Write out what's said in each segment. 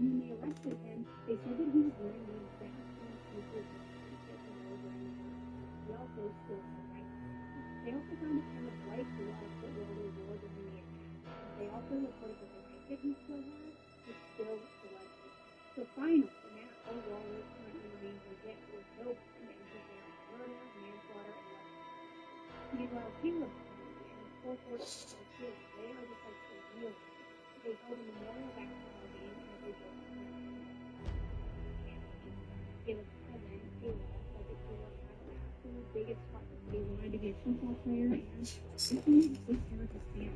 And when they arrested him, they said that he was wearing these vacuum sneakers that were over in there. He also stole some items. They also found a pair of white gloves that Waller wore during the attack. They also reported that the knife that he still had was still bloody. So finally, now Waller currently remains on death with no bond, and he's there on murder, manslaughter, and weapons. Meanwhile, Caleb's family and his 414 kids, they are just like the real ones. They held a memorial basketball game and they built a Caleb's cousin, Kayla, said that Caleb had the absolute biggest heart. He wanted to be a football player and recently his parents were stand.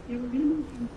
Now we're going to move into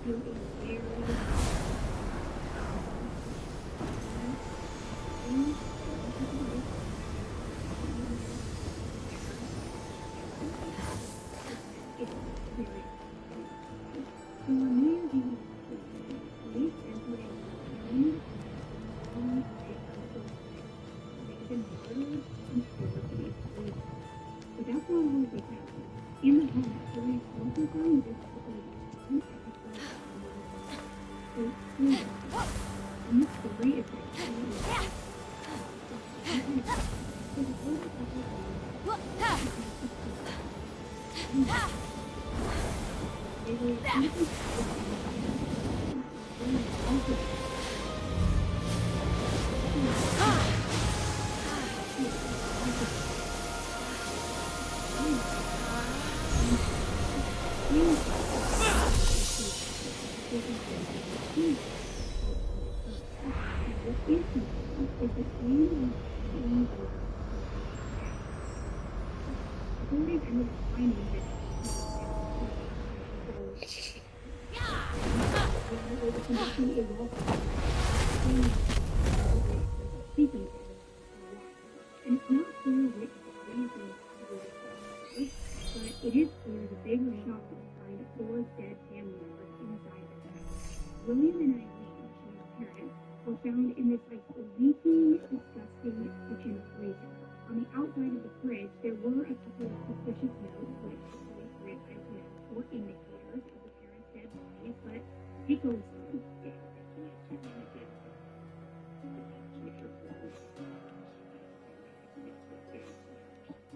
a very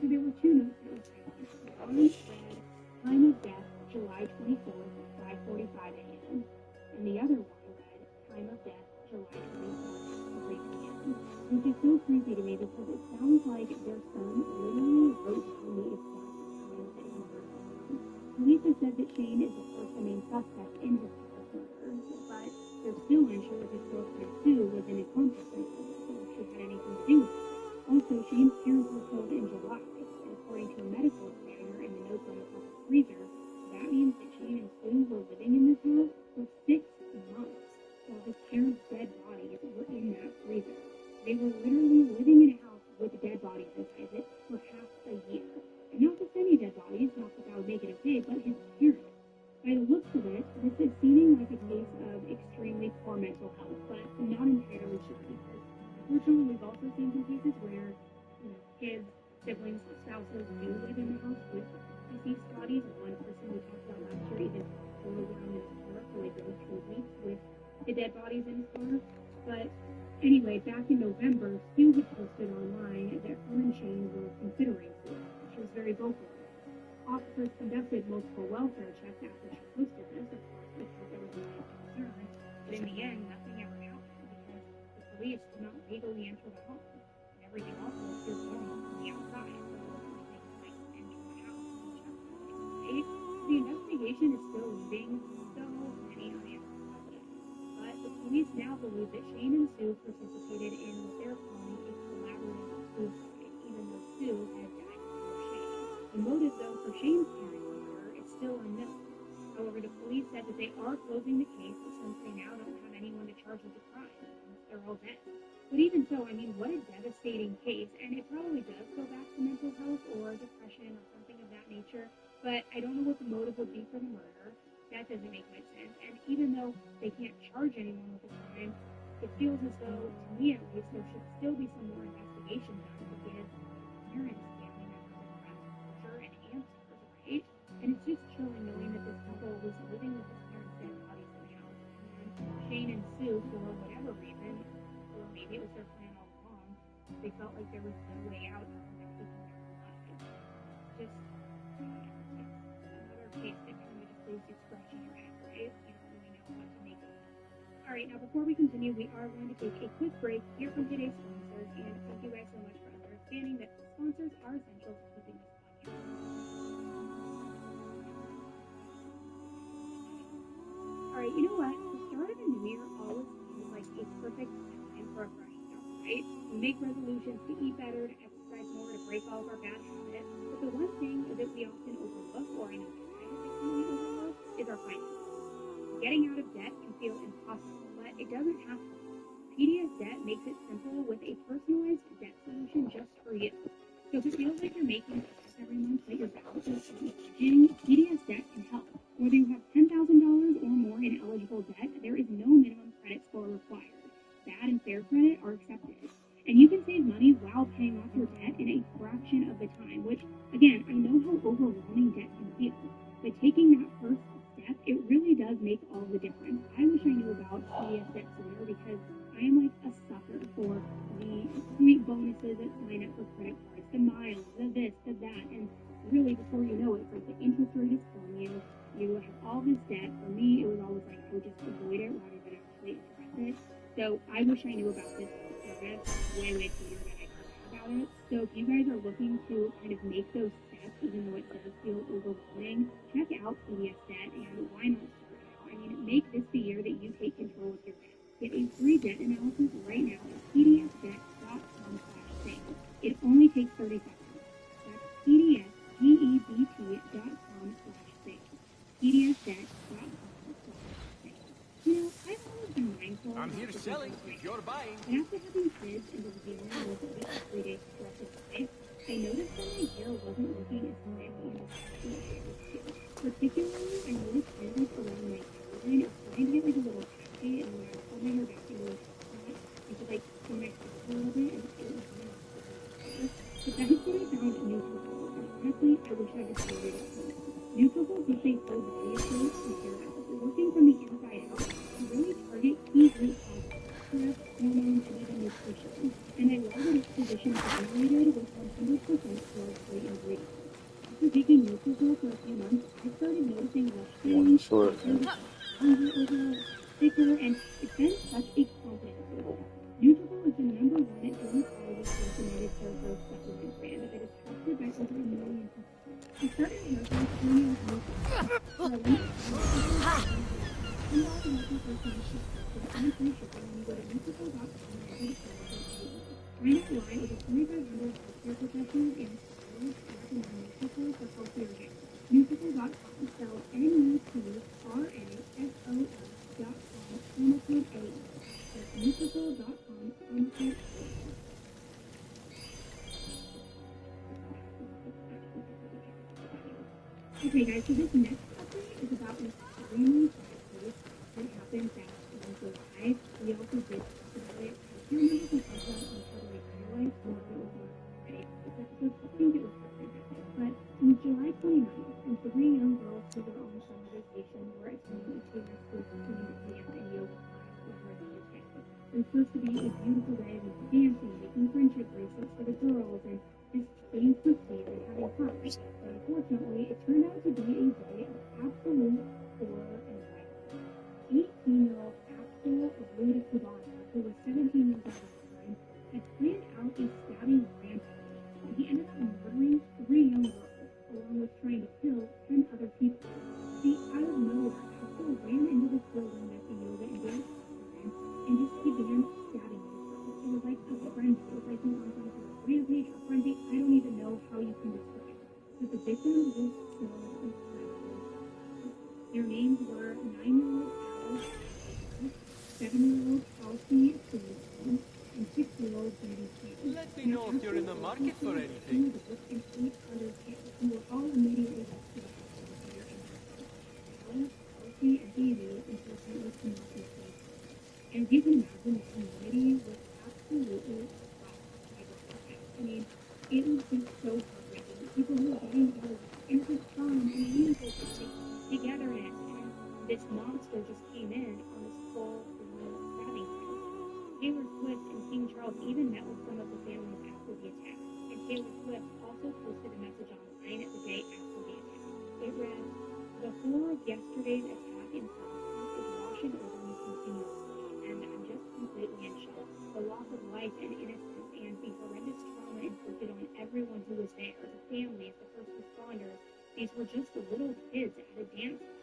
So there were two notes that were typed. One read, time of death, July 24th, 5:45 a.m. And the other one read, time of death, July 24th, 3 p.m. Which is so creepy to me because it sounds like their son literally wrote down the exact time that he murdered. Police have said that Shane is the first and main suspect in his parents' murders, but they're still unsure if his girlfriend Sue was an accomplice in it, or if she had anything to do with it. Also, Shane's parents were killed in July, and according to a medical examiner in the notes on the top of the freezer, that means that Shane and Sue were living in this house for 6 months while his parents' dead bodies were in that freezer. They were literally living in a house with dead bodies inside it for half a year. And not just any dead bodies, not that that would make it okay, but his parents. By the looks of it, this is seeming like a case of extremely poor mental health, but not entirely sure because unfortunately, we've also seen some cases where, kids, siblings, spouses do live in the house with deceased bodies. One person we talked about last year even followed around in his car for like 2 weeks with the dead bodies in his car. But Anyway, back in November, Sue had posted online that her and Shane were considering suicide. She was very vocal. Officers conducted multiple welfare checks after she posted this, of course, because there was a lot of concern. But in the end, nothing ever happened because the police did not legally enter the home. And everything also appeared normal from the outside. So it wasn't like they could like enter the house and check something, right? The investigation is still leaving so many unanswered questions. But the police now believe that Shane and Sue participated in what they're calling a collaborative suicide, even though Sue had died before Shane. The motive, though, for Shane's parents' murder is still unknown. However, the police said that they are closing the case since they now don't have anyone to charge with the crime, since they're all dead. But even so, I mean, what a devastating case, and it probably does go back to mental health or depression or something of that nature, but I don't know what the motive would be for the murder. That doesn't make much sense, and even though they can't charge anyone with the crime, it feels as though, to me at least, there should still be some more investigation done to give parents family members closure and answers, right? And it's just chilling knowing that this couple was living with his parents' dead bodies in the house, and then Shane and Sue, for whatever reason, or maybe it was their plan all along, they felt like there was no way out of them taking their own lives. Just, it's another case that kind of just leaves you scratching your head, right? You don't really know what to make of it. All right, now before we continue, we are going to take a quick break, hear from today's sponsors, and thank you guys so much for understanding that sponsors are essential to keeping this podcast. All right, you know what? The start of a new year always feels like a perfect time for a fresh start, right? We make resolutions to eat better, to exercise more, to break all of our bad habits. But the one thing that we often overlook, or I know that I have definitely overlooked, is our finances. Getting out of debt can feel impossible, but it doesn't have to. PDS Debt makes it simple with a personalized debt solution just for you. So if it feels like you're making payments every month but your balance is budging, PDS Debt can help. Whether you have $10,000 or more in eligible debt, there is no minimum credit score required. Bad and fair credit are accepted. And you can save money while paying off your debt in a fraction of the time, which, again, I know how overwhelming debt can feel. But taking that first step, it really does make all the difference. I wish I knew about PDS Debt sooner because I am like a sucker for the sweet bonuses that sign up for credit cards, the miles, the this, the that, and really before you know it, it's like the interest rate is from you. You have all this debt. For me, it was always like I would just avoid it rather than actually address it. So I wish I knew about this service way sooner than I heard about it. So if you guys are looking to kind of make those steps, even though it does feel overwhelming, check out PDS Debt, and why not start now? I mean, make this the year that you take control of your debt. Get a free debt analysis right now at pdsdebt.com/save. It only takes 30 seconds. That's pdsdebt.com/save. pdsdebt.com/save. You know, I've always been mindful. I'm here selling if you're buying. But after having kids and just dealing with the everyday stress of life, I noticed that my hair wasn't looking as thick and as healthy as it used to. Particularly, I noticed hairs around my hairline. It was starting to get like a little patchy, and when I was holding her back into a spot, I could like see my scalp a little bit, and it was really hair. But that's when I found Nutrafol, and honestly, I wish I had started it sooner. Nutrafol gives a full body approach to hair health, working from the inside out to really target key root causes, stress, hormones, and even nutrition. And I love that it's physician formulated with 100% soil-free ingredients. After taking Nutrafol for a few months, I started noticing less thinning, longer overall, thicker, and it's been such a confidence booster. Nutrafol is the #1 dermatologist-recommended hair growth supplement brand that is trusted by over 1 million people. To start your hair growth journey with Nutrafol, for a limited time, $10 monthly first-month subscription and free shipping when you go to Nutrafol.com/AE. Find out why over 2,500 healthcare professionals and stylists recommend Nutrafol for healthier hair. Nutrafol.com spelled Nutrafol.com, promo code AE. That's Nutrafol.com, promo code AE. Okay guys, so this next update is about an extremely sad case that happened back in July. We also did talk about it. I can't remember if we talked about it on February highlights or if it was one of the Friday episodes. I think it was February. But on July 29th, and 3 young girls who were on summer vacation were attending a 2-night school swim camp in yoga class with Northern Houston. It was supposed to be a beautiful day of dancing, making friendship bracelets for the girls, and just being twisties and having fun. But unfortunately, it turned out to be a day of absolute horror and violence. 18-year-old Axel Rude Kubaner, who was 17 years old at the time, had planned out a stabbing rampage, and he ended up murdering 3 young girls, along with trying to kill 10 other people. See, out of nowhere, Axel ran into this building that's a yoga and dance program and just began stabbing these girls. It was like a frenzy. It was like he was on some sort of rampage or frenzy. I don't even know how you can describe it. But the victims were so incredible. Their names were 9-year-old Alice, 7-year-old Kelsey Solution, and 6-year-old Judy King. Let me know if you're in the market for anything. And 8 other kids who were all immediately rescued by their injuries. Alice, Kelsey, and Daisy unfortunately could not be saved. And as you can imagine, the community was absolutely shocked by what happened. I mean, it was just so heartbreaking. People who were getting together, it was just fun and meaningful togetherness, and this monster just came in on this full-blown stabbing rampage. Taylor Swift and King Charles even met with some of the families after the attack, and Taylor Swift also posted a message online the day after the attack. It read, "The horror of yesterday's attack in Southport is washing over me continuously, and I'm just completely in shock. The loss of life and innocence and the horrendous trauma inflicted on everyone who was there, the families, the first responders, these were just the little kids at a dance party."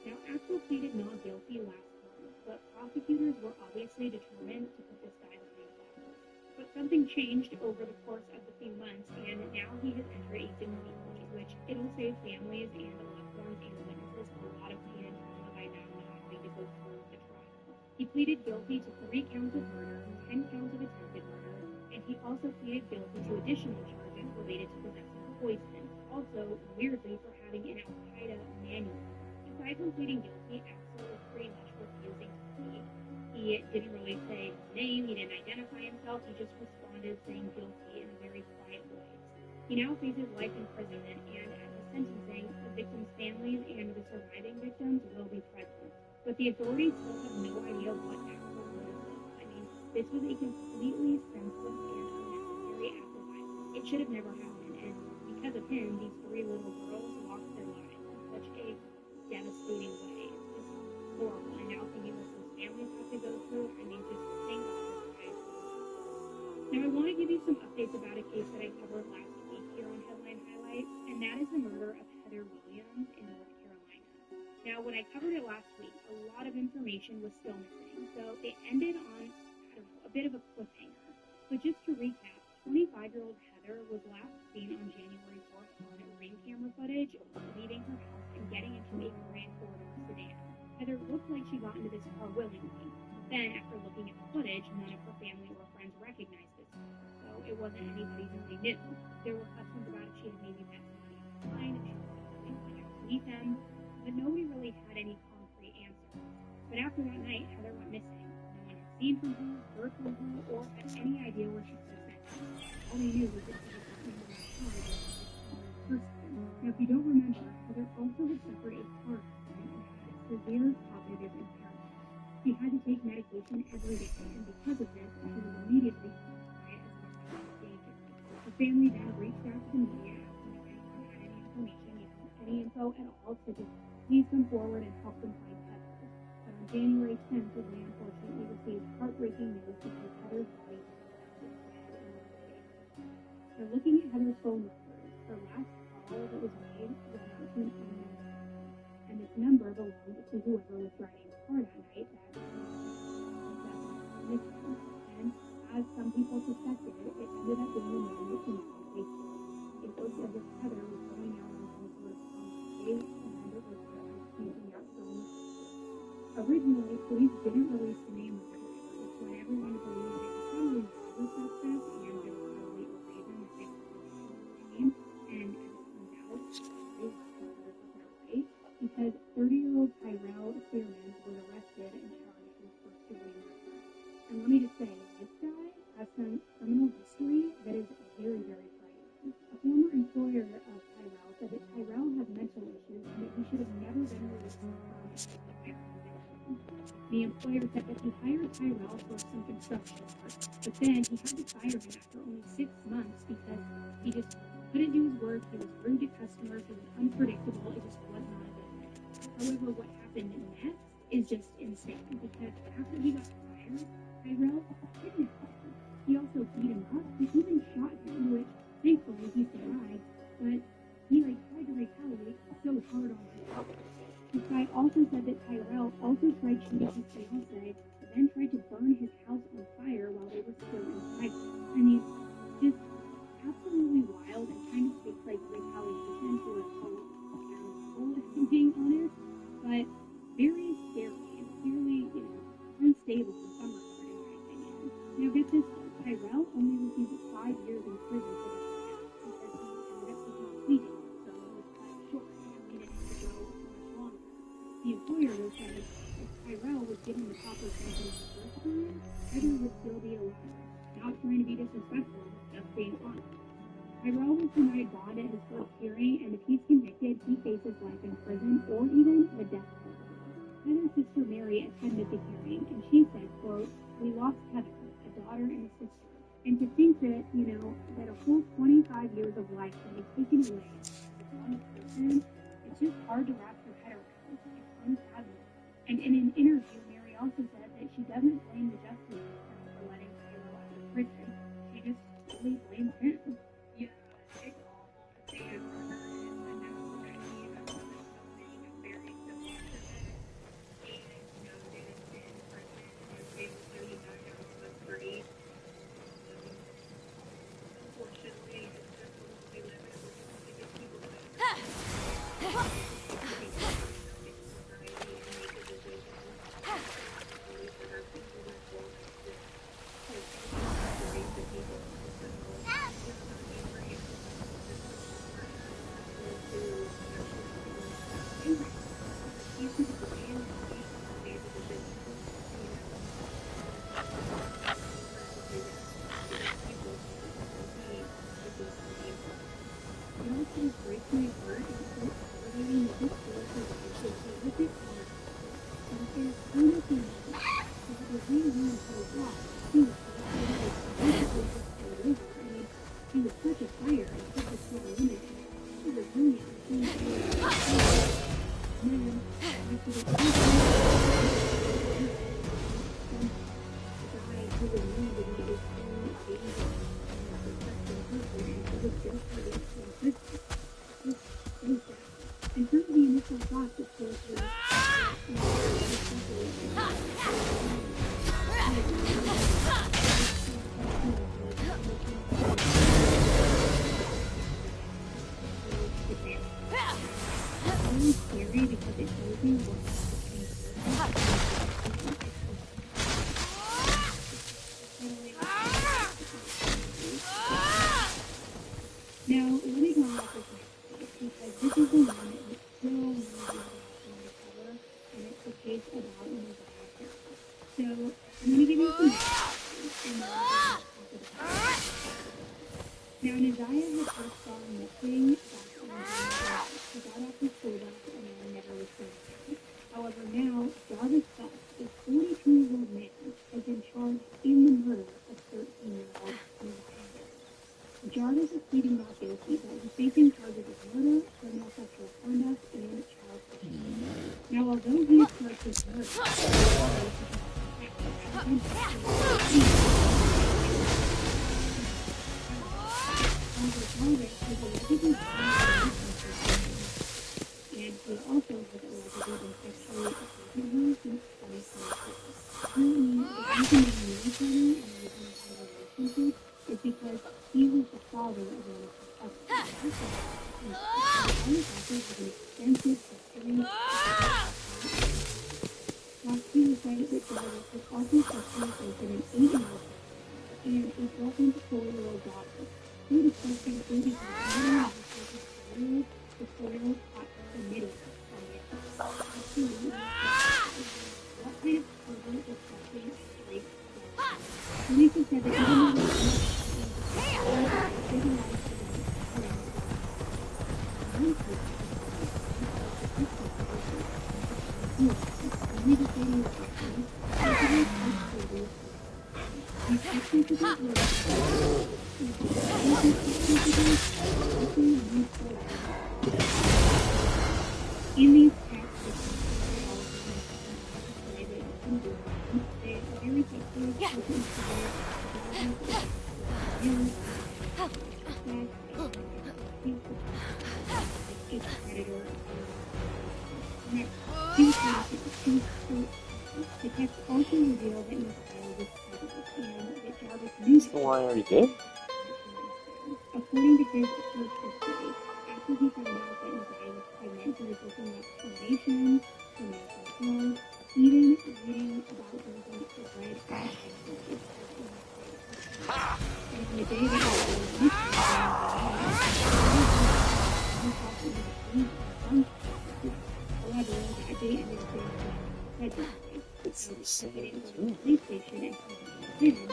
Now, Axel pleaded not guilty last month, but prosecutors were obviously determined to put this guy behind bars. But something changed over the course of the few months, and now he has entered a guilty plea, which it'll save families and loved ones and witnesses a lot of pain and trauma by now not having to go through the trial. He pleaded guilty to 3 counts of murder, 10 counts of attempted murder, and he also pleaded guilty to additional charges related to possessing poison, also weirdly for having an Al-Qaeda manual. Aside from pleading guilty, Axel was pretty much refusing to plead. He didn't really say his name, he didn't identify himself, he just responded saying guilty in a very quiet voice. He now faces life imprisonment, and at the sentencing, the victims' families and the surviving victims will be present. But the authorities still have no idea what Axel's motive was. I mean, this was a completely senseless and unnecessary act of violence. It should have never happened, and because of him, these 3 little girls lost their lives in such a devastating way. It's just horrible. And now thinking what those families have to go through, I mean, just thank God this guy is so. Now, I want to give you some updates about a case that I covered last week here on Headline Highlights, and that is the murder of Heather Williams in North Carolina. Now, when I covered it last week, a lot of information was still missing, so it ended on, a bit of a cliffhanger. But just to recap, 25-year-old Heather was last seen on January 4th on ring camera footage, leaving her house and getting into a Grand Order sedan. Heather looked like she got into this car willingly. Then, after looking at the footage, none of her family or friends recognized this car, so it wasn't anybody who they knew. There were questions about if she had maybe met somebody online, if she was going out to meet them, but nobody really had any concrete answers. But after that night, Heather went missing. No one had seen from her, heard from her, or had any idea where she could have been. All they knew was that she was not in her car with this person. Now, if you don't remember, Heather also had suffered a car accident and had severe cognitive impairment. She had to take medication every day, and because of this, she was immediately classified as mentally unstable. Her family then reached out to the media asking if anyone had any information, any info at all, to just please come forward and help them find Heather. But on January 10th, we unfortunately received heartbreaking news because Heather's body was found dead in the state. Now, looking at Heather's phone records, her last call that was made went out to an unknown number, and this number belonged to whoever was driving the car that night that was missing. And as some people suspected, it ended up being a man that she met on Facebook. It looked as if Heather was going out on some sort of summer date, and it was her sneaking out from the car. Originally, police didn't release the name of the driver. It's when everyone believed it was probably the suspect, and there was probably a reason that they were releasing the name. And as it turns out, they were 100% right, because 30-year-old Tyrell Searman was arrested and charged with first-degree murder. And let me just say, this guy has some criminal history that is very, very frightening. A former employer of Tyrell said that Tyrell has mental issues and that he should have never been released from a public conviction. The employer said that he hired Tyrell for some construction work, but then he had to fire him after only 6 months because he just couldn't do his work, he was rude to customers, he was unpredictable, it just was not a good fit. However, what happened next is just insane because after he got fired, Tyrell kidnapped him. He also beat him up, he even shot him, which thankfully he survived, but he tried to retaliate so hard on his father. This guy also said that Tyrell also tried shooting his fiancée, but then tried to burn his house on fire while they were still inside. I mean, just absolutely wild and kind of takes retaliation to a whole level, if I'm being honest, but very scary and clearly, unstable in some regard, in my opinion. Now, get this though, Tyrell only received 5 years in prison for this because he ended up not pleading, so he was cut short and needed him to go much longer. The employer though said if Tyrell was given the proper sentence the first time, Tyrell would still be alive. Not trying to be disrespectful, just being honest. Tyrell was denied bond at his first hearing, and if he's convicted, he faces life in prison or even the death penalty. Heather's sister Mary attended the hearing, and she said, quote, "We lost Heather, a daughter and a sister. And to think that, that a whole 25 years of life can be taken away by one person, it's just hard to wrap your head around. It's unfathomable." And in an interview, Mary also said that she doesn't blame the justice system for letting Tyrell out of prison. She just really blames him. Yeah, it's awful to see him murdered, and now that he has done something very similar to this. He is noted in prison, and people say he died out on the street. Unfortunately, it's just the world we live in. We're just going to get people In these texts, they all display that you can do them. They are very faithfully spoken to each predator. The text also revealed that Messiah was present and that Jarvis knew That's the one I already did? According to his search history, after he found out that Messiah was pregnant, he was looking up formations, formation flow, even reading about something to red and and on the day that he was however, that day ended up being pregnant. It's the same Police station and him, and instead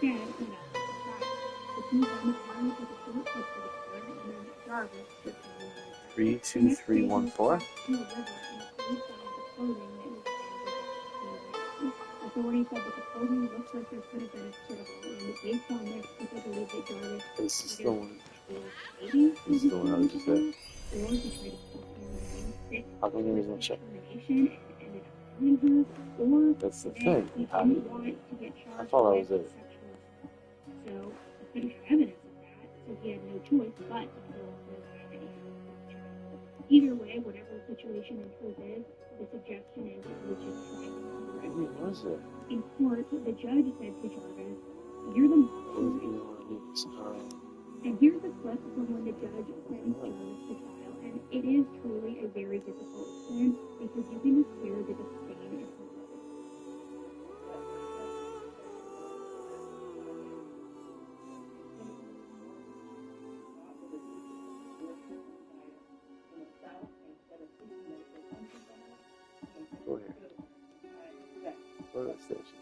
went out to the side. The two found the car with a short clip for the car, and then Jarvis took him. 32314. Authorities said that the clothing looked like there could have been a suitable, and based on this, people believe that Jarvis This is the one. maybe This is the one I was just at. or he tried to kill him sick How come there was no check? termination and ended up killing her, or That's the that thing. he How didn't did want to get charged I thought that was with it. sexual assault. So he couldn't have evidence of that, so he had no choice but to kill the guy that he had with child. Either way, whatever the situation in truth is, the suggestion is that he was just trying to cover it. Who was it? In court, the judge said to Jarvis, "You're the monster." And here's a clip from when the judge sentenced Jarvis to trial, and it is truly a very difficult experience because you can just hear the disdain in her voice. Go here. Go to the station.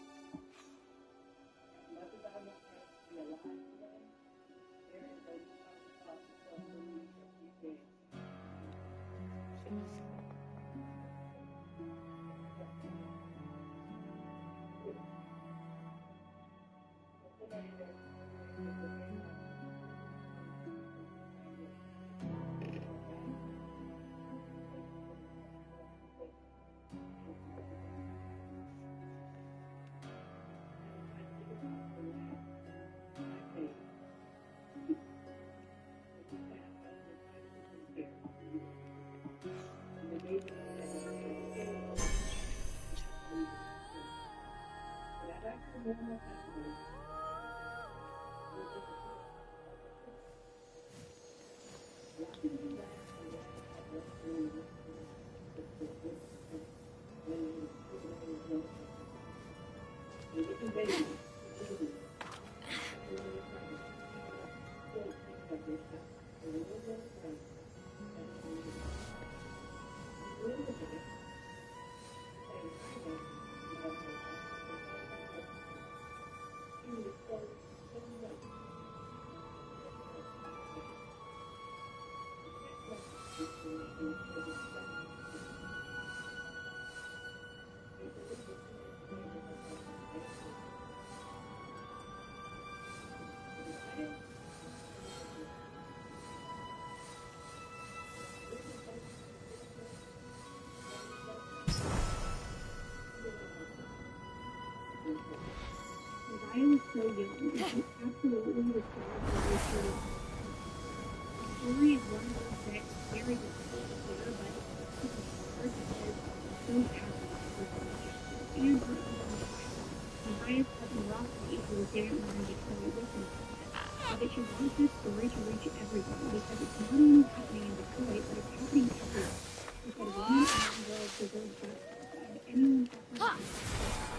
I was so young, and he absolutely was so very. The story is one of those that's very difficult to hear, but it's hard because it's so powerful and her own child. Mariah's cousin Rocky, who didn't want to get fully listen to it, but she wants this story to reach everyone because it's not only happening in Detroit, but it's happening everywhere. Because women and young girls deserve justice, and anyone suffering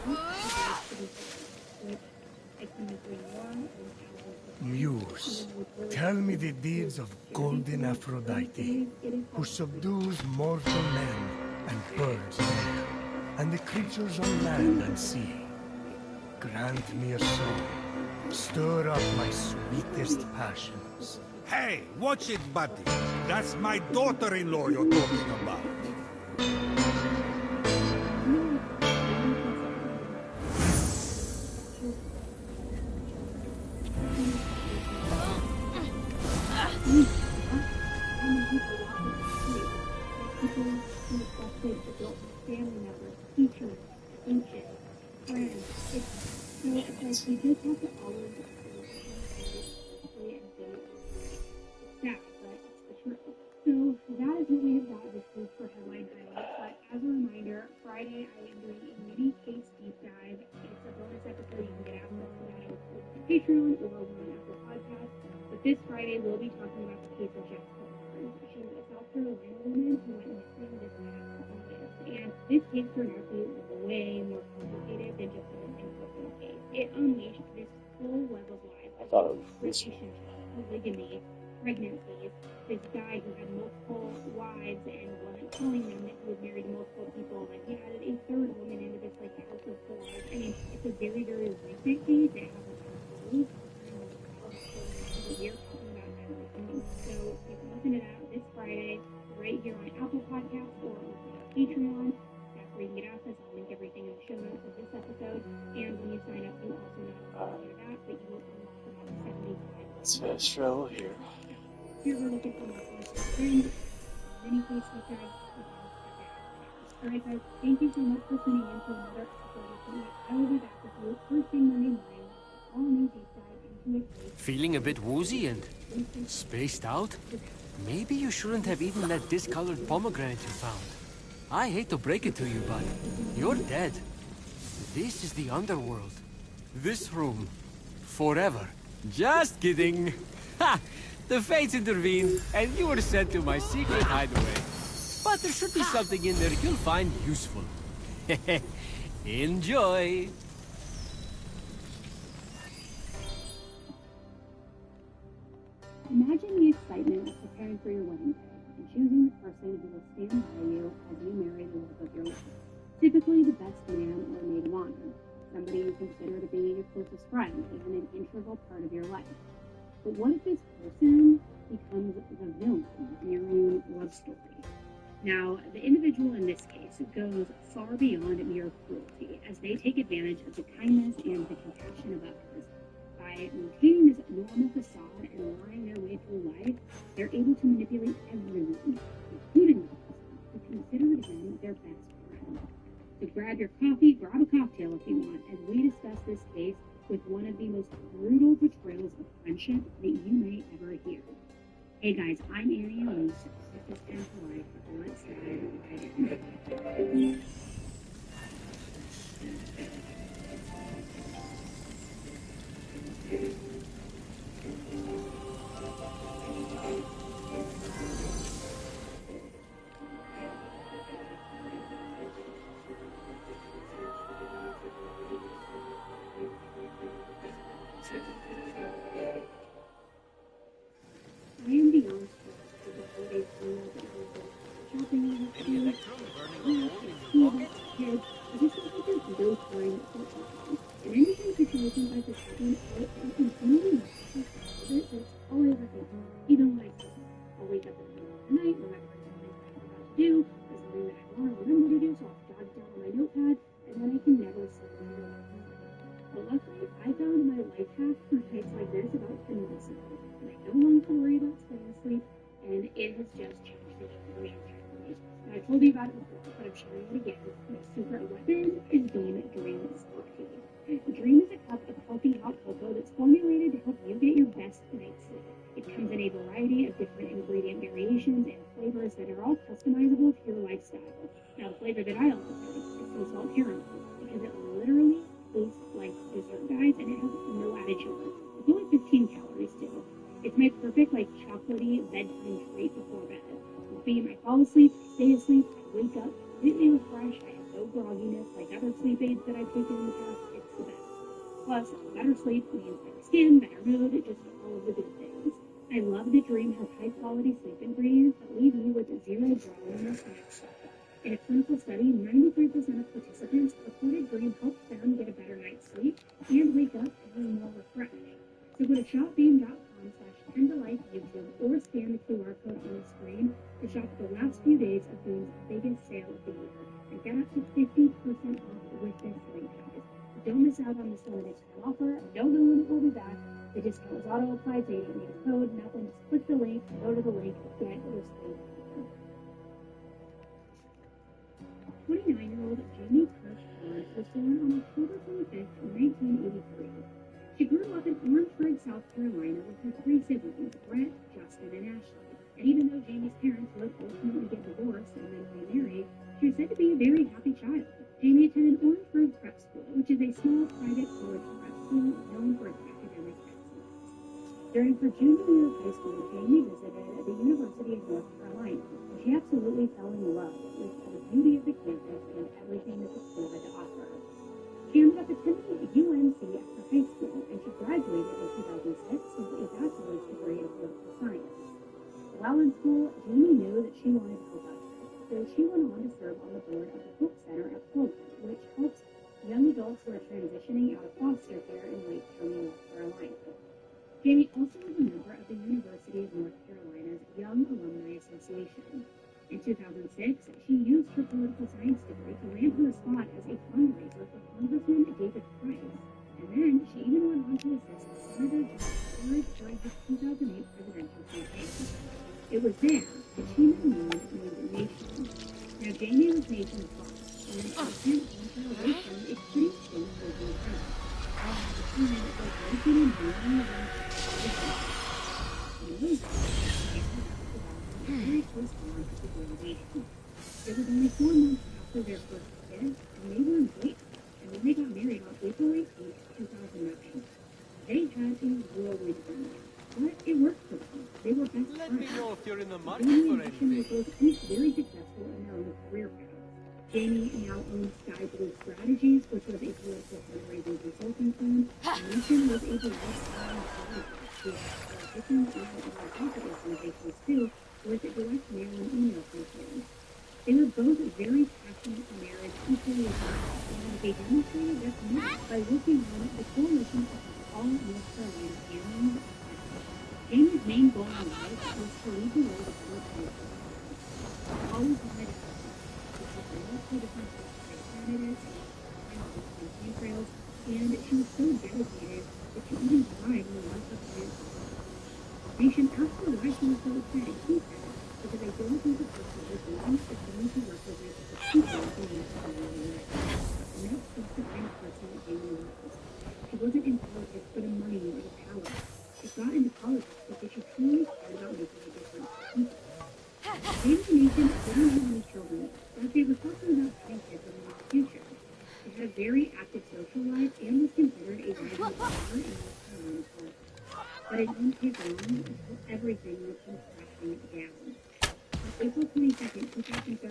deserves to be fair, which I couldn't agree more. Muse, tell me the deeds of golden Aphrodite, who subdues mortal men and birds in air, and the creatures on land and sea. Grant me a song, stir up my sweetest passions. Hey, watch it, buddy. That's my daughter-in-law you're talking about. guys, we just have to always honestly and say it's sad, but it's the truth. So that is what we have got this week for headline highlights. But as a reminder, Friday I am doing a mini case deep dive. It's a bonus episode. You can get access to that on Patreon or on Apple Podcasts. But this Friday we'll be talking about the case of Jeff Coburn. She's a South Carolina woman who went missing this past couple of years. And this case turned out to be way more complicated than just an in-person case. It unleashed this whole web of lies. I thought it was Relationships, polygamy, pregnancies, this guy who had multiple wives and wasn't telling them that he was married to multiple people, and he added a third woman into this like house of horrors. I mean, it's a very, very recent case. It hasn't been closed. We're talking about everything. So you can listen to that this Friday right here on Apple Podcasts or on our Patreon. That's where you can get access. I'll link everything in the show notes of this episode. And when you sign up, you also not only that, but you will unlock about 75. Let's finish travel here. Here we're looking for more friends, many places you guys. Alright guys, thank you so much for tuning in to another episode of Fenyx. I will be back with you first thing Monday morning with all new deep dive into a case. Feeling a bit woozy and spaced out? Maybe you shouldn't have eaten that discolored pomegranate you found. I hate to break it to you, but you're dead. This is the underworld. This room. Forever. Just kidding. Ha! The fates intervened, and you were sent to my secret hideaway. But there should be something in there you'll find useful. Enjoy! Imagine the excitement of preparing for your wedding day and choosing the person who will stand by you as you marry the love of your life. Typically the best man or maid of honor, somebody you consider to be your closest friend and an integral part of your life. But what if this person becomes the villain in your own love story? Now, the individual in this case goes far beyond mere cruelty as they take advantage of the kindness and the compassion of others. By maintaining this normal facade and lying their way through life, they're able to manipulate everyone, including the person who considers them their best friend. So grab your coffee, grab a cocktail if you want, as we discuss this case with one of the most brutal portrayals of friendship that you may ever hear. Hey guys, I'm Annie Elise, this is Pen for Life. Let's dive right in. I am beyond stressed with the holiday season and shopping and kids. I just feel like there's no time for shopping. And anything situations like this happen, I continually it's all over me. Even when I sleep, I'll wake up in the middle of the night, remember something that I'm about to do, or something that I want to remember to do, so I'll jot it down on my notepad, and then I can never sleep again. But luckily, I found my life hack for nights like this about 10 months ago, and I no longer have to worry about staying asleep, and it has just changed the game for me entirely. Now, I told you about it before, but I'm sharing it again. My secret weapon is being Dream Sleep Tea. Dream is a cup of healthy hot cocoa that's formulated to help you get your best night's sleep. It comes in a variety of different ingredient variations and flavors that are all customizable to your lifestyle. Now, the flavor that I always like is sea salt caramel, because it literally tastes like dessert, guys, and it has no added sugar. It's only 15 calories, too. It's my perfect, like, chocolatey bedtime treat before bed. With me, I fall asleep, I stay asleep, I wake up completely refreshed, I have no grogginess like other sleep aids that I've taken in the past. It's the best. Plus, better sleep means better skin, better mood, just all of the good things. I love that Dream has high-quality sleep ingredients that leave you with zero drowsiness next day. In a clinical study, 93% of participants reported Dream helped them get a better night's sleep and wake up feeling more refreshed. So go to shopbeam.com/10tolife YouTube or scan the QR code on the screen to shop the last few days of Beam's biggest sale of the year and get up to 50% off with this link, guys. Don't miss out on this limited time offer. I don't know when it will be back. The discount is auto-applied, so you don't need a code, nothing. Just click the link, go to the link, get your sleep. 29-year-old Jamie Kirsch Burns was born on October 25th, 1983. Orangeburg, South Carolina, with her three siblings, Brett, Justin, and Ashley. And even though Jamie's parents would ultimately get divorced and then remarry, she was said to be a very happy child. Jamie attended Orangeburg Prep School, which is a small private college prep school known for its academic excellence. During her junior year of high school, Jamie visited the University of North Carolina, and she absolutely fell in love with the beauty of the campus and everything that the school had to offer. She ended up attending UNC after high school, and she graduated in 2006 with a bachelor's degree in political science. While in school, Jamie knew that she wanted to help others, so she went on to serve on the board of the Hope Center at Pullman, which helps young adults who are transitioning out of foster care in Lake County, North Carolina. Jamie also was a member of the University of North Carolina's Young Alumni Association. In 2006, she used her political science degree to land her a spot as a fundraiser for Congressman David Price, and then she even went on to assist Senator John Ford during his 2008 presidential campaign. It was there that she met a man named Nation. Now, Jamie was Nation's boss, and it sent on her away from a pretty extinct working friend. The man was working in the very close bond at the graduation. It was only 4 months after their first kid, and they were engaged, and then they got married on April 18th, 2009. They had a whirlwind romance, but it worked for them. They were best friends. Let me know if you're in the market Jamie for and Nation were anything. both each very successful in their own career paths. Jamie now owns Sky Blue Strategies, which was a political fundraising consulting firm, and Nation was a direct who has different nonprofit organizations too, with direct mail and email campaigns. They were both very passionate for marriage, equally as well, and they demonstrated their commitment by working on the coalition of all North Carolina families. Jamie's main goal in life was to lead the world of political always wanted to help multiple different candidates and campaign trails, and she was so dedicated that she even died in the month of cancer. Nation asked her why she was so excited. She said, because I don't think the person was willing to continue to represent the people who need to be in the United States. And that's just the kind of person that Jamie was. She wasn't in politics for the money or the power. She got into politics because she truly cared about making a difference for people. Jamie and Nation didn't have any children, but they were talking about having kids in the near future. She had a very active social life and was considered a rising star in North Carolina politics. But it didn't take long until everything would come crashing down. On April 22nd, 2013,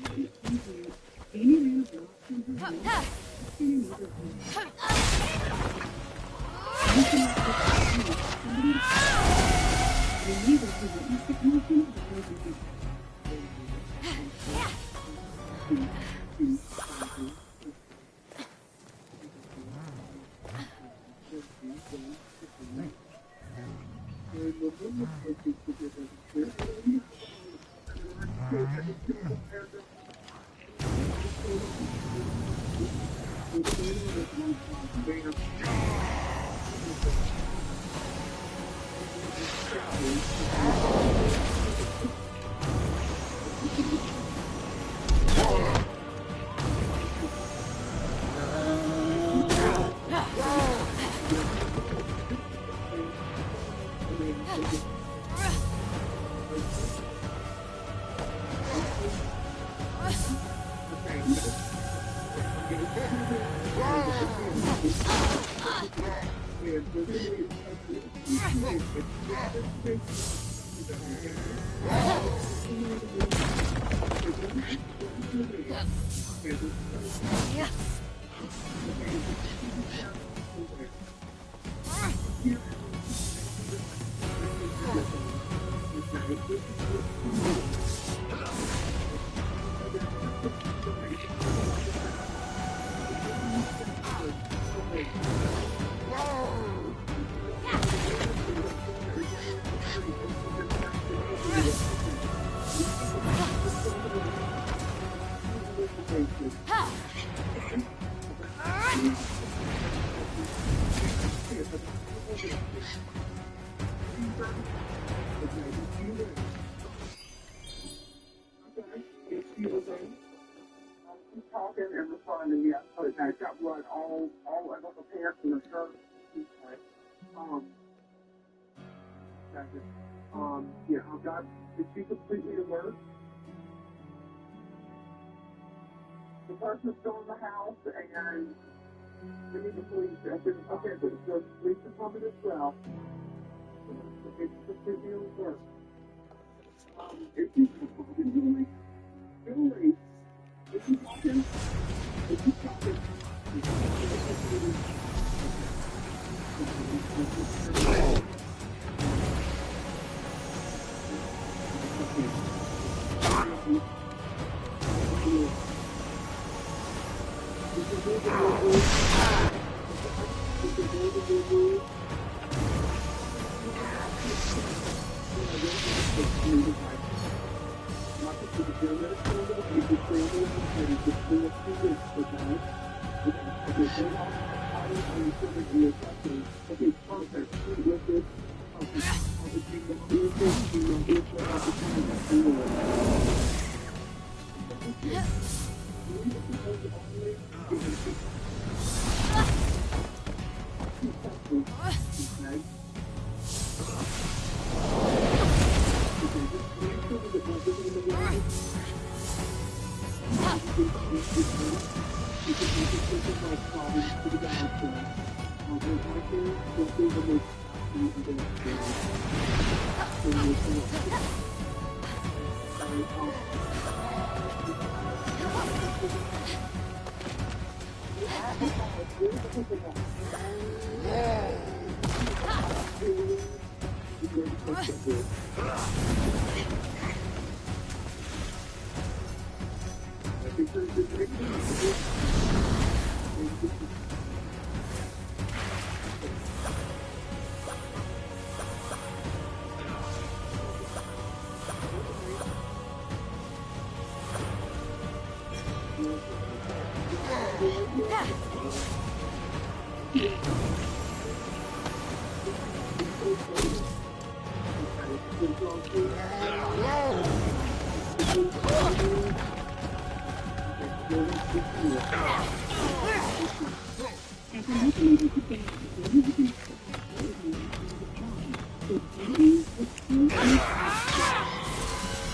at age 18 years, Jamie ran a block from her home in a neighborhood. Nation was somebody and a neighbor who witnessed the commotion died in his Talking and responding, yeah. So I got blood all over the pants and the shirt. Okay. Um, second. Yeah, I've got, is she completely alert? The person's still in the house, and we need the police. Okay, but the police department as well. Okay, she's completely alert. Is she talking, Julie? Julie, is she talking? Is she talking? After nothing able to say, Jamie had been told that what was known as John, so Jamie was still in the house.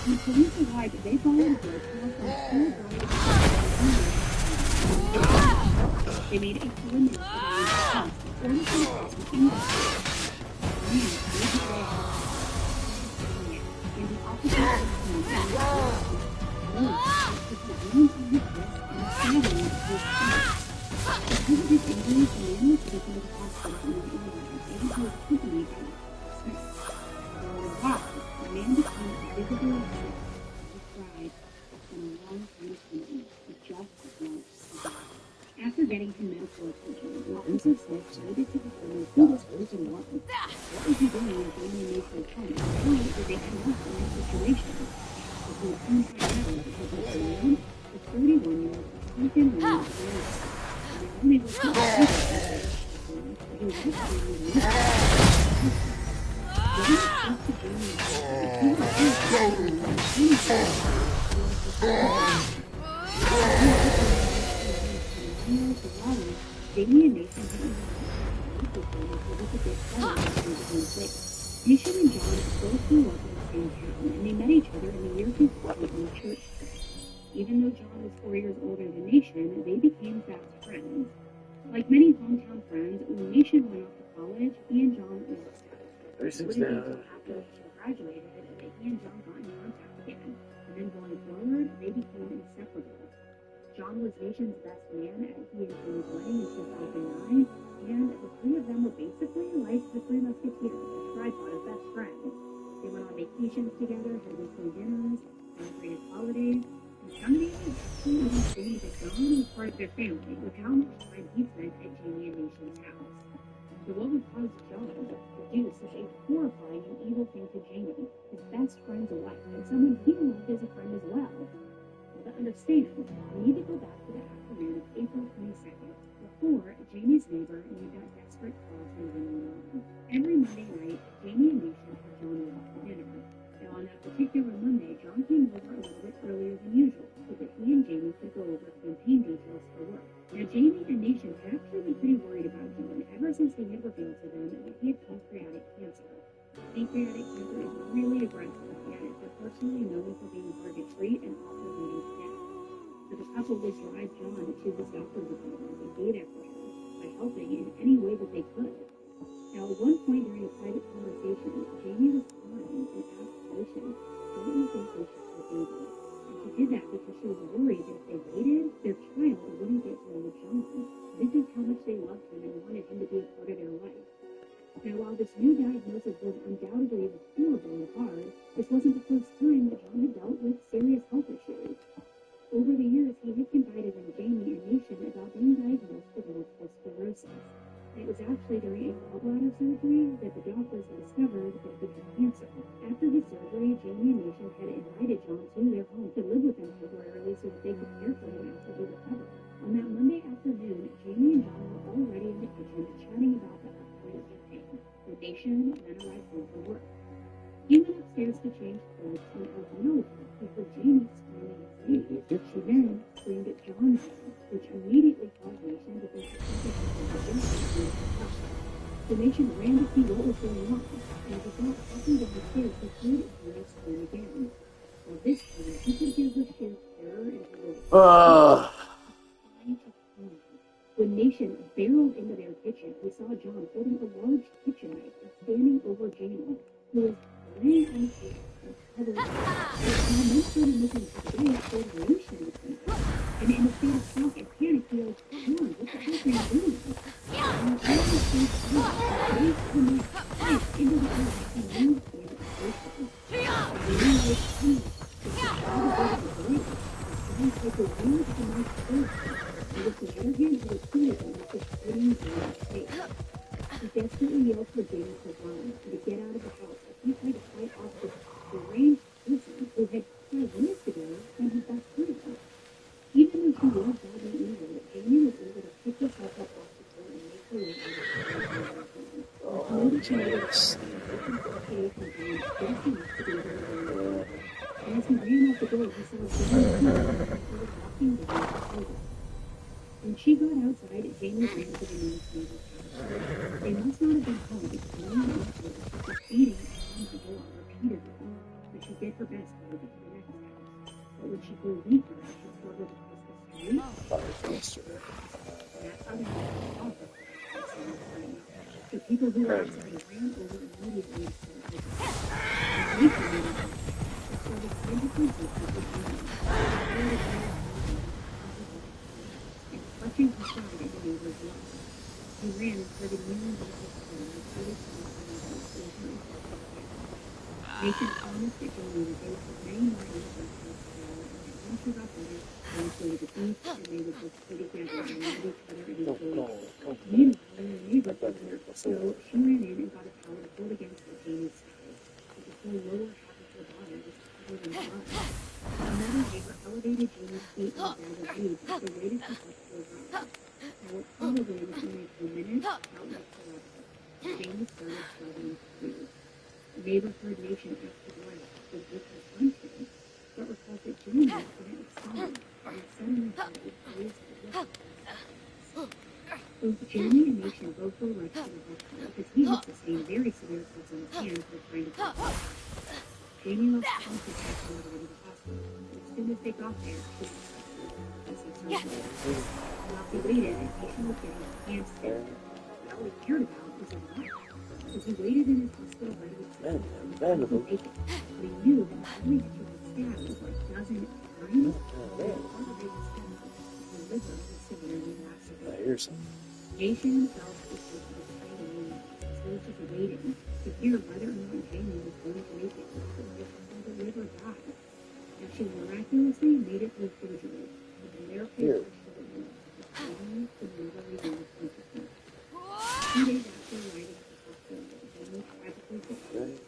When police arrived, they followed a bill from They made a preliminary response before the police became and the officers because of his injuries, the man was taken to the hospital in an ambulance, and he was accompanied by Smith. Wow, the man became visibly upset. He cried. It's been a long time coming. He just wants to die. After getting him medical attention, Officer Smith needed to determine who this person was. What was he doing when Jamie made his home? How did they connect in this situation? It would soon find out because this man was 31-year-old Ethan Williams. Only was he Jamie and Nathan Nation and John both grew up in the same town, and they met each other in the year 2000 in the church. Even though John was 4 years older than Nation, they became fast friends. Like many hometown friends, when Nation went off to college, he and John were upset. It wouldn't be until after Nation graduated that he and John got in contact again, and then going forward, they became inseparable. John was Nation's best man at he and Jamie's wedding in 2009, and the three of them were basically like the Three Musketeers, a tripod of best friends. They went on vacations together, had weekly dinners, celebrated holidays, and some days actually even stated that John was part of their family with how much time he spent at Jamie and Nation's house. So what would cause John to do such a horrifying and evil thing to Jamie, his best friend's wife, and someone he loved as a friend as well? To understand, we need to go back to the afternoon of April 22nd, before Jamie's neighbor made that desperate call to 911. Every Monday night, Jamie and Nation had John over for dinner. Now, on that particular Monday, John came over a little bit earlier than usual, so that he and Jamie could go over campaign details for work. Now, Jamie and Nation had actually been pretty worried about John ever ever since they had revealed to them that he had pancreatic cancer. Pancreatic cancer is really aggressive, and it's unfortunately known for being hard to treat and often leading to death. So the couple would drive John to his doctor's appointments and be there for him by helping in any way that they could. Now, at one point during a private conversation, Jamie was crying and asked Lucian, "Don't you think they should have a baby?" And she did that because she was worried that if they waited, their child wouldn't get to know John. This is how much they loved him and wanted him to be a part of their life. Now, while this new diagnosis was undoubtedly horrible and hard, this wasn't the first time that John had dealt with serious health issues. Over the years, he had confided in Jamie and Nation about being diagnosed with multiple sclerosis. And it was actually during a gallbladder surgery that the doctors discovered that he had cancer. After his surgery, Jamie and Nation had invited John to their home to live with them temporarily so that they could care for him after he recovered. On that Monday afternoon, Jamie and John were already in the kitchen chatting about the upcoming campaign. The Nation then arrived home from work. He went upstairs to change clothes when out of nowhere, he heard Jamie screaming his name. She then screamed at John's name, which immediately caused Nation to think that something had been done. The Nation ran to see what was going on, and as he got walking down the stairs, he heard Jamie scream again. Well, this time, he could hear her sheer terror and her When Nation barreled into their kitchen, we saw John holding a large kitchen knife and standing over Jamie, who was laying on the floor and covered in blood. Now, men started looking to the way toward Nation, and in a state of shock and panic, he yelled, "John, what the heck are you doing?" And all the things he raised the knife right into the air as he moved in the station. The new light came, the shadow over the blade, and John took a weird the knife forward. And with the other hand, he repeated the message hitting Jamie's face. He desperately yelled for Jamie to run and to get out of the house as he tried to fight off this deranged person who had 5 minutes ago when he got hurt him. Even though she was badly injured, Jamie was able to pick herself up off the floor and make her way out of the house. Noticing that it was okay from Jamie just enough to be able to run away. And as he ran out the door, he saw Jamie walking down the hallway. When she got outside, Jamie ran to the nearest neighbor's house. They must not have been home because no one answered as she kept beating on the door repeatedly. But she did her best to move it to the next house. But when she grew weaker, she struggled across the street. That's how the house was offered at the same time. So people who were outside ran over immediately and started looking. And Nation made it out and started frantically searching for Jamie. Clutching her side in the neighbor's yard. He ran and started kneeling by his phone and started calling for neighbors over and over again. Nation promised that Jamie would go for many more neighbors in the town, and that when she got better, they would go to the beach and they would just play together and love each other and enjoy it. Meanwhile, the neighbor came here, so she ran in and got a towel to hold against Jamie's side, but the whole lower half of her body was covered in blood. Another neighbor elevated Jamie's feet in a bag of leaves as they waited for help to arrive. Now, what probably was only a few minutes felt like forever. Jamie started struggling to breathe. The neighbor heard Nation ask his wife to give her son to, but recalled that Jamie accidentally stumbled and suddenly felt his face look. Both Jamie and Nation both were rushed to the hospital because he had sustained very severe cuts on his hands while trying to fight back. Jamie lost consciousness on the way to the hospital. As soon as they got there, she was while he waited, and Nation was getting his hands stabbed. But all he cared about was his life. As he waited in his hospital bed with his hands, he couldn't make it. But he knew that not only had she been stabbed over a dozen times, but the heart rate was stemmed and her liver was severely lacerated. Nation felt his hope was tiny, so he was just waiting to hear whether or not Jamie was going to make it before the liver died. Now, she miraculously made it through surgery, but the miracle was short lived. Jamie could never regain consciousness. 2 days after arriving at the hospital, Jamie tragically succumbed.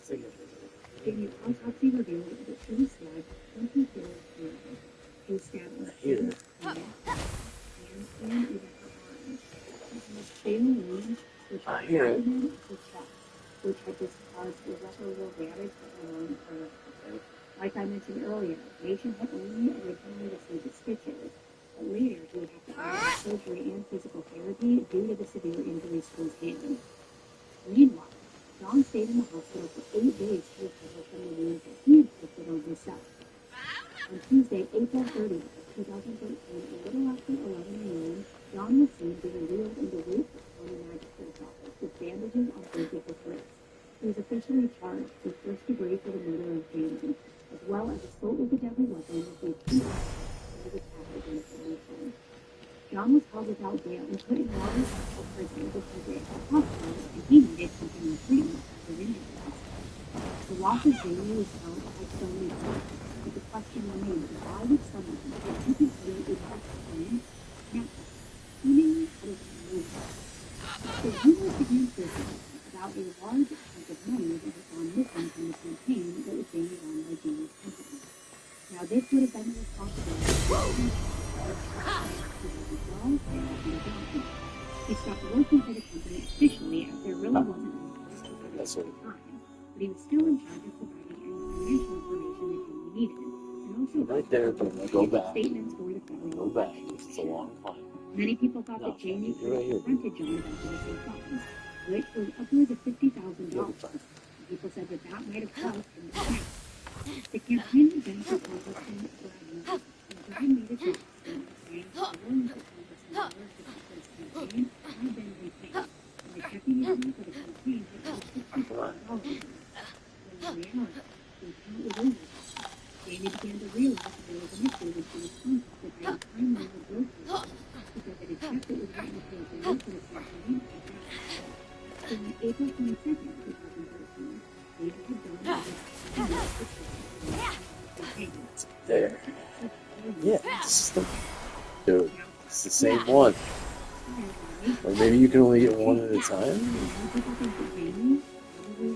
Jamie's autopsy revealed that she was stabbed 24 times. She was stabbed in the face, neck, hands, and even her arms. She had fatal wounds, which had abdomen to chest, which had just caused irreparable damage to her lungs for her. Like I mentioned earlier, Nation had only originally received the stitches, but later he would have to undergo surgery and physical therapy due to the severe injuries to his hand. Meanwhile, John stayed in the hospital for 8 days to recover from the wounds that he inflicted on himself. On Tuesday, April 30th, 2013, a little after 11 a.m., John was seen being wheeled into Wakefield County Magistrate's office with bandages on both of his wrists. He was officially charged with first degree for the murder of Jamie, as well as assault with a deadly weapon with the accused of attack against the nation. John was held without bail and put in Waterloo prison because it had hospital and he needed continual treatment for his injuries. The loss of Jamie was felt by so many people, but the question remains, why would someone who could consider a perfect plan now seemingly out of nowhere? The rumors began circulating about a large chunk of money that had gone missing from the campaign that was being run by Jamie's company. Now, this would have been the responsibility of he stopped working for the company officially as there really wasn't any place to put him at the time, but he was still in charge of providing any financial information that Jamie needed, and also Right there, go back. statements for the federal Go back. It's a long climb. Many people thought that Jamie could have confronted John about the missing funds, which was upwards of $50,000. People said that might have helped him to fight. The campaign had been for Congressman Brad Miller, and John made a statement saying that the millions of Congressman Miller to his campaign had been repaid, and the deputy leader for the campaign had paid $50,000. When in reality, the account was over. Jamie began to realize that there was an issue when she was contacted by a time-longer broker because it had check that was written to a bill for the campaign had bounced. So on April 22nd, 2013, Jamie had done There. Yeah, dude, it's the same one. Or maybe you can only get one at a time?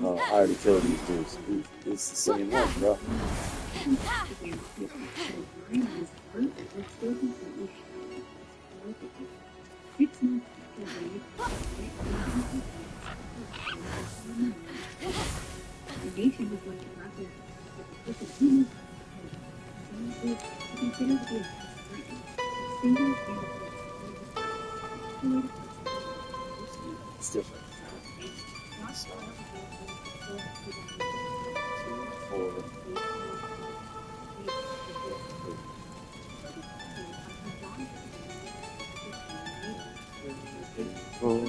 Oh, I already killed these dudes. It's the same one, bro. It's different. 4.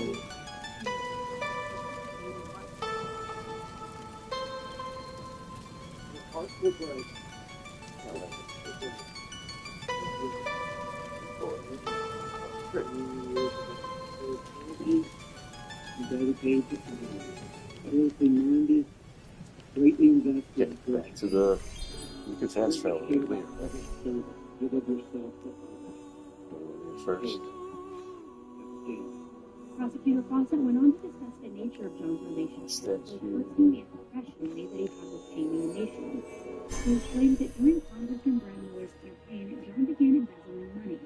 Dedicated to early 90s, greatly invested Yeah, back to the. You can fast travel later, right? Deliver yourself to others. First. Prosecutor Fawcett went on to discuss the nature of John's relationship, both personally and professionally, that he had with Jamie and Nation. He explained that during Congressman Brad Miller's campaign, John began embezzling money.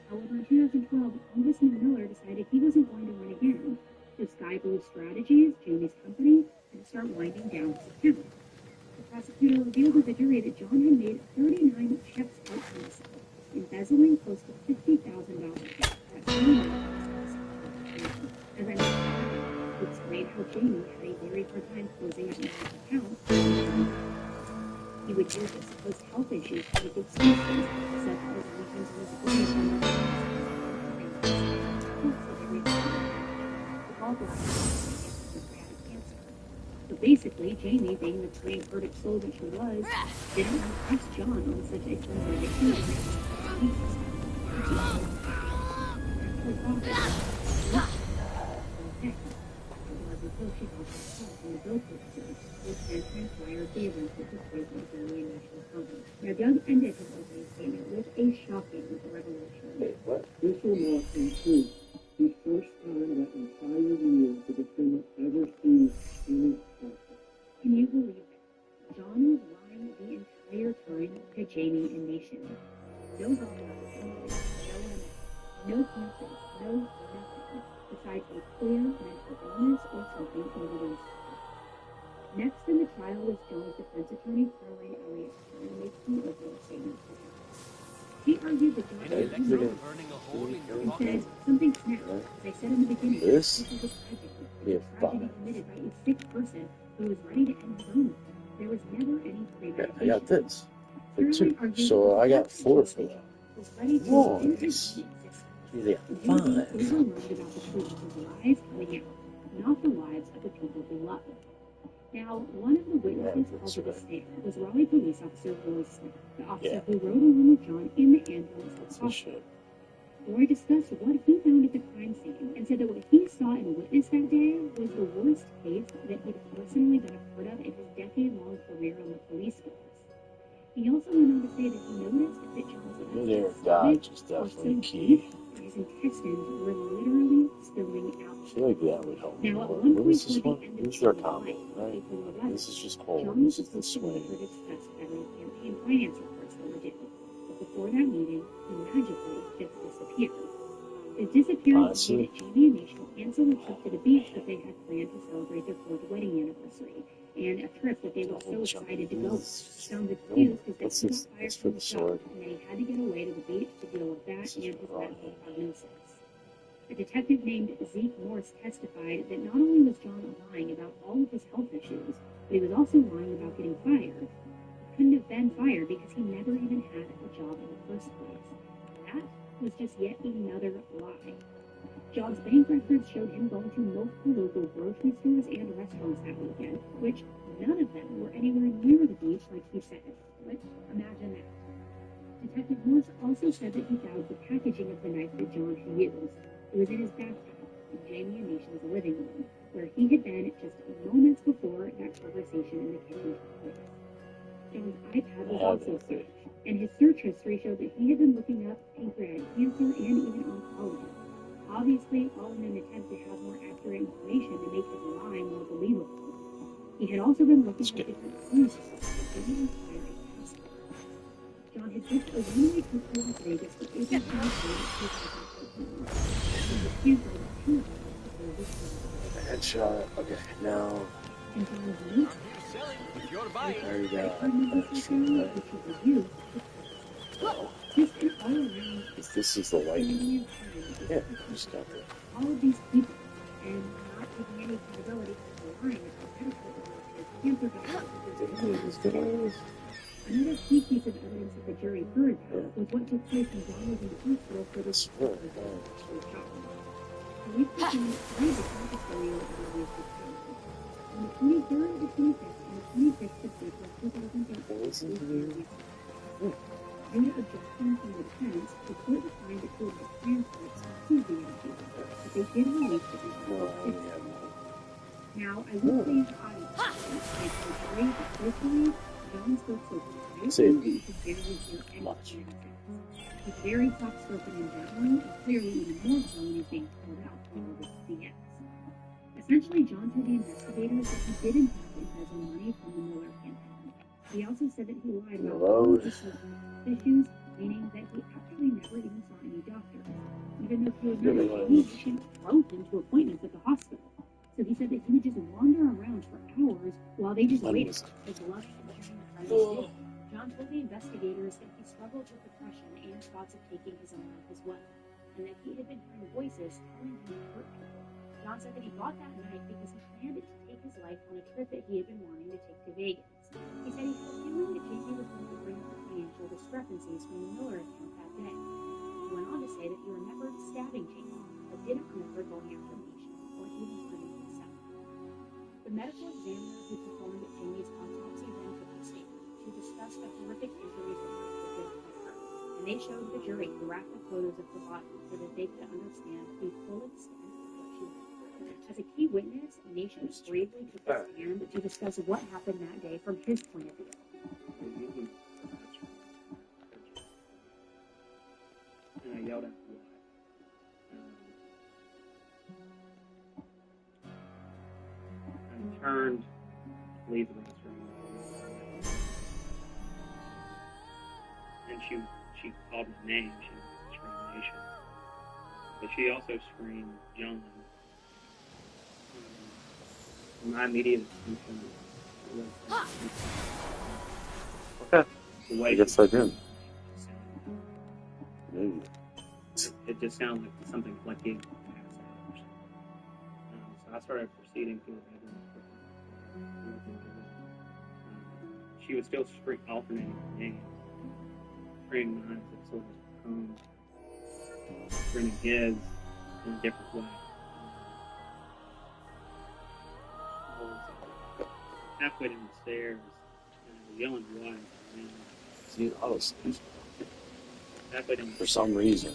However, in 2012, Congressman Miller decided he wasn't going to run again. So Sky Blue Strategies, Jamie's company, had to start winding down his account. The prosecutor revealed to the jury that John had made 39 checks out to himself, embezzling close to $50,000. That's as I mentioned, to explain how Jamie had a very hard time closing out Miller's account. He would use his supposed health issues to make excuses, such as weekends visiting So basically, Jamie, being the trained verdict soul that she was, didn't want to press John on such a sensitive Now, Doug ended his opening statement with a shocking revelation. Wait, what? This will mark in truth the first time that entire year the defendant ever sees any justice. Can you believe it? John was lying the entire time to Jamie and Nation. No compromise, no conscience, no nothing, besides a clear mental illness or something overly severe. Next in the trial was John's defense attorney, Caroline Elliott, trying to make some opening statements. He argued that John Yeah, was they're wrong gonna- Burning a hole in your and pocket. said something snapped. Yeah. As I said in the beginning, This? is a tragedy. We It's have a tragedy 5. committed by a sick person who was ready to end his own life. There was never any Yeah, premeditation. I got this. For Shirley 2. argued So that I got the 4 fact for that that. John was ready to end his Nice. own existence. Means I got The jury 5. overwhelmed about the truth of the lies coming out, not the lives of the people they loved. Now, one of the witnesses called to the stand was Raleigh police officer Roy Smith, the officer who rode along with John in the ambulance to That's the the shit. Roy discussed what he found at the crime scene and said that what he saw and witnessed that day was the worst case that he'd personally been a part of in his decade-long career on the police force. He also went on to say that he noticed that John's Nuclear stomach dodge is was so definitely deep key. that his intestines were literally spilling out. I feel like that would help me Now, at more. one What point is this toward one? the end of This is our John's combo, life, right? April 11th, This is just cold. John was This is the supposed to meet swing. to discuss federal campaign finance reports that were due. But before that meeting, he magically just disappeared. His disappearance Honestly, made Jamie and Nation cancel a trip to the beach that they had planned to celebrate their 4th wedding anniversary, and a trip that they were so excited to go on. John's excuse is that what's he this? got fired That's for from the his job, sword. and that he had to get away to the beach to deal with that This and is his wrong. medical prognosis. A detective named Zeke Morse testified that not only was John lying about all of his health issues, but he was also lying about getting fired. He couldn't have been fired because he never even had a job in the first place. That was just yet another lie. John's bank records showed him going to multiple local grocery stores and restaurants that weekend, which none of them were anywhere near the beach like he said. But imagine that. Detective Morse also said that he found the packaging of the knife that John had used. It was in his backpack in Jamie and Nation's living room, where he had been just moments before that conversation in the kitchen took place. John's iPad was also searched, and his search history showed that he had been looking up pancreatic cancer and even oncology. Obviously, all in an attempt to have more accurate information to make his lie more believable. He had also been looking at different clues that didn't inspire a passport. John had booked a one-way trip to Las Vegas for April 23rd, 2014. He was accused by 2 of them before this trial. Headshot. Okay, now And John's notes Selling if you're I buying. already got that that shit, right? which he reviewed to purpose. No. Just an all-around This is the lightning. brilliant plan. Yeah, just got that. All of these people, and not taking any accountability for the lying about medical illnesses, cancer diagnosis. Another key piece of evidence that the jury heard about was what took place when John was in the hospital for this shock. Police performed 3 different scenarios of release this time. On the 23rd, the 25th, and the 26th of April 2013, due to objections from the defense, the court declined to prove the transcripts to prove the interview, but they did release the results. Now, I will please the audience that the jury that truthfully, John spoke so quietly that you could barely hear any sense. He's very soft-spoken in general, and clearly even more so when he's being called out for all this BS. Essentially, John told the investigators that he did in fact embezzle money from the Miller campaign. He also said that he lied about all of his issues, meaning that he actually never even saw any doctors, even though he was not patient drove him to appointments at the hospital. So he said that he would just wander around for hours while they just waited for his loving and caring friends. John told the investigators that he struggled with depression and thoughts of taking his own life as well, and that he had been hearing voices telling him to hurt people. John said that he bought that knife because he planned to take his life on a trip that he had been wanting to take to Vegas. He said he had a feeling that Jamie was going to bring up financial discrepancies from the Miller account that day. He went on to say that he remembered stabbing Jamie, but didn't remember going after Nation or even hurting himself. The medical examiner who performed Jamie's autopsy then took the statement to discuss the horrific injuries that were inflicted on her, and they showed the jury graphic photos of her body so that they could understand the full extent of what she went through. As a key witness, Nation bravely took the stand to discuss what happened that day from his point of view. And I yelled at him and turned to leave the restroom. And she called my name. She screamed Nation. But she also screamed John. My immediate attention was Okay. the way I guess I do. Ooh. It just sounded like something clicking. So I started proceeding to her bedroom. She was still alternating her names, screaming mine that sort of combed, screaming his in a different way. I was halfway down the stairs, and I was yelling why. See, auto sleep Halfway down for some reason.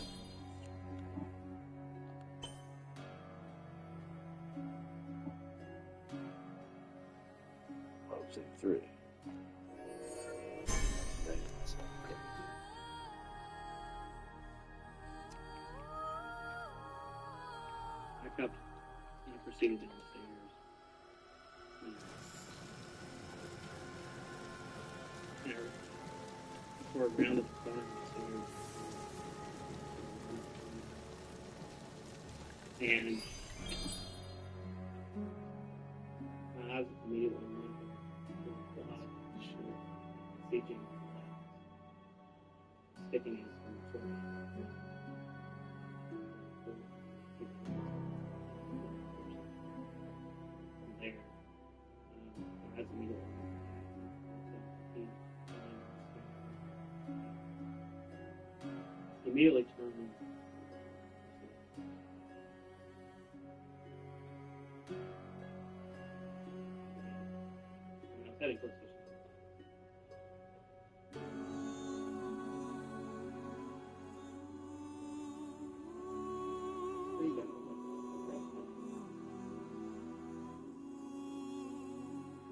Auto sleep 3. I cupped and I proceeded down the stairs. And I sort of rounded the corner of the stairs. And my eyes immediately went to the blood. See James' legs sticking in some sort of from there. My eyes immediately immediately turned. And I was heading towards the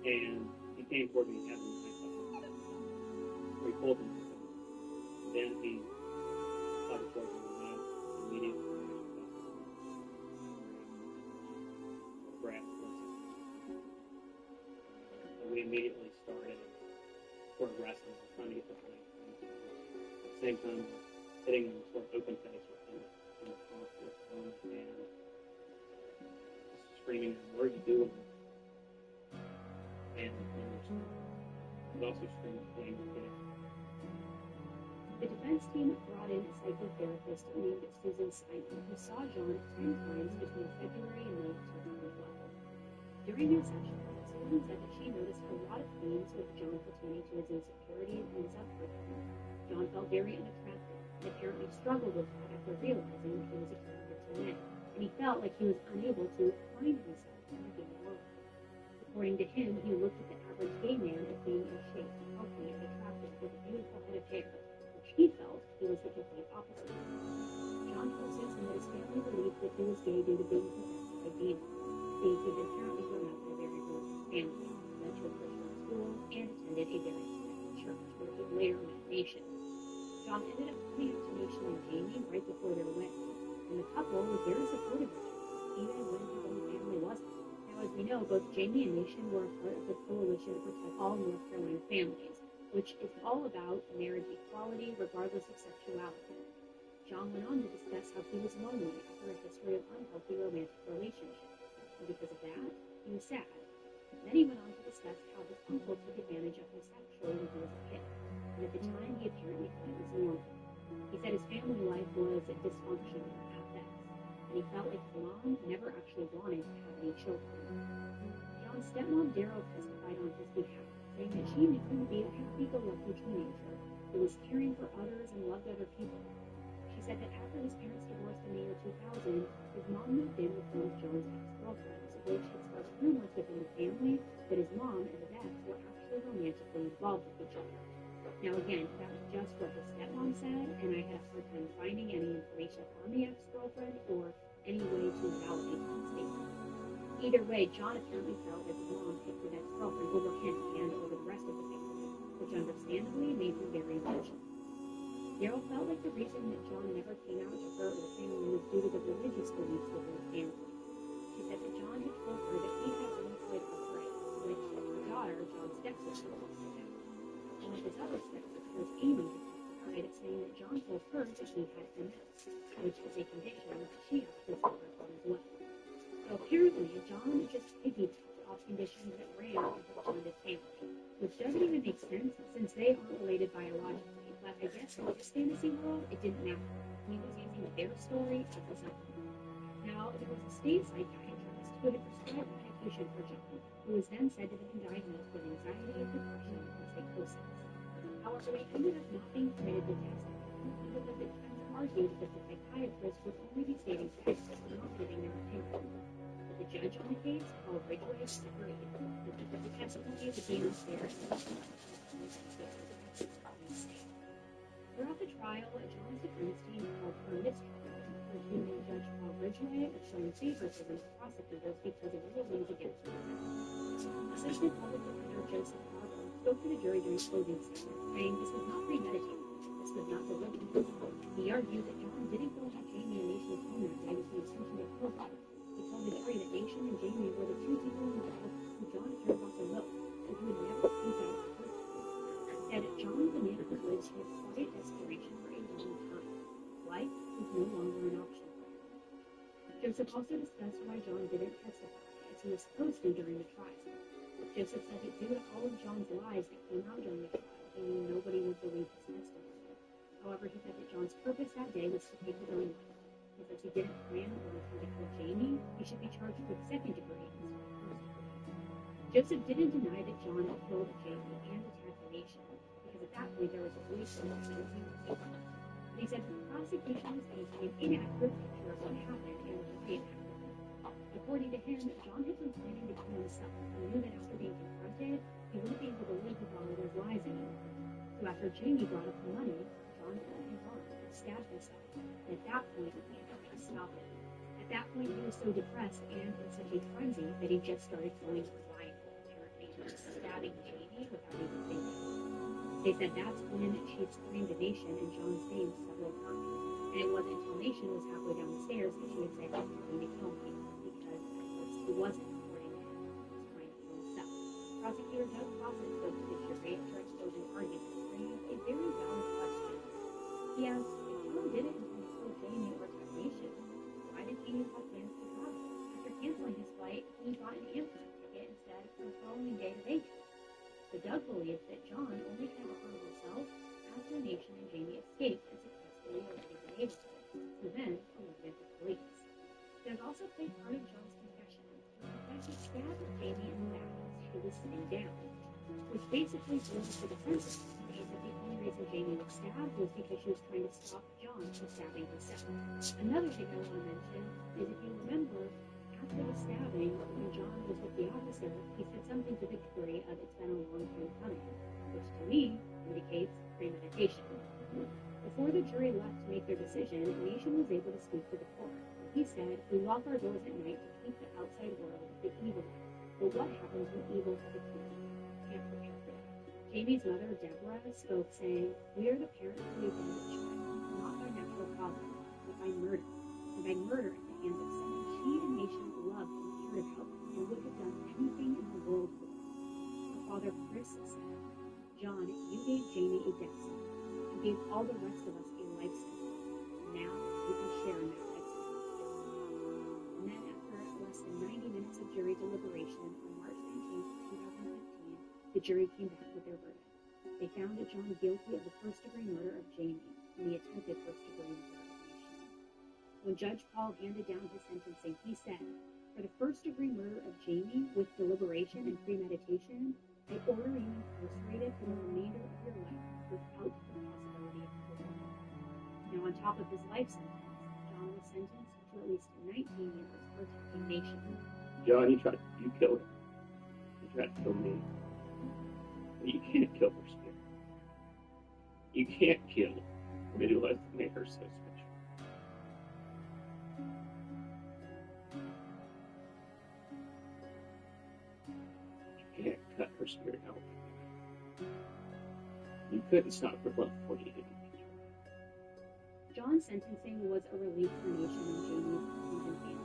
and he came toward me and had a knife up. So he pulled him. Then he started towards me and I immediately grabbed towards him. So we immediately started sort of wrestling, trying to get the fight. At the same time, hitting him sort of open face with him in the conflict and screaming, "What are you doing?" And was also screaming, "Playing with it." The defense team brought in a psychotherapist named Susan Simon, who saw John 10 times between February and May 2012. During his session, Susan said that she noticed a lot of themes with John pertaining to his insecurities and his upbringing. John felt very unattractive and apparently struggled with that after realizing that he was attracted to men, and he felt like he was unable to find himself in the gay world. According to him, he looked at the average gay man as being in shape, healthy, and attractive with a beautiful head of hair, which he felt he was the complete opposite. John told Susan that his family believed that he was gay due to being possessed by demons. He had apparently grown up in a very religious family, went to a Christian school, and attended a very strict church where he later met Nation. John ended up coming out to Nation and Jamie right before their wedding, and the couple was very supportive of John, even when his own family wasn't. Now, as we know, both Jamie and Nation were a part of the coalition to protect all North Carolina families, which is all about marriage equality regardless of sexuality. John went on to discuss how he was lonely after a history of unhealthy romantic relationships, and because of that, he was sad. Then he went on to discuss how his uncle took advantage of him sexually when he was a kid, and at the time he apparently thought it was normal. He said his family life was dysfunctional at best, and he felt like his mom never actually wanted to have any children. John's stepmom Daryl testified on his behalf, saying that she knew him to be a happy-go-lucky teenager who was caring for others and loved other people. She said that after his parents divorced in the year 2000, his mom moved in with one of John's ex-girlfriends, which had sparked rumors within the family that his mom and the ex were actually romantically involved with each other. Now again, that was just what his stepmom said, and I had a hard time finding any information on the ex-girlfriend or any way to validate that statement. Either way, John apparently felt that his mom picked his ex-girlfriend over him and over the rest of the family, which understandably made him very emotional. Daryl felt like the reason that John never came out to her or the family was due to the religious beliefs within the family. She said that John had told her that he had rheumatoid arthritis, which her daughter, John's stepsister, also had. One of his other stepsisters, Amy, had testified saying that John told her that he had MS, which is a condition that she actually suffered from as well. So apparently, John just piggybacked off conditions that ran in his John's family, which doesn't even make sense since they aren't related biologically, But I guess in this fantasy world, it didn't matter. He was using their story as his own. Now, there was a state psychiatrist who had prescribed medication for John, who was then said to have been diagnosed with anxiety, depression, and psychosis. However, they ended up not being permitted to test him, even though the defense argued that the psychiatrist would only be stating facts, not giving their opinion. The judge on the case, Paul Ridgway, agreed that the testimony of the demon spirit throughout the trial, John's defense team called for a mistrial, accusing Judge Paul Ridgway of showing favoritism to prosecutors because of rulings against the defense. Assistant Public Defender Joseph Harper spoke to the jury during closing statement, saying this was not premeditated, this was not deliberate. He argued that John didn't go to Jamie and Nation's home that day with the intention to kill them. He told the jury that Nation and Jamie were the two people in the world who John cared about the most, and who would never speak out to hurt them. He said that John was a man who lived his quiet desperation for a long time. Life was no longer an option for him. Joseph also discussed why John didn't testify, as he was supposed to during the trial. Joseph said that due to all of John's lies that came out during the trial, he knew nobody would believe his testimony. However, he said that John's purpose that day was to take his own life. Because he didn't plan or intend to kill Jamie, he should be charged with second degree instead of first degree. Joseph didn't deny that John had killed Jamie and attacked the Nation, because at that point there was a belief that he was guilty. But he said that the prosecution was painting an inaccurate picture of what happened and why it happened. According to him, John had been planning to kill himself and knew that after being confronted, he wouldn't be able to live with all of those lies anymore. So after Jamie brought up the money, John cut his arm and stabbed himself. And at that point, he had to stop it. At that point, he was so depressed and in such a frenzy that he just started going maniacal, apparently just stabbing Jamie without even thinking. They said that's when she screamed a Nation and John's name several times. And it wasn't until Nation was halfway down the stairs that she would say, "I'm trying to kill me," because at first he wasn't, according to him, he was trying to kill himself. Prosecutor Doug Fawcett spoke to the jury during closing arguments, bringing up a very valid question. He asked, if John didn't intend to kill Jamie or attack Nation, why did he have plans to travel? After canceling his flight, he bought an Amtrak ticket instead for the following day to Vegas. So Doug believes that John only tried to harm himself after Nation and Jamie escaped and successfully evaded the neighborhood, who then alerted the police. Doug also played part of John's confession. He confessed he stabbed Jamie in the back as she was sitting down, which basically proves the defense that the only reason Jamie was stabbed was because she was trying to stop John from stabbing himself. Another thing I want to mention is, if you remember, after the stabbing, when John was with the officer, he said something to the degree of, "It's been a long time coming," which to me indicates premeditation. Before the jury left to make their decision, Nation was able to speak to the court. He said, "We lock our doors at night to keep the outside world the evil out. But what happens when evil has a key? Can't prepare for that." Jamie's mother, Deborah, spoke, saying, "We are the parents of a dead child, not by natural causes, but by murder, and by murder at the hands of someone she and Nation loved and cared about, and would have done anything in the world for." Her father, Chris, said, "John, you gave Jamie a death sentence. You gave all the rest of us a life sentence. Now you can share in that life sentence." And then, after less than 90 minutes of jury deliberation on March 19, 2015, the jury came back with their verdict. They found that John guilty of the first-degree murder of Jamie and the attempted first-degree murder of Nation. When Judge Paul handed down his sentencing, he said, "For the first-degree murder of Jamie with deliberation and premeditation, I order you incarcerated for the remainder of your life without the possibility of parole." Now, on top of his life sentence, John was sentenced to at least 19 years for attacking Nation. John, you killed him. You tried to kill me. But you can't kill her spirit. You can't kill Midwest and make her so special. You can't cut her spirit out. You couldn't stop her love before you did it. John's sentencing was a relief for Nation and Jamie's and family.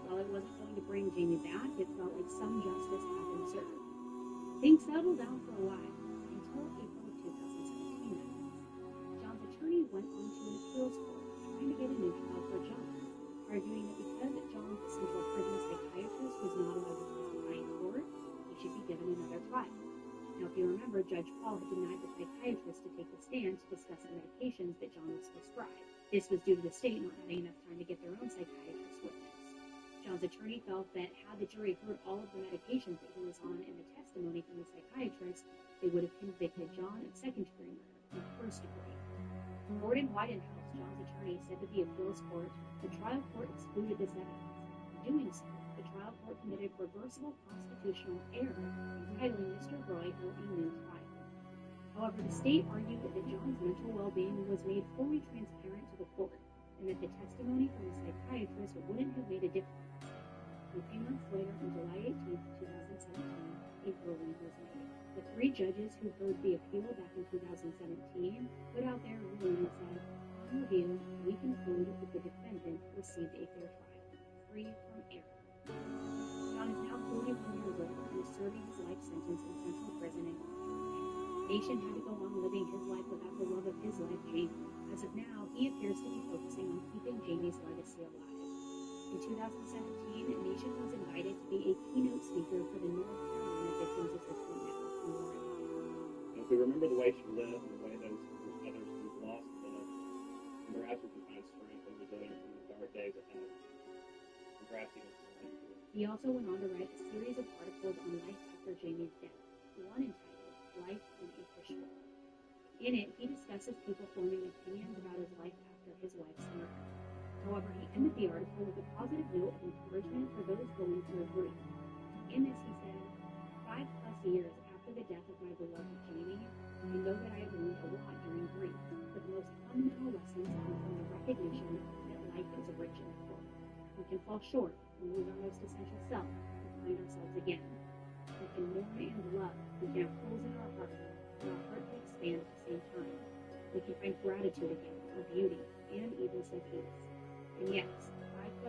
While it wasn't going to bring Jamie back, it felt like some justice had been served. Things settled down for a while, until April of 2017. John's attorney went on to an appeals court trying to get a new trial for John, arguing that because John's central prison psychiatrist was not allowed to testify in court, he should be given another trial. Now, if you remember, Judge Paul had denied the psychiatrist to take the stand to discuss the medications that John was prescribed. This was due to the state not having enough time to get their own psychiatrist witness. John's attorney felt that had the jury heard all of the medications that he was on and the testimony from the psychiatrist, they would have convicted John of second-degree murder, not first degree. Gordon Widenhouse, John's attorney, said to the appeals court, the trial court excluded this evidence. In doing so, the trial court committed reversible constitutional error, entitling Mr. Roy to a new trial. However, the state argued that John's mental well-being was made fully transparent to the court, and that the testimony from the psychiatrist wouldn't have made a difference. A few months later, on July 18, 2017, a ruling was made. The three judges who heard the appeal back in 2017 put out their ruling that said, on review, we conclude that the defendant received a fair trial, free from error. John is now 41 years old and is serving his life sentence in central prison in Orange. Nation had to go on living his life without the love of his life, Jamie. As of now, he appears to be focusing on keeping Jamie's legacy alive. In 2017, Nation was invited to be a keynote speaker for the North Carolina Victims Assistance Network Memorial. If we remember the way she lived and the way those others who've lost lived, and perhaps we can find strength and resilience in the dark days ahead. And perhaps even life. He also went on to write a series of articles on life after Jamie's death, one entitled Life in a Fishbowl. In it, he discusses people forming opinions about his life after his wife's murder. However, he ended the article with a positive note of encouragement for those going through grief. In this, he said, 5+ years after the death of my beloved Jamie, I know that I have learned a lot during grief, but the most fundamental lessons come from the recognition that life is rich and full. We can fall short and lose our most essential self and find ourselves again. We can mourn and love. We can have holes in our heart, and our heart can expand at the same time. We can find gratitude again, or beauty, and even some peace. And yes,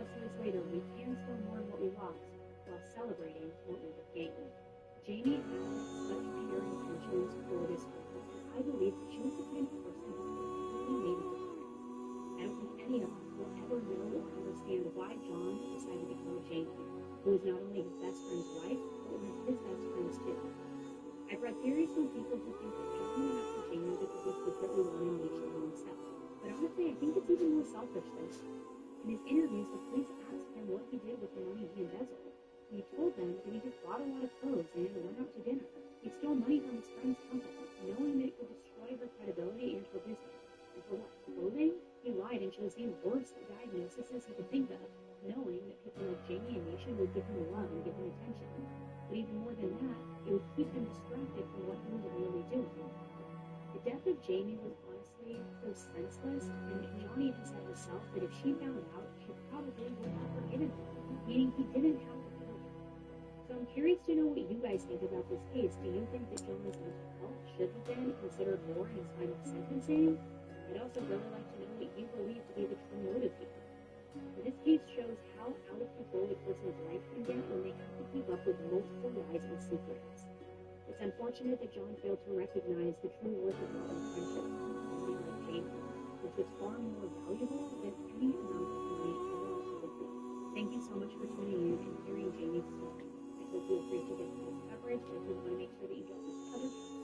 5+ years later, we can still mourn what we lost while celebrating what we have gained. Jamie had such pure intentions for this purpose, and I believe that she was the kind of person who really made a difference. I don't think any of us will ever know or understand why John decided to kill Jamie, who was not only his best friend's wife, but one of his best friends too. I've read theories from people who think that John went after Jamie because he secretly wanted Nisha for himself. But honestly, I think it's even more selfish than that. In his interviews, the police asked him what he did with the money he embezzled. He told them that he just bought a lot of clothes and went out to dinner. He stole money from his friend's company, knowing that it would destroy her credibility and her business. And for what? Clothing? He lied and chose the worst diagnoses he could think of, knowing that people like Jamie and Nisha would give him love and give him attention. But even more than that, it would keep him distracted from what he was really doing. The death of Jamie was honestly so senseless, and John even said herself that if she found out, she probably would have forgiven him, meaning he didn't have to kill her. So I'm curious to know what you guys think about this case. Do you think that John's mental health should have been considered more in his final sentencing? I'd also really like to know what you believe to be the true motive here. This case shows how out of control a person's life can get when they have to keep up with multiple lies and secrets. It's unfortunate that John failed to recognize the true worth of love and friendship from somebody like Jamie, which was far more valuable than any amount of money ever could be. Thank you so much for tuning in and hearing Jamie's story. I hope you agree to get this coverage, and we want to make sure that you get this other coverage.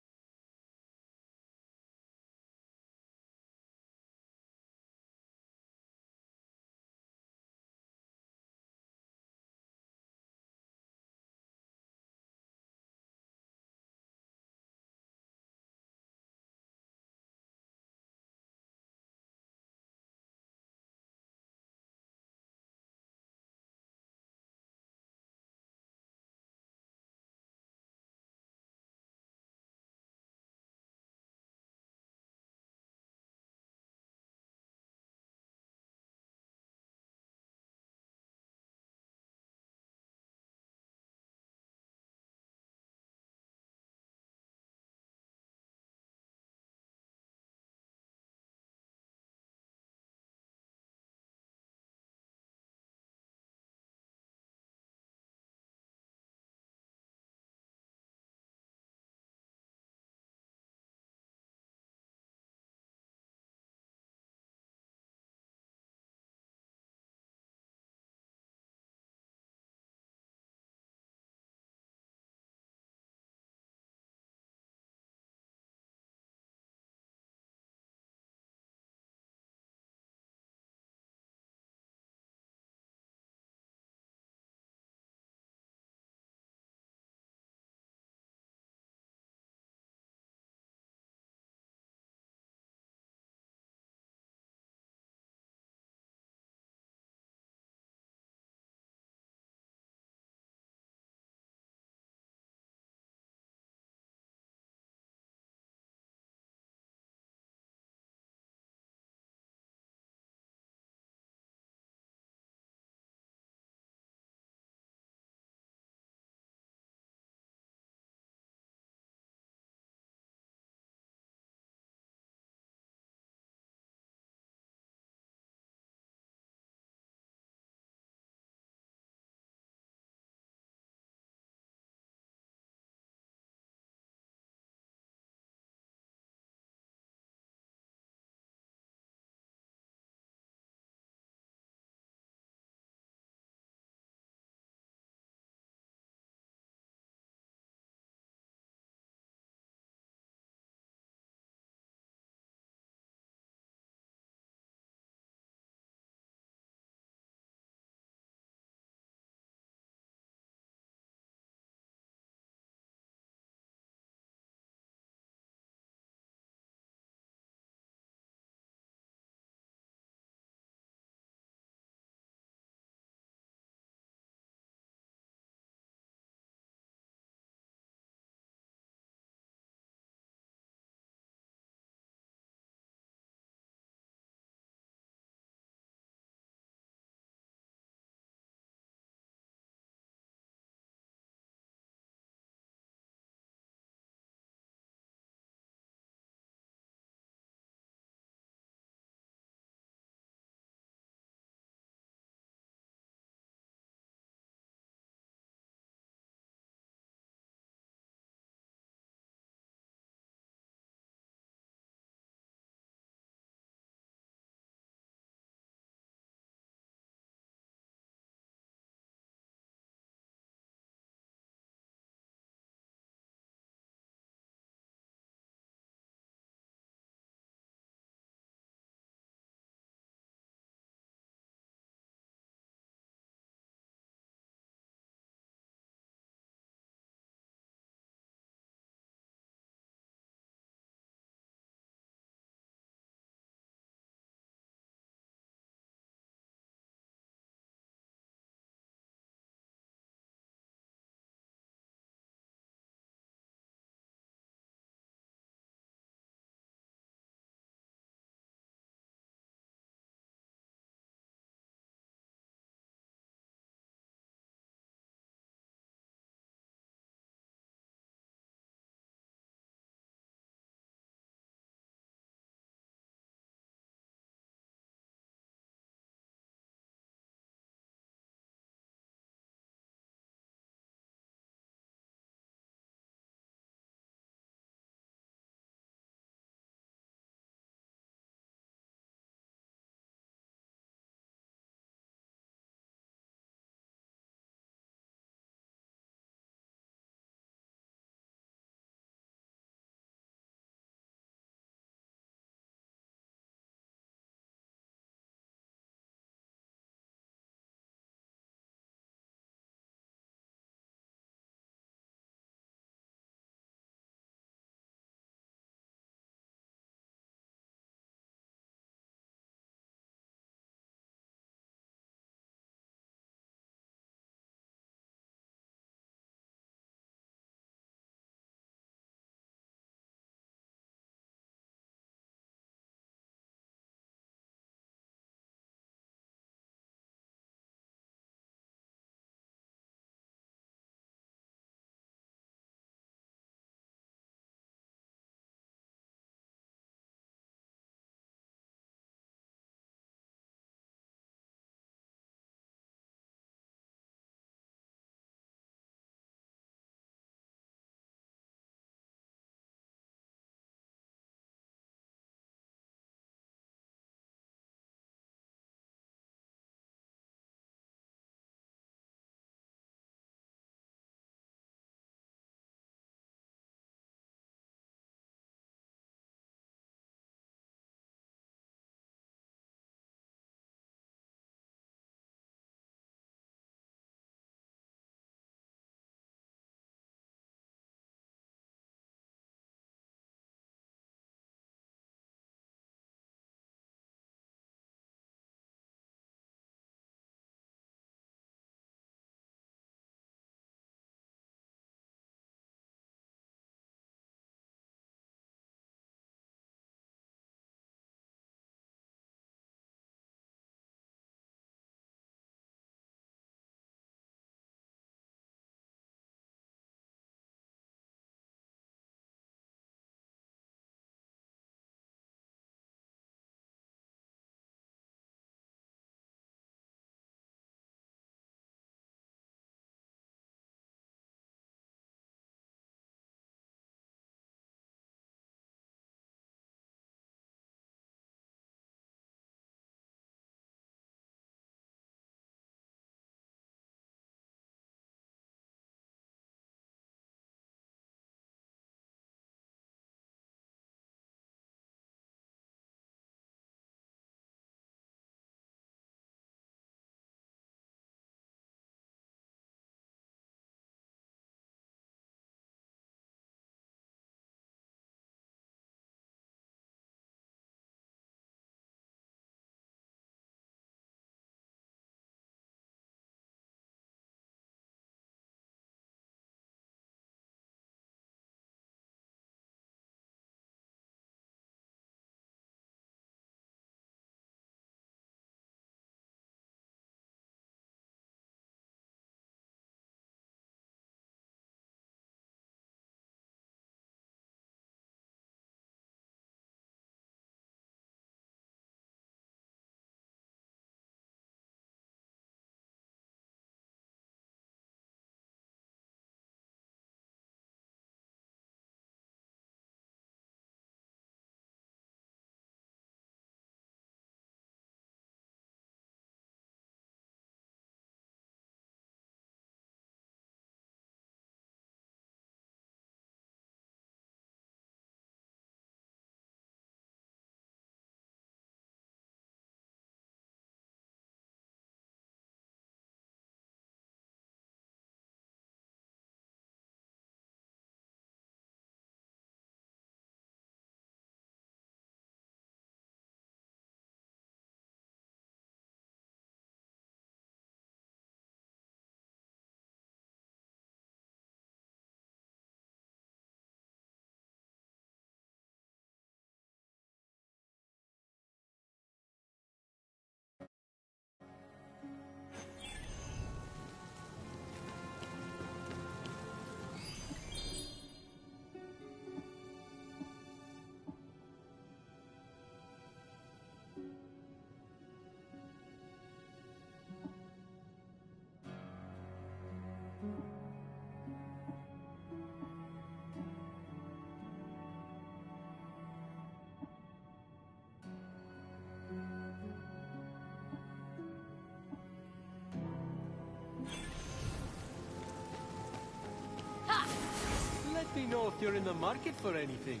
me know if you're in the market for anything.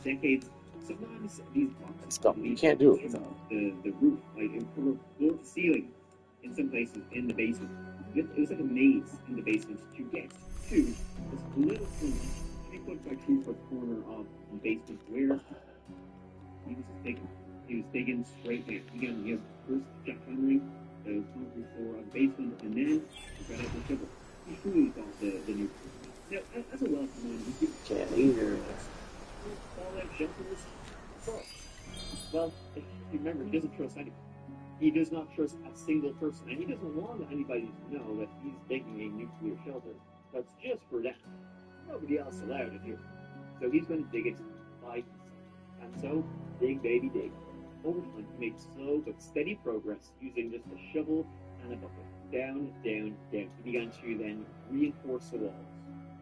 decades. Sometimes these boxes Stop. You can't do it in without. the roof, like it cover floor to ceiling. In some places, in the basement, it was like a maze in the basement to get to this little corner, 3 foot by 3 foot corner of the basement where he was just digging. He was digging straight down. He was first jackhammering the concrete floor of the basement, and then he got out the shovel. He truly thought the new. Now, as a Welsh man, we Can't either. Fallout shelters trust. Well, if you remember, he doesn't trust anyone. He does not trust a single person, and he doesn't want anybody to know that he's digging a nuclear shelter that's just for them. Nobody else allowed to do it. So he's going to dig it by himself. And so, dig, baby, dig. Over time, he made slow but steady progress using just a shovel and a bucket. Down, down, down. He began to then reinforce the walls.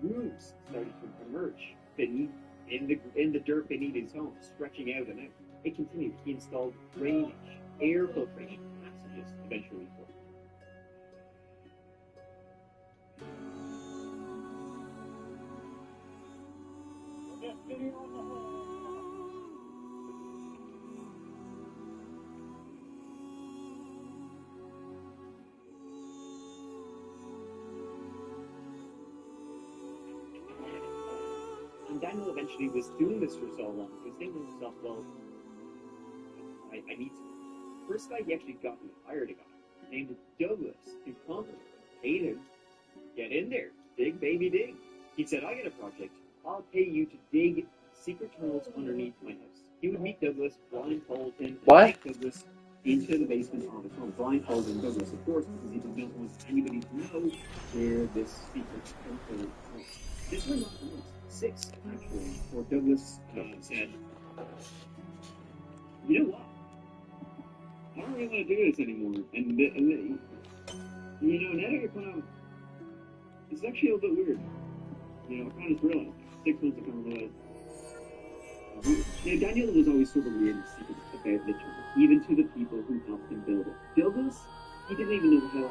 Rooms started to emerge beneath, in the dirt beneath his home, stretching out and out. It continued. He installed drainage, air filtration, passages eventually formed. And Daniel eventually was doing this for so long, he was thinking to himself, well, I need to. First guy he actually got, he hired a guy named Douglas to come paid him, get in there, dig baby dig. He said, I got a project, I'll pay you to dig secret tunnels underneath my house. He would meet Douglas, blindfold him, and take Douglas into the basement of his home. Blindfolding Douglas, of course, because he did not want anybody to know where this secret tunnel was. This was not once, 6 actually, for Douglas said, you know what? I don't really want to do this anymore. And you know, now that you're kind of, it's actually a little bit weird. You know, I kind of realized, 6 months I kind of realized. Now, Daniel was always sort of weird and secret about the tunnel, even to the people who helped him build it. Douglas, he didn't even know how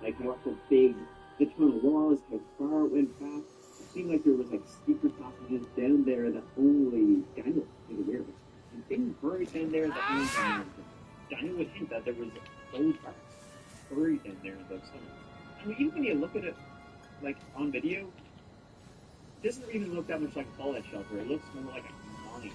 actual big the tunnel was, how far it went back. It seemed like there was like secret passages down there that only Daniel was aware of. And things buried down there that only Daniel was. Daniel would hint that there was gold parts buried down there in those tunnels. And even when you look at it, like, on video, it doesn't even look that much like a fallout shelter. It looks more like a mine.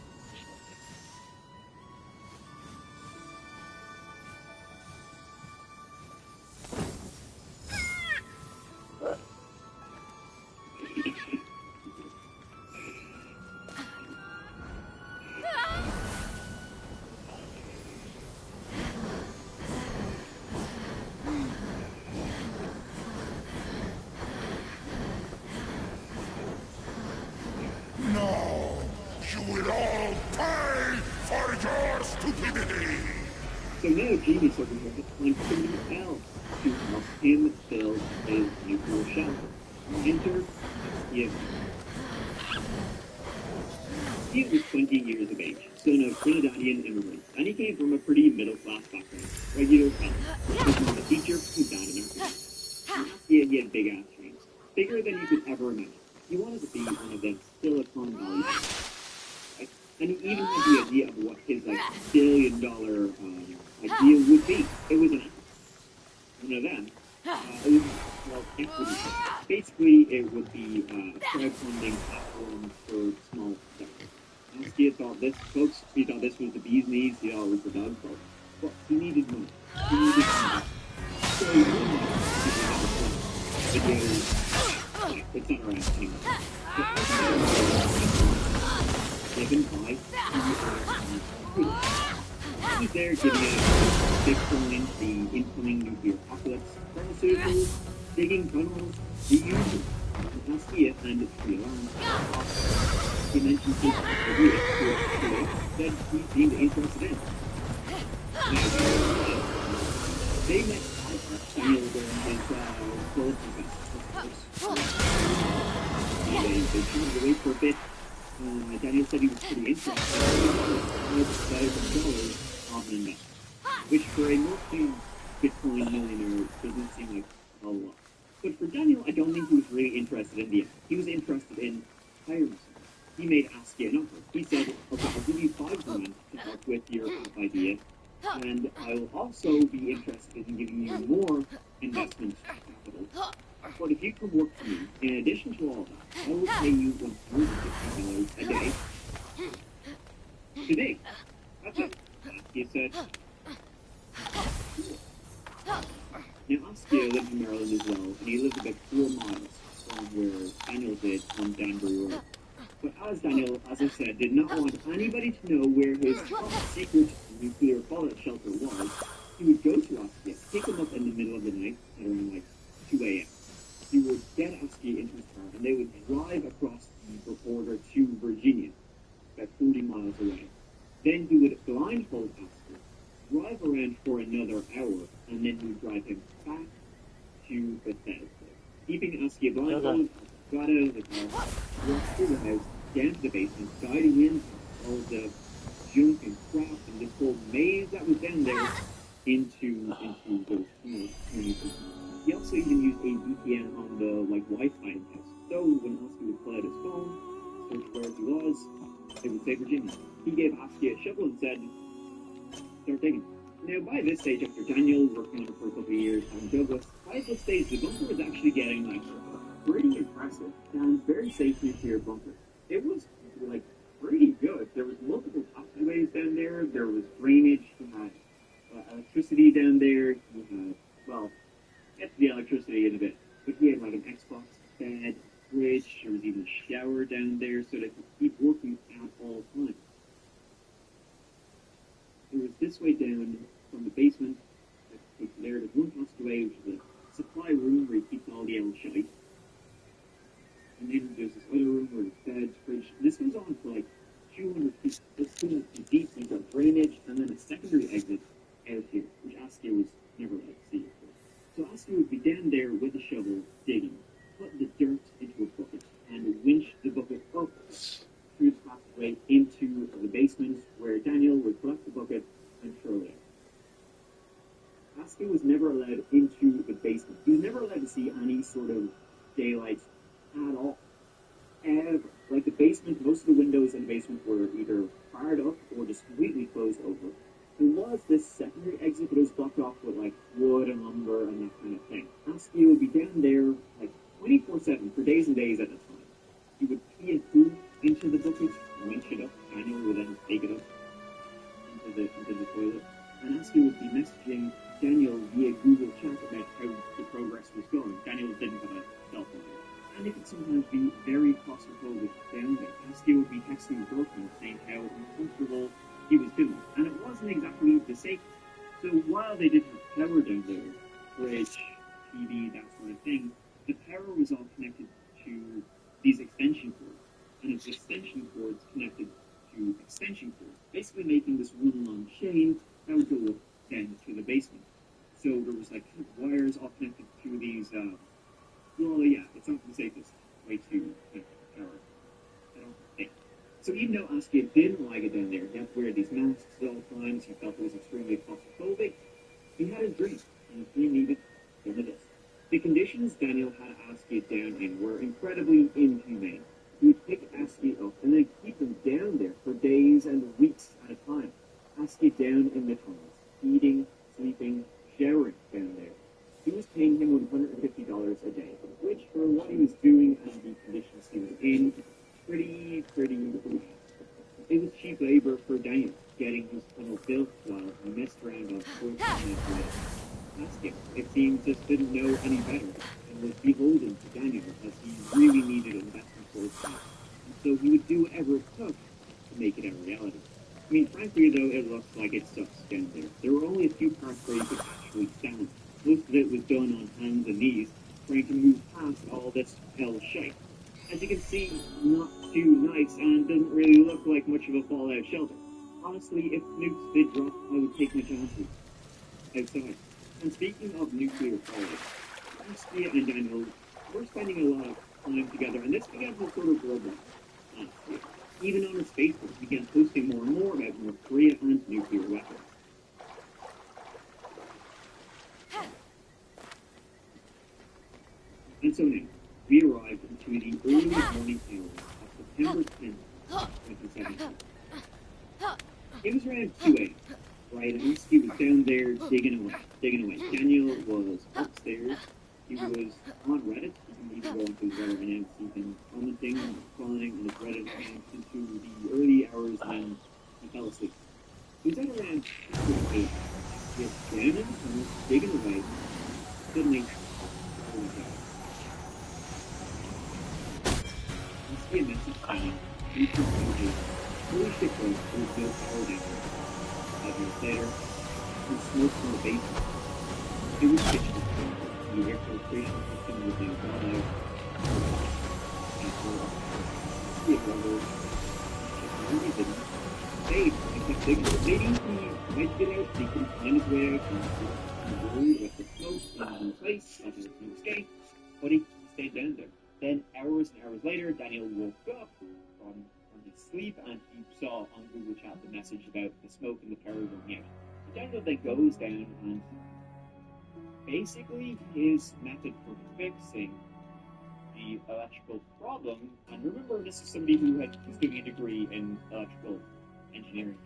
So now Genius over here has to find somebody else to help him build his nuclear shelter. Enter Steve. Steve was 20 years of age, son of Trinidadian immigrants, and he came from a pretty middle-class background. Regular fellow. He was a teacher who died in Africa. He had big-ass dreams, bigger than you could ever imagine. He wanted to be one of them Silicon Valley guys. Right? And he even had the idea of what his billion-dollar idea would be. It was an one of them. It was called equity. Basically, it would be a crowdfunding platform for small sectors. And he thought this, folks, he thought this was the bee's knees, he thought it was the dog's fault. But he needed money. He needed money. So he wanted videos. It's not around anymore. Given by he was there giving out Bitcoin, the incoming nuclear apocalypse, pharmaceuticals, digging tunnels, the usual. And asked it and the alarm. He mentioned his idea that he seemed interested in. They met Daniel during his gold professor. They turned away for a bit. Daniel said he was pretty interested in $5,000 of an investment, which for a multi-Bitcoin millionaire doesn't seem like a whole lot. But for Daniel, I don't think he was really interested in the end. He was interested in hiring someone. he made Askia an offer. He said, okay, I'll give you 5 grand to help with your app idea, and I will also be interested in giving you more investment capital. But if you can work for me, in addition to all that, I will pay you $150 a day. Today. That's it. Askia said. Now, Askia lived in Maryland as well, and he lived about 4 miles from where Daniel did on Danbury Road. But as Daniel, as I said, did not want anybody to know where his top secret nuclear fallout shelter was, he would go to Askia, pick him up in the middle of the night at around like 2 a.m. He would get Askia into his car, and they would drive across the border to Virginia, about 40 miles away. Then he would blindfold Askia, drive around for another hour, and then he would drive him back to Bethesda, keeping Askia blindfolded. Got out of the car, walked through the house, down to the basement, guiding him all the junk and crap and this whole maze that was down there into those tunnels. He also even used a VPN on the Wi-Fi in the house. So when Askia would pull out his phone, search where he was, it would say Virginia. He gave Askia a shovel and said, start digging. Now, by this stage, after Daniel working on it for a couple of years, and Douglas, by this stage, the bunker was actually getting pretty impressive and very safe nuclear bunker. It was pretty good. There was multiple passageways down there. There was drainage. You had electricity down there. You had, well, get to the electricity in a bit, but he had an Xbox bed, fridge. There was even a shower down there, so they could keep working at all times. There was this way down from the basement. There's one passageway, which is a supply room where he keeps all the shite. And then there's this other room where there's beds, fridge. This goes on for 200 feet. It's 200 feet deep. You've got drainage, and then a secondary exit out here, which Askia was never allowed to see before. So Askia would be down there with a shovel, digging, put the dirt into a bucket, and winch the bucket up through the passageway into the basement, where Daniel would collect the bucket and throw it out. Askia was never allowed into the basement. He was never allowed to see any sort of daylight at all. Ever. The basement, most of the windows in the basement were either fired up or just completely closed over. There was this secondary exit, but it was blocked off with wood and lumber and that kind of thing. Askia would be down there 24/7 for days and days at a time. He would pee and poo into the bucket, winch it up. Daniel would then take it up into the toilet. And Askia would be messaging Daniel via Google Chat about how the progress was going. Daniel didn't have a cell phone. And it could sometimes be very claustrophobic down there. Askia would be texting his girlfriend saying how uncomfortable he was feeling. And it wasn't exactly the safest. So while they did have power down there, fridge, TV, that sort of thing, the power was all connected to these extension cords. And it's extension cords connected to extension cords, basically making this one long chain that would go then to the basement. So there was wires all connected to these, well, yeah, it's not the safest way to connect the power. I don't think. So even though Askia didn't like it down there, he had to wear these masks at all times, he felt it was extremely claustrophobic, he had his dream, and his dream needed some of this. The conditions Daniel had Askia down in were incredibly inhumane. He would pick Askia up and then keep him down there for days and weeks at a time. Askia down in the tunnels, eating, sleeping, showering down there. He was paying him $150 a day, which for what he was doing and the conditions he was in, pretty foolish. It was cheap labor for Daniel, getting his tunnel built while he messed around on sports and Askia, it seemed, just didn't know any better and was beholden to Daniel as he really needed investment for his life. And so he would do whatever it took to make it a reality. I mean, frankly, though, it looks like it sucks down there. There were only a few parts where you could actually stand. Most of it was done on hands and knees, trying to move past all this hell shite. As you can see, not too nice, and doesn't really look like much of a fallout shelter. Honestly, if nukes did drop, I would take my chances outside. And speaking of nuclear fallout, Askia and Daniel were spending a lot of time together, and this began to sort of grow back. Even on his Facebook, he began posting more and more about North Korea and nuclear weapons. And so now, we arrived into the early morning hours of September 10th, 2017. It was around 2 a.m. Right, and Husky was down there digging away. Daniel was upstairs. He was on Reddit. You can go onto his Reddit right now and see him commenting, replying on his Reddit account into the early hours when he fell asleep. He was at around 2 a.m. He was jamming and was digging away. Suddenly, oh my god. Husky and message Daniel. Holy shit, bro. There's no power down here. 5 minutes later, there's smoke from the basement. It was pitch dark. The air filtration system was being brought out. And for the rubber, he didn't save. He kept digging. Maybe he might get out, he couldn't find his way out, and he was worried about the smoke in his face, and there was no escape, but he stayed down there. Then, hours and hours later, Daniel woke up from his sleep, and he saw on Google Chat the message about the smoke and the power going out. Daniel then goes down, and basically his method for fixing the electrical problem, and remember this is somebody who was doing a degree in electrical engineering.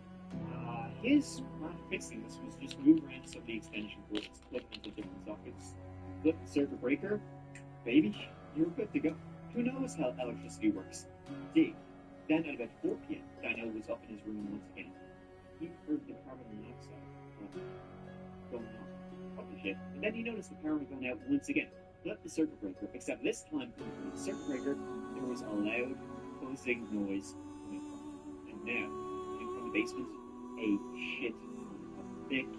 His plan for fixing this was just move around some of the extension ports, plug into different sockets, flip the circuit breaker, baby, you're good to go. Who knows how electricity works? Dig. Then at about 4 p.m., Daniel was up in his room once again. He heard the carbon monoxide going off. What the shit? And then he noticed the power going out once again. Flipped the circuit breaker, except this time, from the circuit breaker, there was a loud, buzzing noise coming from. And now, coming from the basement, a shit of thick,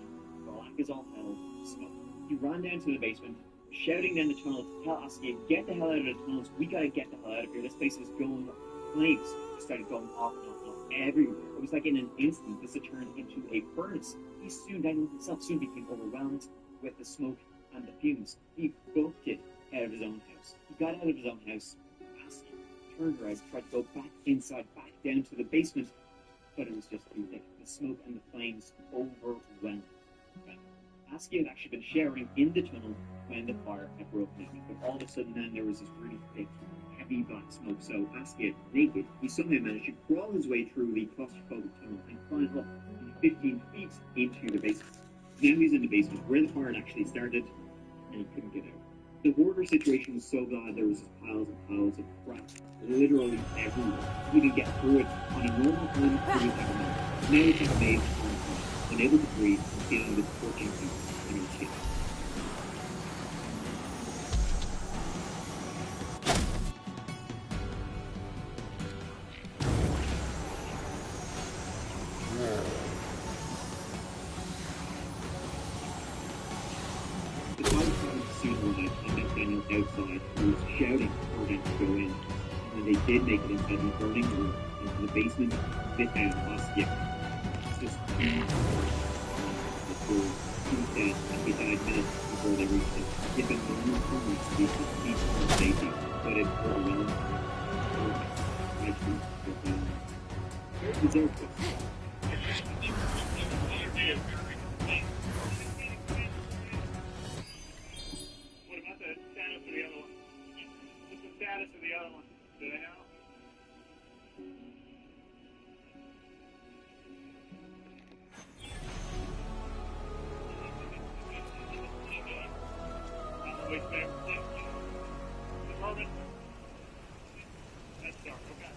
black as all hell smoke. He ran down to the basement, shouting down the tunnel to tell Askia, get the hell out of the tunnels, we gotta get the hell out of here, this place is going up. Flames started going off and off and off everywhere. It was like in an instant this had turned into a furnace. Daniel himself soon became overwhelmed with the smoke and the fumes. He booked it out of his own house. He got out of his own house, Askia turned around, tried to go back inside, back down into the basement, but it was just too thick. The smoke and the flames overwhelmed him. Askia had actually been showering in the tunnel when the fire had broken out, but all of a sudden then there was this really thick, heavy black smoke. So Askia, naked, he somehow managed to crawl his way through the claustrophobic tunnel and climb up 15 feet into the basement. Now he's in the basement where the fire had actually started, and he couldn't get out. The water situation was so bad there was just piles and piles of crap literally everywhere. He could get through it on a normal time, he would have a minute. Now he's just amazed, unable to breathe, and feeling this scorching heat in his skin. Outside, who was shouting for them to go in. And when they did make it inside the burning room, into the basement, they found Askia. It's just before he was dead, and he died minutes before they reached him. He had been normal for weeks to be peaceful and safety, but it overwhelmed him. Very deserved it. Status of the other one. Do they know? Wait there. Department. That's dark. Okay.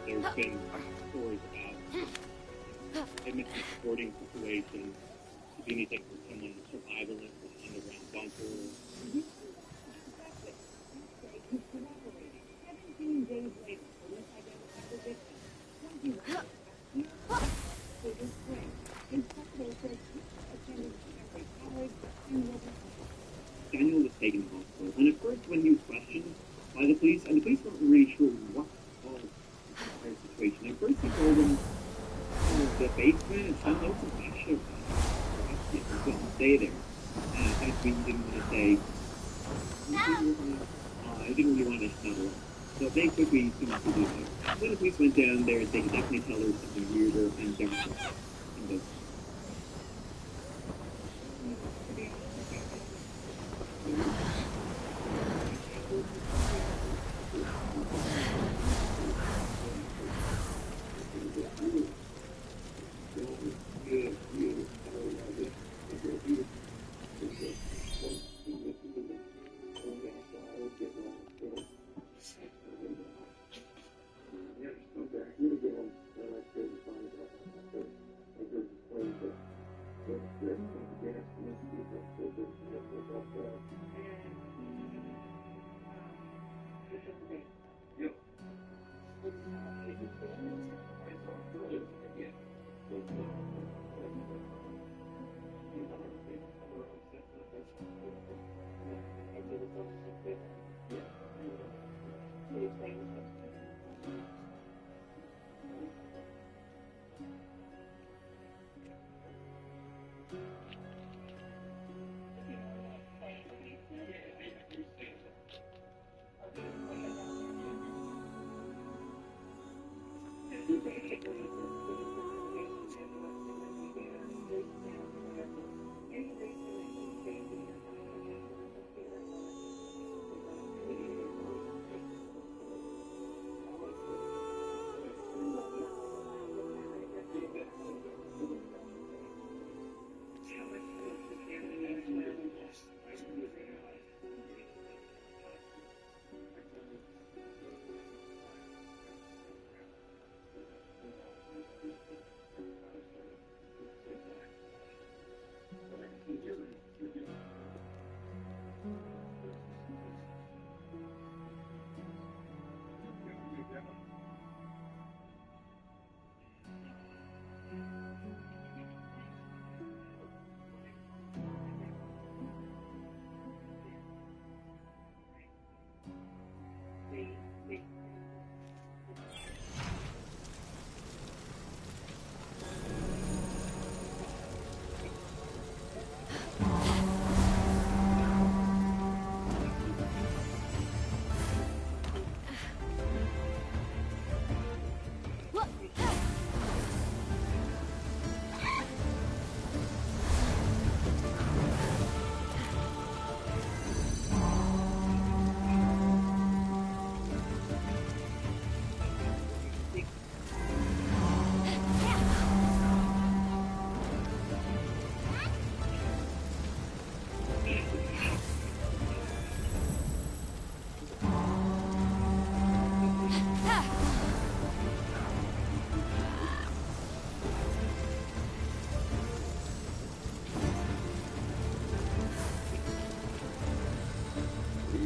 There's been stories about Edmonton supporting situations, anything from someone survivalist in an underground bunker. 17 days later, police identified the victim. 21 for this spring. Inspector said he attended every college and wasn't. Daniel was taken to hospital, and at first when he was questioned by the police, and the police weren't really sure what caused the entire situation. At first he told them the basement and some notes of fascia. Perhaps you couldn't stay there. That's when you didn't want to say, I didn't really want to settle. So they quickly come to do that. When the police went down there, they could definitely tell there was something weirder and darker in those.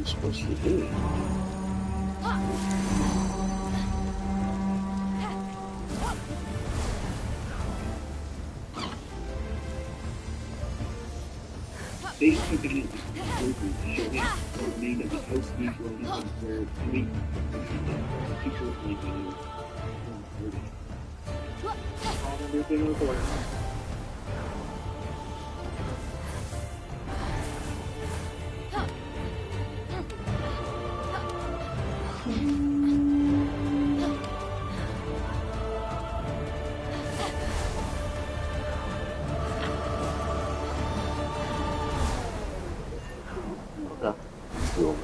Supposed to do. They took it in to show him what remained of the house usual where three people like everything was ordered. Cool.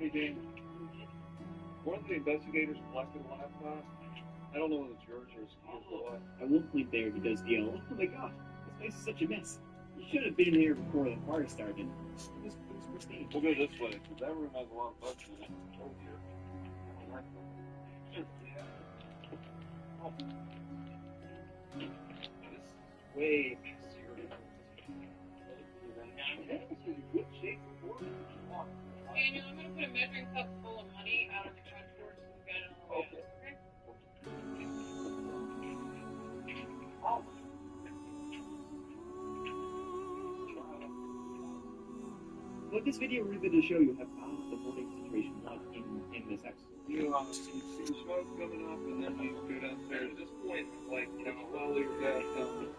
game. One of the investigators collected one I thought. I don't know if it's yours or his or what. At one point there, he does yell, "Oh my god, this place is such a mess. You should have been here before the fire started." It was pristine. We'll go this way, because that room has a lot of bugs in it. Oh, here. Oh. This is way messier. This is good shape for Daniel, I'm gonna put a measuring cup full of money out of the front door so we've got it on the way out, okay? What this video really to show you how bad the voting situation was in this episode. You see smoke coming up, and then you go downstairs. At this point, like, you know, slowly you're down.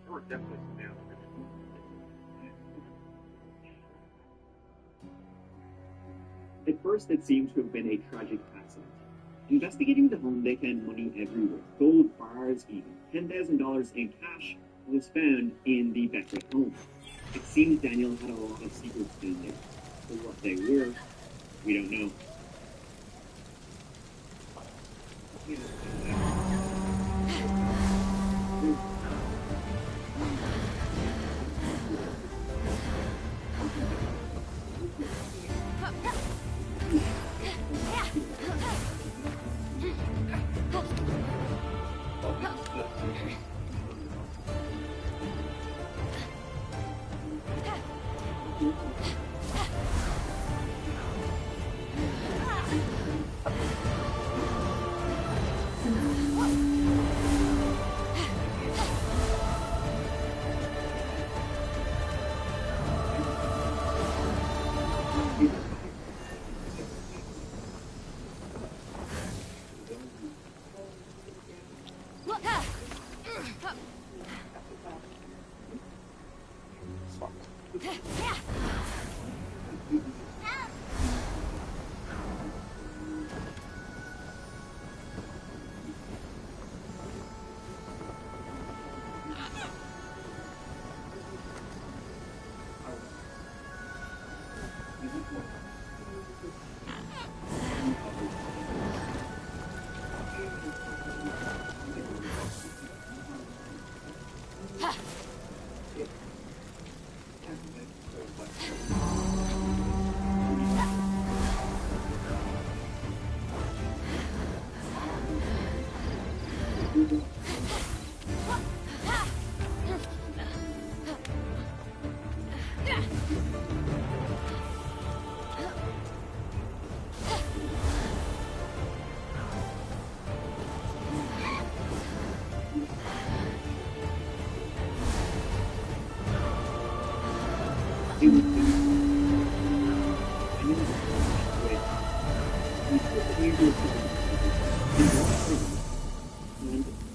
There were definitely some damage. At first, it seemed to have been a tragic accident. Investigating the home, they found money everywhere. Gold bars, even $10,000 in cash was found in the Beckwith home. It seems Daniel had a lot of secrets down there. For what they were, we don't know.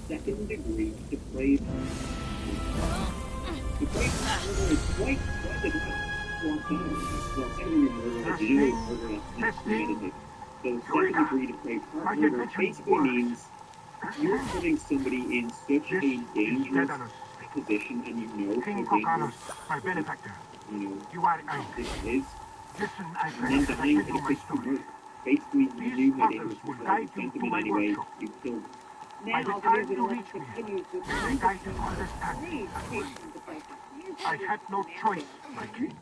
Second degree depraved. Depraved murder is quite spontaneous. Well, second degree murder is usually murder that's not premeditated. So second degree depraved murder basically means you're putting somebody in such a dangerous position, and you know how dangerous my benefactor. you know this is, and then dying in a quick murder. Basically, you knew how dangerous it was. You sent them in anyway. You killed them. By the time you reach me, I die to understand me. I had no choice, my king.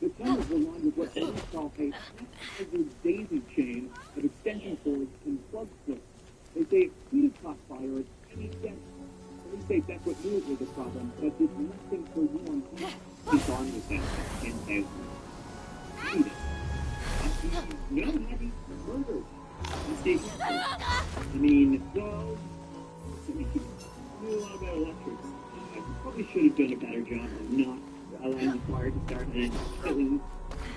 The tunnels were lined with what some call a haphazard daisy chain of extension cords and plug splits. They say it could have caught fire at any step. Police say that's what knew it was a problem, but did nothing for one. His arm was down at 10,000. No heavy murder. big. I mean, well, somebody who knew a lot about electrics probably should have done a better job of not allowing the fire to start and killing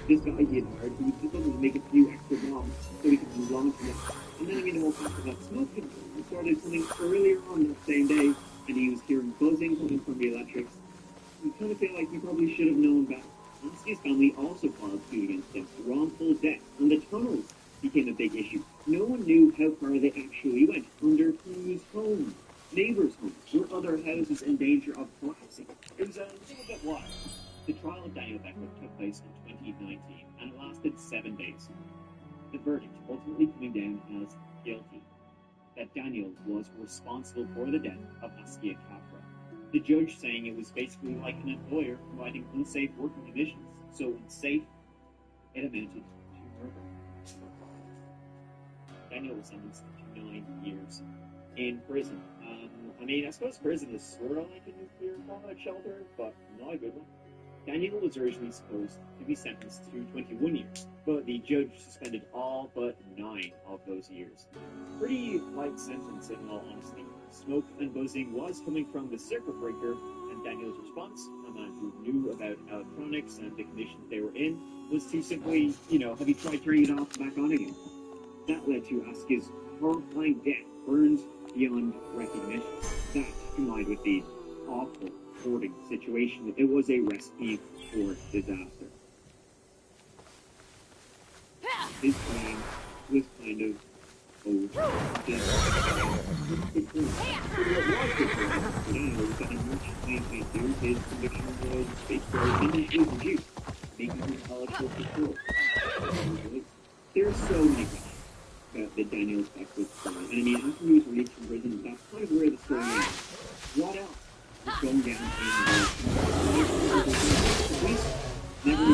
this guy he admired who was just able to make a few extra bombs so he could move on from it. And then, I mean, the whole fact that smoke had started coming earlier on that same day, and he was hearing buzzing coming from the electrics. You kind of feel like he probably should have known better. His family also filed suit against him. Wrongful death and the tunnels became a big issue. No one knew how far they actually went. Under whose home? Neighbors' homes. Were other houses in danger of collapsing? It was a little bit wild. The trial of Daniel Beckett took place in 2019, and it lasted 7 days. The verdict ultimately coming down as guilty, that Daniel was responsible for the death of Askia Capra. The judge saying it was basically like an employer providing unsafe working conditions. So unsafe, it amounted to murder. Daniel was sentenced to 9 years in prison. I mean, I suppose prison is sort of like a nuclear fallout shelter, but not a good one. Daniel was originally supposed to be sentenced to 21 years, but the judge suspended all but 9 of those years. Pretty light sentence in all honesty. Smoke and buzzing was coming from the circuit breaker, and Daniel's response, a man who knew about electronics and the conditions they were in, was to simply, have you tried turning it off and back on again? That led to Askia's horrifying death, burned beyond recognition. That, combined with the awful hoarding situation, it was a recipe for disaster. His plan was kind of over. His conviction was basically reduced, making him eligible for parole. There are so many questions about the Daniel's Beckett story, and I mean, after he was released from prison, that's kind of where the story ends. What else is going down in the police never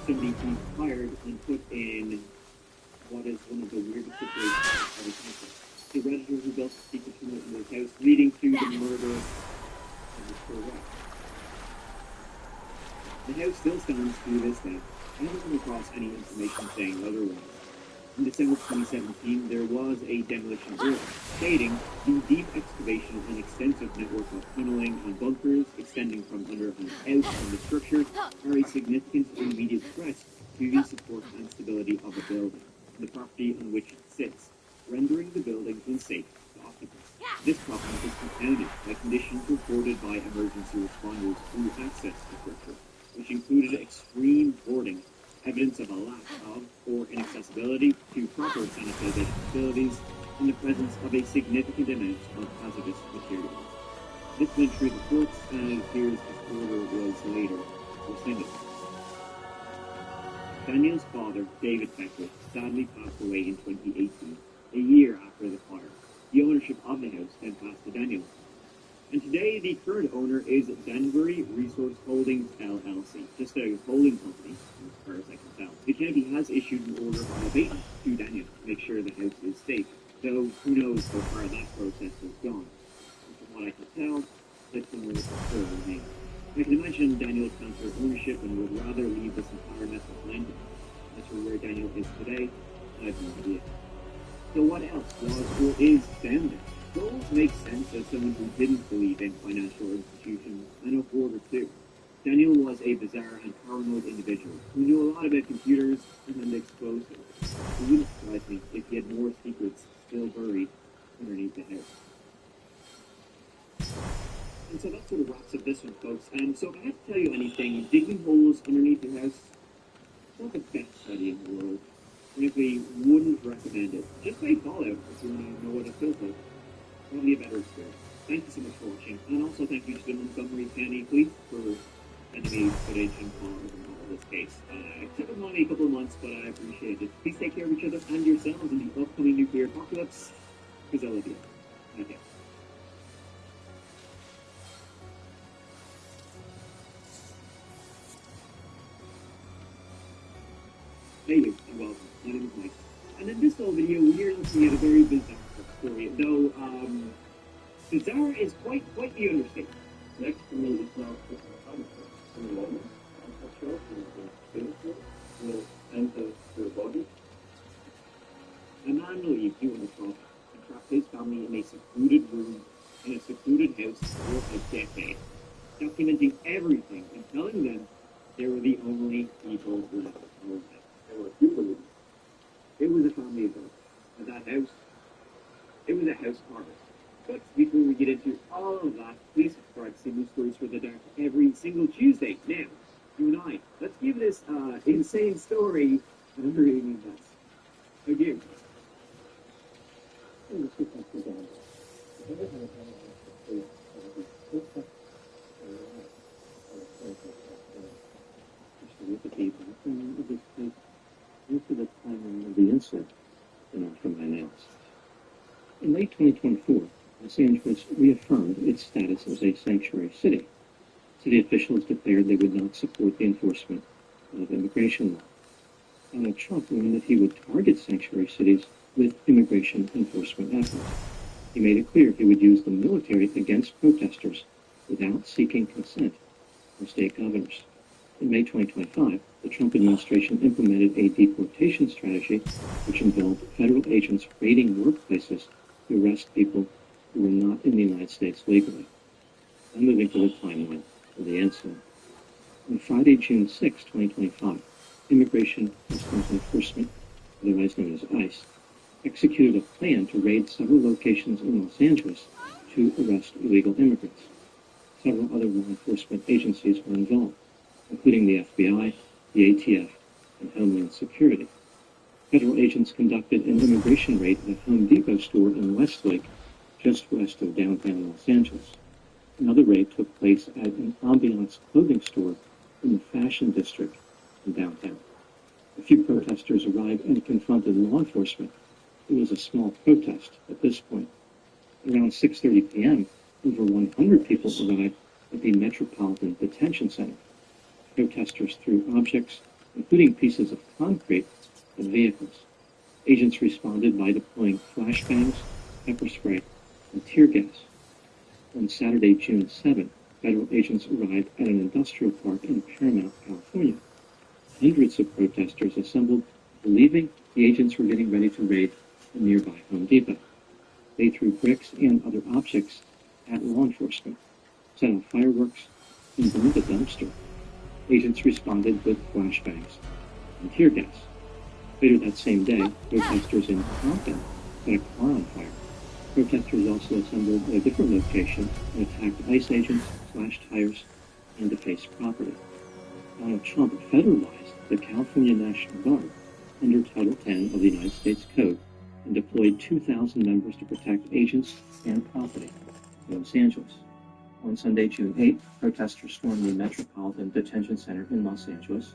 somebody who's hired and put in what is one of the weirdest situations of his life. The Redditor who built a secret tunnel in his house, leading to the murder of his poor wife. The house still stands to this day. I haven't come across any information saying otherwise. In December 2017, there was a demolition order stating the deep excavation and extensive network of tunneling and bunkers extending from under and out from the structure are a significant and immediate threat to the support and stability of the building, the property on which it sits, rendering the building unsafe to occupants. This problem is compounded by conditions reported by emergency responders who accessed the structure, which included extreme hoarding, evidence of a lack of or inaccessibility to proper sanitization facilities, and the presence of a significant amount of hazardous materials. This went through the courts, and it appears this order was later rescinded. Daniel's father, David Beckett, sadly passed away in 2018, a year after the fire. The ownership of the house then passed to Daniel. And today, the current owner is Danbury Resource Holdings LLC, just a holding company, as far as I can tell. The county has issued an order of abatement to Daniel to make sure the house is safe, though who knows how far that process has gone. And from what I can tell, the tunnel still remains. I can imagine Daniel transferred ownership and would rather leave this entire mess behind him. As for where Daniel is today, I have no idea. So what else was or is down there? Those make sense as someone who didn't believe in financial institutions and a hoarder too. Daniel was a bizarre and paranoid individual who knew a lot about computers and had exposed them. It wouldn't surprise me if he had more secrets still buried underneath the house. And so that sort of wraps up this one, folks. So if I had to tell you anything, digging holes underneath your house, it's not the best idea in the world. Frankly, wouldn't recommend it. Just play Fallout if you want to know what it feels like. Probably a better experience. Thank you so much for watching, and also thank you to the Montgomery County Police for sending me footage and calls and all this case. It took them only a couple of months, but I appreciate it. Please take care of each other and yourselves in the upcoming nuclear apocalypse, because I love you. Okay. Hey, well, my name is Mike. And in this little video, we're looking at a very bizarre story, though, bizarre is quite the understatement. Next to me is now will enter your body. A man believes he was a prophet and trapped his family in a secluded room in a secluded house for a decade, documenting everything and telling them they were the only people left alive. There were few believers. It was a family of God. And that house, it was a house harvest. But before we get into all of that, please subscribe to see new stories for the dark every single Tuesday. Now, you and I, let's give this insane story another evening best. Again. Into the timeline of the incident in from my analysis. In late 2024, Los Angeles reaffirmed its status as a sanctuary city. City officials declared they would not support the enforcement of immigration law. Donald Trump warned that he would target sanctuary cities with immigration enforcement efforts. He made it clear he would use the military against protesters without seeking consent from state governors. In May 2025, the Trump administration implemented a deportation strategy which involved federal agents raiding workplaces to arrest people who were not in the United States legally. Now moving to the timeline of the incident. On Friday, June 6, 2025, Immigration Customs Enforcement, otherwise known as ICE, executed a plan to raid several locations in Los Angeles to arrest illegal immigrants. Several other law enforcement agencies were involved, including the FBI, the ATF, and Homeland Security. Federal agents conducted an immigration raid at a Home Depot store in Westlake, just west of downtown Los Angeles. Another raid took place at an Ambiance clothing store in the Fashion District in downtown. A few protesters arrived and confronted law enforcement. It was a small protest at this point. Around 6:30 p.m., over 100 people arrived at the Metropolitan Detention Center. Protesters threw objects, including pieces of concrete, at vehicles. Agents responded by deploying flashbangs, pepper spray, and tear gas. On Saturday, June 7, federal agents arrived at an industrial park in Paramount, California. Hundreds of protesters assembled, believing the agents were getting ready to raid a nearby Home Depot. They threw bricks and other objects at law enforcement, set off fireworks, and burned a dumpster. Agents responded with flashbangs and tear gas. Later that same day, protesters in Compton set a car on fire. Protesters also assembled at a different location and attacked ICE agents, slashed tires, and defaced property. Donald Trump federalized the California National Guard under Title 10 of the United States Code and deployed 2,000 members to protect agents and property in Los Angeles. On Sunday, June 8, protesters stormed the Metropolitan Detention Center in Los Angeles.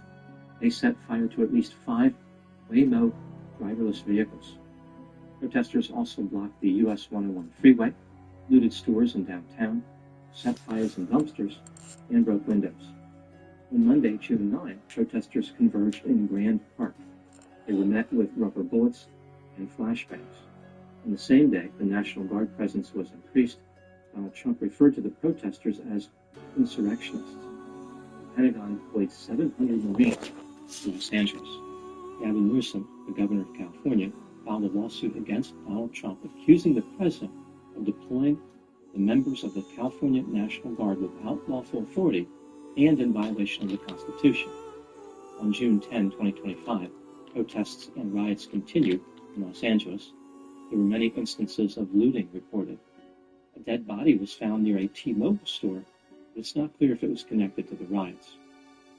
They set fire to at least 5 Waymo driverless vehicles. Protesters also blocked the US 101 freeway, looted stores in downtown, set fires in dumpsters, and broke windows. On Monday, June 9, protesters converged in Grand Park. They were met with rubber bullets and flashbangs. On the same day, the National Guard presence was increased. Donald Trump referred to the protesters as insurrectionists. The Pentagon deployed 700 Marines to Los Angeles. Gavin Newsom, the governor of California, filed a lawsuit against Donald Trump, accusing the president of deploying the members of the California National Guard without lawful authority and in violation of the Constitution. On June 10, 2025, protests and riots continued in Los Angeles. There were many instances of looting reported. A dead body was found near a T-Mobile store, but it's not clear if it was connected to the riots.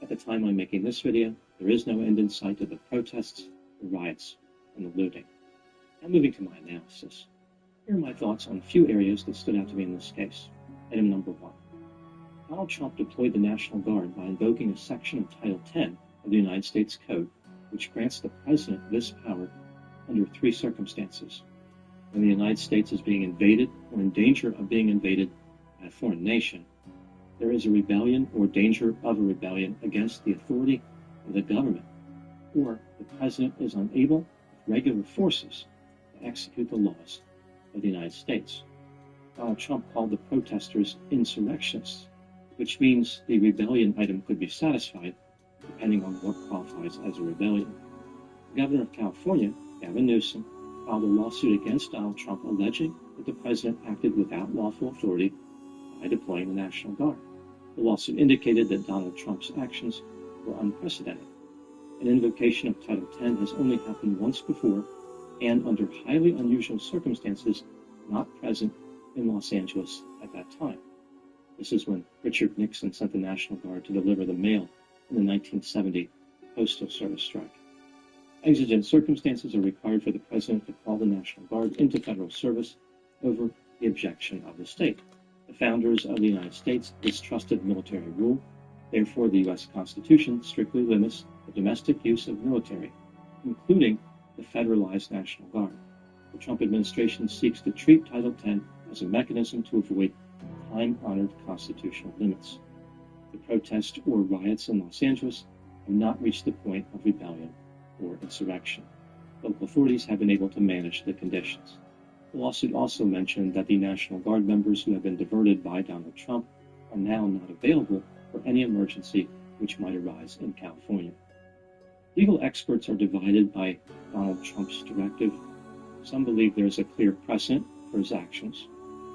At the time I'm making this video, there is no end in sight to the protests, the riots, and the looting. Now moving to my analysis. Here are my thoughts on a few areas that stood out to me in this case. Item number 1. Donald Trump deployed the National Guard by invoking a section of Title 10 of the United States Code, which grants the president this power under 3 circumstances: when the United States is being invaded or in danger of being invaded by a foreign nation, there is a rebellion or danger of a rebellion against the authority of the government, or the president is unable with regular forces to execute the laws of the United States. Donald Trump called the protesters insurrectionists, which means the rebellion item could be satisfied depending on what qualifies as a rebellion. The governor of California, Gavin Newsom, filed a lawsuit against Donald Trump alleging that the president acted without lawful authority by deploying the National Guard. The lawsuit indicated that Donald Trump's actions were unprecedented. An invocation of Title 10 has only happened once before and under highly unusual circumstances not present in Los Angeles at that time. This is when Richard Nixon sent the National Guard to deliver the mail in the 1970 Postal Service strike. Exigent circumstances are required for the president to call the National Guard into federal service over the objection of the state. The founders of the United States distrusted military rule. Therefore, the U.S. Constitution strictly limits the domestic use of military, including the federalized National Guard. The Trump administration seeks to treat Title 10 as a mechanism to avoid time-honored constitutional limits. The protests or riots in Los Angeles have not reached the point of rebellion or insurrection. Local authorities have been able to manage the conditions. The lawsuit also mentioned that the National Guard members who have been diverted by Donald Trump are now not available for any emergency which might arise in California. Legal experts are divided by Donald Trump's directive. Some believe there is a clear precedent for his actions,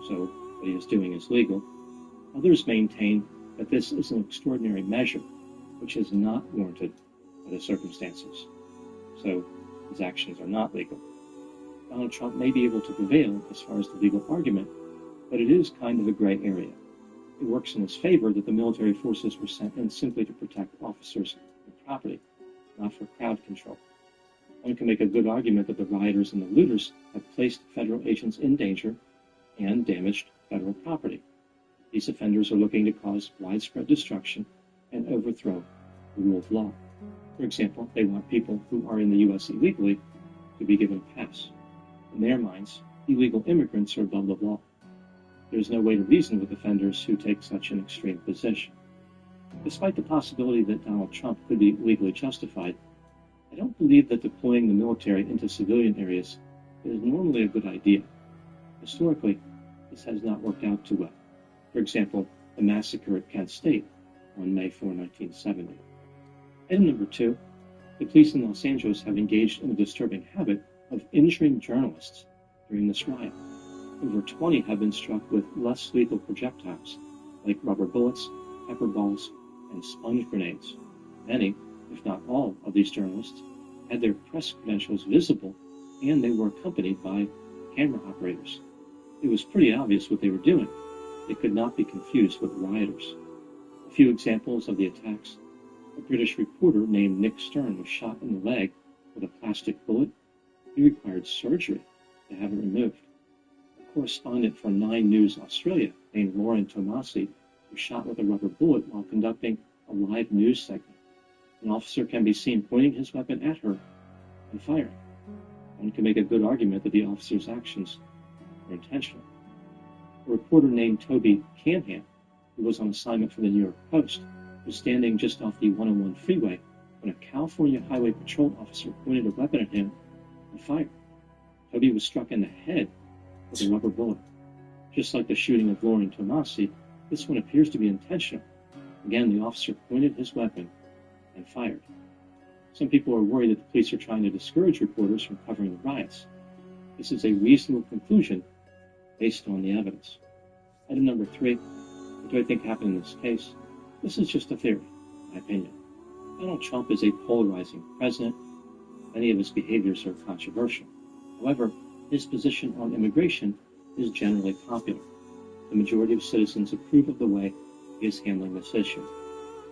so what he is doing is legal. Others maintain that this is an extraordinary measure which is not warranted by the circumstances, so his actions are not legal. Donald Trump may be able to prevail as far as the legal argument, but it is kind of a gray area. It works in his favor that the military forces were sent in simply to protect officers and property, not for crowd control. One can make a good argument that the rioters and the looters have placed federal agents in danger and damaged federal property. These offenders are looking to cause widespread destruction and overthrow the rule of law. For example, they want people who are in the U.S. illegally to be given a pass. In their minds, illegal immigrants are above the law. There is no way to reason with offenders who take such an extreme position. Despite the possibility that Donald Trump could be legally justified, I don't believe that deploying the military into civilian areas is normally a good idea. Historically, this has not worked out too well. For example, the massacre at Kent State on May 4, 1970. Item number 2, the police in Los Angeles have engaged in a disturbing habit of injuring journalists during this riot. Over 20 have been struck with less lethal projectiles, like rubber bullets, pepper balls, and sponge grenades. Many, if not all, of these journalists had their press credentials visible, and they were accompanied by camera operators. It was pretty obvious what they were doing. They could not be confused with rioters. A few examples of the attacks. A British reporter named Nick Stern was shot in the leg with a plastic bullet. He required surgery to have it removed. A correspondent for 9 News Australia named Lauren Tomasi was shot with a rubber bullet while conducting a live news segment. An officer can be seen pointing his weapon at her and firing. One can make a good argument that the officer's actions were intentional. A reporter named Toby Canhan, who was on assignment for the New York Post, was standing just off the 101 freeway when a California Highway Patrol officer pointed a weapon at him and fired. Toby was struck in the head with a rubber bullet. Just like the shooting of Lauren Tomasi, this one appears to be intentional. Again, the officer pointed his weapon and fired. Some people are worried that the police are trying to discourage reporters from covering the riots. This is a reasonable conclusion based on the evidence. Item number 3, what do I think happened in this case? This is just a theory, in my opinion. Donald Trump is a polarizing president. Many of his behaviors are controversial. However, his position on immigration is generally popular. The majority of citizens approve of the way he is handling this issue.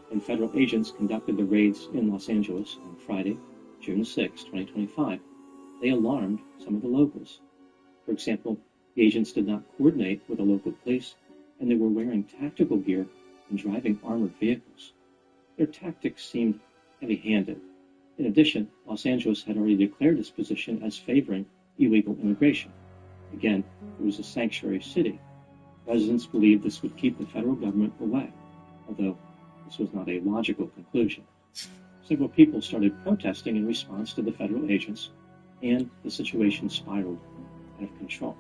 When federal agents conducted the raids in Los Angeles on Friday, June 6, 2025, they alarmed some of the locals. For example, the agents did not coordinate with the local police, and they were wearing tactical gear and driving armored vehicles. Their tactics seemed heavy-handed. In addition, Los Angeles had already declared its position as favoring illegal immigration. Again, it was a sanctuary city. Residents believed this would keep the federal government away, although this was not a logical conclusion. Several people started protesting in response to the federal agents, and the situation spiraled out of control.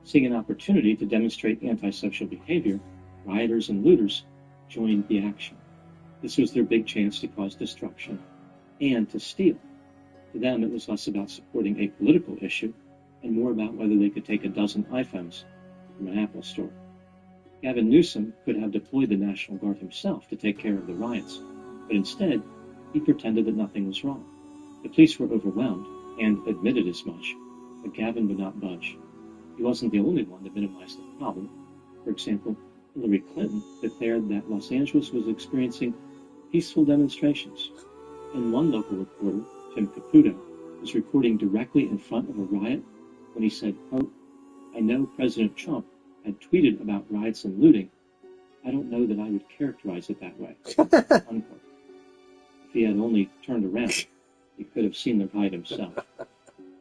Seeing an opportunity to demonstrate antisocial behavior, rioters and looters joined the action. This was their big chance to cause destruction and to steal. To them, it was less about supporting a political issue and more about whether they could take a dozen iPhones from an Apple store. Gavin Newsom could have deployed the National Guard himself to take care of the riots, but instead, he pretended that nothing was wrong. The police were overwhelmed and admitted as much, but Gavin would not budge. He wasn't the only one to minimize the problem. For example, Hillary Clinton declared that Los Angeles was experiencing peaceful demonstrations, and one local reporter, Tim Caputo, was recording directly in front of a riot when he said, quote, "I know President Trump had tweeted about riots and looting. I don't know that I would characterize it that way." Unquote. If he had only turned around, he could have seen the riot himself.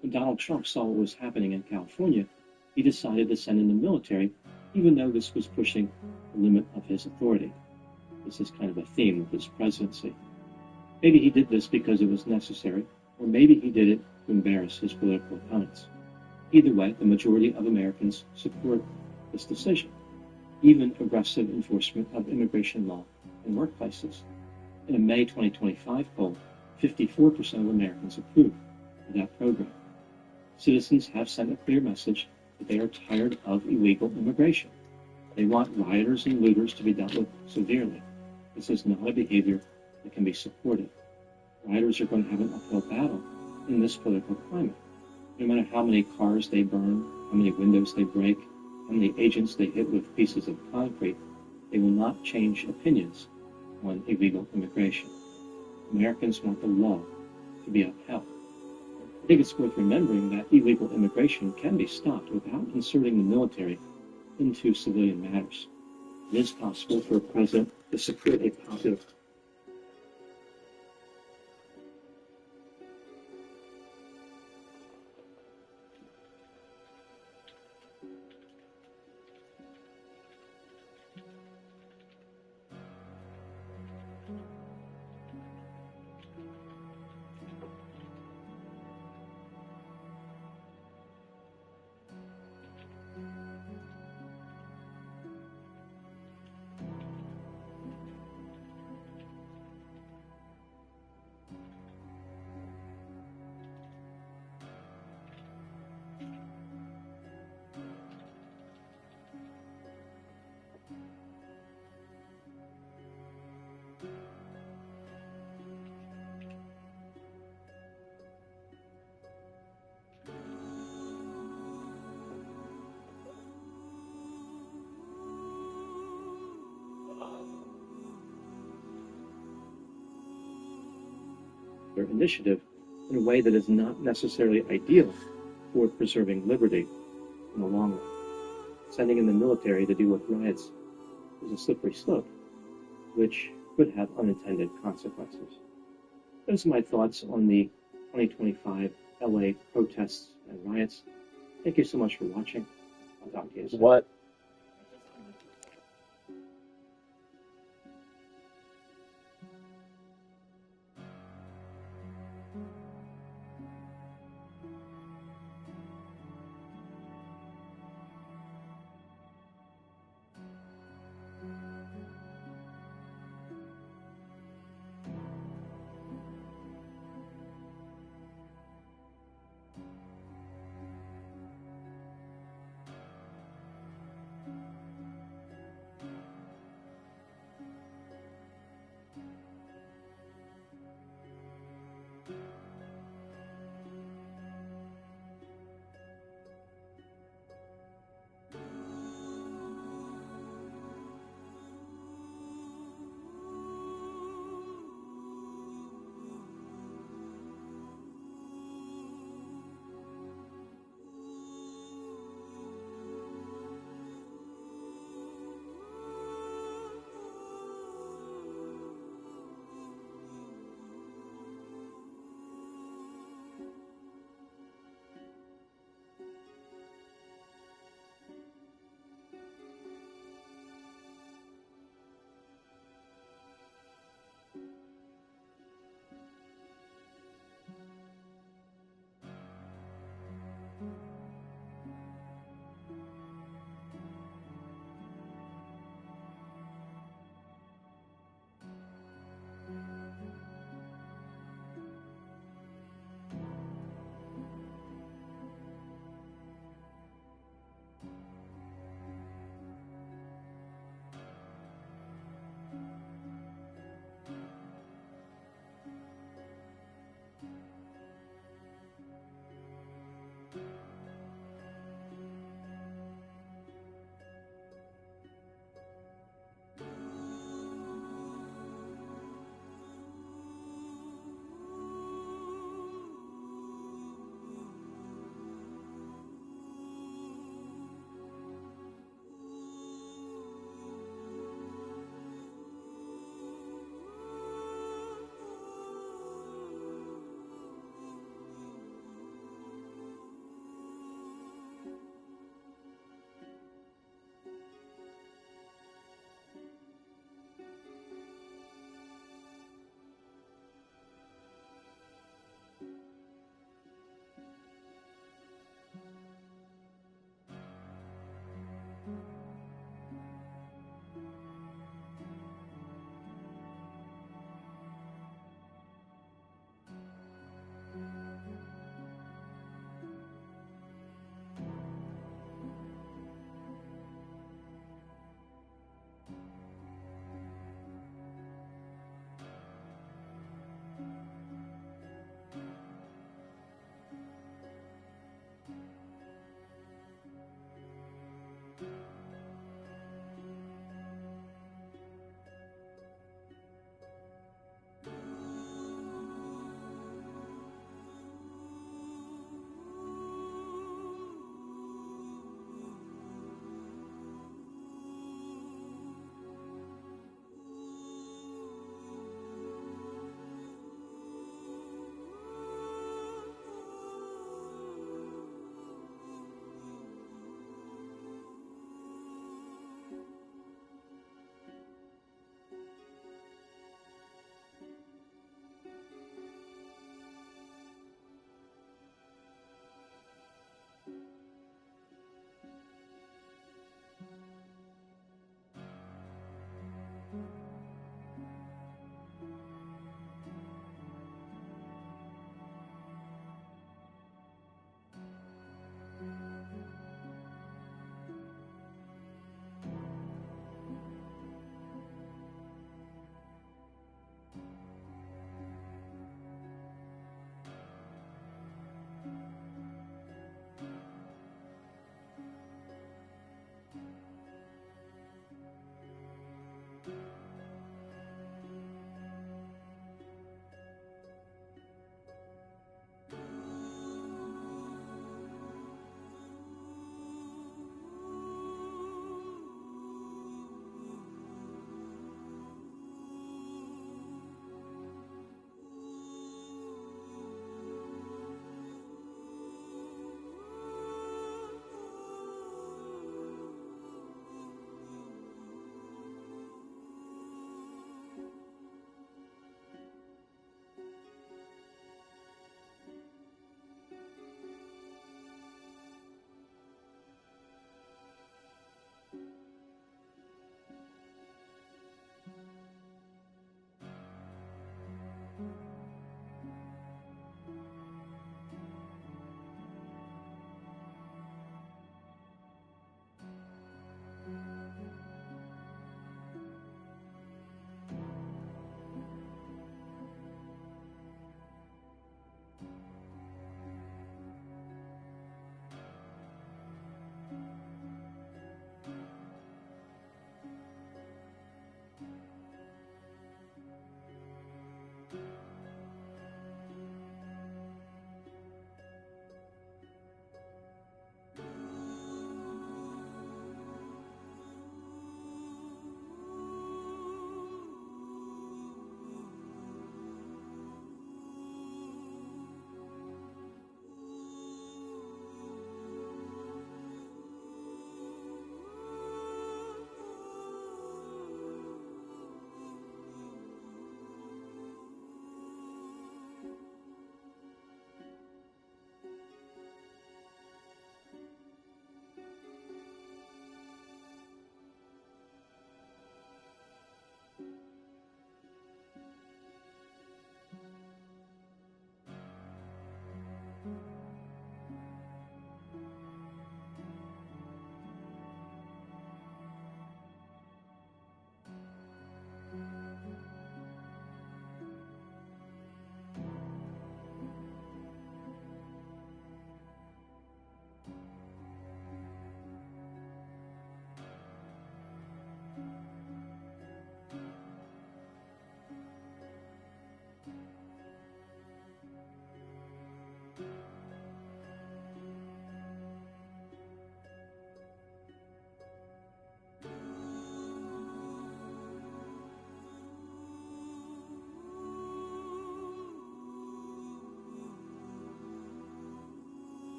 When Donald Trump saw what was happening in California, he decided to send in the military, even though this was pushing the limit of his authority. This is kind of a theme of his presidency. Maybe he did this because it was necessary, or maybe he did it to embarrass his political opponents. Either way, the majority of Americans support this decision, even aggressive enforcement of immigration law in workplaces. In a May 2025 poll, 54% of Americans approve of that program. Citizens have sent a clear message that they are tired of illegal immigration. They want rioters and looters to be dealt with severely. This is not a behavior that can be supported. Rioters are going to have an uphill battle in this political climate. No matter how many cars they burn, how many windows they break, how many agents they hit with pieces of concrete, they will not change opinions on illegal immigration. Americans want the law to be upheld. I think it's worth remembering that illegal immigration can be stopped without inserting the military into civilian matters. It is possible for a president to support a popular initiative in a way that is not necessarily ideal for preserving liberty in the long run. Sending in the military to deal with riots is a slippery slope, which could have unintended consequences. Those are my thoughts on the 2025 LA protests and riots. Thank you so much for watching. I'll talk to you soon. What?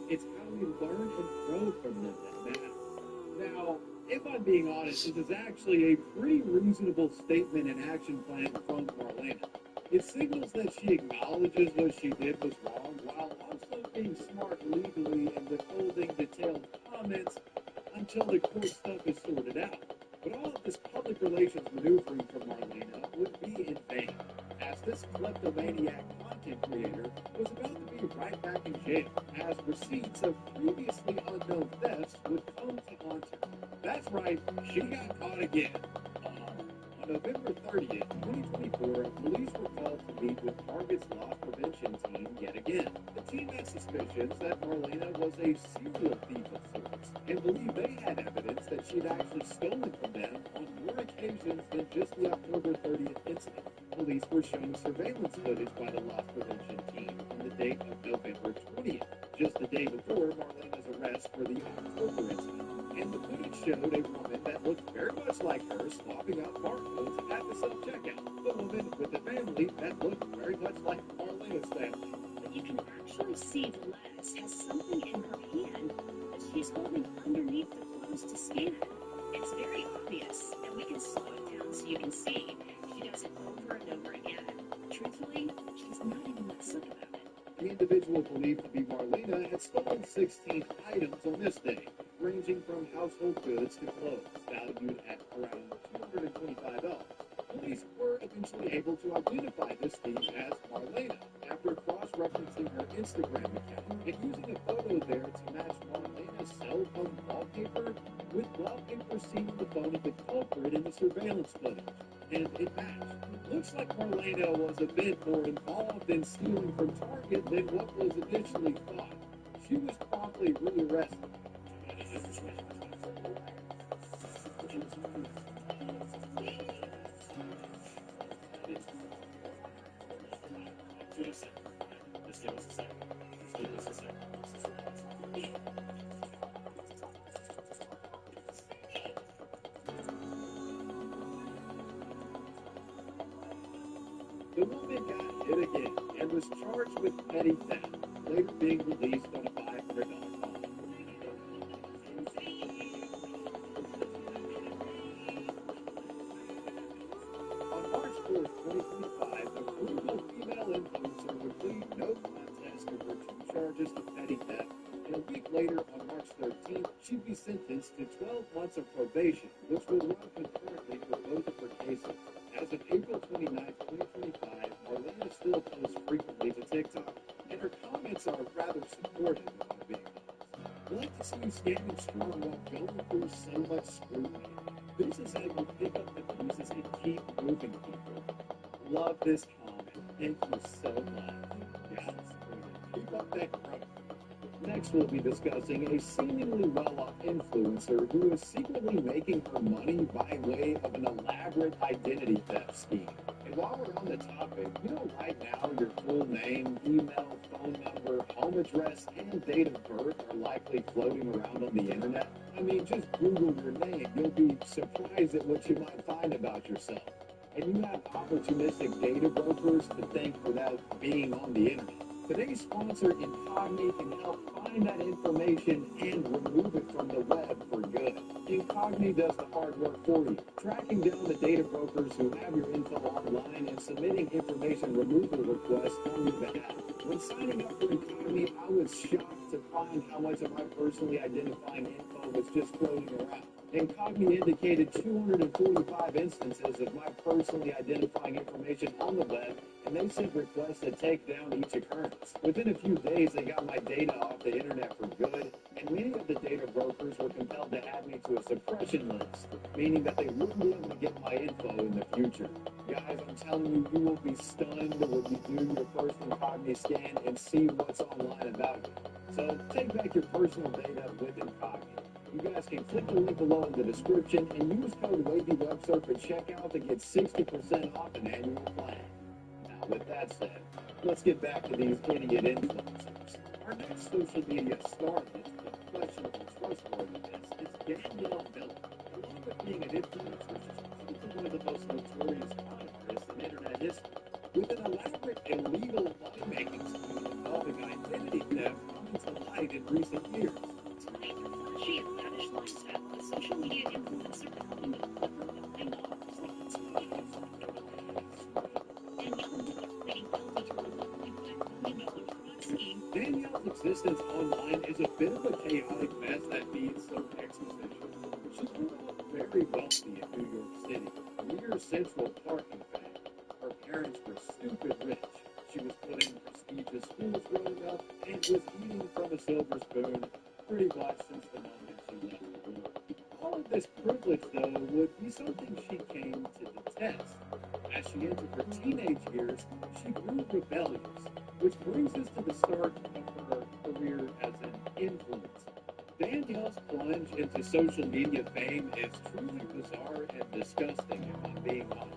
It's how we learn and grow from them that matter. Now, if I'm being honest, this is actually a pretty reasonable statement and action plan from Marlena. It signals that she acknowledges what she did was wrong while also being smart legally and withholding detailed comments until the court stuff is sorted out. But all of this public relations maneuvering from Marlena would be in vain, as this kleptomaniac content creator was about to be right back in jail, as receipts of previously unknown thefts would come to haunt her. That's right, she got caught again. On November 30th, 2024, police were called to meet with Target's loss prevention team yet again. The team had suspicions that Marlena was a serial thief of sorts, and believed they had evidence that she'd actually stolen from them on more occasions than just the October 30th incident. Police were shown surveillance footage by the loss prevention team on the date of November 20th, just the day before Marlena's arrest for the October incident. And the footage showed a woman that looked very much like her swapping out barcodes at the self-checkout. The woman with the family that looked very much like Marlena's family. But you can actually see Les has something in her hand that she's holding underneath the clothes to scan. It's very obvious, and we can slow it down so you can see. She does it over and over again. Truthfully, she's not even that sick about it. The individual believed to be Marlena had stolen 16 items on this day, ranging from household goods to clothes, valued at around $225. Police were eventually able to identify this thief as Marlena after cross-referencing her Instagram account and using a photo there to match Marlena's cell phone wallpaper with wallpaper seen on the phone of the culprit in the surveillance footage. And it matched. Looks like Marlena was a bit more involved in stealing from Target than what was initially thought. She was promptly rearrested. The woman got hit again and was charged with petty theft, later being released on a $500 bond. On March 4th, 2025, the brutal female influencer would plead no contest over 2 charges of petty theft, and a week later, on March 13th, she'd be sentenced to 12 months of probation, which would run concurrently for both of her cases. As of April 29th, 2025, Marlena still posts frequently to TikTok, and her comments are rather supportive, if I'm being honest. I like to see you standing strong while going through so much scrutiny. This is how you pick up the pieces and keep moving, people. Love this comment. Thank you so much. Yes, keep up that growth. Next, we'll be discussing a seemingly well-off influencer who is secretly making her money by way of an elaborate identity theft scheme. And while we're on the topic, you know right now your full name, email, phone number, home address, and date of birth are likely floating around on the internet? I mean, just Google your name. You'll be surprised at what you might find about yourself. And you have opportunistic data brokers to thank for that being on the internet. Today's sponsor, Incogni, can help find that information and remove it from the web for good. Incogni does the hard work for you, tracking down the data brokers who have your info online and submitting information removal requests on your behalf. When signing up for Incogni, I was shocked to find how much of my personally identifying info was just floating around. Incogni indicated 245 instances of my personally identifying information on the web, and they sent requests to take down each occurrence. Within a few days, they got my data off the internet for good, and many of the data brokers were compelled to add me to a suppression list, meaning that they wouldn't be able to get my info in the future. Guys, I'm telling you, you will be stunned when you do your first Incogni scan and see what's online about you. So take back your personal data with Incogni. You guys can click the link below in the description and use code WavyWebSurf at checkout to get 60% off an annual plan. Now, with that said, let's get back to these idiot influencers. Our next social media starlet of questionable trustworthiness is Danielle Miller. Along with being an influencer, she's probably one of the most notorious con artists in internet history. With an elaborate illegal money-making scheme involving identity theft coming to light light in recent years. Despite her flashy and lavish lifestyle, the social media influencer claimed over $1 million to Danielle ended up pleading guilty to a $1.5 million fraud scheme. Danielle's existence online is a bit of a chaotic mess that needs some exposition. She grew up very wealthy in New York City, near Central Park, in fact. Her parents were stupid rich. She was put in prestigious schools growing up and was eating from a silver spoon pretty much since the moment she left the womb. All of this privilege, though, would be something she came to detest. As she entered her teenage years, she grew rebellious, which brings us to the start of her career as an influencer. Danielle's plunge into social media fame is truly bizarre and disgusting, if I'm being honest.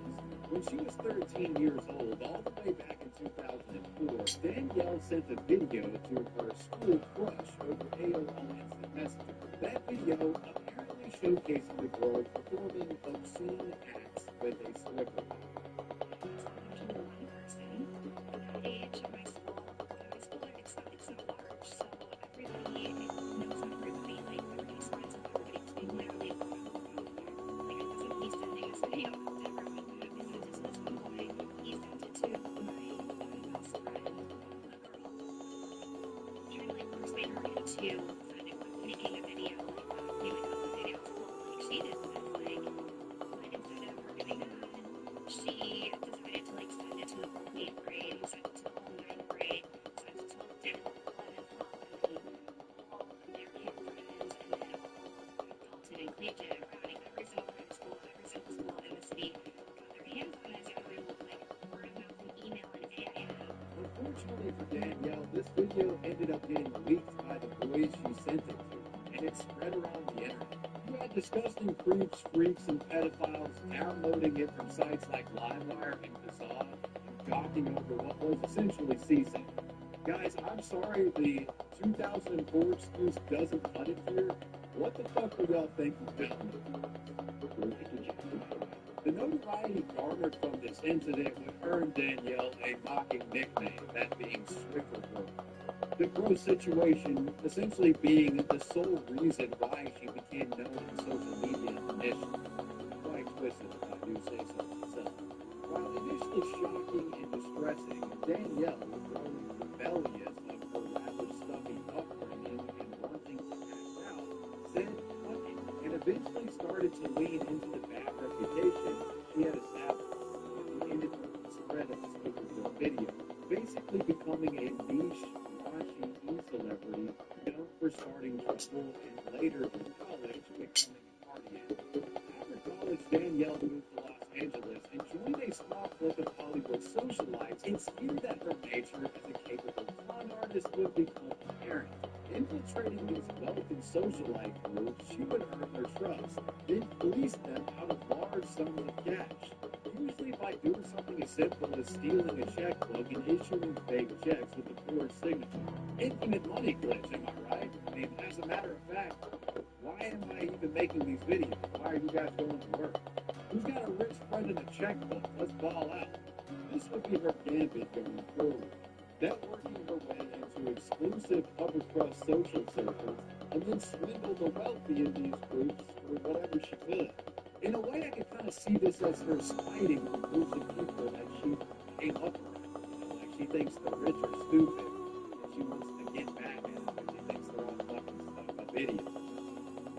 When she was 13 years old, all the way back in 2004, Danielle sent a video to her school crush over AOL Instant Messenger. That video apparently showcasing the girl performing obscene acts with a stripper. Unfortunately for Danielle, this video ended up getting leaked by the boys she sent it to, and it spread around the internet. You had disgusting creeps, freaks, and pedophiles downloading it from sites like LimeWire and Kazaa, and gawking over what was essentially CSAC. Guys, I'm sorry the 2004 excuse doesn't cut it here. What the fuck do y'all think you've done? The notoriety garnered from this incident would earn Danielle a mocking nickname, that being Swiffer Girl. The gross situation essentially being the sole reason why she became known in social media initially. Quite twisted, if I do say so myself. While initially shocking and distressing, Danielle, growing rebellious of her rather stuffy upbringing and wanting to act out, said fuck it, and eventually started to lean into the bad reputation she had established with the independent spread of the Swiffer Girl video, basically becoming a niche, raunchy e-celebrity known for starting trouble and later in college becoming a party animal. After college, Danielle moved to Los Angeles and joined a small clique of Hollywood socialites and feared that her nature as a capable con artist would become apparent. Infiltrating these wealthy socialite groups, she would earn their trust, then fleece them out of large sums of cash, usually by doing something as simple as stealing a checkbook and issuing fake checks with a forged signature. Infinite money glitch, am I right? I mean, as a matter of fact, why am I even making these videos? Why are you guys going to work? Who's got a rich friend in a checkbook? Let's ball out. This would be her gambit going forward. Networking her way into exclusive upper-crust social circles, and then swindle the wealthy in these groups for whatever she could. In a way, I can kind of see this as her spiting the groups of people that she came up around. Like she thinks the rich are stupid, and she wants to get back at them because she thinks they're all fucking stuck up idiots.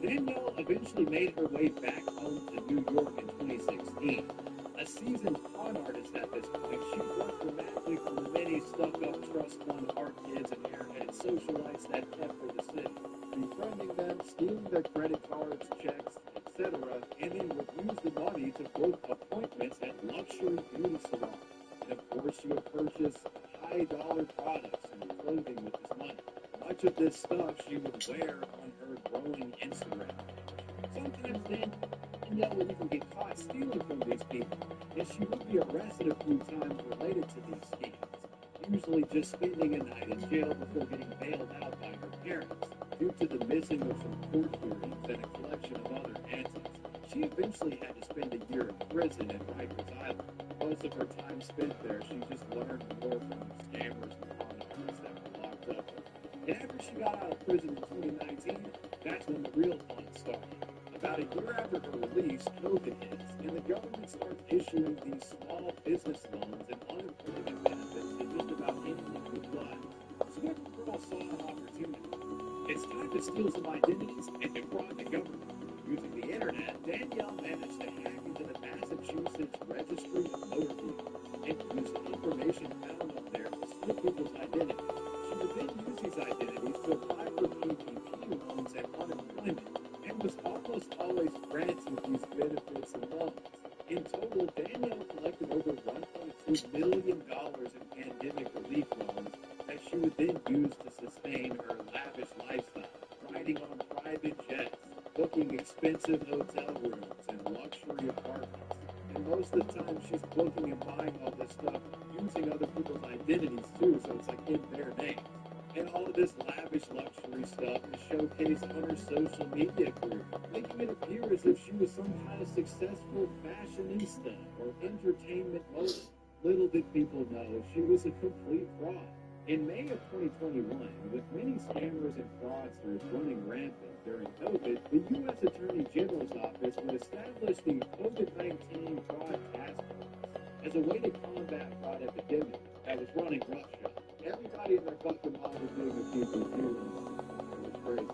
Danielle eventually made her way back home to New York in 2016. A seasoned con artist at this point, she worked her magic on the many stuck-up trust fund art kids and airheaded socialites that kept her the city, befriending them, stealing their credit cards, checks, etc., and then would use the money to book appointments at luxury beauty salons. And of course, she would purchase high-dollar products and clothing with this money. Much of this stuff she would wear on her growing Instagram. Sometimes Danielle would even get caught stealing from these people, and she would be arrested a few times related to these schemes, usually just spending a night in jail before getting bailed out by her parents, due to the missing of some court hearings and a collection of other antics. She eventually had to spend a year in prison at Rikers Island. Most of her time spent there, she just learned more from scammers and con artists that were locked up there. after she got out of prison in 2019, that's when the real fun started. About a year after her release, COVID hits, and the government starts issuing these small business loans and unemployment benefits to just about anyone who applies. So every girl saw an opportunity. It's time to steal some identities and defraud the government. Using the internet, Danielle managed to hack into the Massachusetts Registry of Motor Vehicles and use the information found on there to steal people's identities. She would then use these identities to apply for PPP loans and unemployment, and was almost always granted these benefits and loans. In total, Danielle collected over $1.2 million in pandemic relief loans that she would then use to sustain her lavish lifestyle, riding on private jets, booking expensive hotel rooms and luxury apartments. And most of the time, she's booking and buying all this stuff using other people's identities too, so it's like in their names. And all of this lavish luxury stuff is showcased on her social media career, making it appear as if she was some kind of successful fashionista or entertainment mogul. Little did people know she was a complete fraud. In May of 2021, with many scammers and fraudsters running rampant during COVID, the U.S. Attorney General's office would establish the COVID-19 Fraud Task Force as a way to combat fraud epidemic that was running roughshod. Everybody and their fucking mom was doing a PPP loan. It was crazy.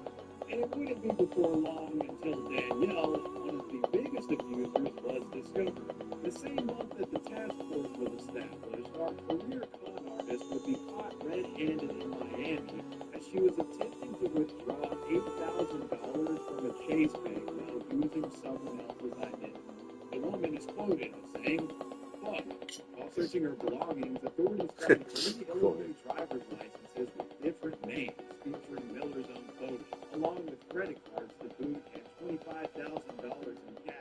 And it wouldn't be before long until Danielle, one of the biggest abusers, was discovered. The same month that the task force was established, our career con artist would be caught red-handed in Miami as she was attempting to withdraw $8,000 from a Chase bank while using someone else's identity. The woman is quoted as saying, "Fuck." While searching her belongings, authorities found 3 Illinois driver's licenses with different names featuring Miller's own photo, along with credit cards to boot and $25,000 in cash.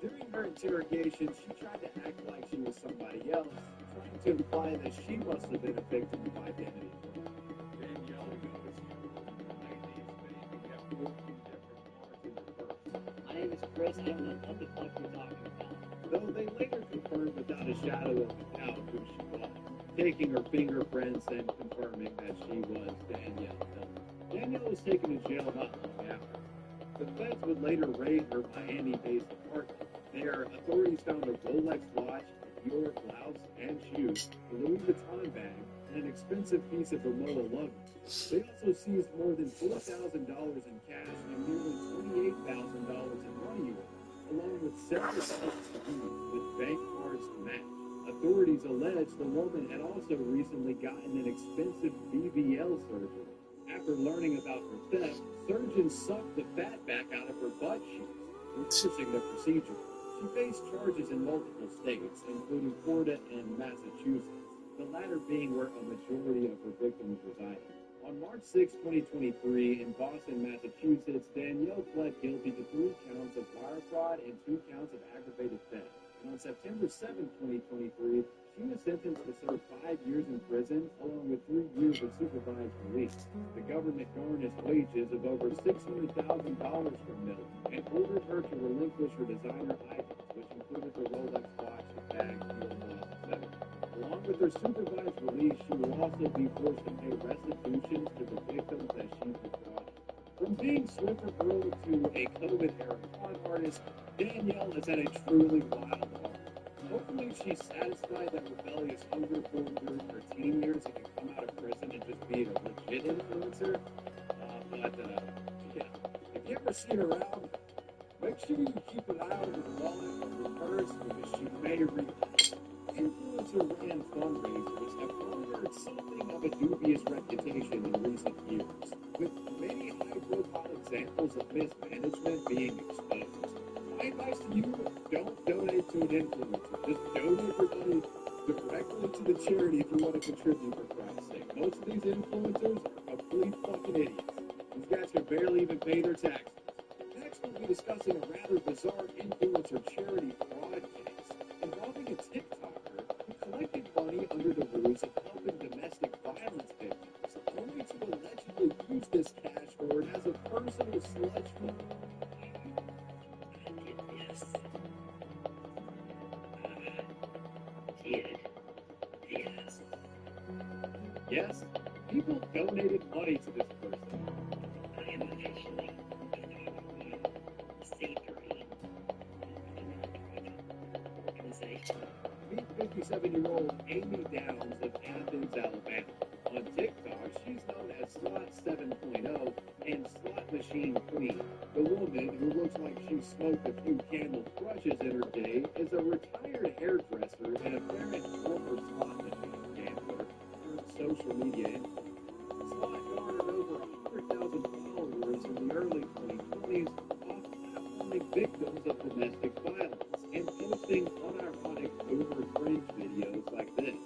During her interrogation, she tried to act like she was somebody else, trying to imply that she must have been a victim of identity fraud. Danielle goes, My name is Chris. I don't know what the fuck you're talking about. Though they later confirmed without a shadow of a doubt who she was, taking her fingerprints and confirming that she was Danielle Miller. Danielle was taken to jail not long after. The feds would later raid her Miami-based apartment. There, authorities found a Rolex watch, a Dior blouse and shoes, a Louis Vuitton bag, and an expensive piece of Momoa luggage. They also seized more than $4,000 in cash and nearly $28,000 in money orders, along with several sets of keys with bank cards to match. Authorities allege the woman had also recently gotten an expensive BBL surgery. After learning about her theft, surgeons sucked the fat back out of her butt cheeks, reversing the procedure. She faced charges in multiple states, including Florida and Massachusetts, the latter being where a majority of her victims resided. On March 6, 2023, in Boston, Massachusetts, Danielle pled guilty to 3 counts of wire fraud and 2 counts of aggravated theft. And on September 7, 2023, she was sentenced to serve 5 years in prison, along with 3 years of supervised release. The government garnished wages of over $600,000 from Miller and ordered her to relinquish her designer items, which included her Rolex watch, bag, earbuds, etc. Along with her supervised release, she will also be forced to pay restitutions to the victims that she defrauded. From being Swiffer Girl to a COVID-era con artist, Danielle has had a truly wild arc. Hopefully she's satisfied that rebellious hunger formed during her teen years and can come out of prison and just be a legit influencer. Yeah, if you ever see her around, make sure you keep an eye on her wallet or her purse because she may relapse. Influencer-ran fundraisers have garnered something of a dubious reputation in recent years, with many high-profile examples of mismanagement being exposed. My advice to you, don't donate to an influencer. Just donate your money directly to the charity if you want to contribute, for Christ's sake. Most of these influencers are complete fucking idiots. These guys can barely even pay their taxes. Next, we'll be discussing a rather bizarre influencer charity fraud case involving a TikToker who collected money under the ruse of helping domestic violence victims, only to allegedly use this cash for it as a personal sludge fund. Yes, people people donated money to this person. I am officially C3 organization. Meet 57-year-old Amy Downs of Athens, Alabama. On TikTok, she's known as Slot 7.0 and Slot Machine Queen. The woman, who looks like she smoked a few Camel Crushes in her day, is a retired hairdresser and apparent former slot machine gambler turned social media influencer. Slot garnered over 100,000 followers in the early 2020s, often platforming victims of domestic violence and posting unironic over-fringe videos like this.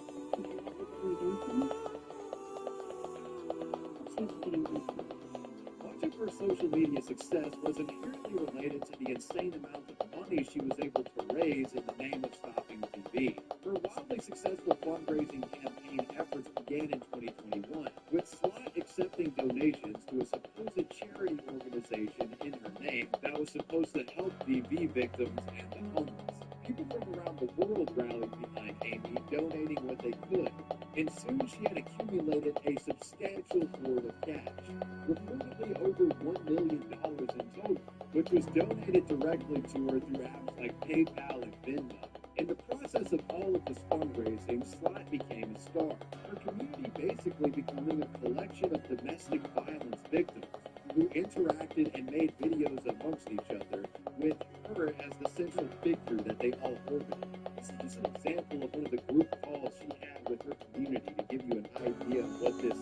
Much of her social media success was inherently related to the insane amount of money she was able to raise in the name of stopping TV. Her wildly successful fundraising campaign efforts began in 2021, with Slot accepting donations to a supposed charity organization in her name that was supposed to help DV victims and the homeless. People from around the world rallied behind Amy, donating what they could, and soon she had accumulated a substantial hoard of cash, reportedly over $1 million in total, which was donated directly to her through apps like PayPal and Venmo. In the process of all of this fundraising, Slot became a star, her community basically becoming a collection of domestic violence victims who interacted and made videos amongst each other, with her as the central figure that they all organized. This is just an example of one of the group calls she had with her community to give you an idea of what this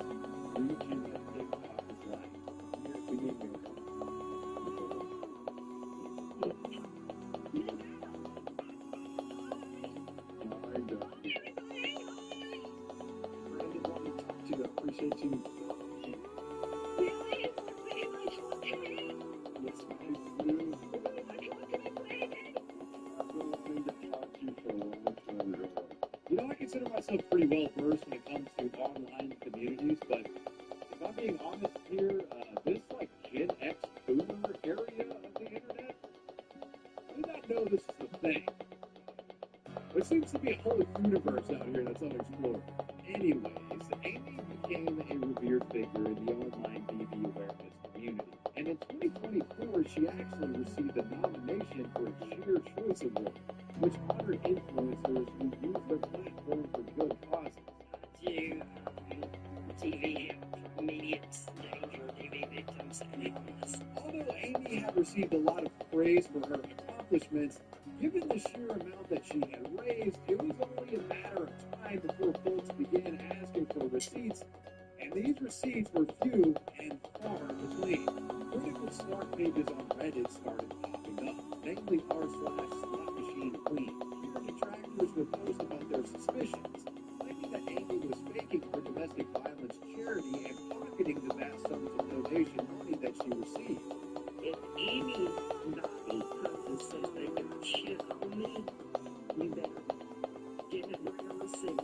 region of TikTok is like. Here, we need to Brandon, let me talk to you. I appreciate you. Yes, I do. You know, I consider myself pretty well versed when it comes to online communities, but if I'm being honest here, this like Gen X boomer area of the internet, I did not know this is a thing. There seems to be a whole universe out here that's unexplored. Anyways, Amy became a revered figure in the online DV awareness community. And in 2024, she actually received a nomination for a Sheer Choice Award, which honored influencers who use their platform for good causes. To TV, immediate danger, TV victims, and homeless. Although Amy had received a lot of praise for her accomplishments, given the sheer amount that she had raised, it was only a matter of time before folks began asking for receipts, and these receipts were few and far between. Critical smart pages on Reddit started popping up, namely r/slot machine queen. Here, detractors would post about their suspicions, claiming that Amy was faking her domestic violence charity and pocketing the vast sums of donation money that she received. If Amy's body comes and says they got shit on me, you better bring a receipt.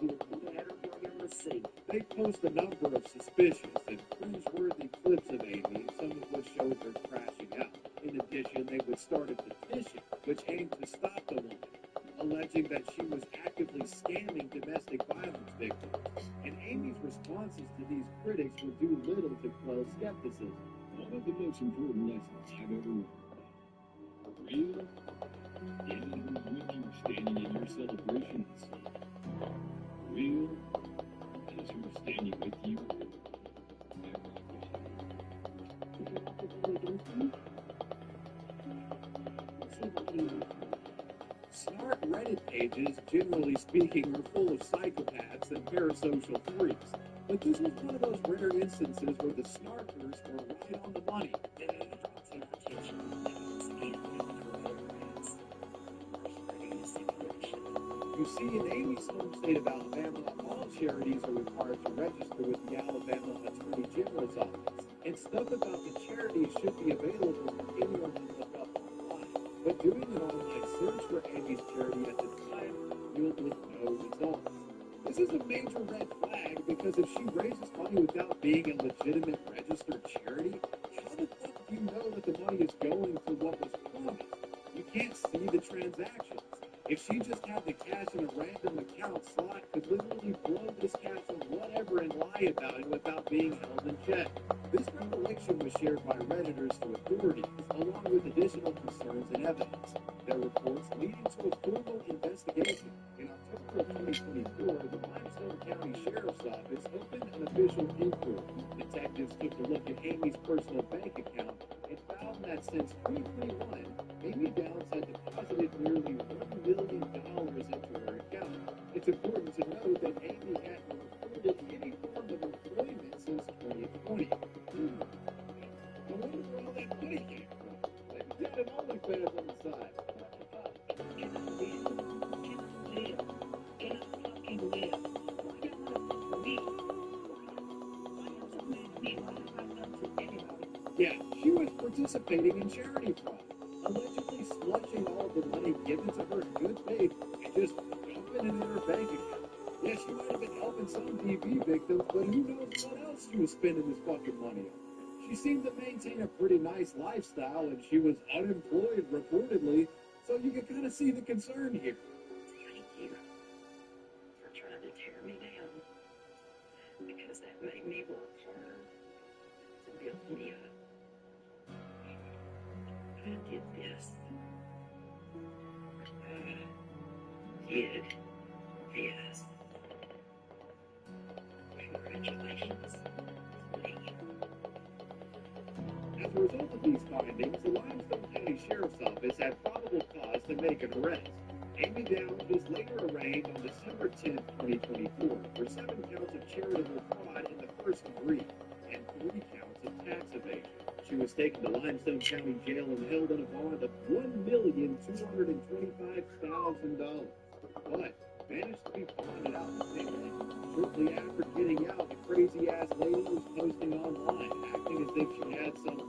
You better bring a receipt. They post a number of suspicious and cringeworthy clips of Amy, some of which showed her crashing out. In addition, they would start a petition which aimed to stop the woman, alleging that she was actively scamming domestic violence victims. And Amy's responses to these critics would do little to quell skepticism. One of the most important lessons I've ever learned. Real, Amy who's with you standing in your celebrations. Real is who's standing with you. Snark Reddit pages, generally speaking, are full of psychopaths and parasocial freaks. But this was one of those rare instances where the snarkers were right on the money. You see, in Amy's home state of Alabama, all charities are required to register with the Alabama Attorney General's office, and stuff about the charity should be available for anyone to look up online. But doing an online search for Amy's charity at the time yielded no results. This is a major red flag because if she raises money without being a legitimate registered charity, how the fuck do you know that the money is going to what was promised? You can't see the transactions. If she just had the cash in a random account, Slot could literally blow this cash on whatever and lie about it without being held in check. This revelation was shared by Redditors to authorities, along with additional concerns and evidence. Their reports leading to a formal investigation. In October of 2024, the Limestone County Sheriff's Office opened an official inquiry. Detectives took a look at Amy's personal bank account and found that since 2021, Amy Downs had deposited nearly $1 million into her account. It's important to note that Amy hadn't reported any form of employment since 2020. I wonder where all that money came from. Maybe she had an OnlyFans on the side. Yeah, she was participating in charity fraud, allegedly sludging all of the money given to her in good faith and just dumping it in her bank account. Yeah, she might have been helping some DV victims, but who knows what else she was spending this fucking money on. She seemed to maintain a pretty nice lifestyle, and she was unemployed, reportedly, so you can kind of see the concern here. Thank you for trying to tear me down, because that made me work harder to build me up. I did this. Did this. Congratulations to me. As a result of these findings, the Limestone County Sheriff's Office had probable cause to make an arrest. Amy Downs was later arraigned on December 10, 2024, for 7 counts of charitable fraud in the first degree and 3 counts of tax evasion. She was taken to Limestone County Jail and held on a bond of $1,225,000, but managed to be bonded out the same day. Shortly after getting out, the crazy-ass lady was posting online, acting as if she had some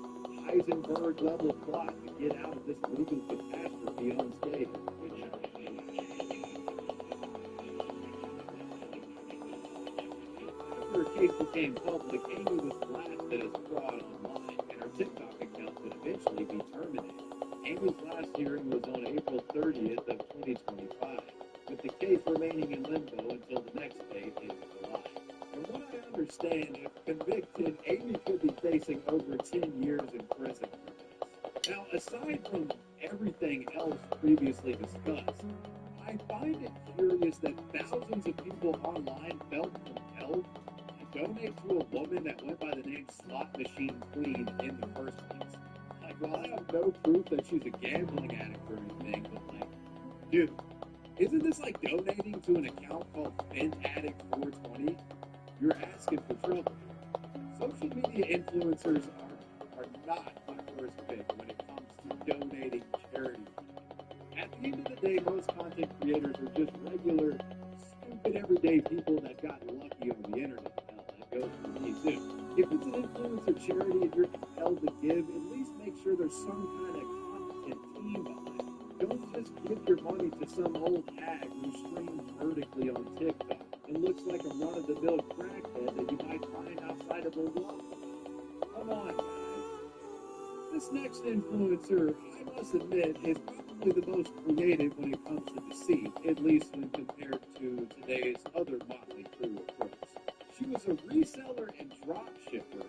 Heisenberg-level plot to get out of this legal catastrophe unscathed. After her case became public, Amy was blasted as fraud online, and her TikTok account would eventually be terminated. Amy's last hearing was on April 30th of 2025, with the case remaining in limbo until the next date in July. From what I understand, if convicted, Amy could be facing over 10 years in prison for this. Now, aside from everything else previously discussed, I find it curious that thousands of people online felt compelled to donate to a woman that went by the name Slot Machine Queen in the first place. Like, well, I have no proof that she's a gambling addict or anything, but like, dude, isn't this like donating to an account called Fent Addict 420? You're asking for trouble. Social media influencers are not my first pick when it comes to donating charity. At the end of the day, most content creators are just regular, stupid, everyday people that got lucky on the internet. Hell, that goes for me too. If it's an influencer charity and you're compelled to give, at least make sure there's some kind of competent team behind it. Don't just give your money to some old hag who streams vertically on TikTok and looks like a run-of-the-mill crackhead that you might find outside of a wall. Come on, guys. This next influencer, I must admit, is probably the most creative when it comes to deceit, at least when compared to today's other motley crew of crooks. She was a reseller and drop shipper.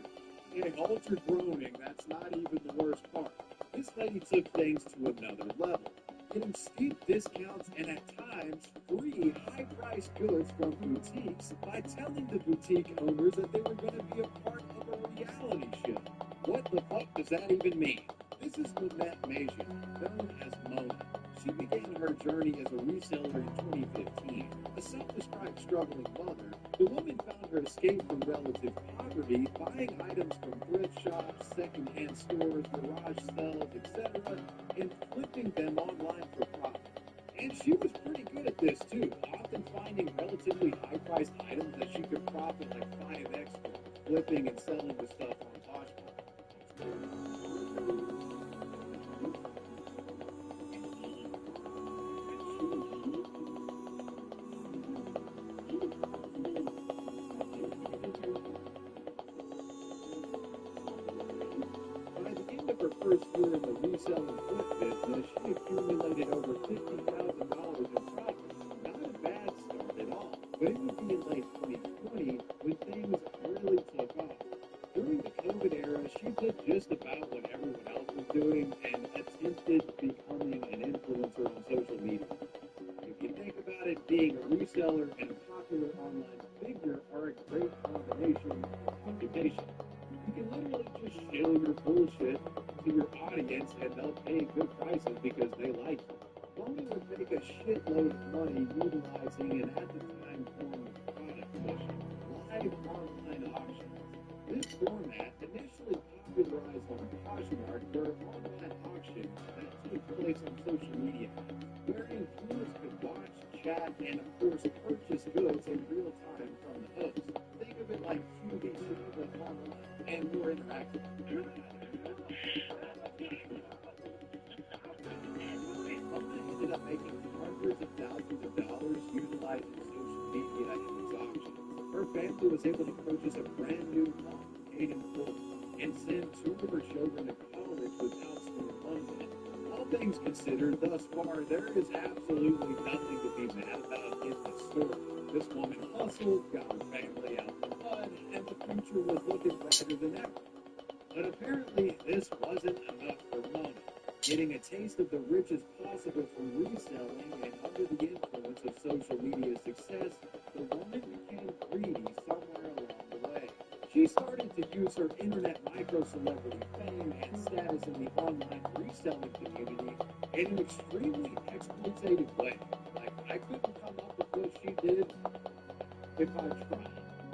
Okay, hold your groaning, that's not even the worst part. This lady took things to another level, getting steep discounts and at times free high-priced goods from boutiques by telling the boutique owners that they were going to be a part of a reality show. What the fuck does that even mean? This is Lynette Majian, known as Mona. She began her journey as a reseller in 2015. A self-described struggling mother, the woman found her escape from relative poverty buying items from thrift shops, secondhand stores, garage sales, etc., and flipping them online for profit. And she was pretty good at this too, often finding relatively high-priced items that she could profit like 5x for, flipping and selling the stuff on Poshmark. By the end of her first first year in the resale and flip business, she accumulated over $50,000 in profit. Not a bad start at all, but it would be in late 2020 when things really took off. During the COVID era, she did just about what everyone else was doing and attempted becoming an influencer on social media. If you think about it, being a reseller and a popular online figure are a great combination of occupation. You can literally just shill your bullshit to your audience and they'll pay good prices because they like you. Mona would make a shitload of money utilizing an at the time form of product pushing, live online auctions. This format initially popularized on Poshmark, where online auctions that took place on social media, wherein viewers could watch, chat, and of course purchase goods in real time from the host. Think of it like QVC but online and more interactive. Mona ended up making hundreds of thousands of dollars utilizing social media in these auctions. Her family was able to purchase a brand new home, paid in full, and send two of her children to college without student loan debt. All things considered, thus far, there is absolutely nothing to be mad about in this story. This woman hustled, got her family out the mud, and the future was looking brighter than ever. But apparently, this wasn't enough for Mona. Getting a taste of the richest possible from reselling and under the influence of social media success, the woman became greedy somewhere along the way. She started to use her internet micro-celebrity fame and status in the online reselling community in an extremely exploitative way. Like, I couldn't come up with what she did if I tried.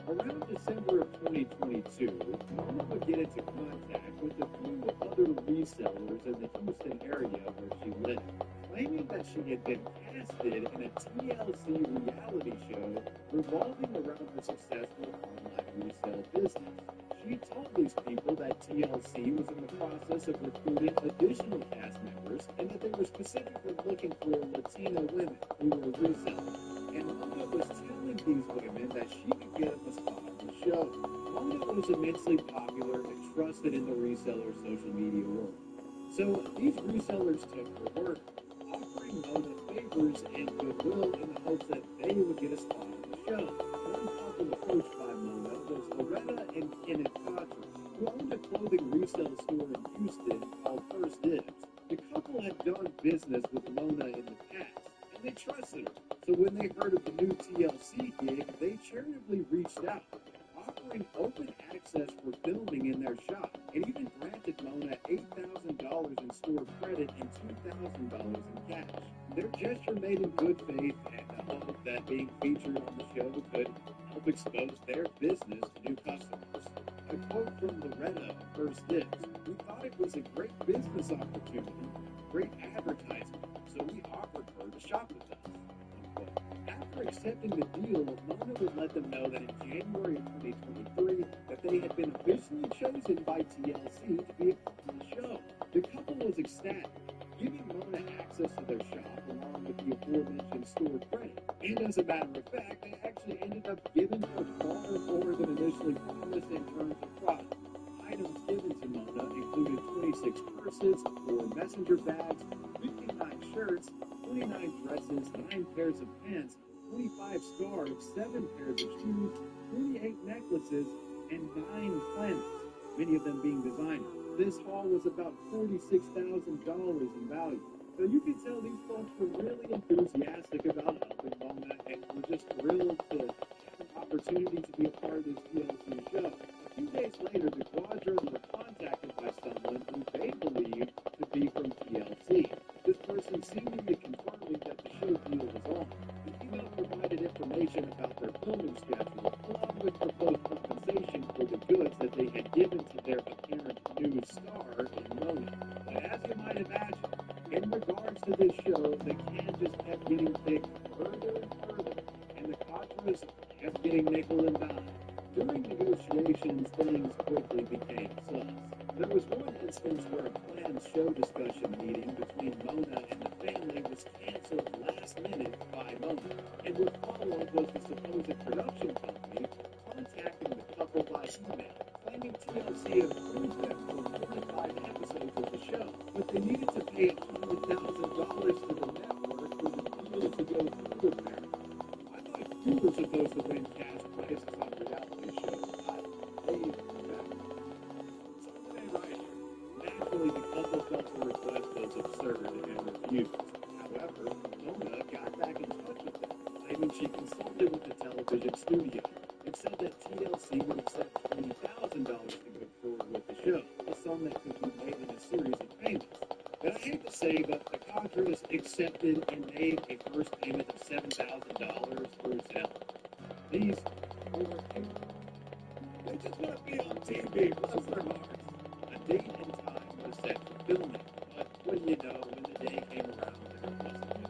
Around December of 2022, Mona would get into contact with a few other resellers in the Houston area where she lived, claiming that she had been casted in a TLC reality show revolving around her successful online resale business. She told these people that TLC was in the process of recruiting additional cast members and that they were specifically looking for Latino women who were resellers. And Mona was telling these women that she could get them a spot on the show. Mona was immensely popular and trusted in the reseller social media world. So these resellers took her word, offering Mona favors and goodwill in the hopes that they would get a spot on the show. One couple approached by Mona was Loretta and Kenneth Cotter, who owned a clothing resale store in Houston called First Dibs. The couple had done business with Mona in the past, and they trusted her. So when they heard of the new TLC gig, they charitably reached out, offering open access for filming in their shop, and even granted Mona $8,000 in store credit and $2,000 in cash. Their gesture made in good faith and the hope that being featured on the show could help expose their business to new customers. A quote from Loretta of First Dibs: "We thought it was a great business opportunity, great advertisement, so we offered her to shop with us." After accepting the deal, Mona would let them know that in January of 2023 that they had been officially chosen by TLC to be a part of the show. The couple was ecstatic, giving Mona access to their shop along with the aforementioned store credit. And as a matter of fact, they actually ended up giving her far more than initially promised in terms of product. Items given to Mona included 26 purses, 4 messenger bags, 59 shirts, 29 dresses, 9 pairs of pants, 25 scarves, 7 pairs of shoes, 28 necklaces, and 9 planners, many of them being designer. This haul was about $46,000 in value. So you can tell these folks were really enthusiastic about helping Mona and were just thrilled to have an opportunity to be a part of this TLC show. A few days later, the Quadros were contacted by someone who they believed to be from TLC. This person seemingly confirming that the show deal was on. The email provided information about their filming schedule, along with proposed compensation for the goods that they had given to their apparent new star in Mona. But as you might imagine, in regards to this show, the can just kept getting kicked further and further, and the Quadros kept getting nickel and dime. During negotiations, things quickly became sus. There was one instance where a planned show discussion meeting between Mona and the family was canceled last minute by Mona, and what followed was the supposed production company contacting the couple by email, claiming TLC approved them for 45 episodes of the show, but they needed to pay $100,000 to the network for the deal to go through with them. I thought you were supposed to win cash prizes on reality shows, not paid back. So they right here. Naturally, the couple felt the request was absurd and refused. However, Mona got back in touch with them, claiming she consulted with the television studio and said that TLC would accept $20,000 to go forward with the show, a sum that could be made in a series of payments. And I hate to say, but the Contras accepted and made a first payment of $7,000 through Zelle. These were paid. They just want to be on TV, bless their hearts. A date and time was set for filming, but wouldn't you know, when the day came around, there wasn't any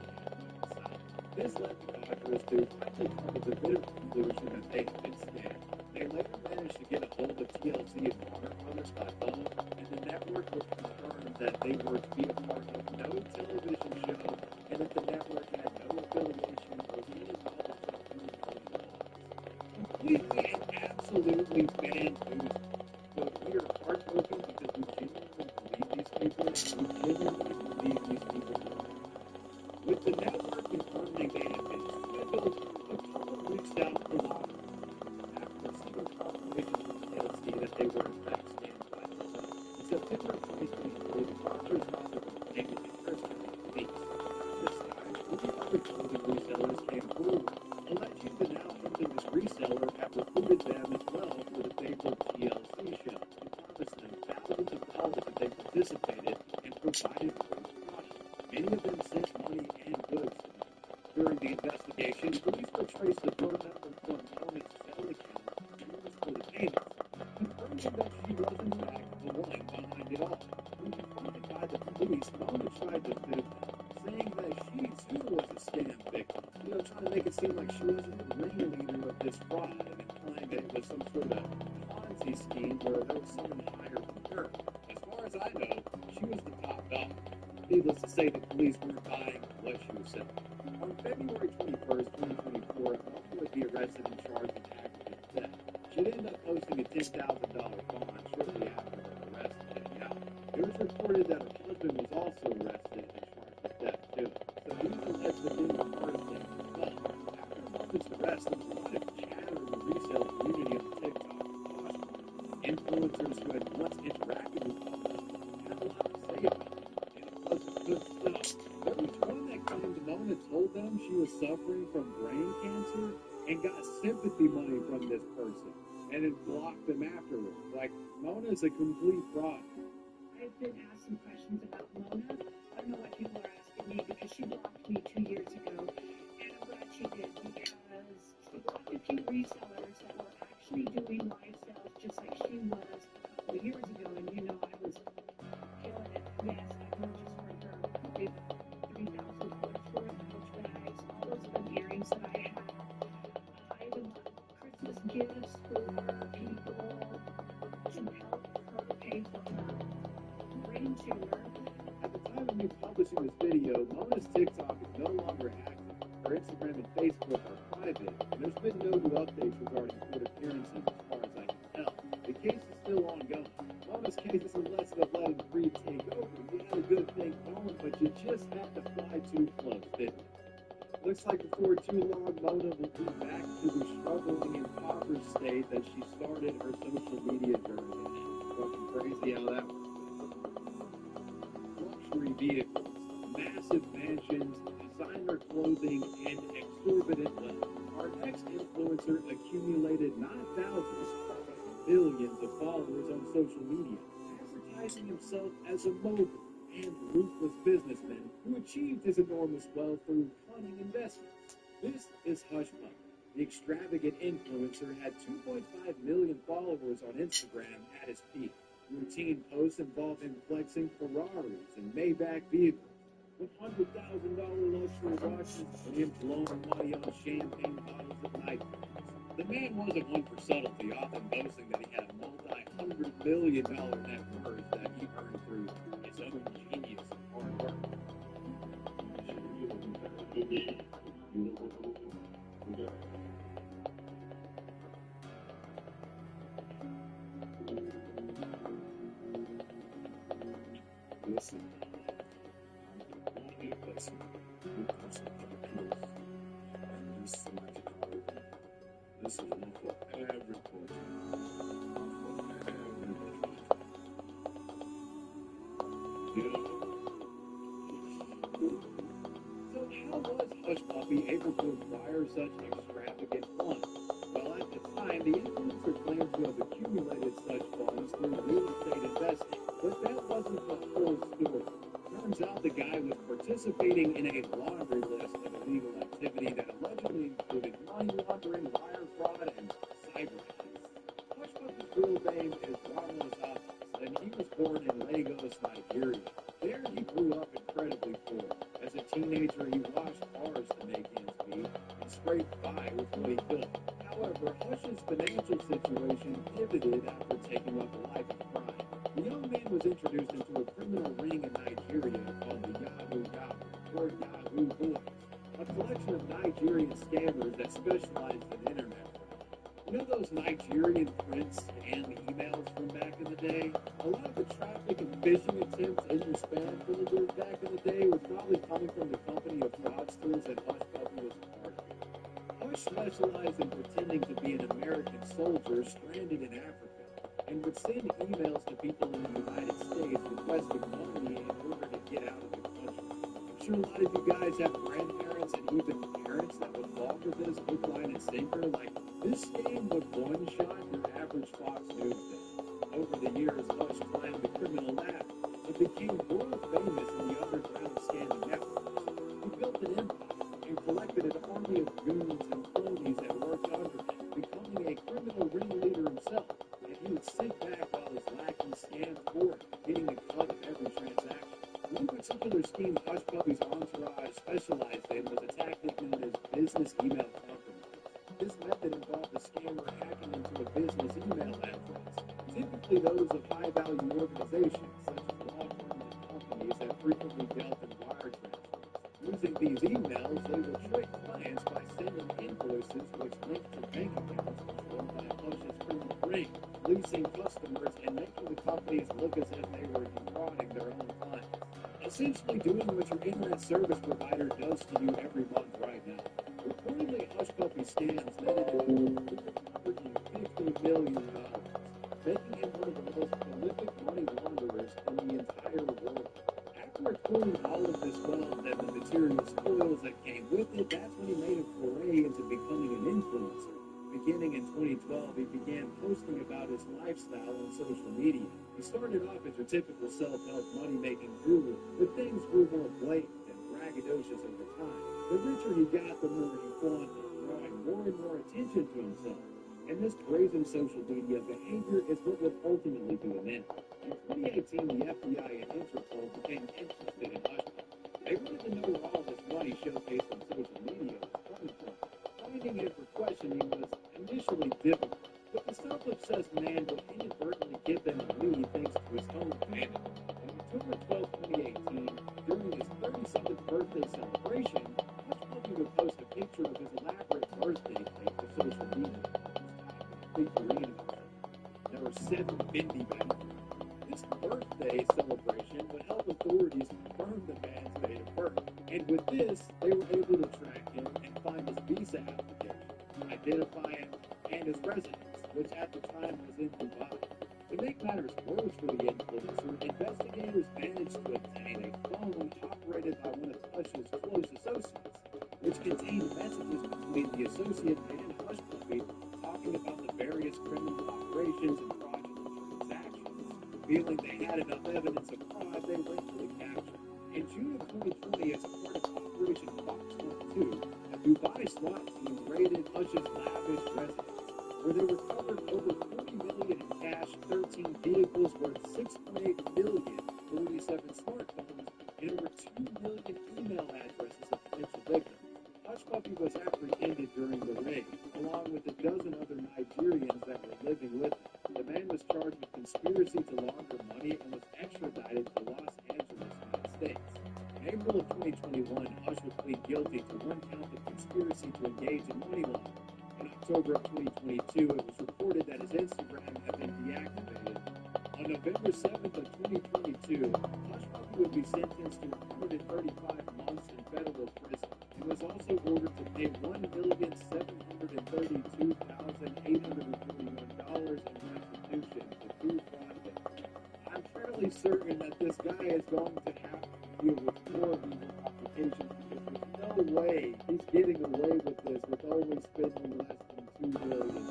sign. This led the Contras to finally come to the bitter conclusion that they had been scammed. They later managed to get a hold of TLC and Warner Brothers by phone, and the network would confirm that they were to be a part of no television show, and that the network had no affiliation or any knowledge of any laws. Completely and absolutely bamboozled. So we are heartbroken because we genuinely believe these people. We genuinely believe these people. With the network confirming they had been swindled, the couple reached out for law after receiving confirmation from TLC that they were in fact scammed by Mona. In September of 2023, the Contras filed a complaint with the Arizona police. This time, 3 other clothing resellers came forward, alleging the now infamous reseller had recruited them as well for the fabled TLC show and promised them thousands of dollars if they participated and provided free product. Many of them sent money and goods to them. During the investigation, police would trace the phone number from Mona's Zelle account used for the payments, confirming that she was in fact the one behind it all. When confronted by the police, Mona tried to fib them, saying that she too was a scam victim. Trying to make it seem like she wasn't the ringleader of this fraud and implying that it was some sort of Ponzi scheme where there was someone higher than her. As far as I know, she was the top dog. Needless to say, the police weren't buying what she was selling. On February 21st, 2024, Mona would be arrested and charged with aggravated theft. She'd end up posting a $10,000 bond shortly after her arrest and getting out. It was reported that her husband was also arrested and charged with theft too. So he's alleged to have been a part of things as well. After Mona's arrest, there was a lot of chatter in the resale community on TikTok and Poshmark. Influencers who had once interacted with Mona had a lot to say about it, and it wasn't good stuff. There was one that claimed Mona told them she was suffering from brain cancer and got sympathy money from this person and then blocked them afterwards. Like, Mona's a complete fraud. I've been asked some questions about Mona. I don't know what people are asking me because she blocked me 2 years ago. And I'm glad she did because she blocked a few resellers that were actually doing live sales just like she was a couple of years ago. And I was killing it. Yes, I purchased from her probably $3,000 worth of pouch bags. All those fun earrings that I have. I even bought Christmas gifts for people to help her pay for her brain tumor. At the time of me publishing this video, Mona's TikTok is no longer active. Her Instagram and Facebook are private, and there's been no new updates regarding court appearances as far as I can tell. The case is still ongoing. Mona's case is less of letting greed take over. You had a good thing going, but you just had to fly too close, didn't you? Looks like before too long, Mona will be back to the struggling, impoverished state that she started her social media journey in. Fucking crazy how that works. Luxury vehicles, massive mansions, designer clothing, and exorbitant wealth. Our next influencer accumulated not thousands, but millions of followers on social media, advertising himself as a mogul and ruthless businessman who achieved his enormous wealth through cunning investments. This is Hush Puppy. The extravagant influencer had 2.5 million followers on Instagram at his peak. Routine posts involving flexing Ferraris and Maybach vehicles, $100,000 luxury watches, and him blowing money on champagne bottles at night. The man wasn't one for subtlety, often boasting that he had a multi-$100 million net worth that he earned through his own genius and hard work. be a place where person can be close. And this magic organ, this is not for every person, for everybody. So how was Hush Puppy able to acquire such extravagant funds? Well, at the time, the influencer claimed to have accumulated such funds through real estate investing, but that wasn't the whole story. Turns out the guy was participating in a laundry list of illegal activity that allegedly included money laundering, wire fraud, and cyber heists. Hush Puppy's real name is Ramos Abbas, and he was born in Lagos, Nigeria. There he grew up incredibly poor. As a teenager, he washed cars to make ends meet and scraped by with what he could. However, Hush's financial situation pivoted after taking up a life of crime. The young man was introduced into a criminal ring in Nigeria called the Yahoo Yahoo, or Yahoo Boys, a collection of Nigerian scammers that specialized in internet fraud. You know those Nigerian prince scam emails from back in the day? A lot of the traffic and phishing attempts in your spam folders back in the day was probably coming from the company of fraudsters that Hush Puppy was a part of. Hush specialized in pretending to be an American soldier stranded in Africa and would send emails to people in the United States requesting money in order to get out of the country. I'm sure a lot of you guys have grandparents and even parents that would fall for this hook, line, and sinker. Like, this scam would one-shot your average Fox News fan. Over the years, Hush climbed the criminal ladder and became world famous in the underground scamming networks. He built an empire and collected an army of goons and cronies that worked under him, becoming a criminal ringleader himself. And he would sit back while his lackeys scammed for him, getting a cut of every transaction. One particular scheme Hush Puppy's entourage specialized in was a tactic known as business email compromise. This method involved the scammer hacking into a business email address, typically those of high-value organizations, such as law firms and companies that frequently dealt in wire transfers. Using these emails, they would trick clients by sending invoices which linked to bank accounts controlled by Hush's criminal ring, leasing customers and making the companies look as if they were defrauding their own clients. Essentially doing what your internet service provider does to you every month right now. Reportedly, Hush Puppy scams netted him $450 million, making him one of the most prolific money launderers in the entire world. After accruing all of this wealth and the material spoils that came with it, that's when he made a foray into becoming an influencer. Beginning in 2012, he began posting about his lifestyle on social media. He started off as your typical self-help money-making guru, but things grew more blatant and braggadocious over time. The richer he got, the more he flaunted, drawing more and more attention to himself. And this brazen social media behavior is what would ultimately do him in. In 2018, the FBI and Interpol became interested in Hush Puppy. They wanted to know where all this money showcased on social media was coming from. Finding him for questioning was initially difficult, but the self-obsessed man would inadvertently give them a lead thanks to his own vanity. On October 12, 2018, during his 37th birthday celebration, Hush Puppy would post a picture of his elaborate birthday cake to social media. There were 7 Bindi bags. This birthday celebration would help authorities confirm the man's date of birth. And with this, they were able to track him and find his visa application, identify him, and his residence, which at the time was in Dubai. To make matters worse for the influencer, investigators managed to obtain a phone operated by one of Hush's close associates, which contained messages between the associate and Hush Puppy talking about the various criminal operations and fraudulent transactions. Feeling they had enough evidence of fraud, they went for the capture. In June of 2020, as a part of Operation Fox 12, a Dubai SWAT team raided Hush's lavish residence, where they recovered over $40 million in cash, 13 vehicles worth $6.8 million, 47 smartphones, and over 2 million email addresses of potential victims. Hush Puppy was apprehended during the raid, along with a dozen other Nigerians that were living with him. The man was charged with conspiracy to launder money and was extradited to Los Angeles, United States. In April of 2021, Hush would plead guilty to 1 count of conspiracy to engage in money laundering. In October of 2022, it was reported that his Instagram had been deactivated. On November 7th of 2022, Hush Puppy would be sentenced to 135 months in federal prison. He was also ordered to pay $1,732,841 in restitution to Boo Fondant. I'm fairly certain that this guy is going to have to deal with more legal complications because there's no way he's getting away with this with only spending less than $2 million.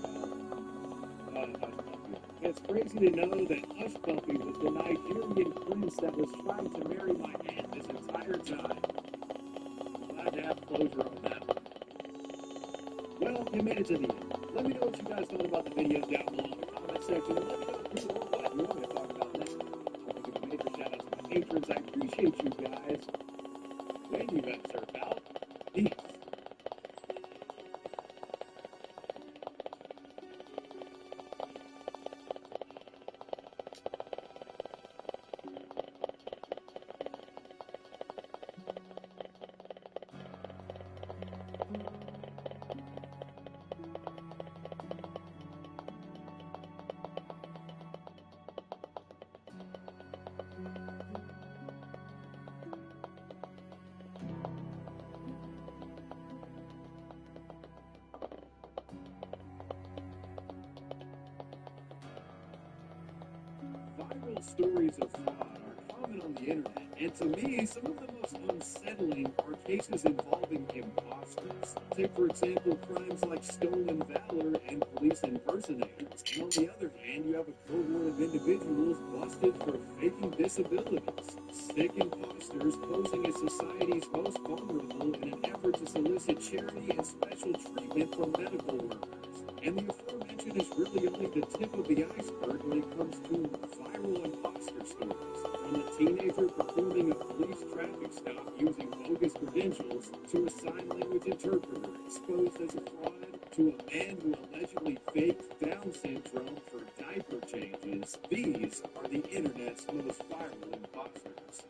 It's crazy to know that Hush Puppy was the Nigerian prince that was trying to marry my aunt this entire time. Glad to have closure on that one. Well, we made it to the end. Let me know what you guys thought about the video down below in the comment section, and let me know who or what you want me to talk about next. I want to give a major shout out to my patrons. I appreciate you guys. When you guys surf out. Peace. Viral stories of fraud are common on the internet, and to me, some of the most unsettling are cases involving imposters. Take, for example, crimes like stolen valor and police impersonators. And on the other hand, you have a cohort of individuals busted for faking disabilities. Sick imposters posing as society's most vulnerable in an effort to solicit charity and special treatment from medical workers. And the aforementioned is really only the tip of the iceberg when it comes to viral imposter stories. From a teenager performing a police traffic stop using bogus credentials, to a sign language interpreter exposed as a fraud, to a man who allegedly faked Down syndrome for diaper changes, these are the internet's most viral imposters.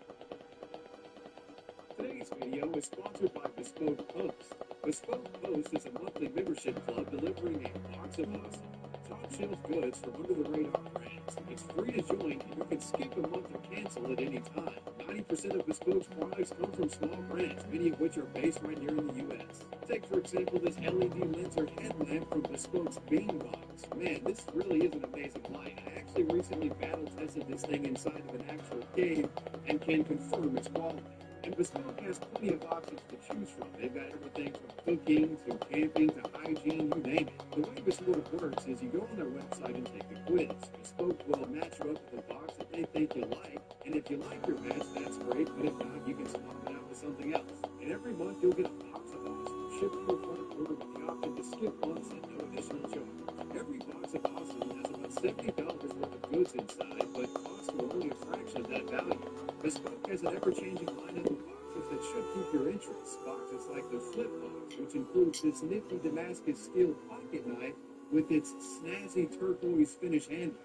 Today's video is sponsored by Bespoke Post. Bespoke Post is a monthly membership club delivering a box of awesome, top-shelf goods from under-the-radar brands. It's free to join, and you can skip a month or cancel at any time. 90% of Bespoke's products come from small brands, many of which are based right here in the U.S. Take, for example, this LED Lenser headlamp from Bespoke's Beanbox. Man, this really is an amazing light. I actually recently battle-tested this thing inside of an actual cave and can confirm its quality. And Bespoke has plenty of options to choose from. They've got everything from cooking to camping to hygiene, you name it. The way Bespoke works is you go on their website and take a quiz. Bespoke will match you up with a box that they think you like, and if you like your match, that's great, but if not, you can swap it out with something else. And every month you'll get a box of awesome shipped to your front door with the option to skip months at no additional charge. Every box of awesome has about $70 worth of goods inside, but costs you only a fraction of that value. Bespoke has an ever-changing lineup of boxes that should pique your interest. Boxes like the Flip Box, which includes this nifty Damascus steel pocket knife with its snazzy turquoise finish handle.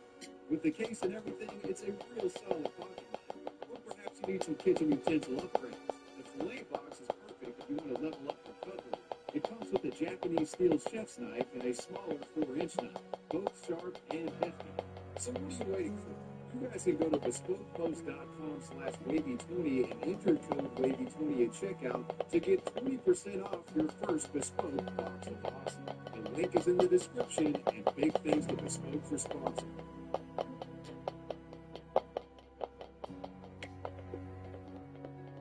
With the case and everything, it's a real solid pocket knife. Or perhaps you need some kitchen utensil upgrades. The Filet Box is perfect if you want to level up your cutlery. It comes with a Japanese steel chef's knife and a smaller 4-inch knife, both sharp and hefty. So what are you waiting for? You guys can go to bespokepost.com/wavy20 and enter code wavy20 at checkout to get 20% off your first Bespoke box of awesome. The link is in the description, and big thanks to Bespoke for sponsoring.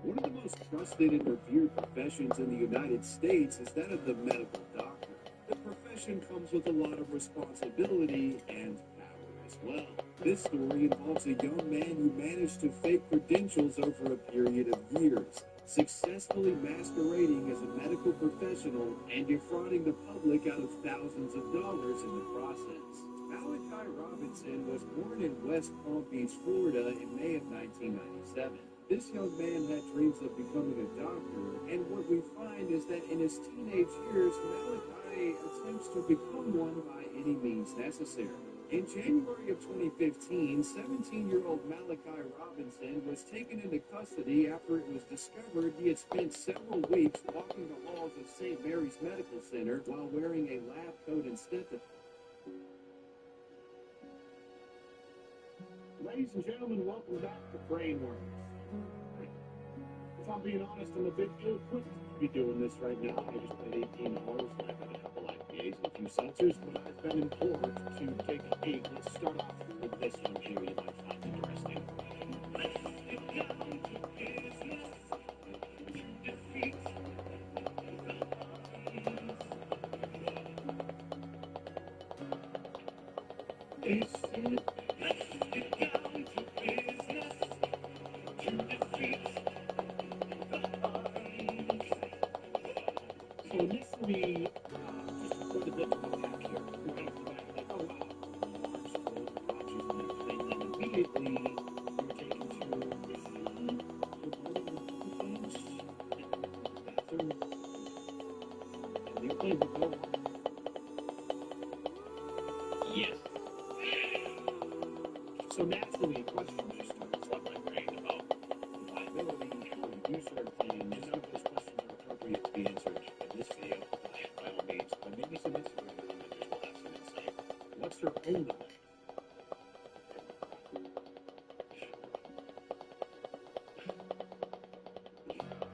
One of the most trusted and revered professions in the United States is that of the medical doctor. The profession comes with a lot of responsibility and power as well. This story involves a young man who managed to fake credentials over a period of years, successfully masquerading as a medical professional and defrauding the public out of thousands of dollars in the process. Malachi Robinson was born in West Palm Beach, Florida in May of 1997. This young man had dreams of becoming a doctor, and what we find is that in his teenage years, Malachi attempts to become one by any means necessary. In January of 2015, 17-year-old Malachi Robinson was taken into custody after it was discovered he had spent several weeks walking the halls of St. Mary's Medical Center while wearing a lab coat and stethoscope. Ladies and gentlemen, welcome back to Brainworms. If I'm being honest, I'm a bit ill-equipped to be doing this right now. I just played 18 hours, and I've had a couple IPAs and a few seltzers, but I've been implored to take a peek. Let's start off with this one here you might find interesting. So initially, just quite a bit to unpack here. Right off the bat, like, oh wow, large scroll, boxes and everything. And immediately, you're taken to this bathroom, and you're playing with no. Yes. So naturally, questions just start to flood my brain about the viability, how you do certain things. None of those questions are appropriate to be answered in this video, by all means. But maybe some Instagram commentators will have some insight. What's their own limit?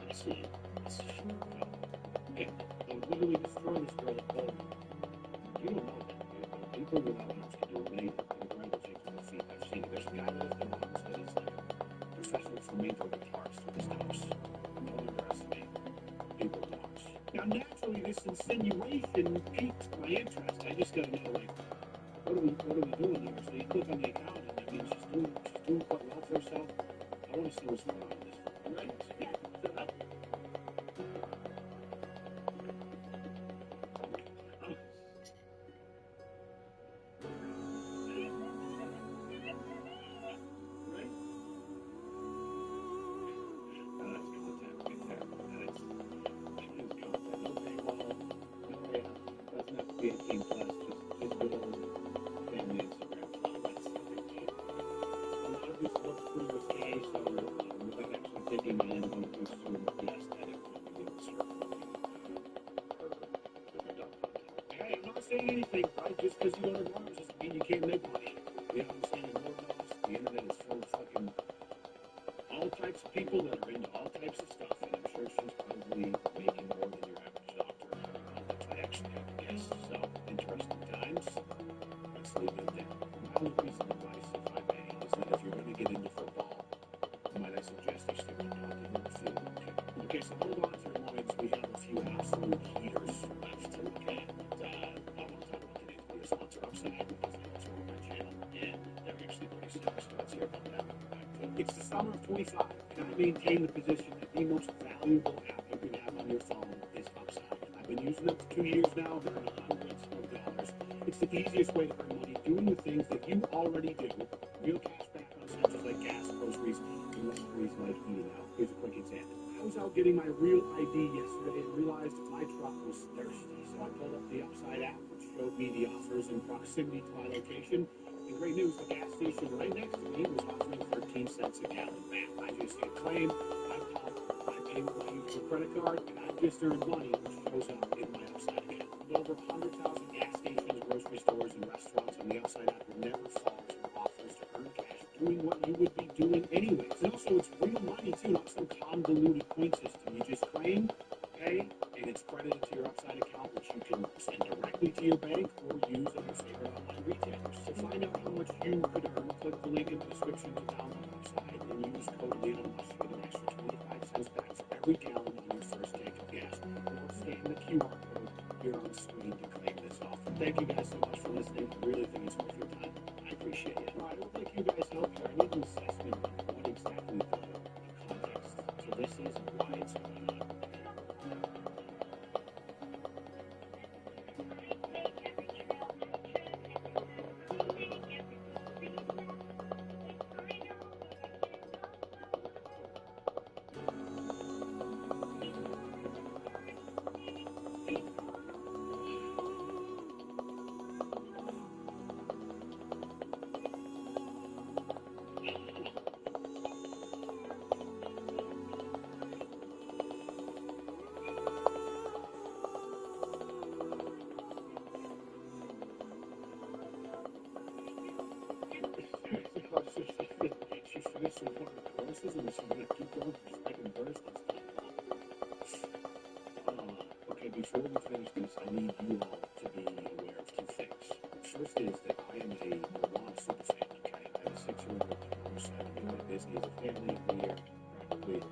I see. Okay, I would literally destroy this girl at home. You don't know that. People without arms can do amazing, incredible things with their feet. I've seen it. There's a guy with no arms that is like a professional flamenco guitarist with his toes. Don't underestimate people with arms. Now, naturally, this insinuation piques my interest. I just gotta know, like, what are we doing here? So you click on the account, and I mean, she's doing quite well for herself. I want to see what's going on with this. Right? Yeah. Saying anything, right? Just because you don't have arms doesn't mean you can't make money. You know what I'm saying? Lord knows the internet is full of fucking all types of people that are into all types of stuff, and I'm sure she's probably making more than your average doctor. I actually have to guess. So, interesting times. Let's leave it there. My only piece of advice, if I may, is that if you're going to get into football, might I suggest you stick with talking with a few. Okay, so hold on to your loins. We have a few absolute heaters left to look at. I want to talk about the names of the sponsor Upside because they also run my channel, and they're actually pretty stoked, so let's hear about that. It's the summer of 25, and I maintain the position that the most valuable app you can have on your phone is Upside. I've been using it for 2 years now, earning hundreds of dollars. It's the easiest way to earn money doing the things that you already do. Real cash back on essentials like gas, groceries, and luxuries like eating out. Here's a quick example. I was out getting my real ID yesterday and realized that my truck was thirsty, so I pulled up the Upside app, which showed me the offers in proximity to my location. And great news, the gas station right next to me was offering 13 cents a gallon back. I just hit claim, I pump, I pay with my usual credit card, and I just earned money, which shows up in my Upside account. With over 100,000 gas stations, grocery stores, and restaurants on the Upside app will never fall to offers to earn cash doing what you would be doing anyways. And also, it's real money, too, not some convoluted point system. You just claim, pay, and it's credited to your Upside account, which you can send directly to your bank or use at your favorite online retailers. To find out how much you could earn, click the link in the description to download Upside and use code LEONWASH to get an extra 25 cents back for every gallon on your first tank of gas. Or scan the QR code here on the screen to claim this offer. Thank you guys so much for listening. I really think it's worth your time. I appreciate it. All right, I would like you guys help here. I need an assessment on what exactly the context to this is and why it's going on. some part of the courses, or is she going to keep going from second verse and stuff? Okay, before we finish this, I need you all to be aware of two things. First is that I am a Moana super fan, okay? I have a 6-year-old who's having been my Disney as a family every year, practically.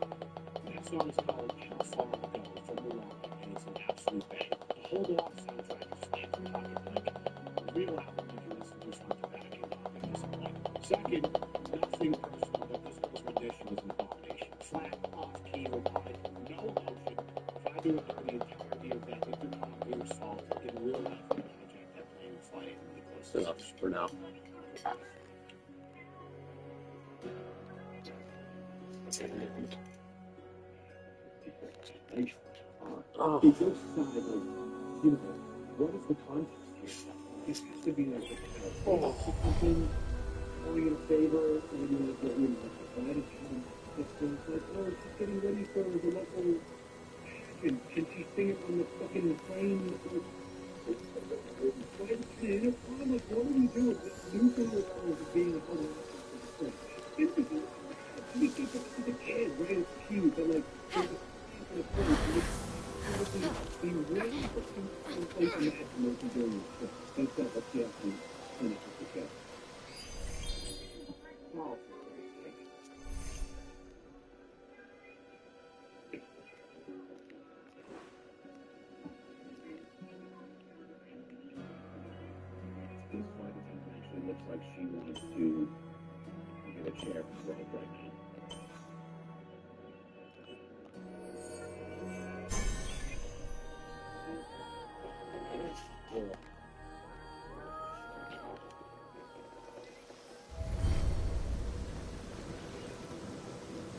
That song is called How Far I'll Go from Moana, and it's an absolute bang. The whole Moana soundtrack is slams in pocket like a real album you can listen to front to back and not be disappointed. Second, nothing personal, but this girl's rendition is an abomination. Flat, off-key, robotic, no emotion. If I do it during the entirety of that Victor Coppier salt in real life, I would hijack that plane and fly it really close to Enough for now. Oh. It just side, like, you know, what is the context here? This has to be like a kind of something only in favor, maybe like what you know, the attitude system. Like, oh, she's getting ready for the local pageant. Can she sing it on the fucking plane? Why is it in a prom? Like, what do we do with this new thing of being a whole lot of we keep it to the kid, right? It's cute, but like, there's a place. Be ready for someplace imagine what you're doing. That's that. Let's get up and finish with the show. Oh, this flight attendant actually looks like she wants to get a chair for Rob right now.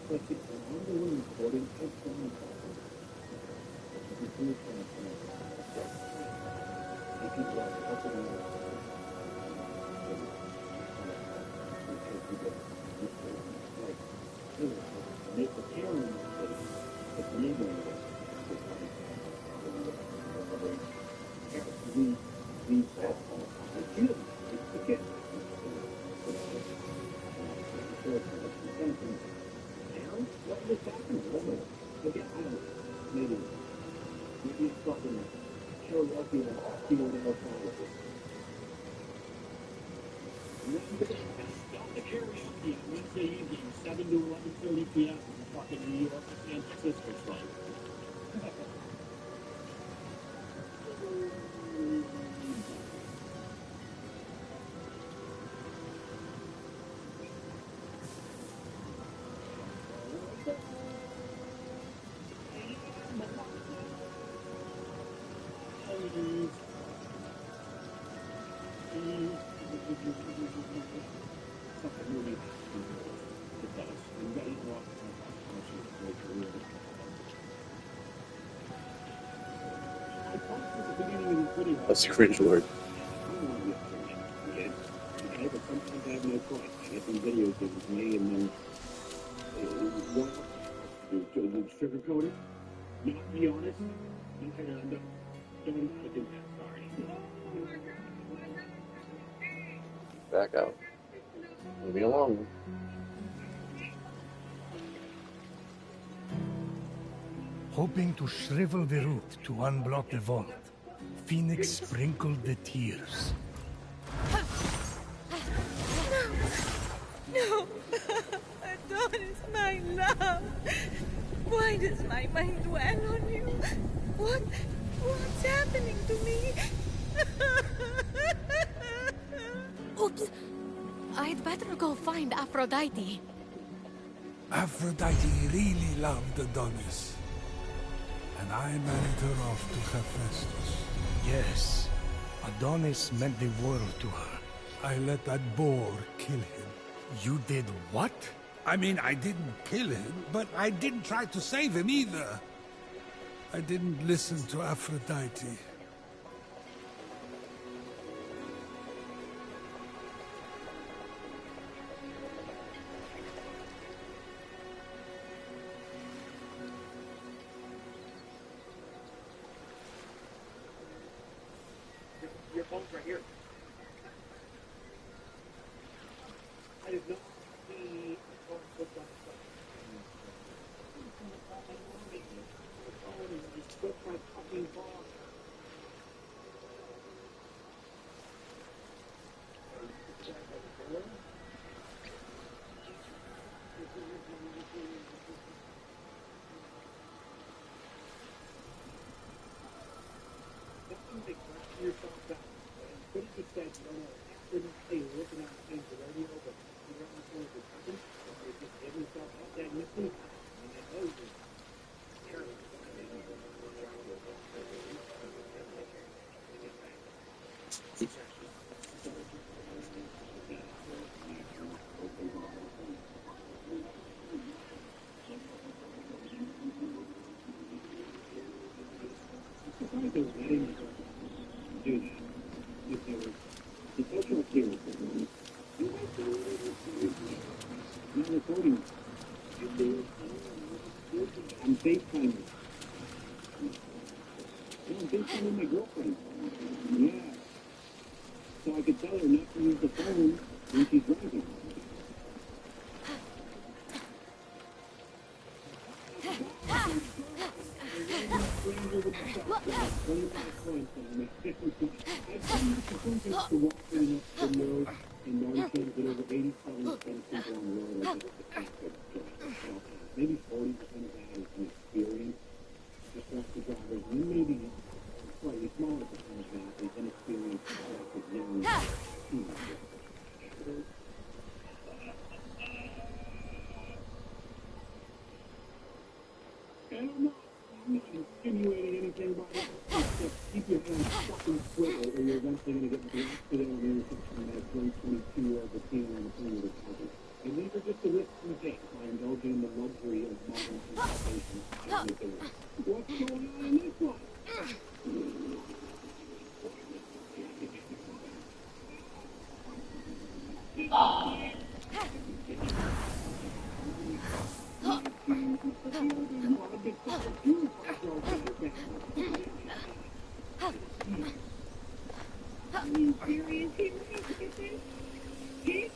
Like, I'm the one recording. I'm trying to Wednesday evening, 7 to 11:30 p.m. Fucking New York to San Francisco flight. That's a cringe word. Okay, but sometimes I have no choice. I get some videos that was made and then what sugarcoat it, not be honest, and don't do that, sorry. Back out. Leave me alone. Hoping to shrivel the root to unblock the vault, Phoenix sprinkled the tears. No! Adonis, my love! Why does my mind dwell on you? What's happening to me? Oops! I'd better go find Aphrodite. Aphrodite really loved Adonis. And I married her off to Hephaestus. Yes, Adonis meant the world to her. I let that boar kill him. You did what? I mean, I didn't kill him, but I didn't try to save him either. I didn't listen to Aphrodite. Your phone's right here. I did not see you think knocking yourself out. And could have just said, no, accidentally looking out things the radio, but you don't know what was happening. So he just gave himself out that missing. I mean, that was terrible. Surprised they were letting him do that. If they were, it's also clear. Not recording. I'm FaceTiming. I'm FaceTiming my girlfriend. Yeah. So I could tell her not to use the phone when she's driving. Maybe 40% of that is an experience, just watch the drivers, and then maybe a slightly smaller percentage of that is inexperienced, with young teenagers. I don't know. I'm not insinuating anything by it. Except keep your hands fucking swivel, or you're eventually going to get blasted out of the intersection by a 2022-year-old teen on the phone with a cousin. And these are just the risks we take by indulging in the luxury of modern transportation. What's going on in this one? Are you serious? He really look at this? He's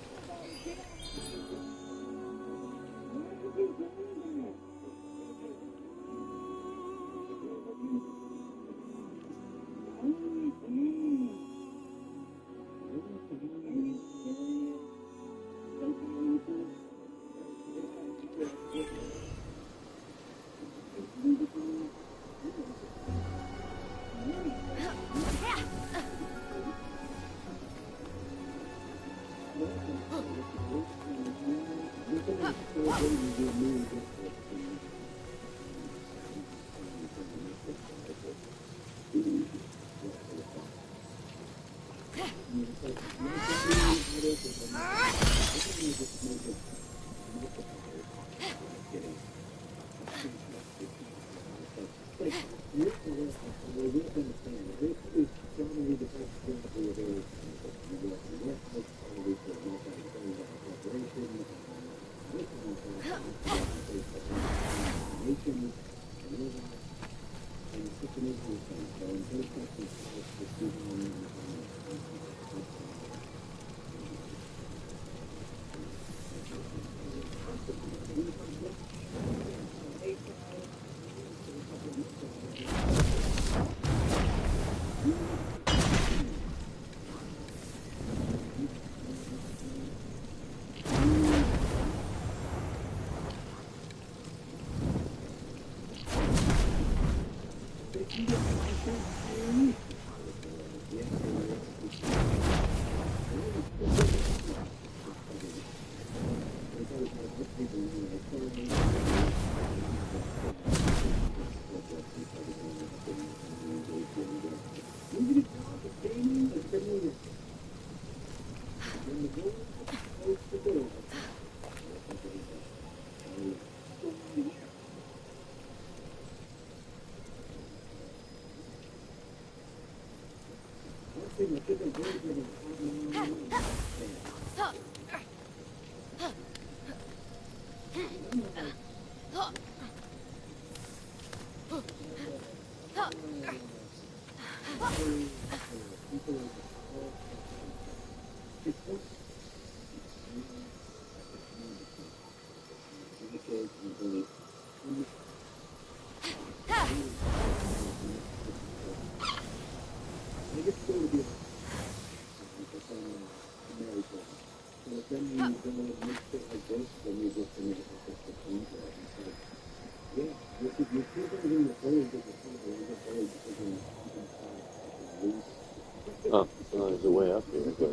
Oh, so there's a way up here, but...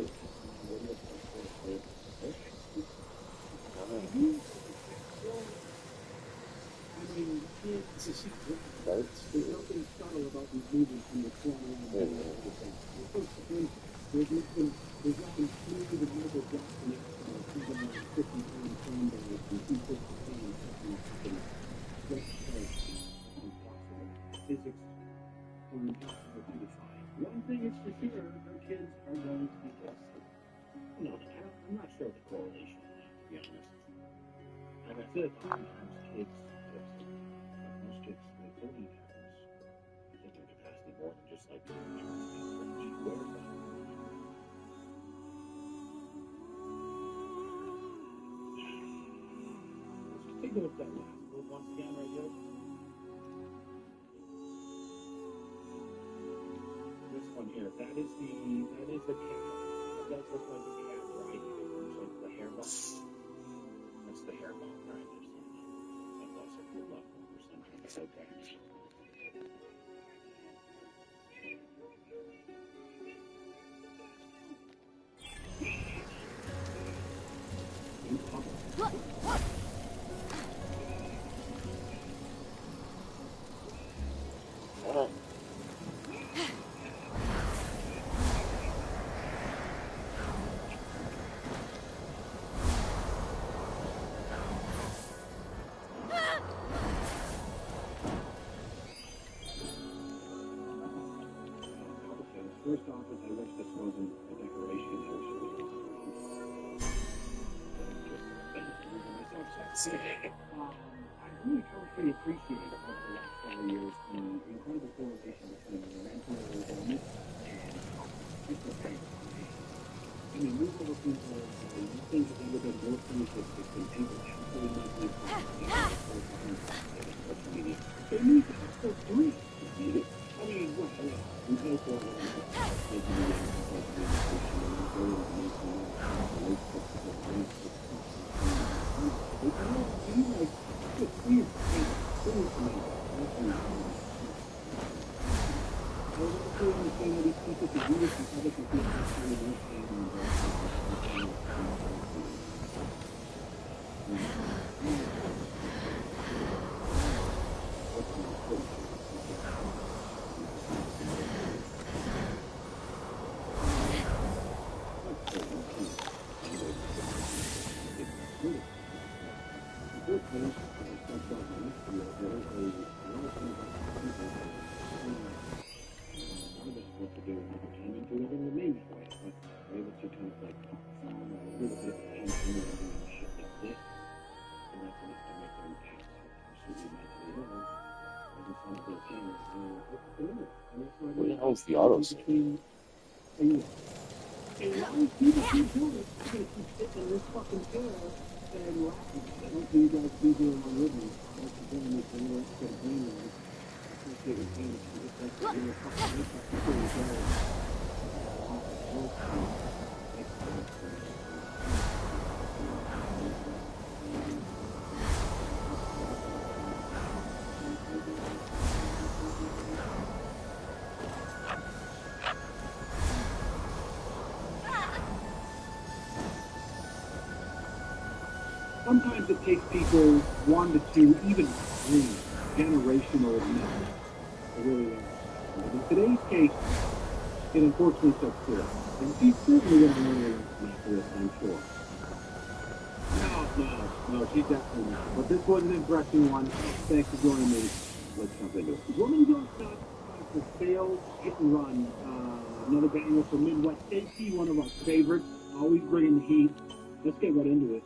There's nothing subtle about these movements when you're crawling around the thing. There's nothing smooth and never drops in action like 750-pound sandbags and 250 pounds fucking straight straight. Impossible. Physics are impossible to defy. One thing is for sure, her kids are going to be tested. No, I'm not sure of the correlation in that, to be honest. Like I said, sometimes kids tested. Most kids, like bullying happens. I think they're tested more than just like where's that? Let's take a look at that last move once again right here. This one here, that is a cat. That does look like a cat right here. Looks like the hair bump. That's the hair bump right there. That was a good luck or something. It's okay. First off, I wish this wasn't a decoration. I wish it was I really truly appreciate over the last several years the incredible correlation between mental illness and just the thing. I mean, we've never seen you think that they would have more statistics than people actually mentally social media. They need to have so free. I mean, what? We pay for it. Where the hell's the auto save? And why people keep doing it? I'm gonna keep sitting in this fucking chair and laughing. I don't think you guys be doing my living. I like to doing this a little extra brain on. I appreciate your pain. Just like to do a fucking look at people who go. Sometimes it takes people 1 to 2, even 3 generational admissions to really learn. But in today's case, it unfortunately took 4. And she's certainly going to learn after this, I'm sure. No, she's definitely not. But this was an interesting one. Thanks for joining me. Let's jump into it. Woman Don't Stop for Sales Hit and Run. Another banger for Midwest Safety, one of our favorites. Always bringing the heat. Let's get right into it.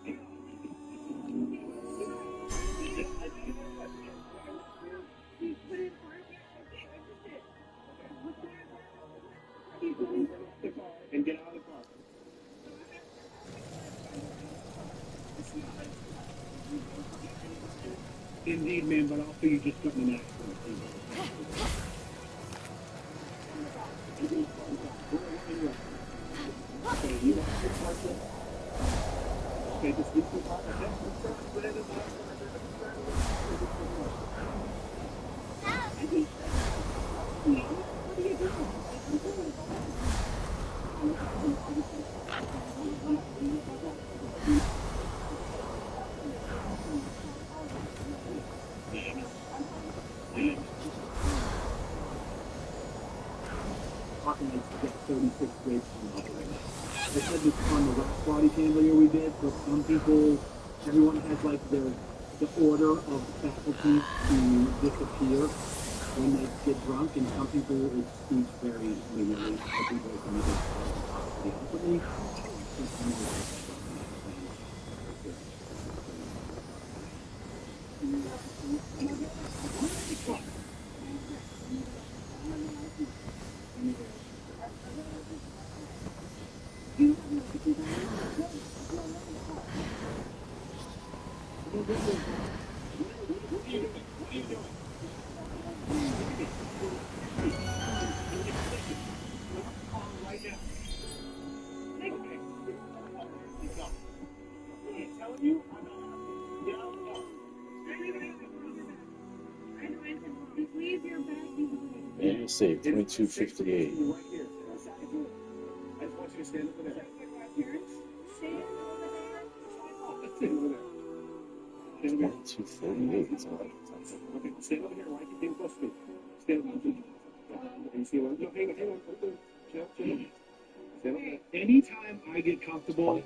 And get out of the car. Indeed, man, but also you just got an accident. Okay, you want to park it? Okay, just leave the car. What are you doing? Talking like to get 36 grapes from the right now. I said this on the last body cam video we did, but some people, everyone has like the order of faculty to disappear when they get drunk, and some people it speaks very immediately. Some people it can be just the opposite. Manual save 2258. I just want you to stand over there. Stand over there. 2238. Okay, stand over here. Why keep getting close to me? Stand over here. You see what? No, hang on. Chill. Stand over there. Anytime I get comfortable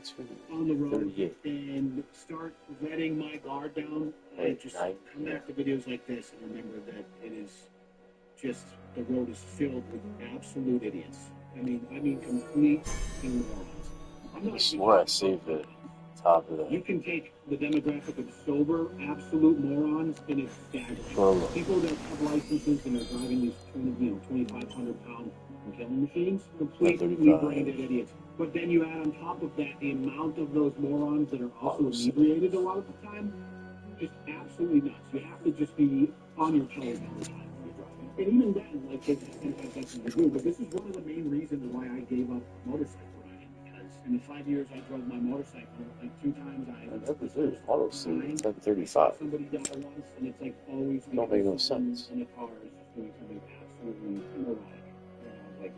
on the road and start letting my guard down, I just come back to videos like this and remember that it is just the road is filled with absolute idiots. I mean complete morons. I swore I saved it. Top of that. You can take the demographic of sober, absolute morons, and it's staggering. People that have licenses and are driving these 2,500-pound killing machines, completely branded idiots. But then you add on top of that the amount of those morons that are also inebriated a lot of the time, just absolutely nuts. You have to just be on your toes all the time. And even then, like, it has nothing to do. But this is one of the main reasons why I gave up motorcycle riding. Because in the 5 years I drove my motorcycle, like 2 times I never did auto save 1035. Somebody died once, and it's like always don't make no sense. In a car is just doing something absolutely neurotic. Like,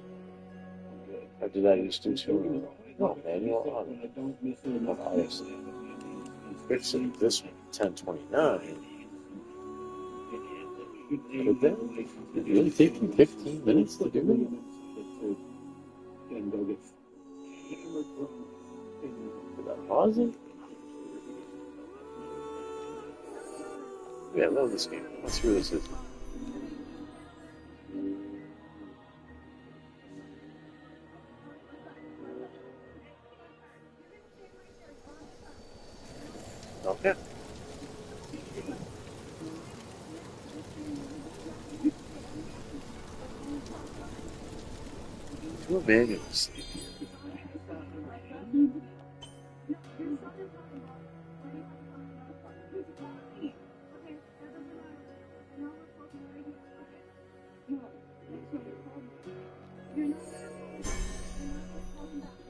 I'm good. Or did I used to too? No, manual auto. Not auto save. Fixing this one, 1029. Could that? Did it really take me 15 minutes to do it? Did I pause it? Yeah, I love this game. Let's see where this is. Okay. Do a manual save here.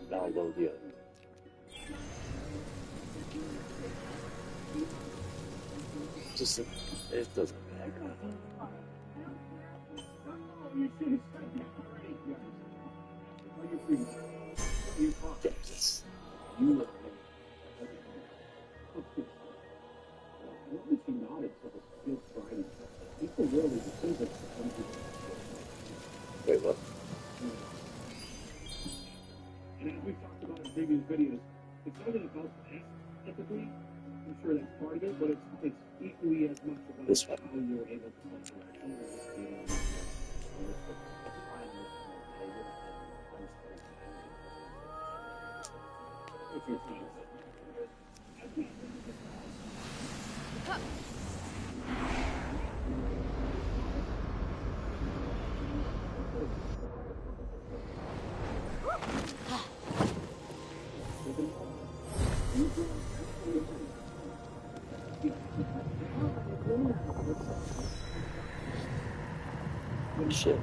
Download the other. Just it doesn't matter. Yes. Wait, what? And as we've talked about in previous videos, it's not about test typically. I'm sure that's part of it, but it's equally as much about this one. How you're able to interact. It's your time. Shit.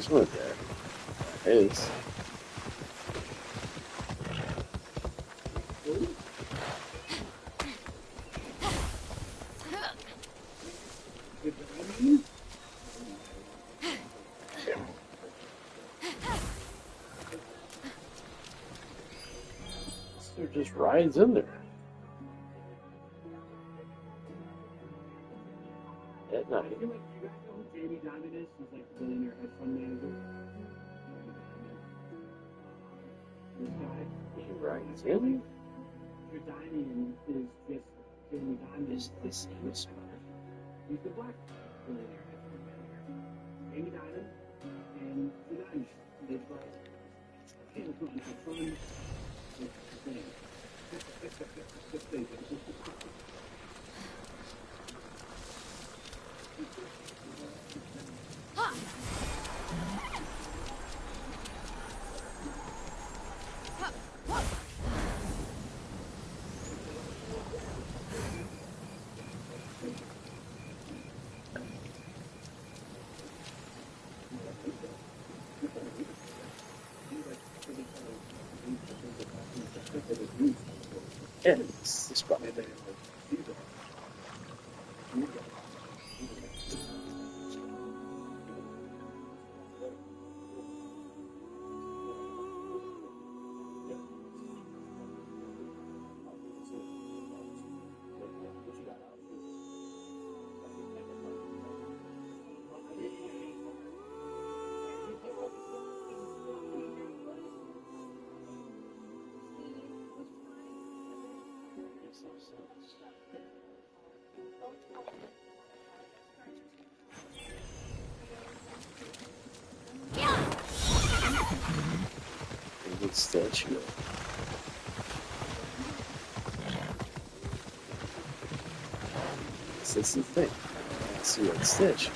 There's one there. His. There just rides in there. At night. You guys know who Jamie Diamond is? He's like the billionaire hedge fund manager. This guy. He rides in? Your Diamond is just Jamie Diamond. Is this him spot? He's the black billionaire hedge fund manager. Jamie Diamond and the Diamond. They try to put like a fun thing. Yeah, it's the spot. A good statue. That's the thing. I see that statue.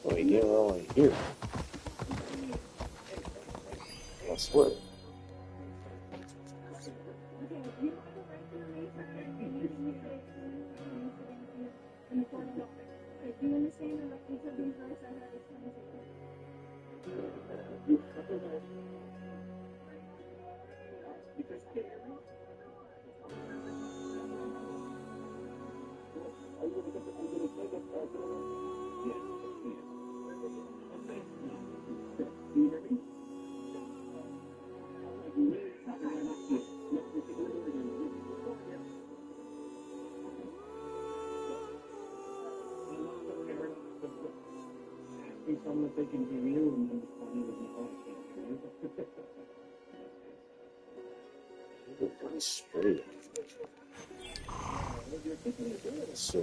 Oh, you get all in here. I swear. Someone that they can hear you and then responding with no, I can't hear you. You're pretty straight. So,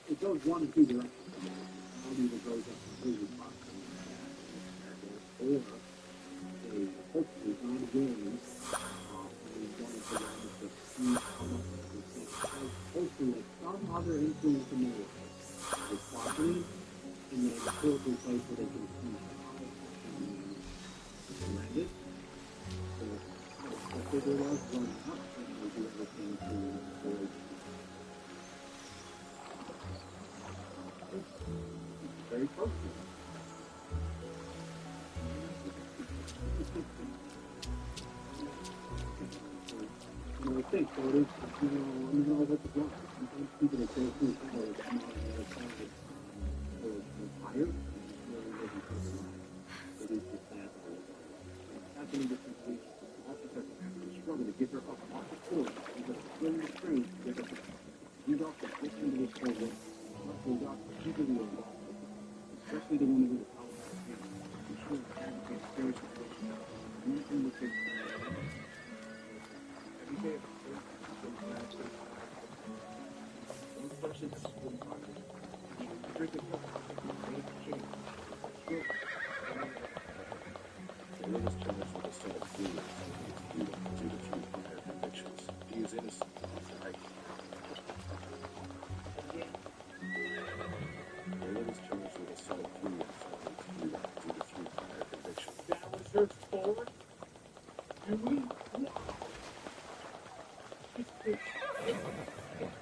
It goes one of two directions. One either goes up completely possible or they hopefully find a game and one of the ones that see how much of the thing has hopefully like some other influence in their life. Like property and then a historical place where they can see how much this. So the their laws run up and they do everything to avoid. It's very close to them. I think so. It is, even all that's wrong. Sometimes people that go through power that come out on the other side are higher. It is just that. It's happening with these weeks. Officers have to struggle to get her up off the floor. She's just pulling the strings to get her to use off the push into this whole way. Those officers usually are lost, especially the one with the power. I'm sure it's had to get very situational. Anything that takes every day of the week, one person's really hard. Drink a cup of change. The latest charge with assault freedom due to 2 prior convictions. He is innocent. Right. The latest charge with assault freedom due to 3 prior convictions. That was her forward? Do we?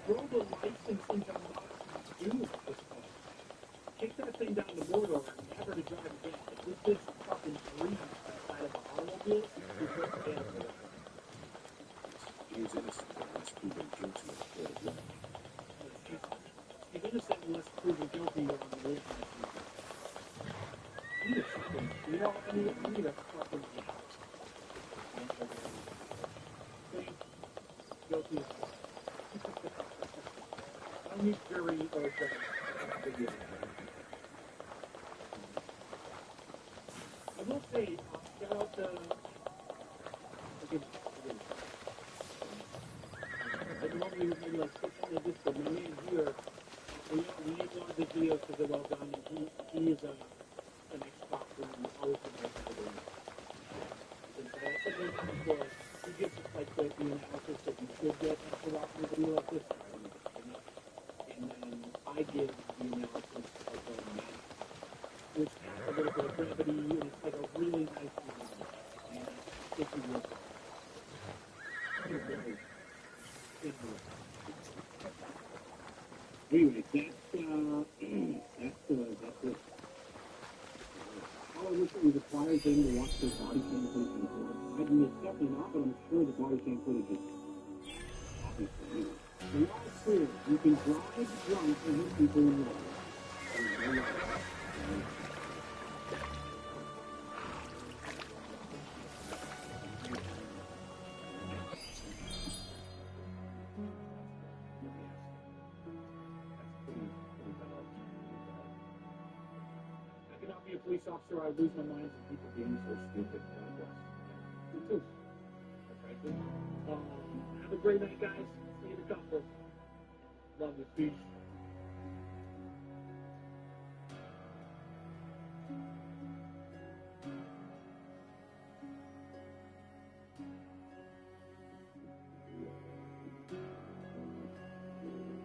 Throw the license into do this point. Kick that thing down the corridor and never to drive again. If this is fucking breeze outside of the automobile, you put the damn away. He is innocent unless proven guilty in a court of law. He's innocent unless proven guilty on the way. You know, I need a fucking guilty. I need jury or judge. I will say, shout out to I normally would maybe like 600 this, but my man here, we made one of the videos because they're well done, and he is an Xbox and always been right for doing it. I said one time before, he gives us like the analysis that you should get after watching a video like this, and then I give the analysis of the man, which has a little bit of brevity, and it's like a really nice movie, and I think you will. Anyway, that's it. How I wish it was required them to watch their body cam footage in court. I mean, it's definitely not, but I'm sure the body cam footage is obviously new. The law is clear. You can drive drunk and hit people in the road. There's no law. Be a police officer, I would lose my mind to people being so stupid. Me too. Frankly. Have a great night, guys. See you in a couple. Love you. Peace.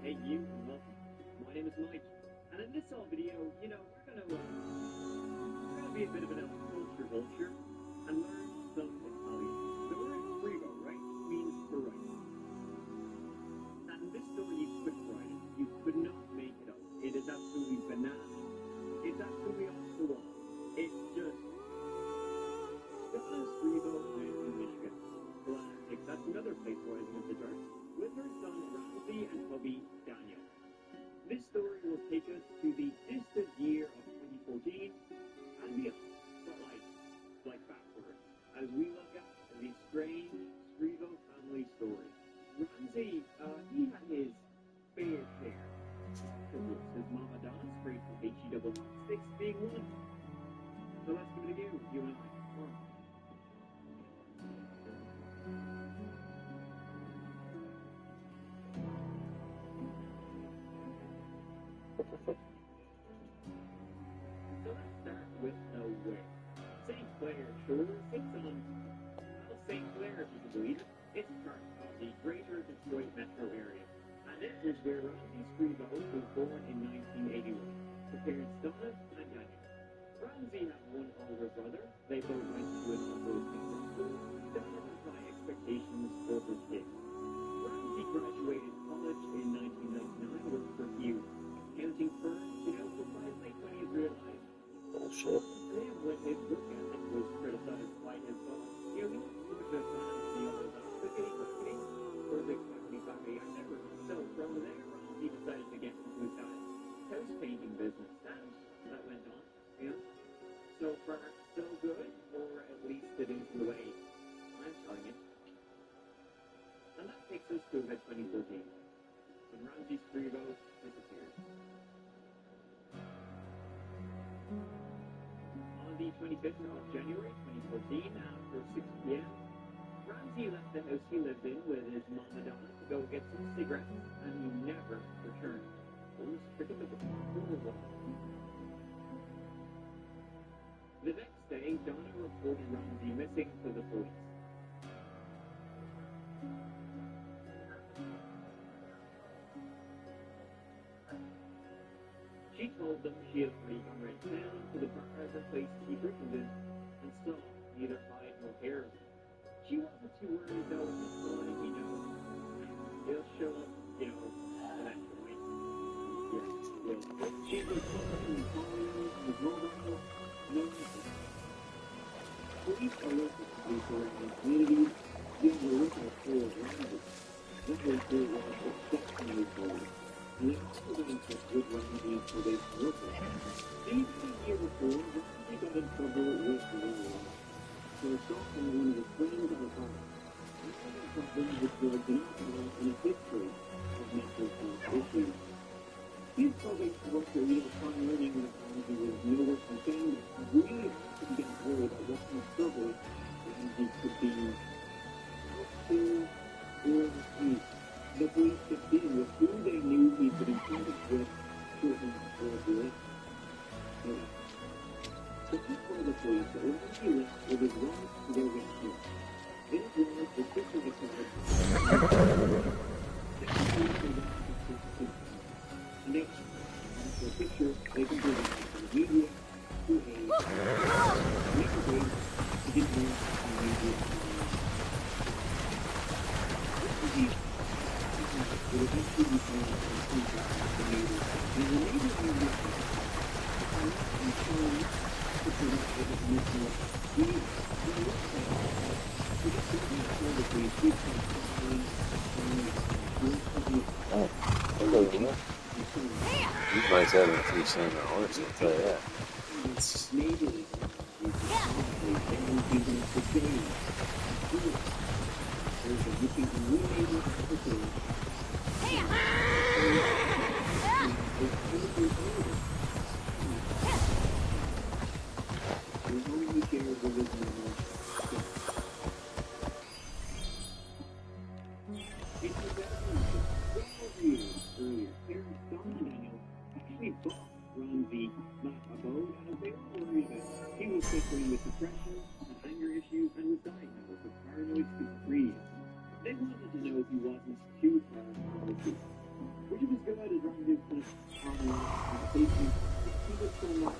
Hey, you, and welcome. My name is Mike, and in this video, we're gonna be a bit of an culture vulture and learn some Italian. The word frigo, right, means to write. And in this story, you couldn't write it. You could not make it up. It is absolutely bananas. It's absolutely off the wall. It's just Nicholas Frigo lives in Michigan. Classic. That's another place where I live the dark. With her son Ramsey and hubby Daniel. This story will take us to the distant year of 2014 and beyond, but like backwards, as we look at the strange Scrivo family story. Ramsey, he had his fair share of troubles. His mama Donna straight from HE6 being one. So let's give it a go, you and I. So let's start with the way. St. Clair Shore sits on St. Clair, if you can believe it. It's part of the greater Detroit metro area. And it was where Ramsey Scrivo was born in 1981. Her parents Donna and Daniel. Ramsey had one older brother. They both went to an all-girls school. Donna had high expectations for her kid. Ramsey graduated college in 1999, worked for a few accounting firms, but by his late 20s realized Bullshit. then when his work ethic was criticized by his boss, he wasn't so much a fan of the others advocating marketing or the company factory I never. So from there on, he decided to get into his house painting business. And that went on, So far, so good, or at least it is the way I'm telling it. And that takes us to about 2013, when Ramsey's free vote disappeared. On the 25th of January 2014, after 6 p.m., Ramsey left the house he lived in with his mom and Donna to go get some cigarettes, and he never returned. It was predictable. The next day, Donna reported Ramsey missing to the police. She told them she had already gone right down to the bars and places he frequented and saw neither hide nor hair. She wasn't too worried though at this point, he'll show up, eventually. She was constantly calling his mobile, no message. Police alerted the surrounding communities, giving a lookout for Ramsey. That report was exceptionally bold. And they also got in touch with Ramsey's probation worker. See, the year before, Ramsey got in trouble with the law for assaulting one of his friends at a bar. He had a problem with drugs and alcohol and a history of mental health issues. His probation worker, upon learning that Ramsey was no worse than found, really had to get worried about what kind of trouble Ramsey could be out to or refused. The police stepped in with who they knew he could be contact with shortly before the election. So he told the police that Ramsey left with his wife to go get him. In his wallet, the picture of the and they after a picture, they can bring it to the media, to a microwave, to get more media. But eventually we found out some contact with the neighbors. And the neighbors knew this and showing to prevent it was missing up. We looked at it. So this is the told the police, we found something You might have a few cent hours, I'll tell you that. Maybe there's a missing neighbor episode. Suffering with depression, anger issues, and was diagnosed with paranoid schizophrenia. They wanted to know if he wasn't too far from the truth. Which of his good as Ramsey was online conversation, he was so much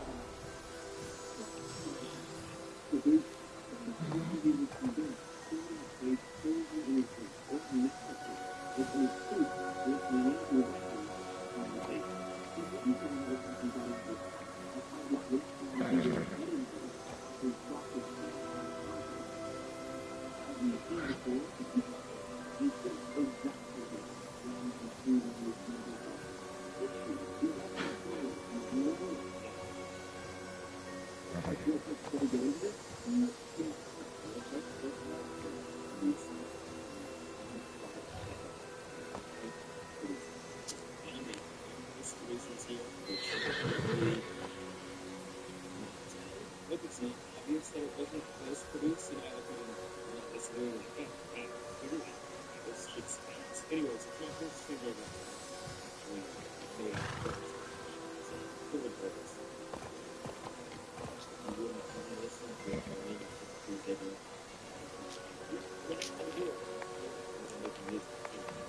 the group Ramsey was convinced someone had placed poison in his drink or necessary with his truth listening into his conversation. He didn't tell him what he got into a public response. Look, it's not obvious that it wasn't mass-produced, and I look at it and it's really like, hey, figure it out. It's anyways, it's not supposed to figure it out. Actually, made for the purpose. You wouldn't want to listen to it, I mean, you didn't. What I'm going to do, I'm making music,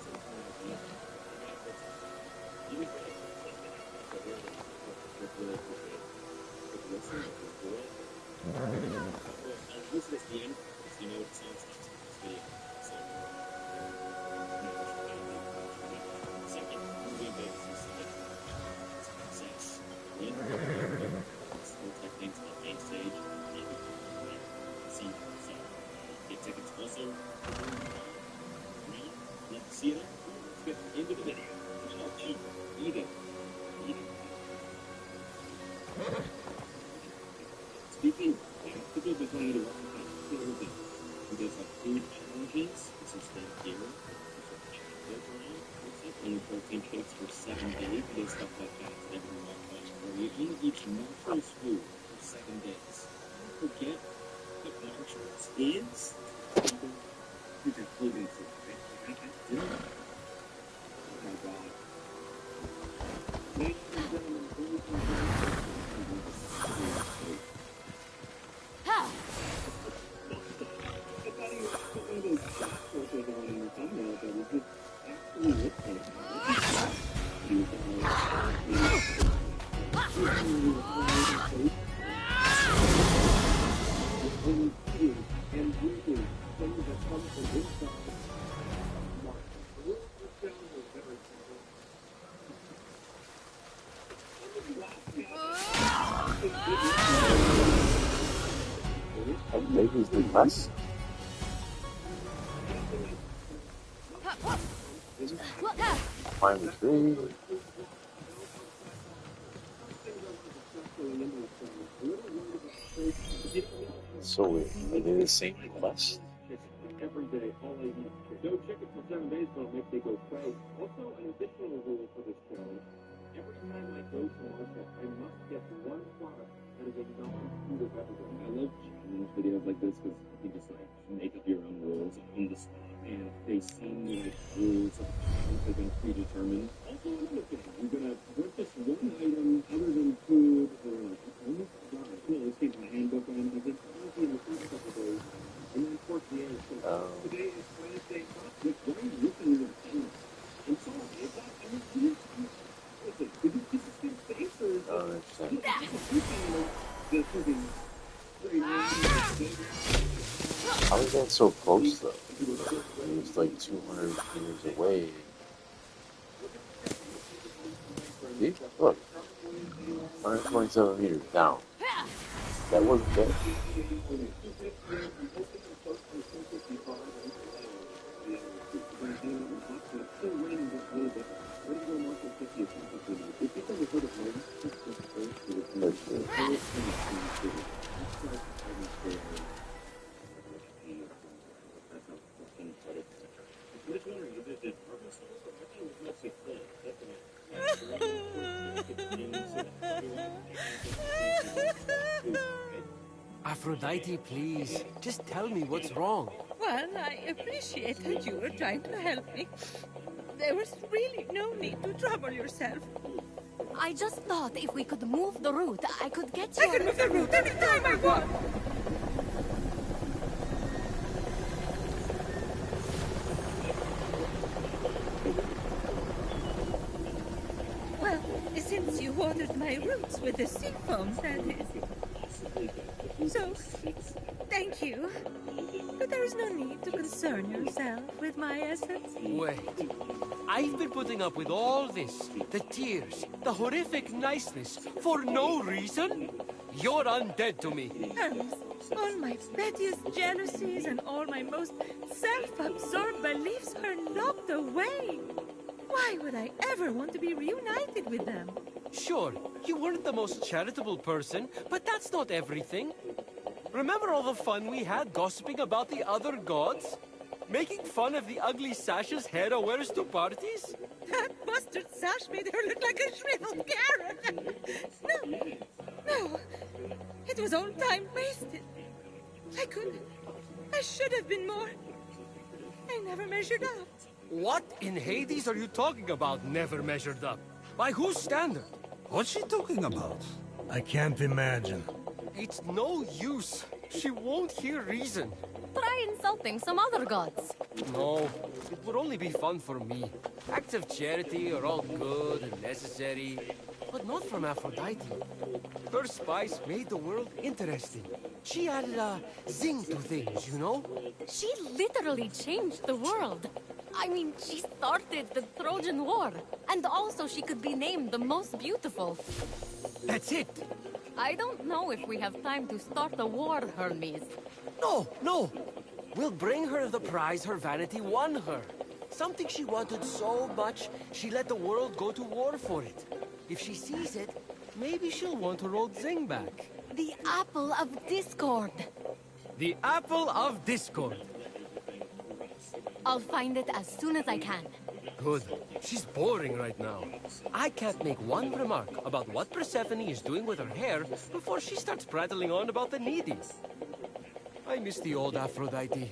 sometimes, you would really something out, so really appreciate it. Listen to the end, so you know what it sounds like in this video. So, second moving basis, success. Then, still type things about main stage. See, get tickets also. Love to see it. Let's get into the video. Eat it. Speaking of people been trying to recognize everything. We get some food challenges. This is the here. Only protein shakes for 7 days. We get stuff like that. Everyone where you only eat Marshall's food for 7 days. Don't forget that Marshall's is who's a gluten free. Oh my god. Ladies and gentlemen, boys and girls. Maybe the best. Finally free. So wait, are they the same quest? Every day, all I eat. No chicken for 7 days don't make me go crazy. Also, an additional rule for this challenge. Every time I go to Marshall, I must get one product that is a non-food of everything. I love challenge videos like this because you just like make up your own rules on the spot. And they seem like rules of challenge have been predetermined. Also, another thing, you're gonna put this one item other than food or like, oh my god, this came from my handbook on it. It's honestly in the first couple days. And then towards the end, so today is Wednesday, with Brian listening to the camera. I'm sorry, is that, I mean, listen, did you kiss his kid's face, or is How is that so close though? It was like 200 meters away. See? Look. 127 meters down. That wasn't there. Aphrodite, please, just tell me what's wrong. Well, I appreciate that you were trying to help me. There was really no need to trouble yourself. I just thought if we could move the route, I could get you. I can move the route any time I want. Well, since you watered my roots with the sea foam, that is. So, thank you. But there is no need to concern yourself with my essence. Wait. I've been putting up with all this. The tears, the horrific niceness, for no reason? You're undead to me. And all my pettiest jealousies and all my most self-absorbed beliefs are locked away. Why would I ever want to be reunited with them? Sure, you weren't the most charitable person, but that's not everything. Remember all the fun we had gossiping about the other gods? Making fun of the ugly sashes Hera wears to parties? That mustard sash made her look like a shriveled carrot. No. It was all time wasted. I should have been more. I never measured up. What in Hades are you talking about, never measured up? By whose standard? What's she talking about? I can't imagine. It's no use. She won't hear reason. Try insulting some other gods. No, it would only be fun for me. Acts of charity are all good and necessary, but not from Aphrodite. Her spice made the world interesting. She added a zing to things, you know? She literally changed the world. I mean, she started the Trojan War. And also she could be named the most beautiful. That's it. I don't know if we have time to start a war, Hermes. No, no. We'll bring her the prize her vanity won her. Something she wanted so much, she let the world go to war for it. If she sees it, maybe she'll want her old zing back. The Apple of Discord. The Apple of Discord. I'll find it as soon as I can. Good. She's boring right now. I can't make one remark about what Persephone is doing with her hair before she starts prattling on about the needy. I miss the old Aphrodite.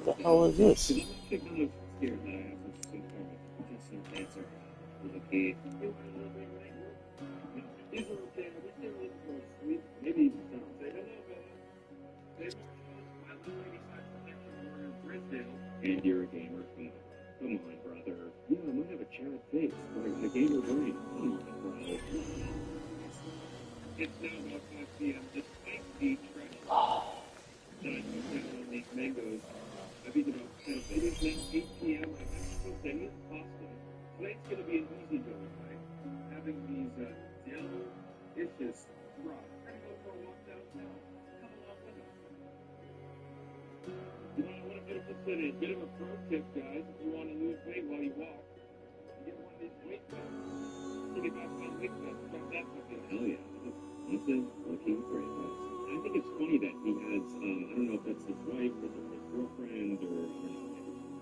What the hell is this? And you're a gamer. Come on, brother. Yeah, I might have a cherry face, but I got a gamer brain. Come on, brother. It's now about 5 p.m. Despite the trash that I took down on these mangoes, I've eaten about 10. It is now 8 p.m. I'm actually studying pasta. Tonight's going to be an easy go, right? Having these delicious fries. We're going to go for a walk downtown. Come along with us. You know what a beautiful city. Bit of a pro tip, guys. If you want to lose weight while you walk, get one of these weight vests. $25 weight vests. Try that fucking hell yeah. That's a looking great vest. I think it's funny that he has, I don't know if that's his wife or his girlfriend or I don't know.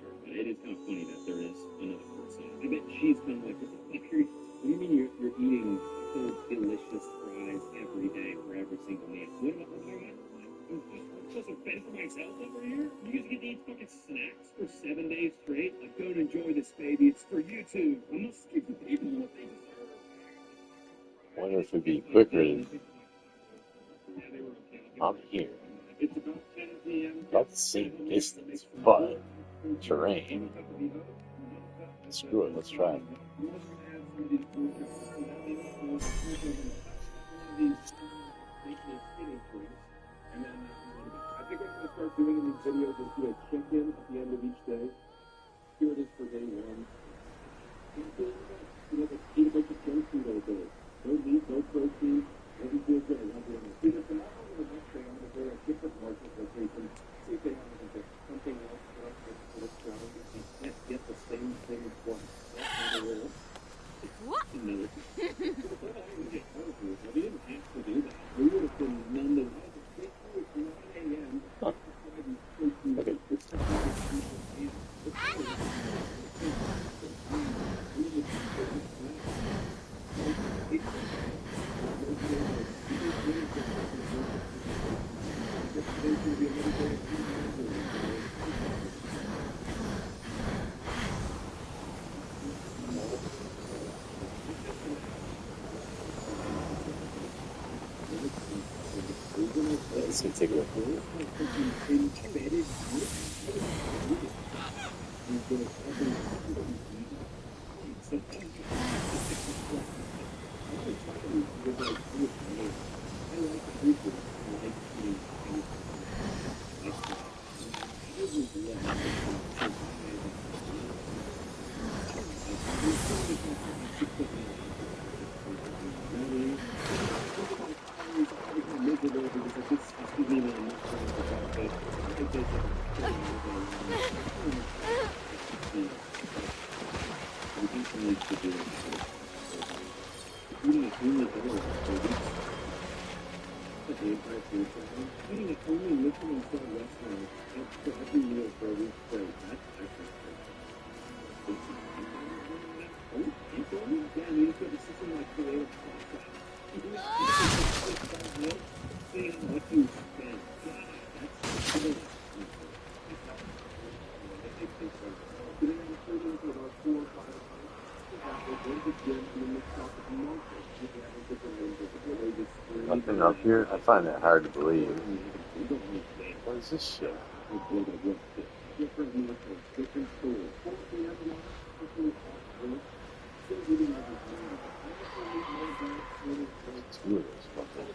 Sure, but it is kind of funny that there is another person. I bet she's kind of like, what do you mean you're eating those delicious fries every day for every single meal? What about I'm supposed to fend for myself over here? You guys get to eat fucking snacks for 7 days straight? Like, don't enjoy this, baby. It's for you two. I'm gonna give the people what they deserve. I wonder if it'd be quicker than I'm here. It's about 10 p.m. About the same distance, but terrain. Screw it, let's try it. And then I think what I'm going to start doing in these videos is do a check-in at the end of each day. Here it is for day one. You know, like eat a bunch of junk food all day. No meat, no protein. Doesn't feel good. I love doing it. Either tomorrow or the next day, I'm going to go to a different market location. See if they have something else for us for this challenge. You can't get the same thing twice. That's another rule. What? Another thing. We didn't have to do that. We would have been nonetheless. It's gonna take a look. the vampire food challenge, eating it only Michelin star restaurant for every meal for a week straight. That's crazy. Oh, you told me? Yeah, I mean, it's got some like creative process. Seeing what you spend. God, that's good. Nothing up here? I find that hard to believe. What is this shit? Different muscles, different tools. Two of those fucking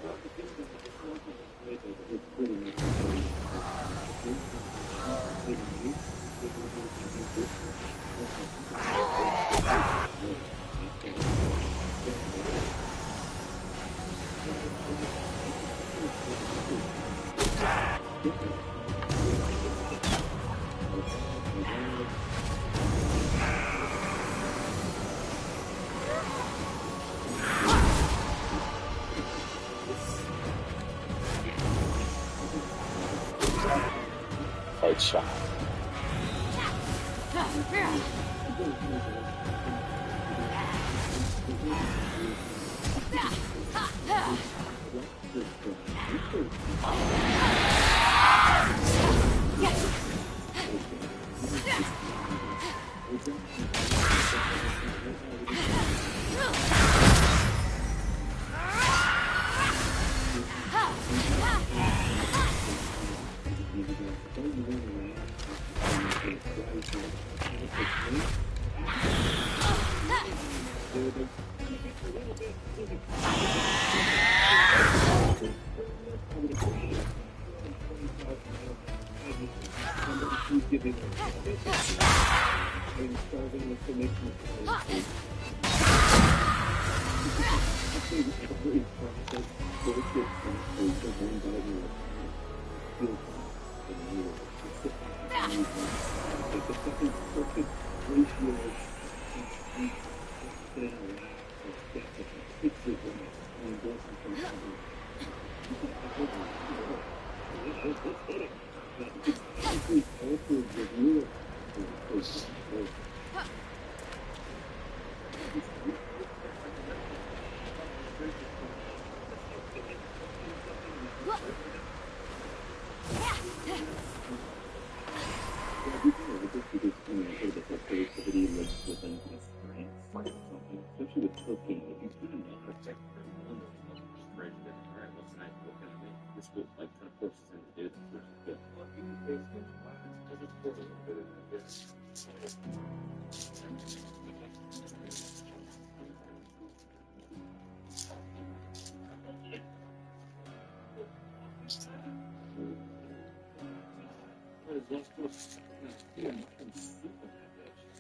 headshot.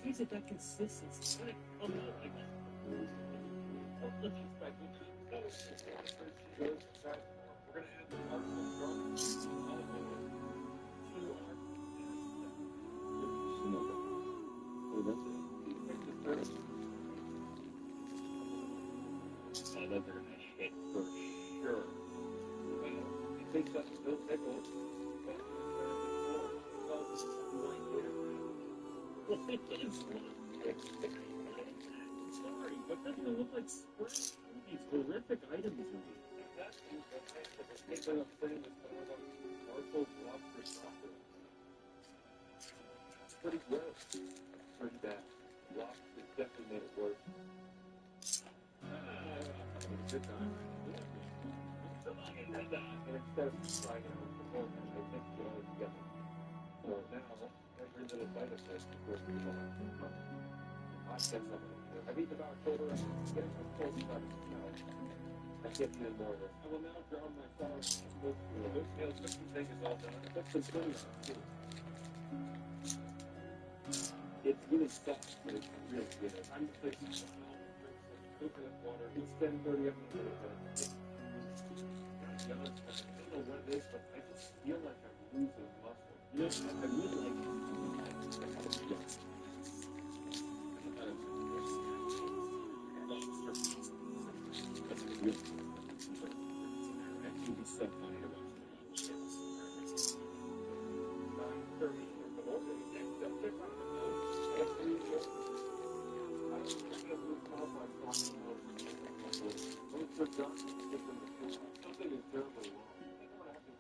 He's at that consistency. I'm not like that. They're gonna hit for sure. You think that's still pickle? Sorry, but doesn't it look like spring? These horrific items in these. It's pretty gross. Pretty bad. Lobster definitely made it worse. Good time. And instead of trying it with the pork, I think you know it's together. So now, every little bite of this is worth $3. I said something. I've eaten about a quarter of it. Getting my full stuff. I can't eat more of this. I will now drown my sorrows. This meal cooking thing is all done. I put some chili on it too. It's really soft, but it's really good. I'm placing some coconut water. It's 10:30 up in the middle. I don't know what it is, but I just feel like I'm losing muscle. You know, I really like it.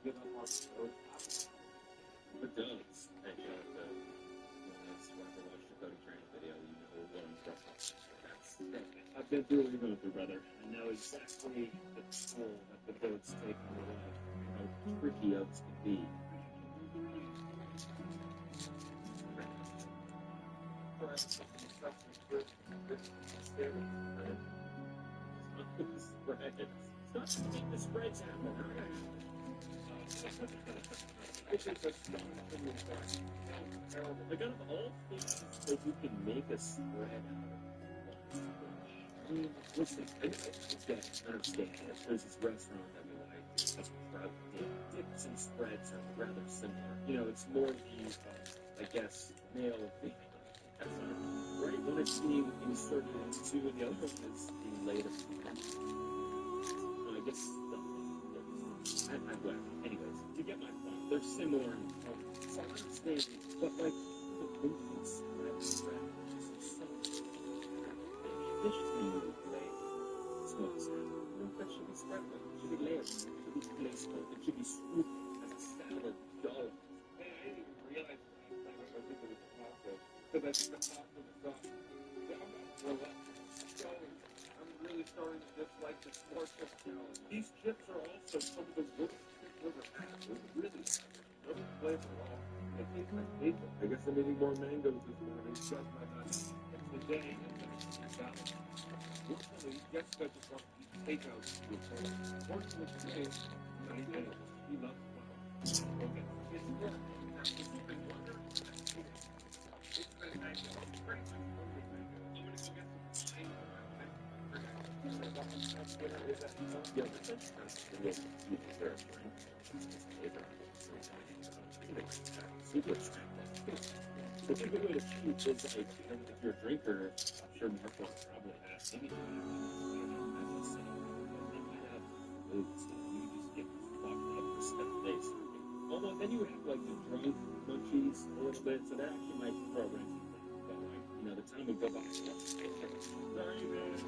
give up on those but does. And that's when I watched the Cody training video, you know what I'm talking about. I've been through what you're going through, brother. I know exactly the toll that the goats take on your life and how tricky oats can be. It's not to make the spreads happen. It's just astonishingly fast. Like, out of all things that you can make a spread out of, I mean, listen, I understand it. There's this restaurant that we like, that's proud dips and spreads are rather similar. You know, it's more the, I guess, male and female. That's not right. One is being inserted into, and the other one is being laid upon. So I guess anyways, you get my point. They're similar in tone. So I understand, but like the infant spread is so this just means layered. It's what it's that should be spread like it should be layered. It should be placed. It should be scooped as a salad dough. Hey, I didn't even realize last time I was thinking of the taco. Because I think the taco was gone. Yeah, I'm not relaxed. I'm really starting to dislike this portion challenge. These chips are also some of the worst chips I've ever had. They're really no flavor at all. I think I hate them. I guess I'm eating more mangoes this morning. Just my nuts. It's the day and it's salad. Fortunately, Jessica just wants to eat takeout to the point. Fortunately today, my day, she loves flour. Okay, it's more now. If you've been wondering what I'm eating, it's been mango. It's pretty much only mango. I'm gonna go get some wine for my wife. Yeah, but that's super the good way to cheat is like, if you're a drinker, I'm sure Marco probably has anything. You just get fucked up for 7 days. Although then you have like the drunk munchies a little bit, so that actually might program some things. But like, you know, the time would go by. Sorry, man.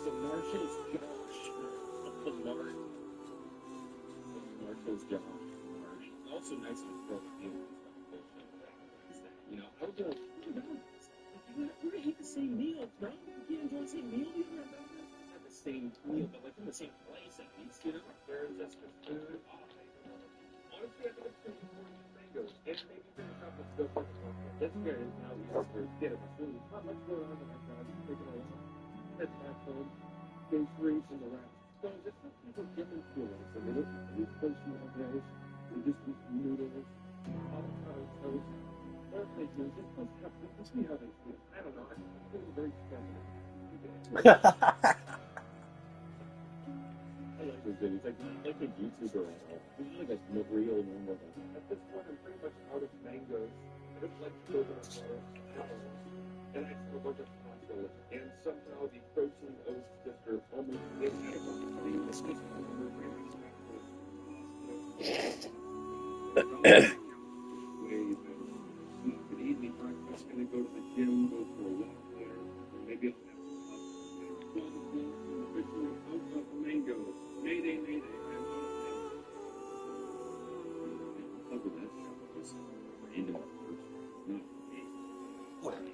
The Marshall's Josh. The Marshall's Josh. Also nice to throw the meal. You know, I would go, we're gonna eat the same meal, bro. You can't enjoy the same meal, you know, not the same meal, but like in the same place at least, you know? Whereas that's just food. Honestly, I think it's pretty important to mangoes. And maybe finish up with stuff like that. That's fair. Now we have to get it with food. Not much going on in my job. Taking a lot. Head back home. Day 3 from the rest. So just some people different feelings. I mean, it's toasty all day. They just eat noodles, avocado toast. Or if they do, just see how they feel. I don't know. I'm feeling very stressed. I like those videos. Like a YouTuber at all. This is like a real normal guy. At this point, I'm pretty much out of mangoes. I don't like coconut water at all. And I have a bunch of pasta. And somehow the protein oats just are almost inadequate. Could easily breakfast, gonna go to the gym, go for a walk later, or maybe I'll have some later. 12 o'clock, I'm officially out of mangoes. Mayday, mayday, I'm out of mangoes. I'll cover that stuff because random person, not me.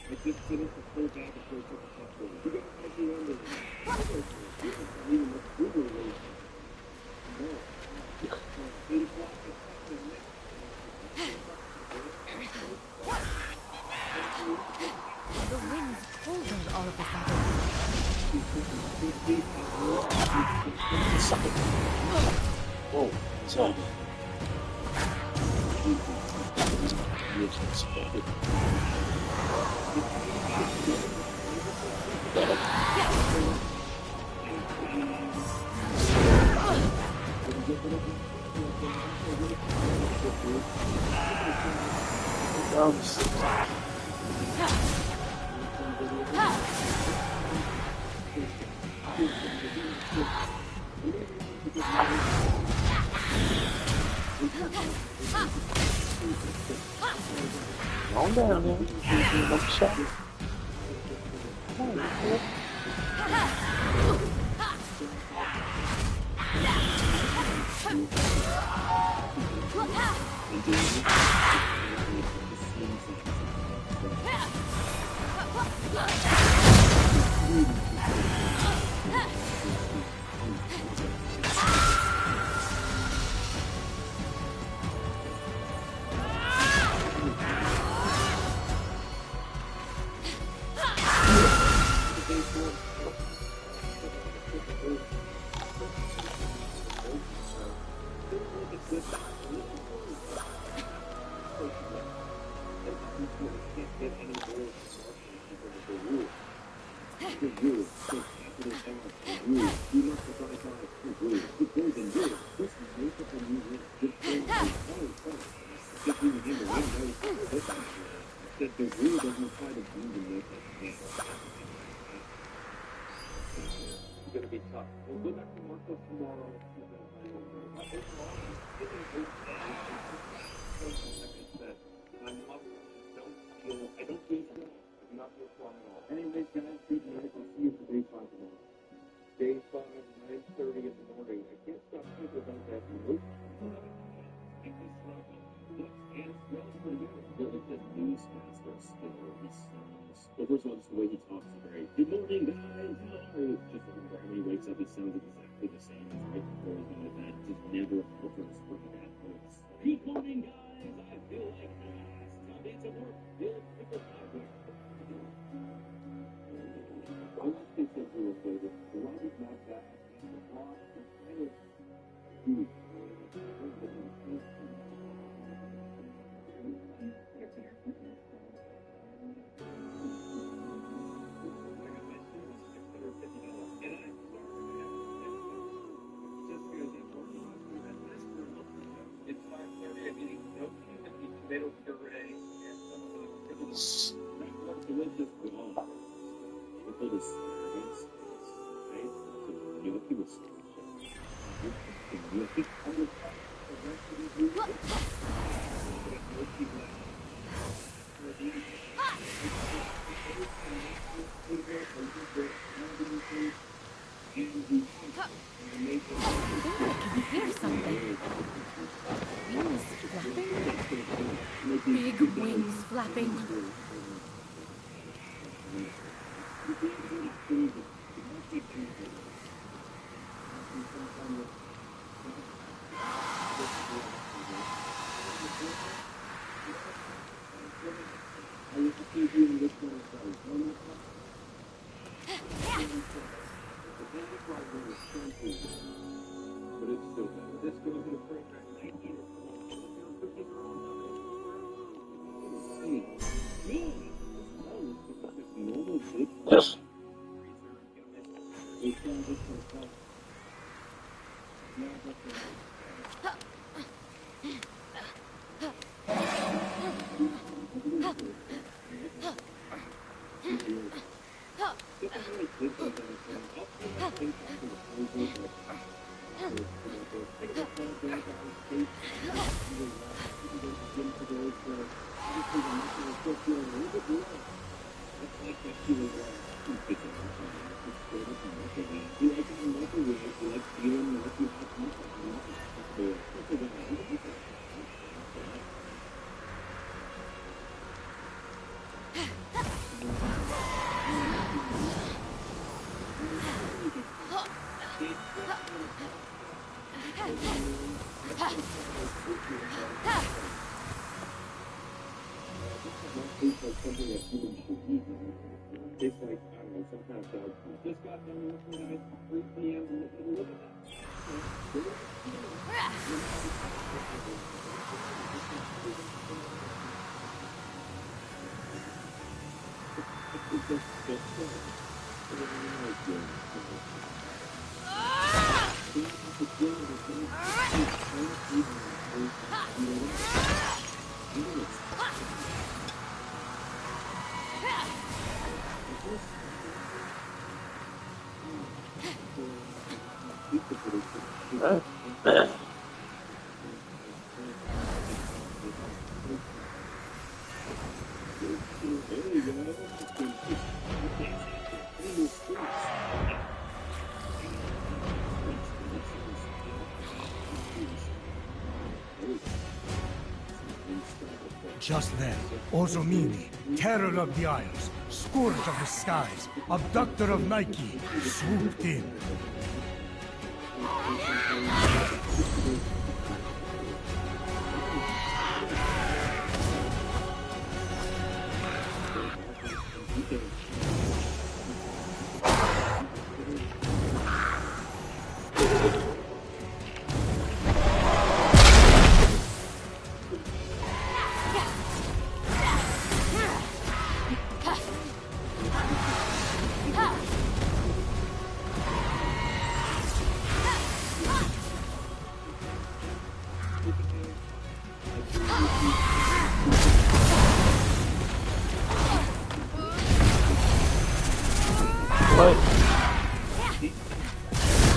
I just finished a full bag of protein chocolate. You guys might be wondering, even with Google release. No. 8 o'clock is the next. The wind's colder all of a sudden. Whoa, so. Calm down, man. Don't shot. Gonna be tough. We'll go back to Immortals tomorrow. I don't feel strong. I'm not feel strong at all. Anyways, guys, good night. I'll see you for day 5 tomorrow. Day 5, 9:30 in the morning. I can't stop thinking about that. Nope. Well, first of all, just the way he talks is great. Good morning, guys. Hello. Just remember, when he wakes up, he sounds exactly the same as right before he's going to bed. Just never alters for that voice. Good morning, guys. I feel like time to work. Good people everywhere. I like this as a flavor. The light is not bad. The block is kind of huge. Tomato puree and delicious raw. With all this arrogance, right? So, gnocchi was gnocchi. I'm going to try the rest of these movies. I can hear something. Wings flapping? Big wings flapping. But it's still better. This goes in a freight track. Yes. Something that humans should eat. Tastes like, I don't know, some kind of dog food. Just got done working at 3 p.m. and look at that. Just then, Ozomini, terror of the Isles, scourge of the skies, abductor of Nike, swooped in. What?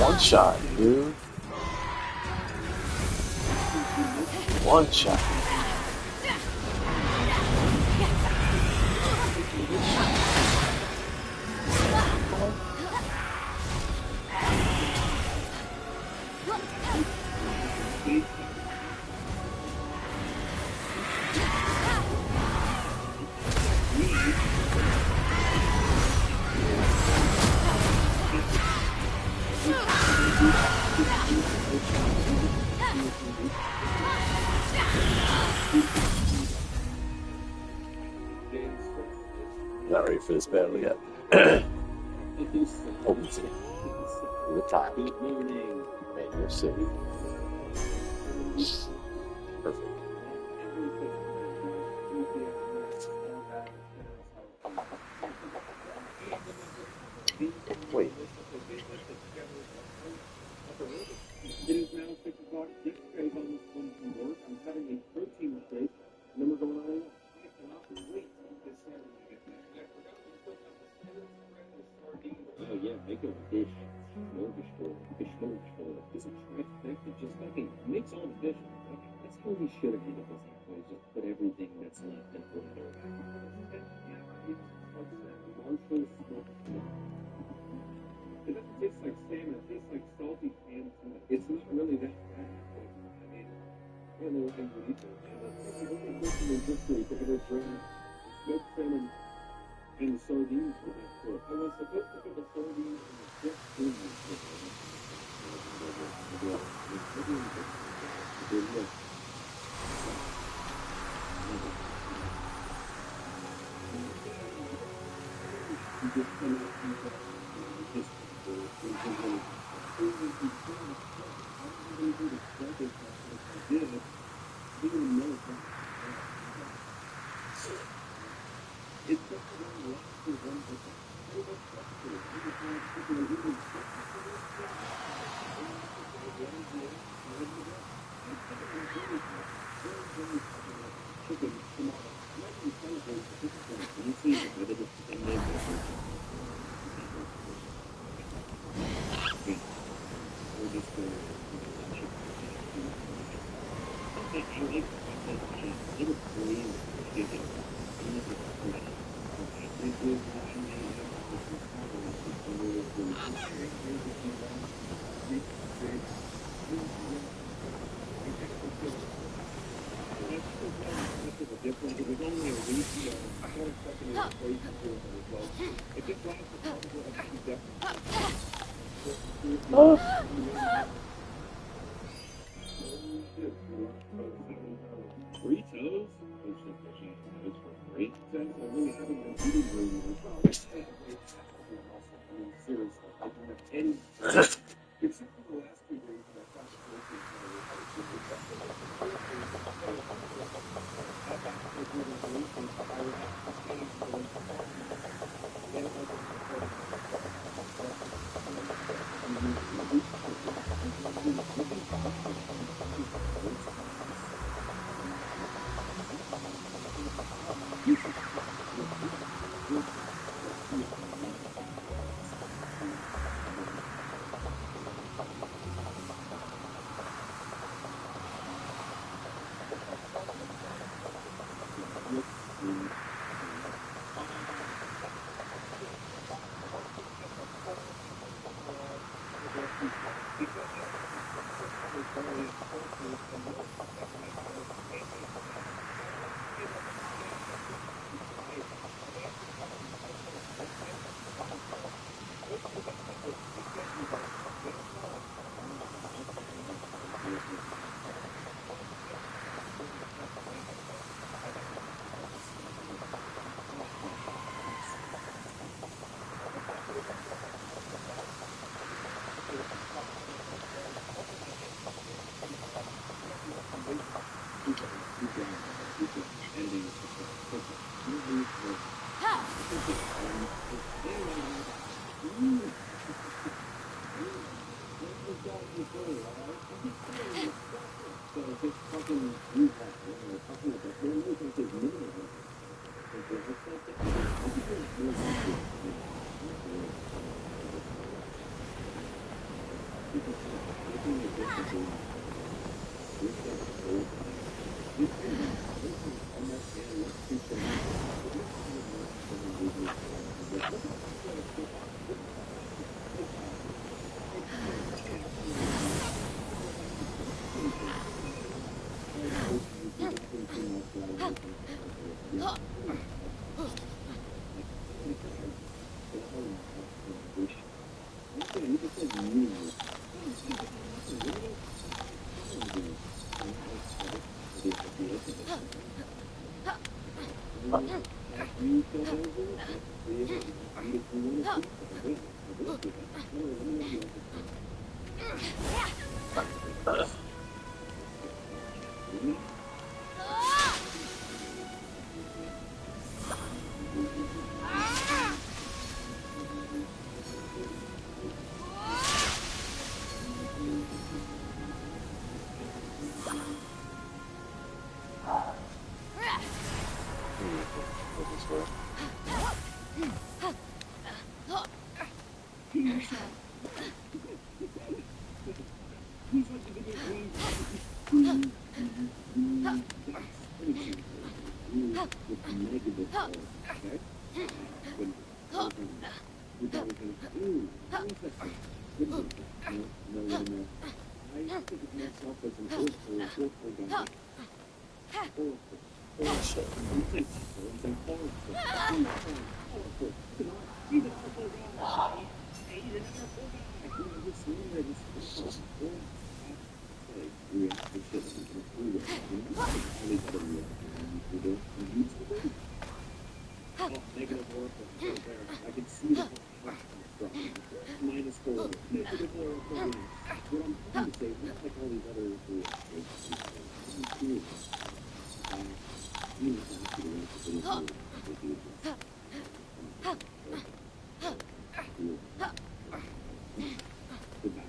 One shot, dude. One shot. Not ready for this battle yet. Potency. The top. Man, you're safe. Perfect. Wait. It is now 6 o'clock. Yesterday's almost home from work. I'm having a protein shake, and then we're going on a walk. I cannot wait this Saturday. Oh yeah, make a dish. Smorgasbord. Is a trifecta just fucking mix all the fish. That's how we should have handled this actually. Just put everything that's left in for it. Marshall's smoked. It doesn't taste like salmon, it tastes like salty canned tuna. It's not really that bad. I mean, I don't know what things would eat there. The only person in history to ever bring smoked salmon and the sardines for that cook. I was supposed to put the sardines in the dip spoon.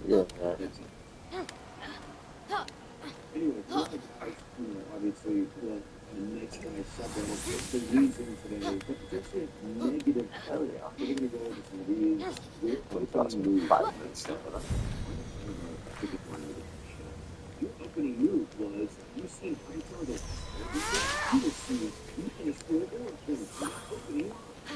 Yeah. Anyway, obviously, well, the next guy subreddit, the reason today, but potentially negative. Hell yeah. We're gonna go over some of these. We're Got opening some moves. 5 minutes left. Your opening move was you sent three targets. You will see you can score more points. Opening. The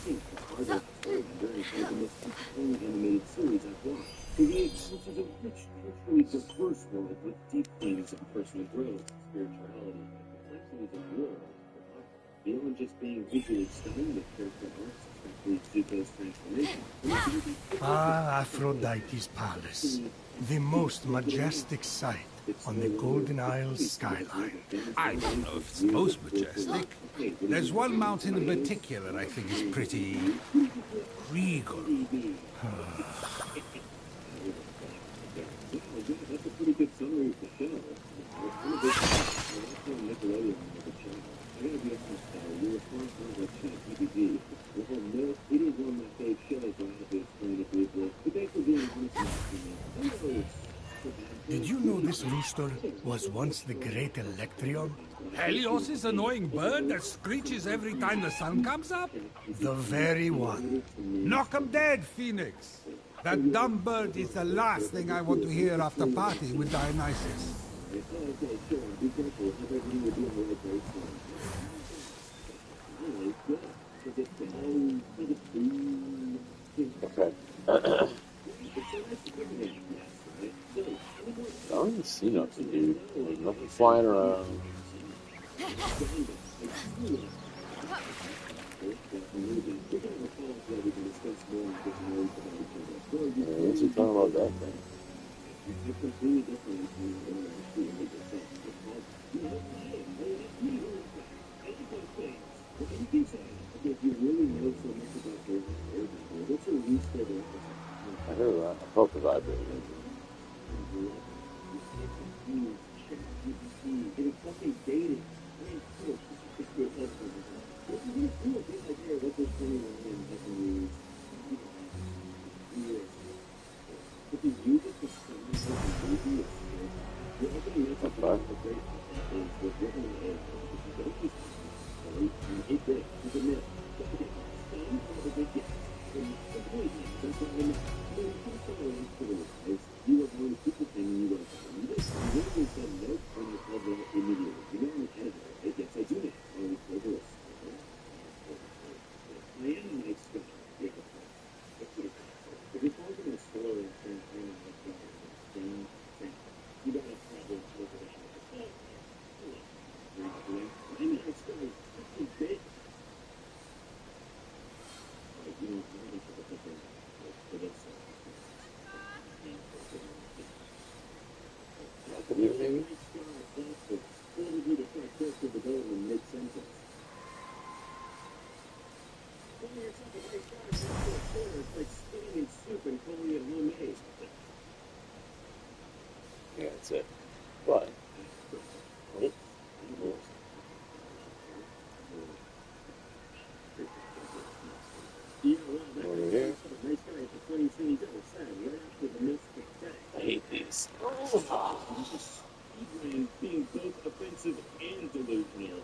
team target during this only animated series I've watched. Create which is a rich, culturally diverse world with deep themes of personal growth, spirituality, complexities of world. Beyond just being visually stunning, the character arcs, especially Zuko's transformation. Ah, Aphrodite's palace. The most majestic sight on the Golden Isles skyline. I don't know if it's most majestic. There's one mountain in particular I think is pretty regal. That's a pretty good summary of the show. I gotta be honest though, your response was like ChatGPT. Well, no, it is one of my favorite shows where I have to explain it briefly. But thanks for being honest with me. Did you know this rooster was once the great Electrion? Helios' annoying bird that screeches every time the sun comes up? The very one. Knock 'em dead, Phoenix! That dumb bird is the last thing I want to hear after party with Dionysus. Okay. I don't even see nothing, dude. There's nothing flying around. What's he talking about that thing? I heard that. I felt the vibrating. Maybe? Yeah, that's it. But oh. Over here. I hate these. Being both offensive and delusional.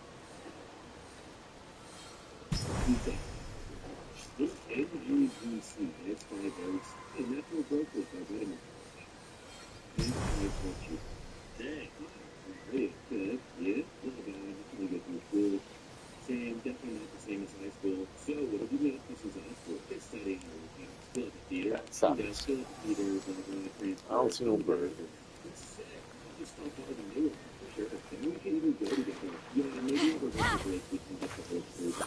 This NUDC S5 Oaks and natural growth with our vitamin. Dang. Really good. Yeah, not bad. Really good through school. Same, definitely not the same as high school. So, what have you been up to since high school? Just studying all the time. Still at the theater. That sucks. Still at the theater. I don't see no bird. It's sick. I just thought that would do it. For sure. Then we can even go together. You know, maybe over winter break we can get the whole group.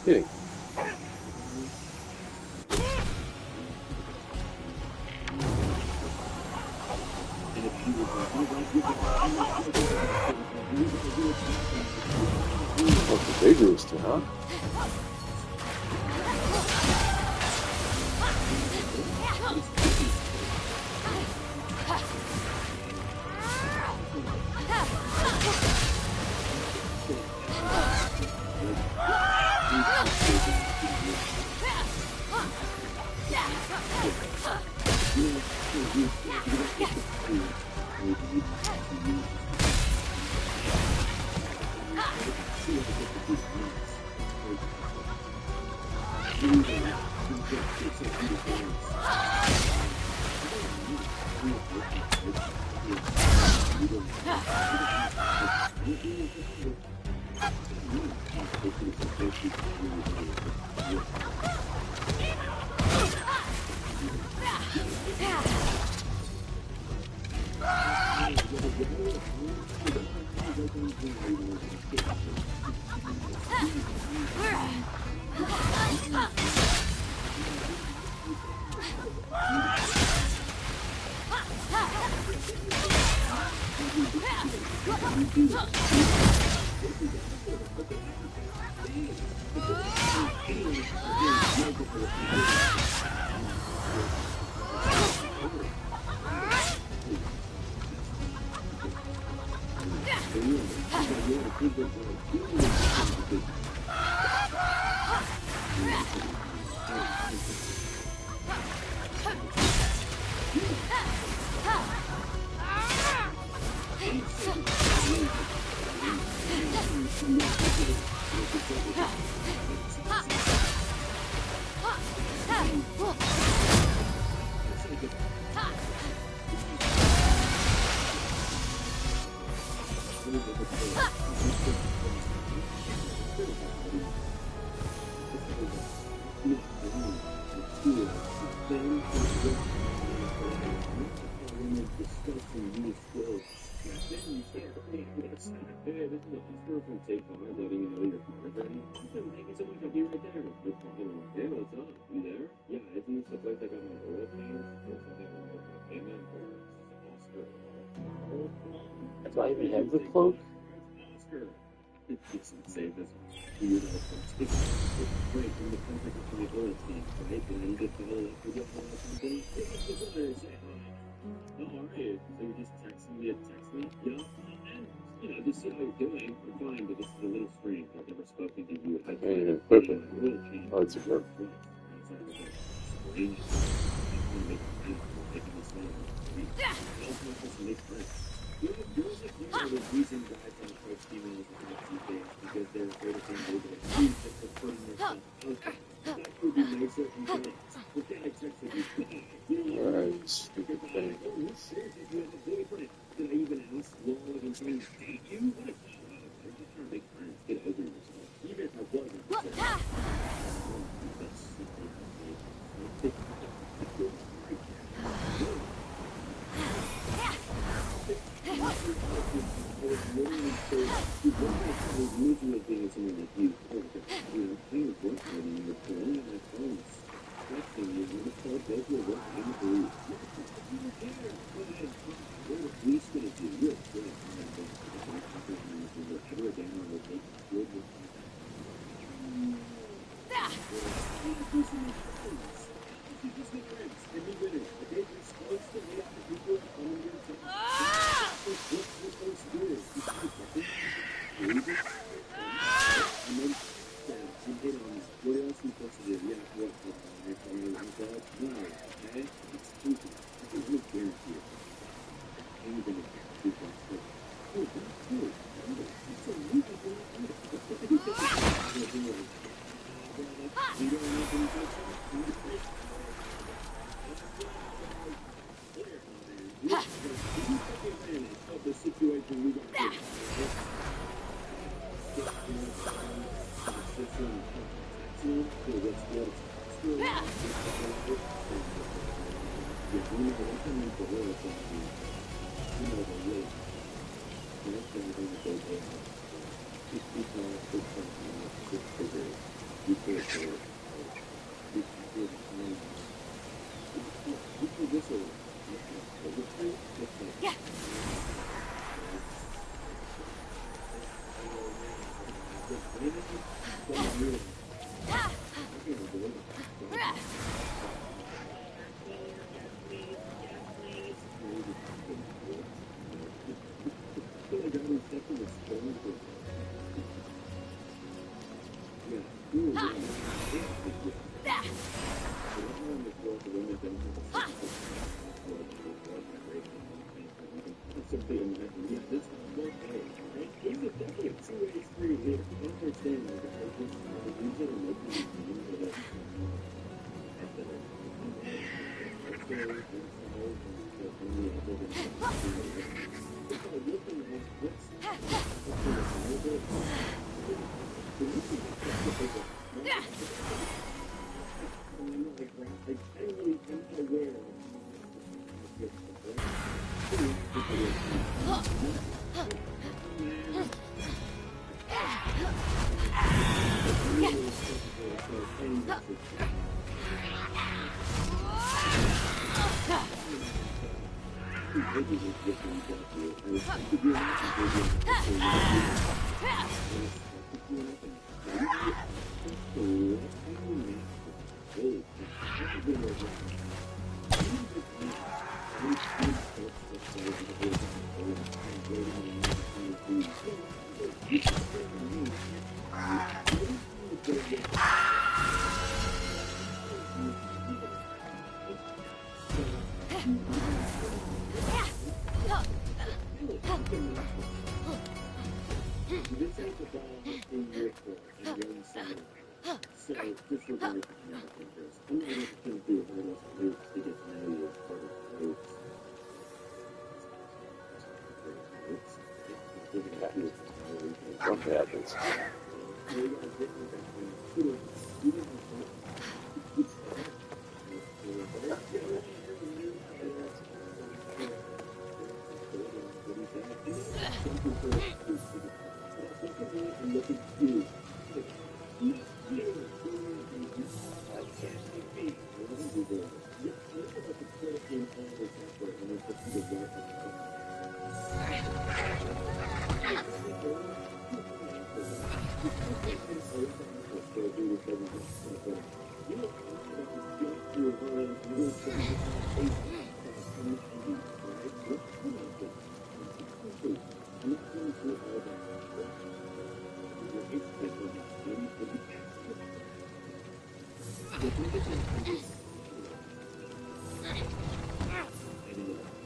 Kidding. What's the big rooster, huh? Do I even have the cloak? Just see how you're doing. I'm fine, but this is a little strange. I've never spoken to you. I can't even equip it. Oh, it's a grip. Alright, stupid thing. Did I even ask Laura if I'm trying to date you? What a show. They're just trying to make friends. Get over yourself. Even if I wasn't. is.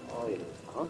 Oh, yeah, huh?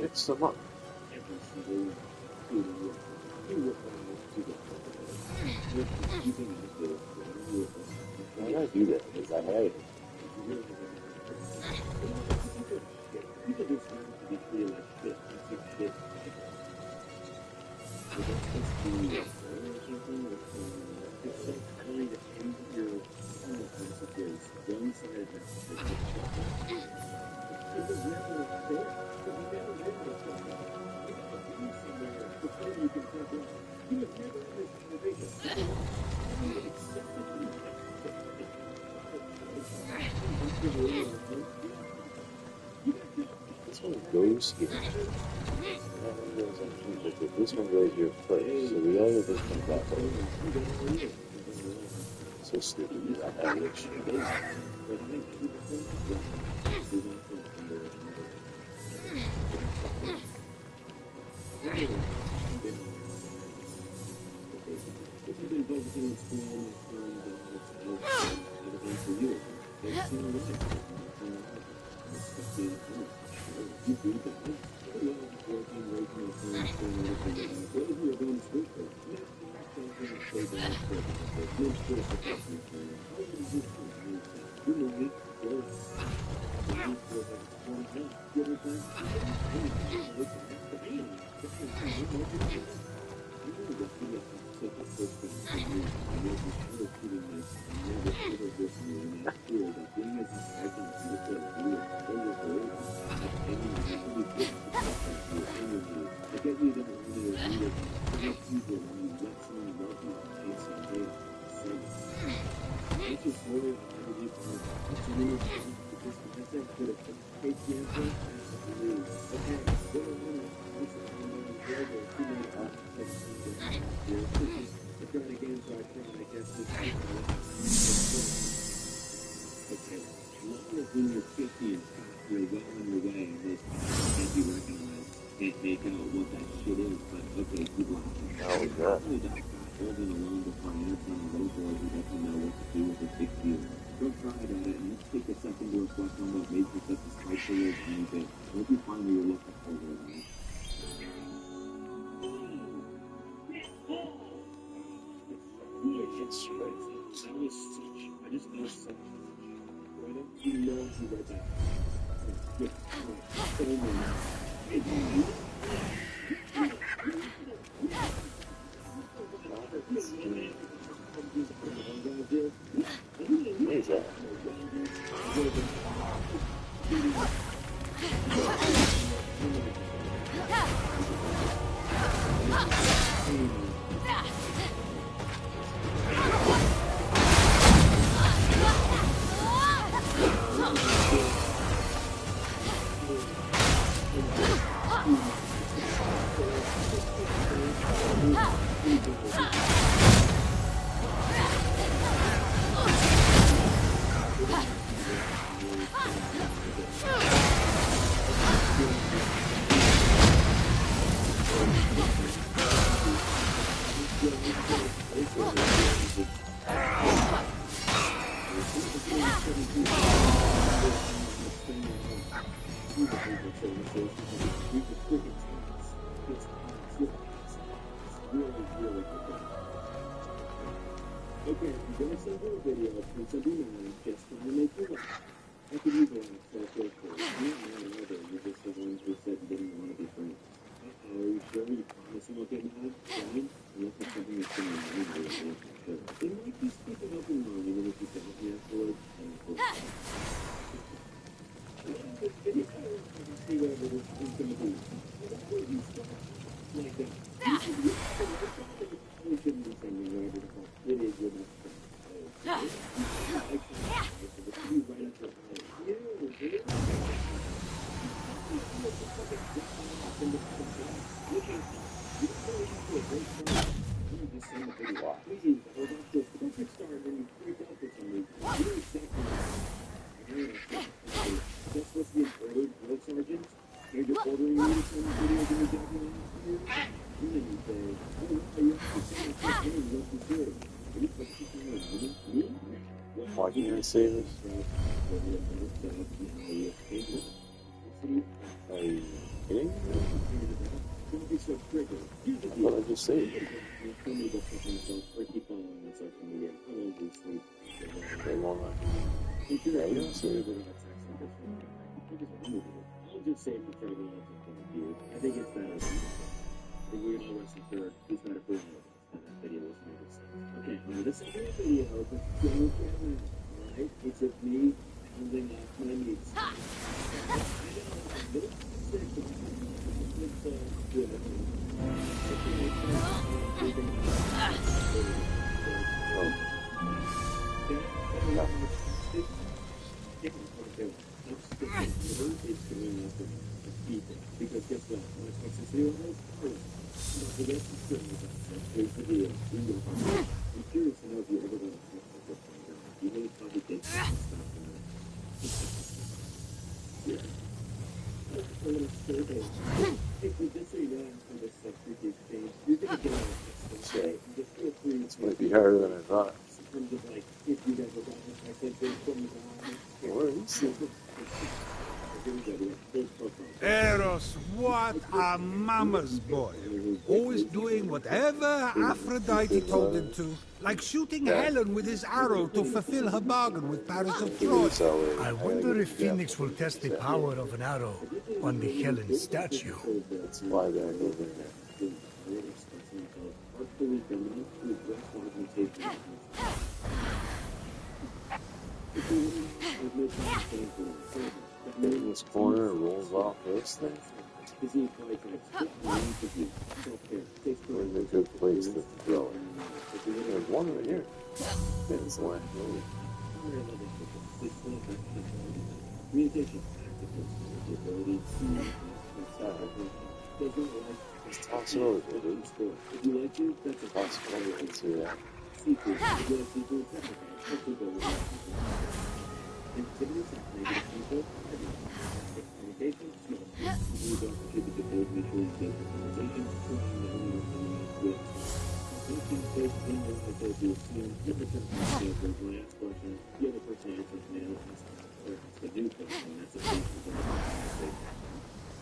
Mix them up. Why did I do that? Because I had it. This one goes here. That one goes on here, but this one goes here first. So we all know this comes back over. So stupid. I have it. That's right. That was such. I just know such. You know he read that. With so many. Where's that? Okay, I'm gonna send you a video from somebody now just trying to make you laugh. I could use a laugh, so I feel free. You're not mad either. You're just the one who said you didn't want to be friends. Are you sure? You promise you won't get mad? Fine. Unless it's something that's gonna remind you of it, for sure. Then why keep speaking up in the morning and if you tell me afterwards? This video, see whatever this is gonna be. Why would you stop like that? You shouldn't be sending whatever the fuck it is your best friend. That's supposed to be an road drill sergeant. You're just ordering me to send videos in the document here. And then you say, oh, wow, you have to send us something what you do. Are you focusing on me? Why can't I say this? Are you kidding? Don't be so triggered. I thought I just said it. Tell me about something myself or keep following on social media. How long do you sleep? Very long night. Yeah, you don't say it. I'll just say for trying to get something cute. I think it's better. I think we're gonna rest assured who's better for all of us. And that video was made of sense. Okay, now this is a video, but don't get mad, alright? It's just me holding off my needs. I know, a little sick, but it's good. Because guess what? When it comes to video, the rest is good with that. Here's the deal. I'm curious to know if you ever want to talk about this one. You really probably think stop for that. Yeah. A little survey. If we just say no for this freaky exchange, you're going to get out of this. Say, Just feel free this might be harder than I thought. in terms of like, if you guys are going to like this, put me down. Where is it? Eros, what a mama's boy. Always doing whatever Aphrodite told him to. Like shooting Helen with his arrow to fulfill her bargain with Paris of Troy. I wonder if Phoenix will test the power of an arrow on the Helen statue. Let's fly back over there. In this corner rolls off this thing. Where's a good place to throw it? There's one right here. It's the last move. Just toss it over there, dude. Toss it over there, see that.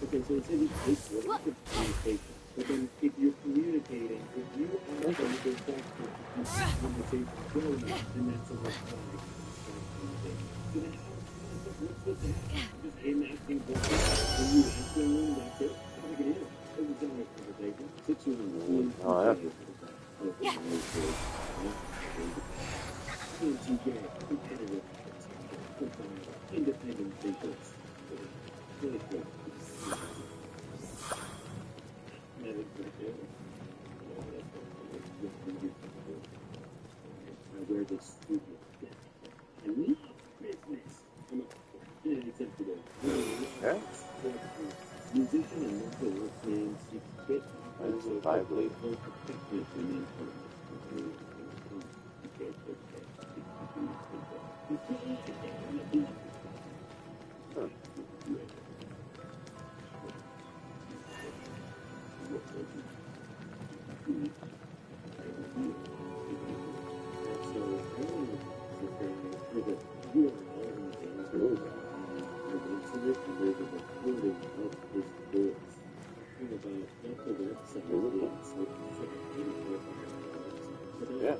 Okay, so it's communication. But then if you're communicating, if you are going to conversation going, then that's a red flag. So then what's supposed to happen? Just him asking questions, and you answering them, that's it? How can it? Doesn't sound like conversation. 6 years old. No, I have to. TJ, competitive, independent thinkers. Really cool. I wear this suit. I love business. I'm a except for the musician and mental work man seeks fit. That is a vibrate. Yeah.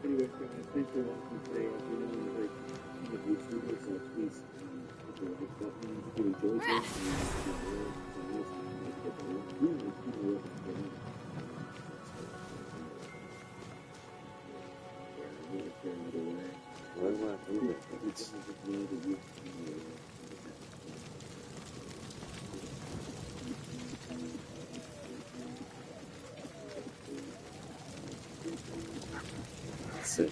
Anyway, guys, thanks for watching today. As you know, I'm a very keen of YouTubers, so please hit the like button if you enjoyed this. That's it.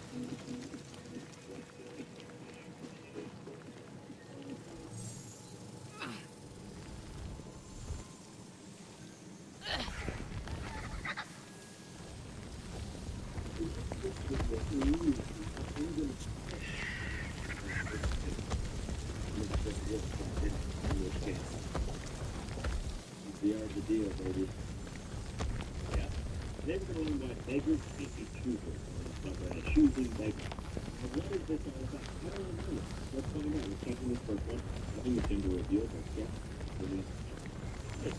We are the deal, baby. Yeah. They're going to buy beggars, pissy choosers. Choosing beggars. But what is this all about? I don't know. Let's find out. We're checking this first one. I think it's going to reveal, but yeah.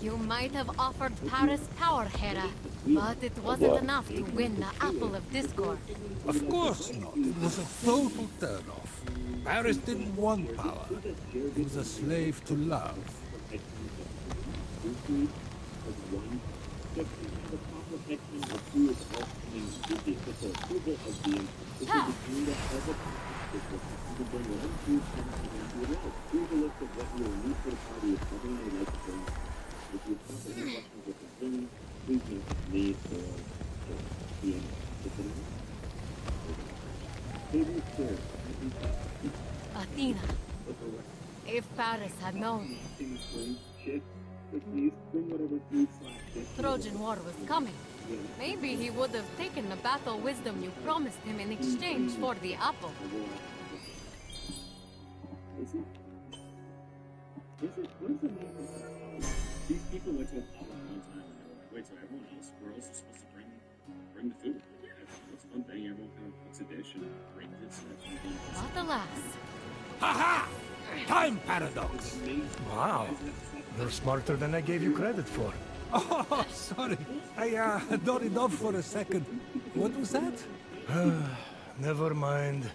You might have offered Paris power, Hera, but it wasn't enough to win the Apple of Discord. Of course not. It was a total turn-off. Paris didn't want power. He was a slave to love. Athena, if Paris had known Trojan War was coming, maybe he would have taken the battle wisdom you promised him in exchange for the apple. These people went to a pub one time and they were like, wait, so everyone else, we're also supposed to bring the food. Yeah, it's one thing, everyone kind of puts a dish and brings it, so that's something. But alas. Ha-ha! Time paradox! Wow. You're smarter than I gave you credit for. Oh, sorry. I nodded off for a second. What was that? Never mind.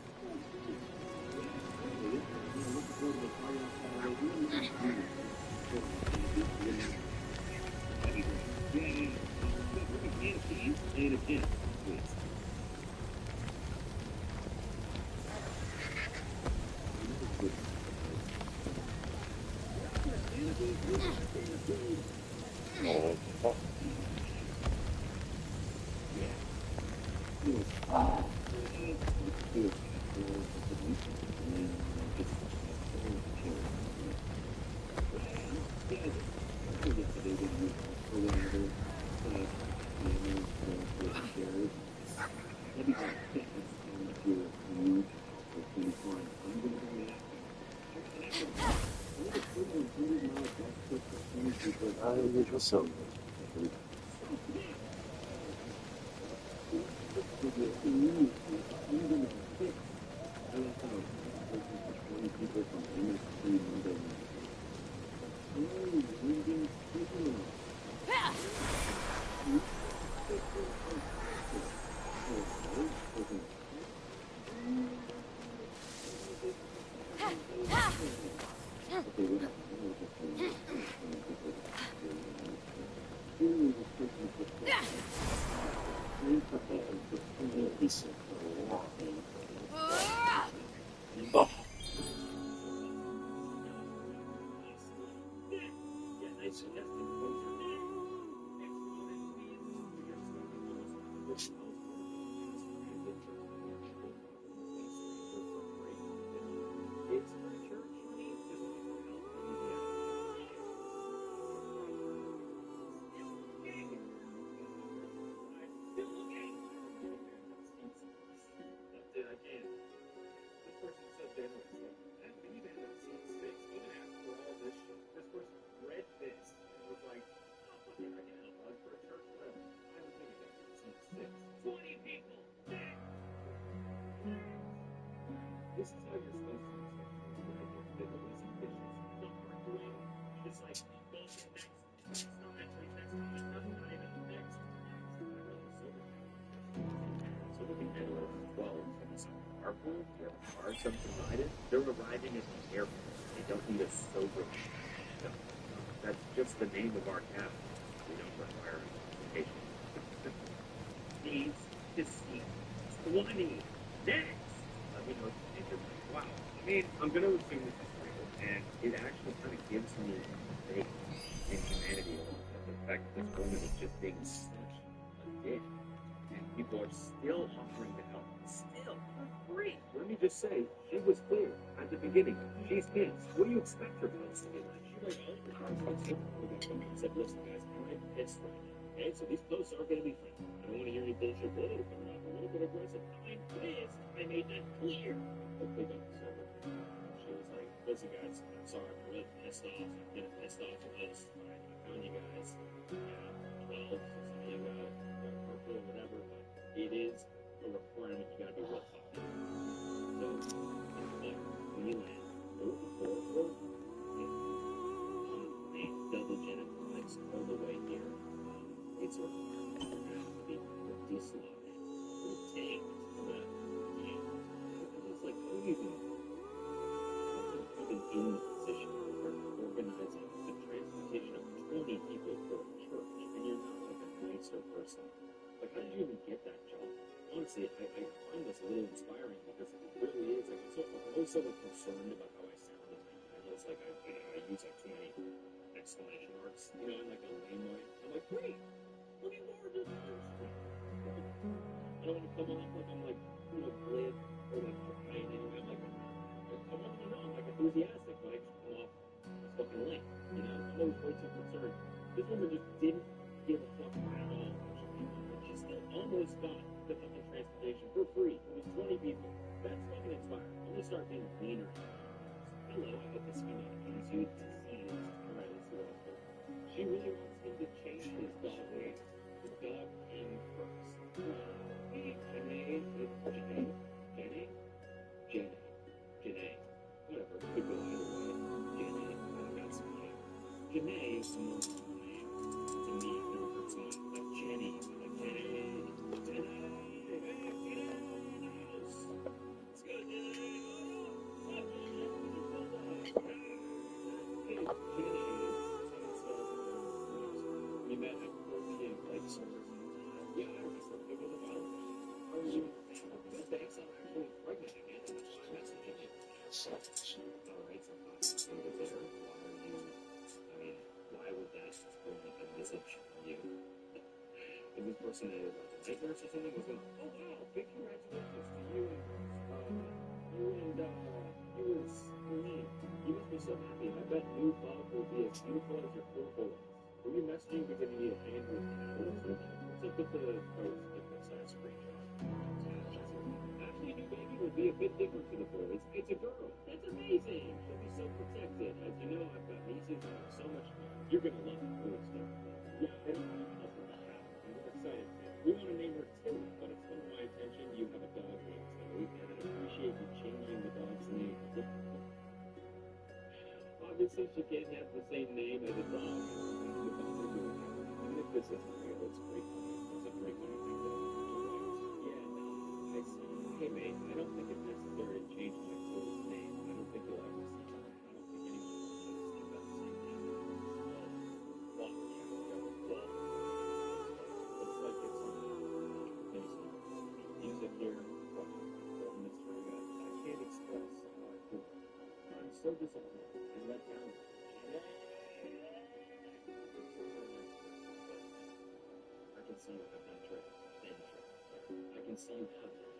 So. I suggested close your neck. Exploded, please. You're smoking almost the most it's for church money, just like for help. Still looking. Dude, I can't. This person's so generous. I can't believe I haven't seen six. Even after all this shit. This person read this and was like, oh, fuck it, I can help us for a church, whatever. I don't think I've ever seen six. 20 people! This is how you're supposed to use it. Right here. The easy dishes. Not microwave. Just like, go to the next comment, please, next comment, not even next. So looking at 12, some carpool, you have cars subdivided, they're arriving at the airport. They don't need a sober. No, that's just the name of our cabin. We don't require identification. Needs to see 20. Next! Let me know if you think you're like, wow. I mean, I'm going to assume this is real, and it actually kind of gives me faith in humanity a little bit. The fact that this woman is just being such a dick. And people are still offering to help. Still, for free. Let me just say, she was clear at the beginning. She's pissed. What do you expect her post to be like? She's like, oh, the car's like so. I said, listen, guys, I'm pissed right now. Okay, so these posts are going to be friendly. I don't want to hear any bullshit. Whoa, coming off a little bit aggressive. I'm pissed. I made that clear. Hopefully, don't sober. She was like, listen, guys, I'm sorry. I'm really pissed off. I'm getting pissed off at this. All right, I found you guys. Yeah, 12, so some of you got purple or whatever, but it is a requirement. You got to be real tough. So, when you land, or double jet and flights all the way here, it's a requirement. You're going to have to be dislodged, tamed, it's like, who even in the position of organizing the transportation of 20 people for a church, and you're not like a nicer person. Like, how did you even get that job? Honestly, I find this a little inspiring because it really is. Like, I'm always so concerned about how I sound in my emails. Like, I use like too many exclamation marks, you know, in like a lame way. I'm like, wait, look at Lord, this is. I don't want to come off like I'm like, you know, glib or like trying anyway. I'm like, I want to know I'm like enthusiastic, but I just come off as fucking lame. You know, I'm always way too concerned. This woman just didn't give a fuck at all. She still almost got the fucking transportation for free. It was 20 people. That's fucking inspiring. I'm gonna start being leaner. Hello, I hope this video gives you disease. Alright, let's see what else there. She really wants him to change his dog name. The dog came first. Janae, whatever, could go either way. Janae, that's fine. Janae is the most name to me, it never hurts me. Like Jenny, like Jenny. Let's go, Jenny. We met at Coffee and Lake Service. Yeah, I remember. It was a while ago. How are you? Good, thanks. I'm actually pregnant again. And that's why I'm messaging you. Alright, so over there. Why are you? I mean, why would that bring up a message from you? Is this person a night nurse or something? Was going, oh wow, big congratulations to you and you was Colleen. You must be so happy. I bet new love will be as beautiful as your four bullets. Were you messaging because you need a hand with cameras? What's up with the post? Like this screenshot. Actually, new baby will be a bit different to the boys. It's a girl. That's amazing. She'll be so protected. As you know, I've got nieces and so much fun. You're gonna love it. Cool stuff. Yeah, I don't know enough about that. I'm more excited. We want to name her Tilly, but it's come to my attention you have a dog named Tilly, and I appreciate you changing the dog's name. Obviously, she can't have the same name as a dog. Even if this isn't real, it's great. It's a great one. Yeah, no, I see. Hey, mate, I don't think it's necessary to change my Tilly's name. I don't think you'll ever see her. I don't think anyone will notice they've got the same name. Well, yeah, looks like it's music here from Mr. I can't express how I feel. I'm so disappointed and let down. the same habitat.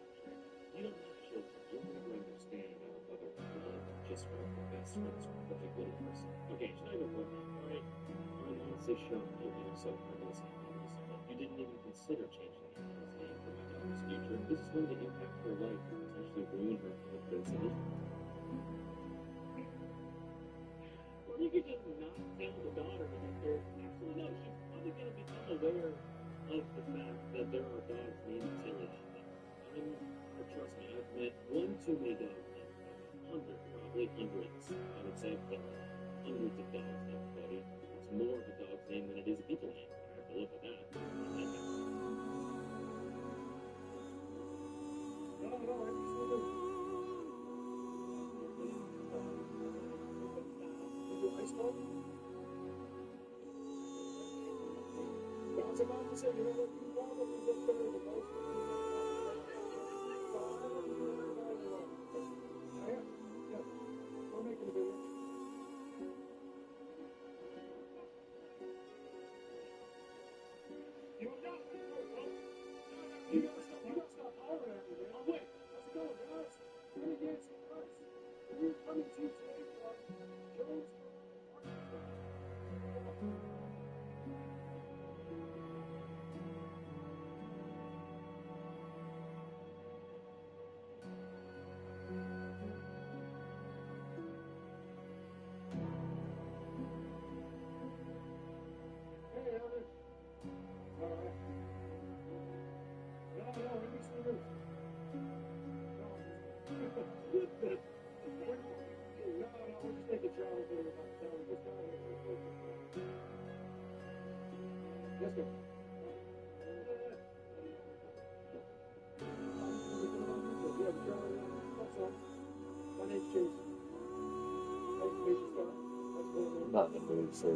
You don't have children. You don't have understanding of other blood just want the best for this perfect little person. Okay, should I go for that? Alright? I'm honestly shocked you let yourself into this happiness. You didn't even consider changing the animal's name for my daughter's future. This is going to impact her life and potentially ruin her confidence in it. Or you could just not tell the daughter that there's actually no. She's probably going to become aware of the fact that there are dogs named Tilly out there. Trust me, I've met one too many dogs named Buddy. Probably hundreds, I would say, but hundreds of dogs named Buddy. It's more of a dog's name than it is a people name. I have to look at that. I was about to say, you know what, you probably get there the most. We're making a video. You gotta stop hollering at me, man. Oh, wait. How's it going, guys? Let me get some price. We're coming to you today from Jones. Let's go. My name's Jason. Nice to meet you, Scott. What's going on? Not in the mood for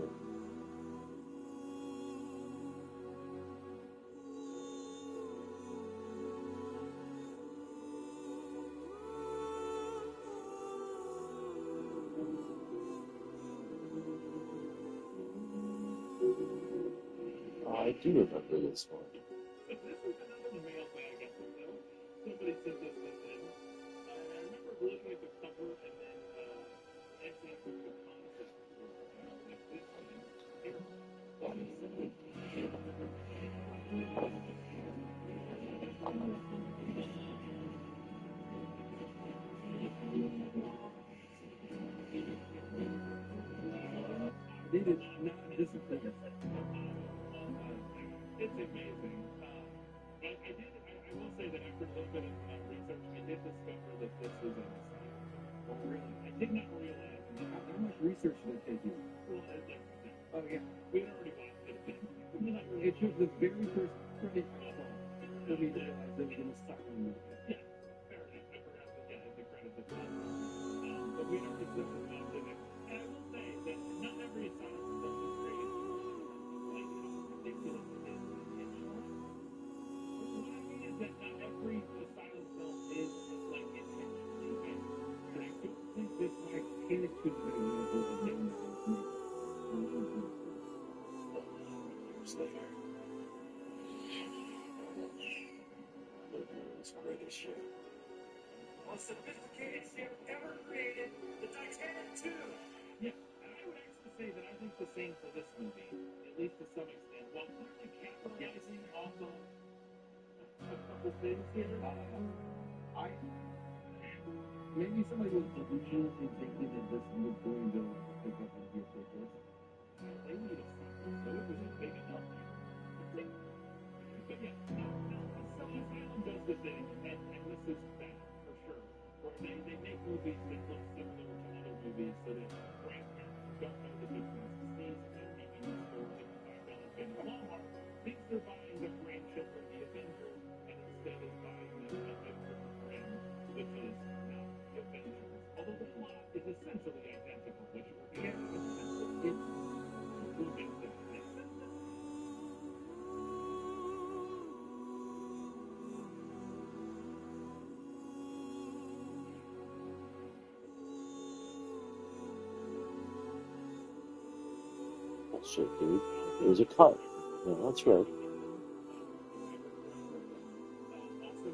I do remember this one. This was another mailbag episode. Somebody sent this one in. I remember looking at the cover and then answering the concept for like this one. They did not disappoint. It's amazing. But I will say that after a little bit of research, I did discover that this was a mistake. Oh, really? I did not realize. How much research did it take you? Well, oh, yeah. We had already watched it. It took the very first credit call for me to realize that it was going to suck on me. Yeah, fair enough. I forgot that, yeah, the credit the top. But we had already flipped it off to it. And I will say that not every asylum film is great. Like how ridiculous it is intentionally. What I mean is that not every asylum film is like intentionally bad. And I don't think this like Panic should have been a example of down that was made. Years later. It's greatest ship. Most sophisticated ship ever created, the Titanic 2. Yeah, and I would actually say that I think the same for this movie, at least to some extent. While clearly capitalizing off of a couple things here, maybe somebody was delusional in thinking that this was going to pick up and get like this. They need a sequel, so it was just big enough. But yeah, no, Asylum does the thing, and this is bad for sure. Where they make movies that look similar to other movies so that grandparents who don't know the difference sees that maybe the store at $5 bin at Walmart thinks they're buying their grandchildren the Avengers, and instead is buying them a different friend, which is not the Avengers. Although the plot is essentially identical, which we're it's who gets that thing. Oh shit, dude. It was a cut. No, that's right. Also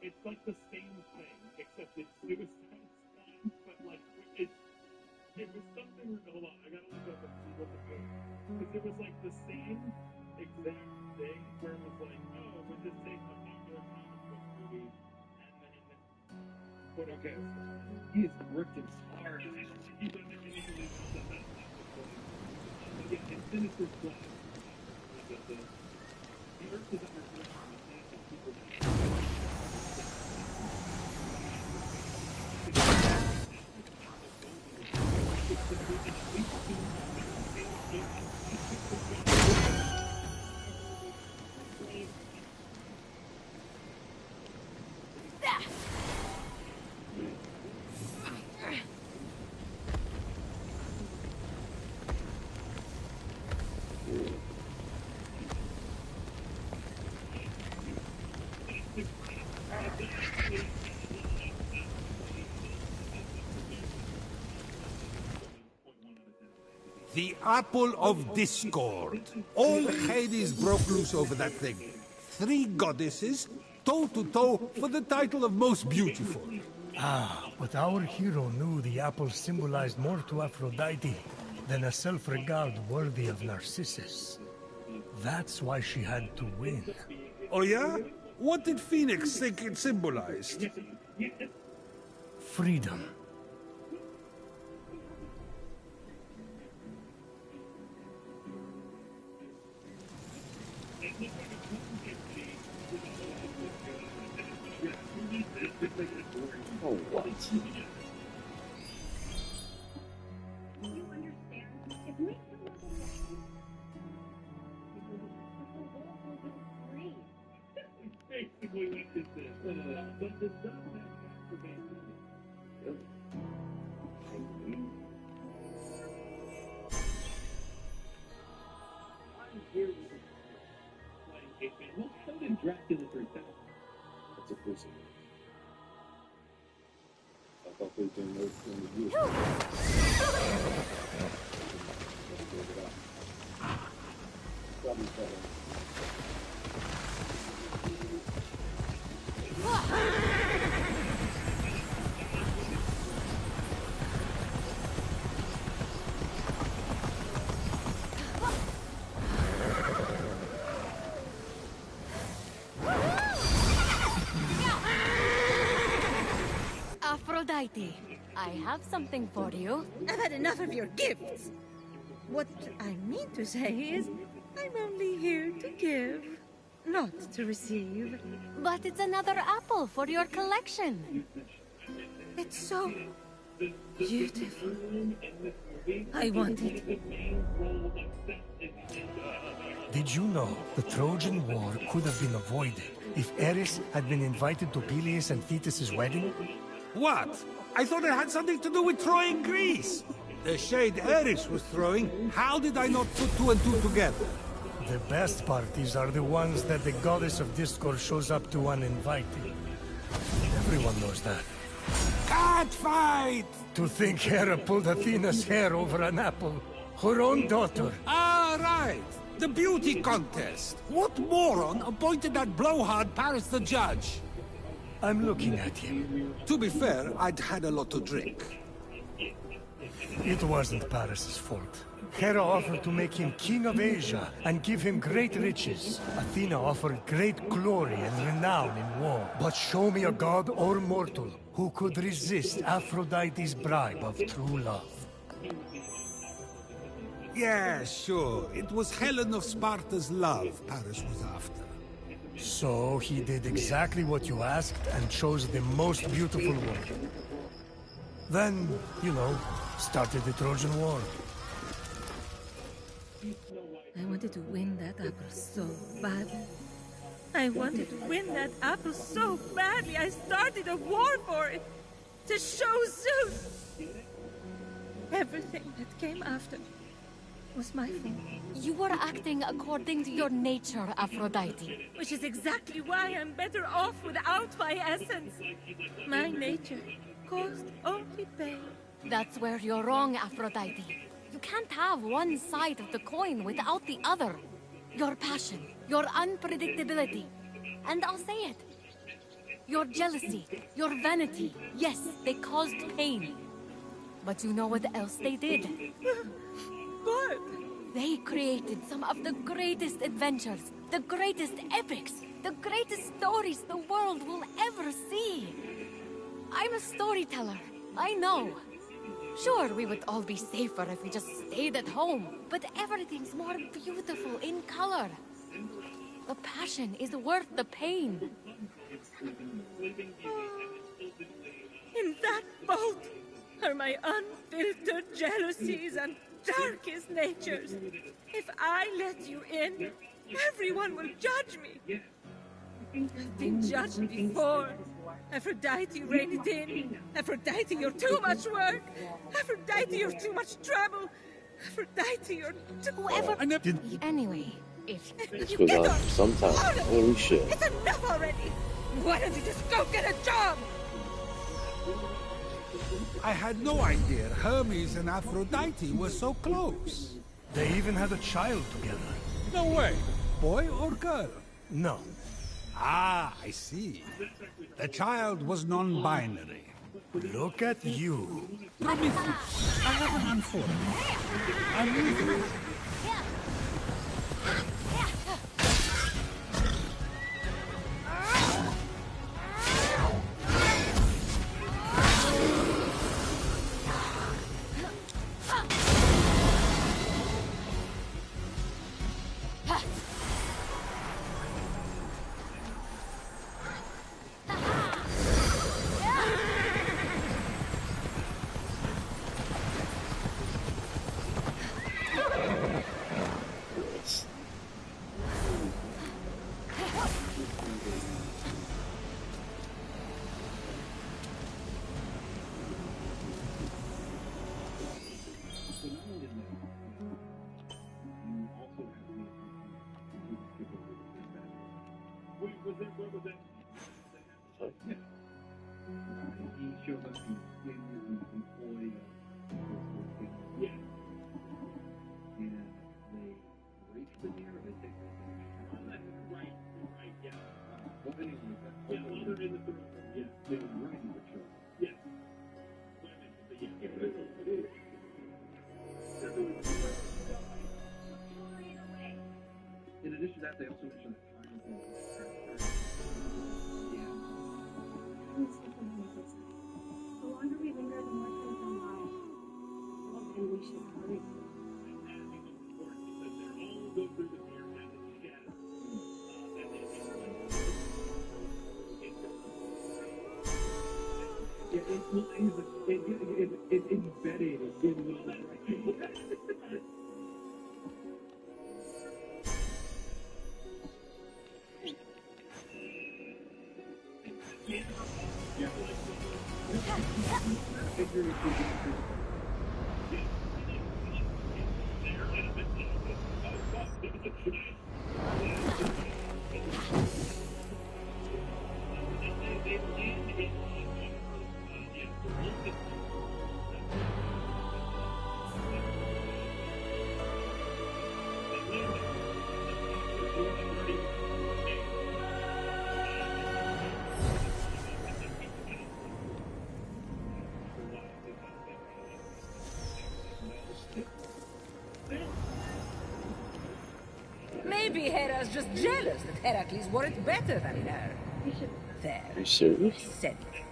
it's like the same thing, except it's Suicide Squad, but like it was something. Hold on, I gotta look up and see what the book. Because it was like the same exact thing, where it was like, oh, we're just taking a popular comic book movie, and then, but okay, he's worked as hard. He doesn't really know that that's not the point. But yeah, it's Sinister Squad. The Earth is under threat from a massive supernatural. The Apple of Discord. All Hades broke loose over that thing. 3 goddesses, toe-to-toe for the title of most beautiful. Ah, but our hero knew the apple symbolized more to Aphrodite than a self-regard worthy of Narcissus. That's why she had to win. Oh yeah? What did Phoenix think it symbolized? Freedom. Oh, what? Do you understand? If we kill the lion, the whole world will be free. Basically what this is. But this does have masturbation. I'm here with a flying caveman. Well, how did Dracula 3000? That's a pussy. I thought they'd been more than a year. Probably better. Aphrodite, I have something for you. I've had enough of your gifts. What I mean to say is, I'm only here to give, not to receive. But it's another apple for your collection. It's so beautiful. I want it. Did you know the Trojan War could have been avoided if Eris had been invited to Peleus and Thetis' wedding? What? I thought it had something to do with Troy and Greece. The shade Eris was throwing, how did I not put 2 and 2 together? The best parties are the ones that the goddess of discord shows up to uninvited. Everyone knows that. Cat fight! To think Hera pulled Athena's hair over an apple. Her own daughter. Ah, right. The beauty contest. What moron appointed that blowhard Paris the judge? I'm looking at him. To be fair, I'd had a lot to drink. It wasn't Paris's fault. Hera offered to make him king of Asia and give him great riches. Athena offered great glory and renown in war. But show me a god or mortal who could resist Aphrodite's bribe of true love. Yeah, sure. It was Helen of Sparta's love Paris was after. So he did exactly what you asked and chose the most beautiful woman. Then, you know, started the Trojan War. I wanted to win that apple so badly. I wanted to win that apple so badly. I started a war for it. To show Zeus. Everything that came after was my fault. You were acting according to your nature, Aphrodite. Which is exactly why I'm better off without my essence. My nature caused only pain. That's where you're wrong, Aphrodite. You can't have one side of the coin without the other. Your passion, your unpredictability. And I'll say it. Your jealousy, your vanity, yes, they caused pain. But you know what else they did? What? They created some of the greatest adventures, the greatest epics, the greatest stories the world will ever see. I'm a storyteller, I know. Sure, we would all be safer if we just stayed at home, but everything's more beautiful in color. The passion is worth the pain. In that boat are my unfiltered jealousies and darkest natures. If I let you in, everyone will judge me. I've been judged before. Aphrodite, rein it in. Aphrodite, you're too much work. Aphrodite, you're too much trouble. Aphrodite, you're too... Whoever... Anyway, if... This was on sometime. Holy shit. It's enough already! Why don't you just go get a job? I had no idea Hermes and Aphrodite were so close. They even had a child together. No way. Boy or girl? No. Ah, I see. The child was non-binary. Look at you. Prometheus, I have an unfortunate. I'm leaving. In addition to that, they also mentioned that time The longer we linger, the more time gone by. Well, then we should hurry. It's embedded in the right. Maybe Hera's just jealous that Heracles weren't better than her. There. Are you serious? Said it.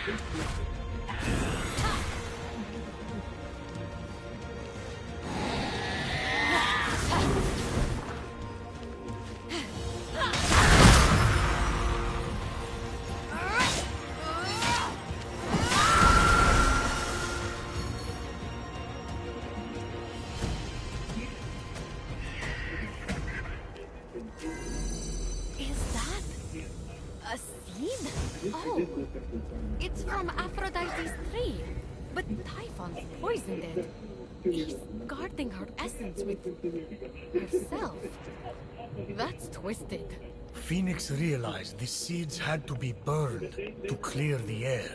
Is that a seed? Oh, it's from Aphrodite's tree. But Typhon's poisoned it. He's guarding her essence with herself. That's twisted. Phoenix realized the seeds had to be burned to clear the air.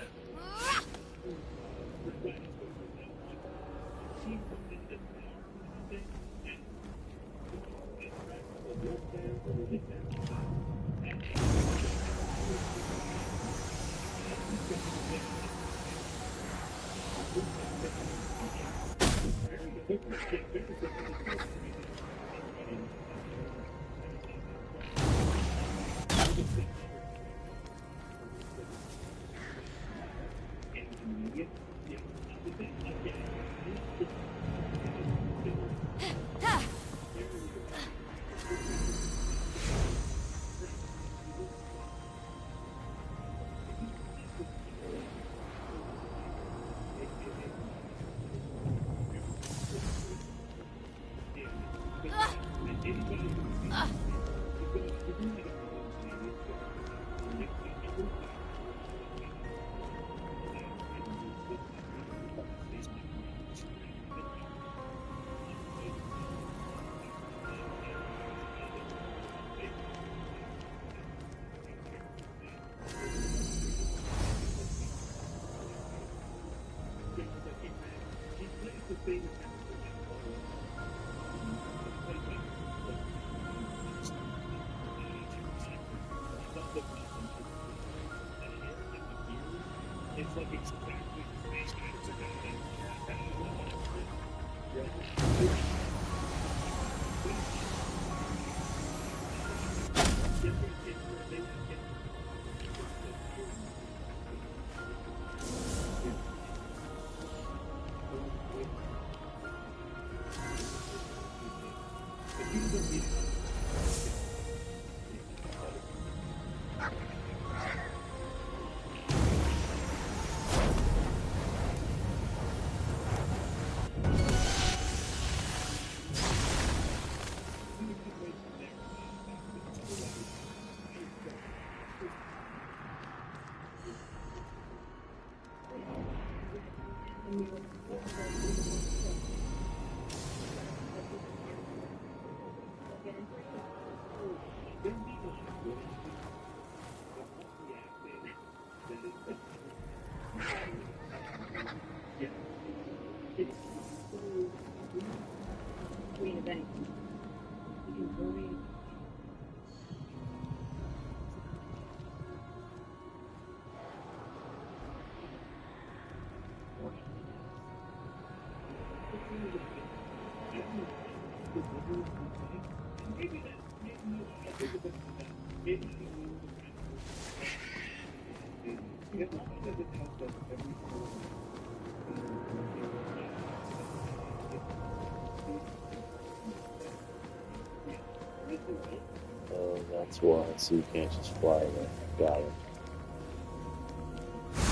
Oh, that's why. So you can't just fly there. Got it.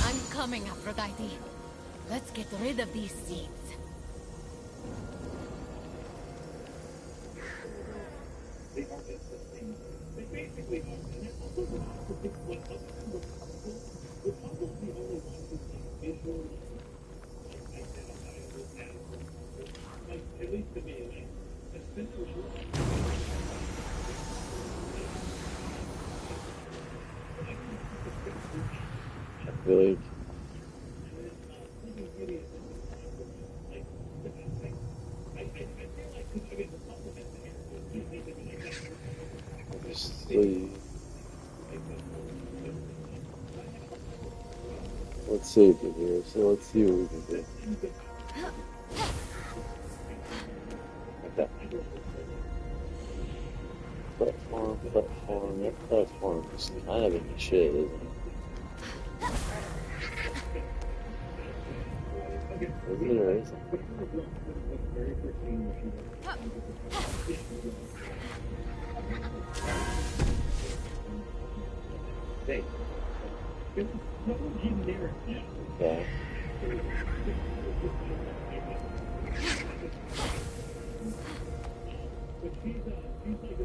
I'm coming, Aphrodite. Let's get rid of these seeds. I feel like obviously, let's save it here, so let's see what we can do. Okay. Platform, that platform is kind of in the shit, isn't it? Maybe there is. Hey, no one's even there yet. Okay. But she's like a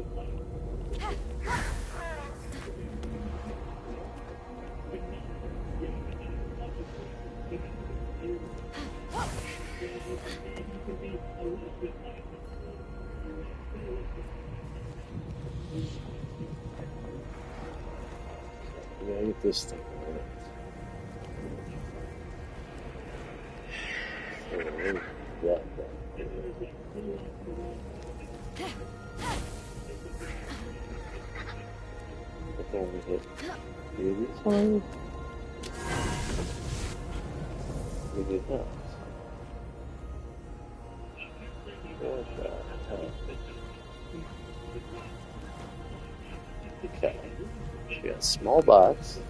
I'm gonna get this thing. Yeah. I can only hit 3 of these ones. We did that. What the hell? Okay. She got a small box.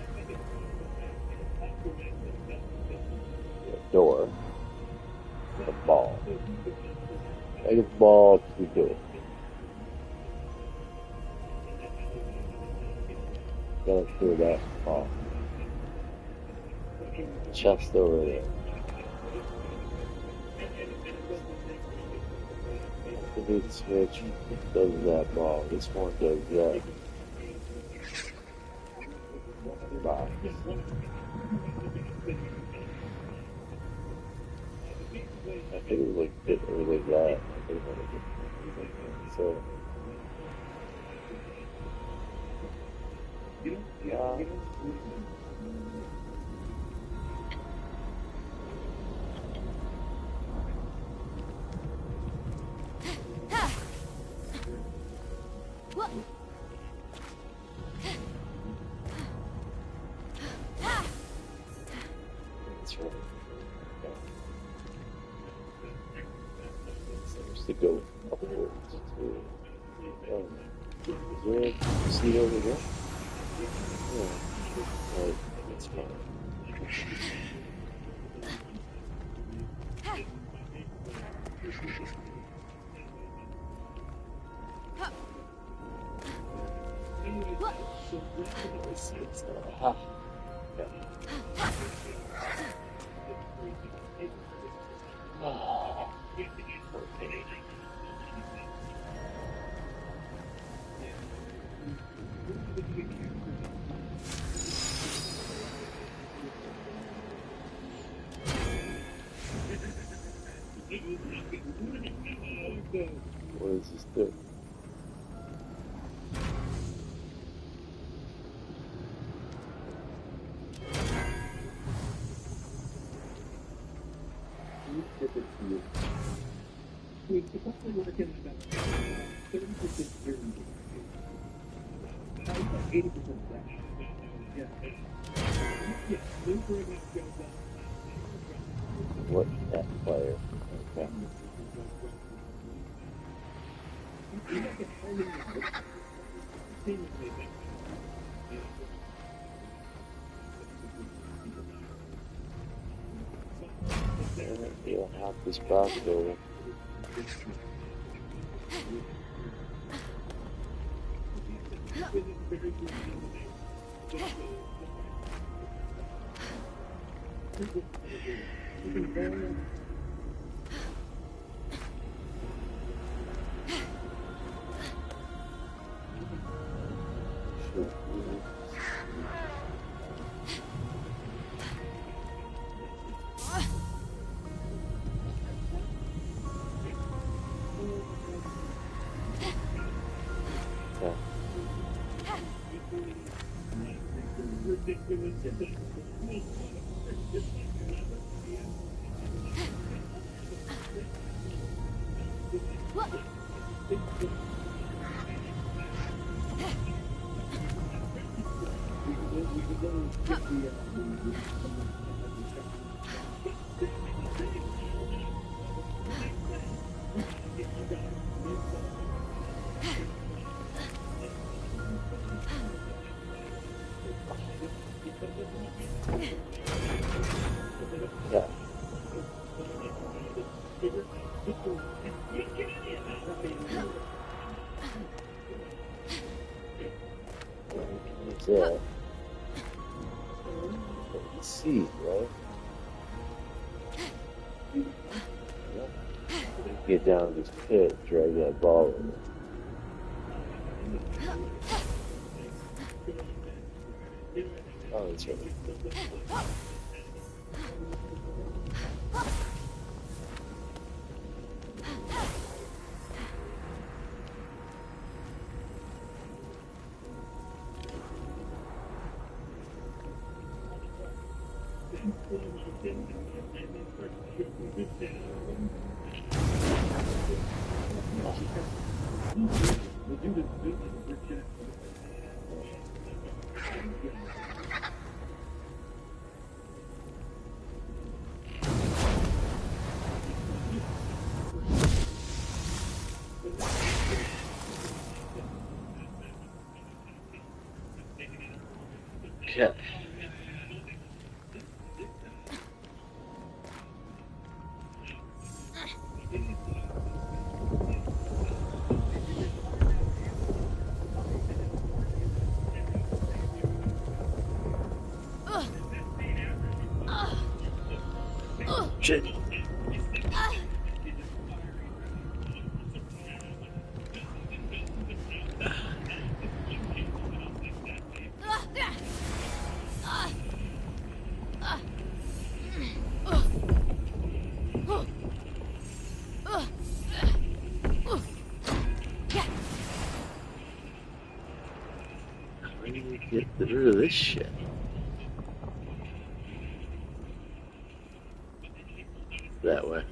A door. A ball. I get the ball to do it. Gotta clear that off. Chest over there. Activate switch does that ball. This one does that box. I think it was like fit everything that. I think so. Yeah. That's right. Yeah. Seems to go upwards to. Is there a seat over there? Yeah. Right. That's fine. Aha. Yeah. Oh. Okay. What does this do? It's only working about 30% during about 80% fresh. Yeah. Yeah, Luke right now goes up. What that player? Okay. You'll have this box over. get down this pit, drag that ball over. Oh, that's right. Okay. Shit. Where do we get rid of this shit? That way.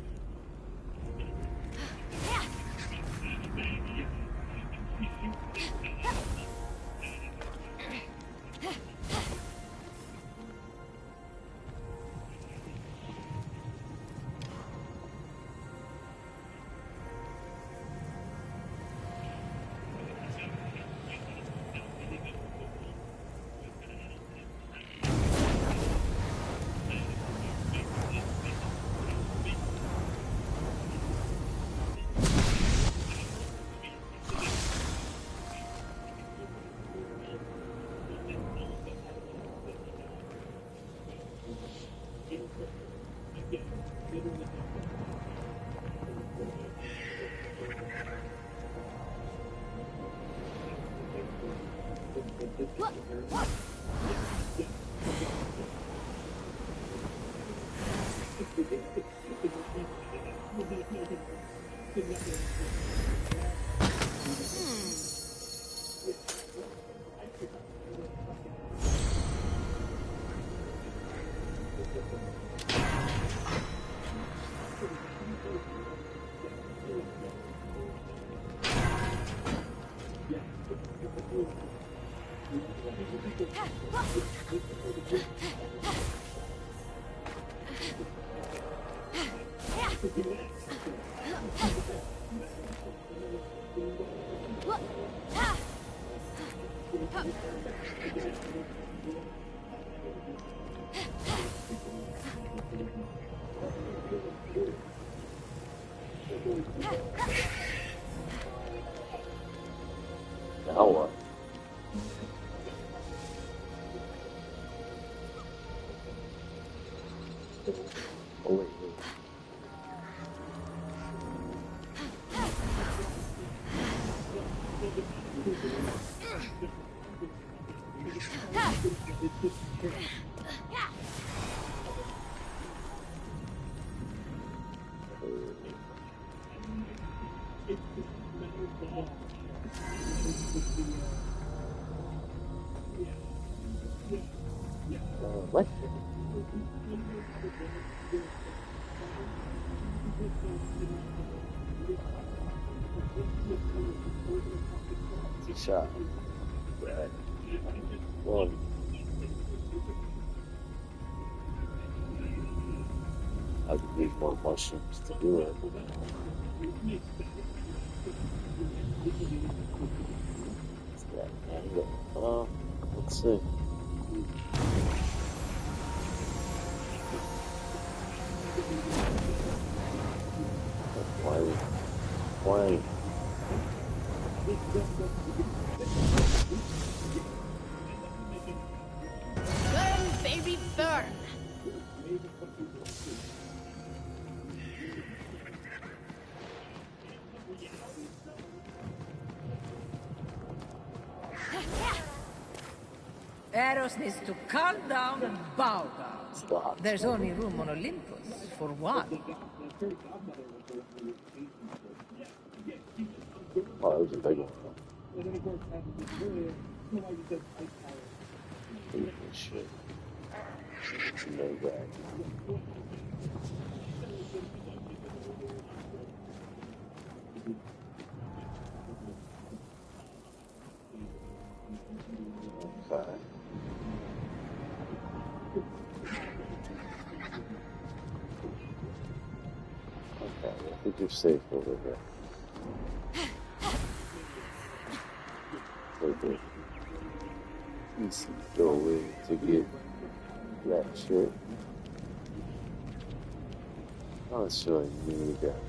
Now what? Oh, wait. What? Shot. Right. One. I would need more mushrooms to do it. What's that angle? Let's see. Why? Burn, baby, burn! Eros needs to calm down and bow down. There's only room on Olympus for one. Oh, that was a big one. Holy shit. No bag. Okay. Okay, I think you're safe over here. Okay. Easy going to get that shirt. Not necessarily need that.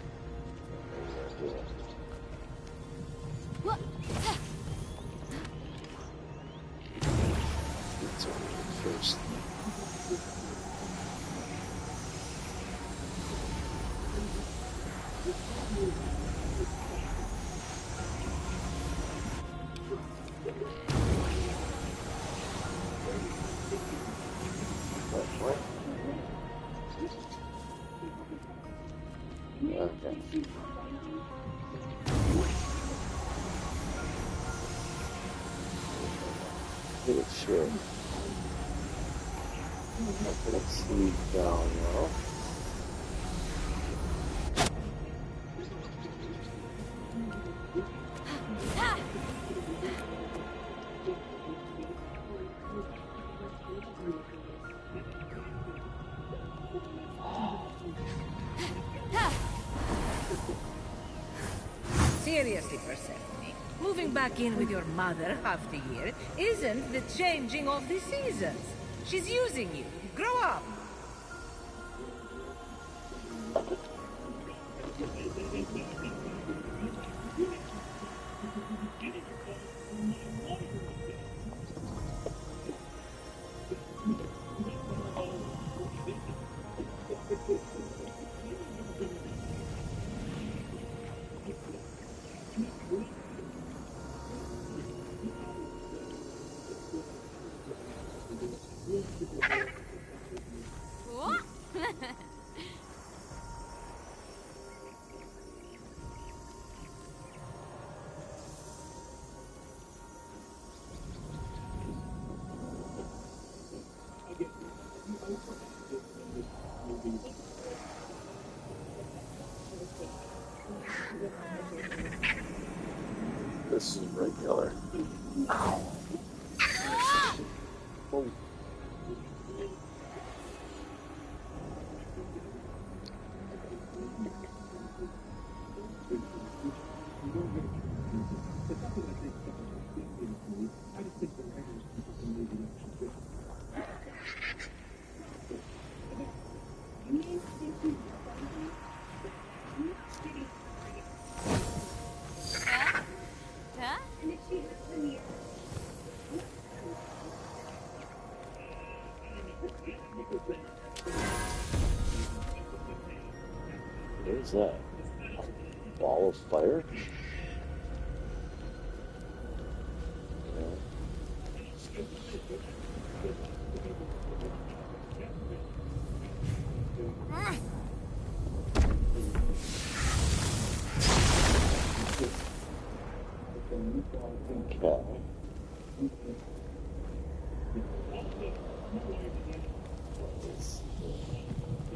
It's only first. Okay. Good shit. I can see down now. Seriously, Persephone, moving back in with your mother half the year isn't the changing of the seasons. She's using you. Grow up. This is regular. Ow. Oh. What is that? A ball of fire? Okay.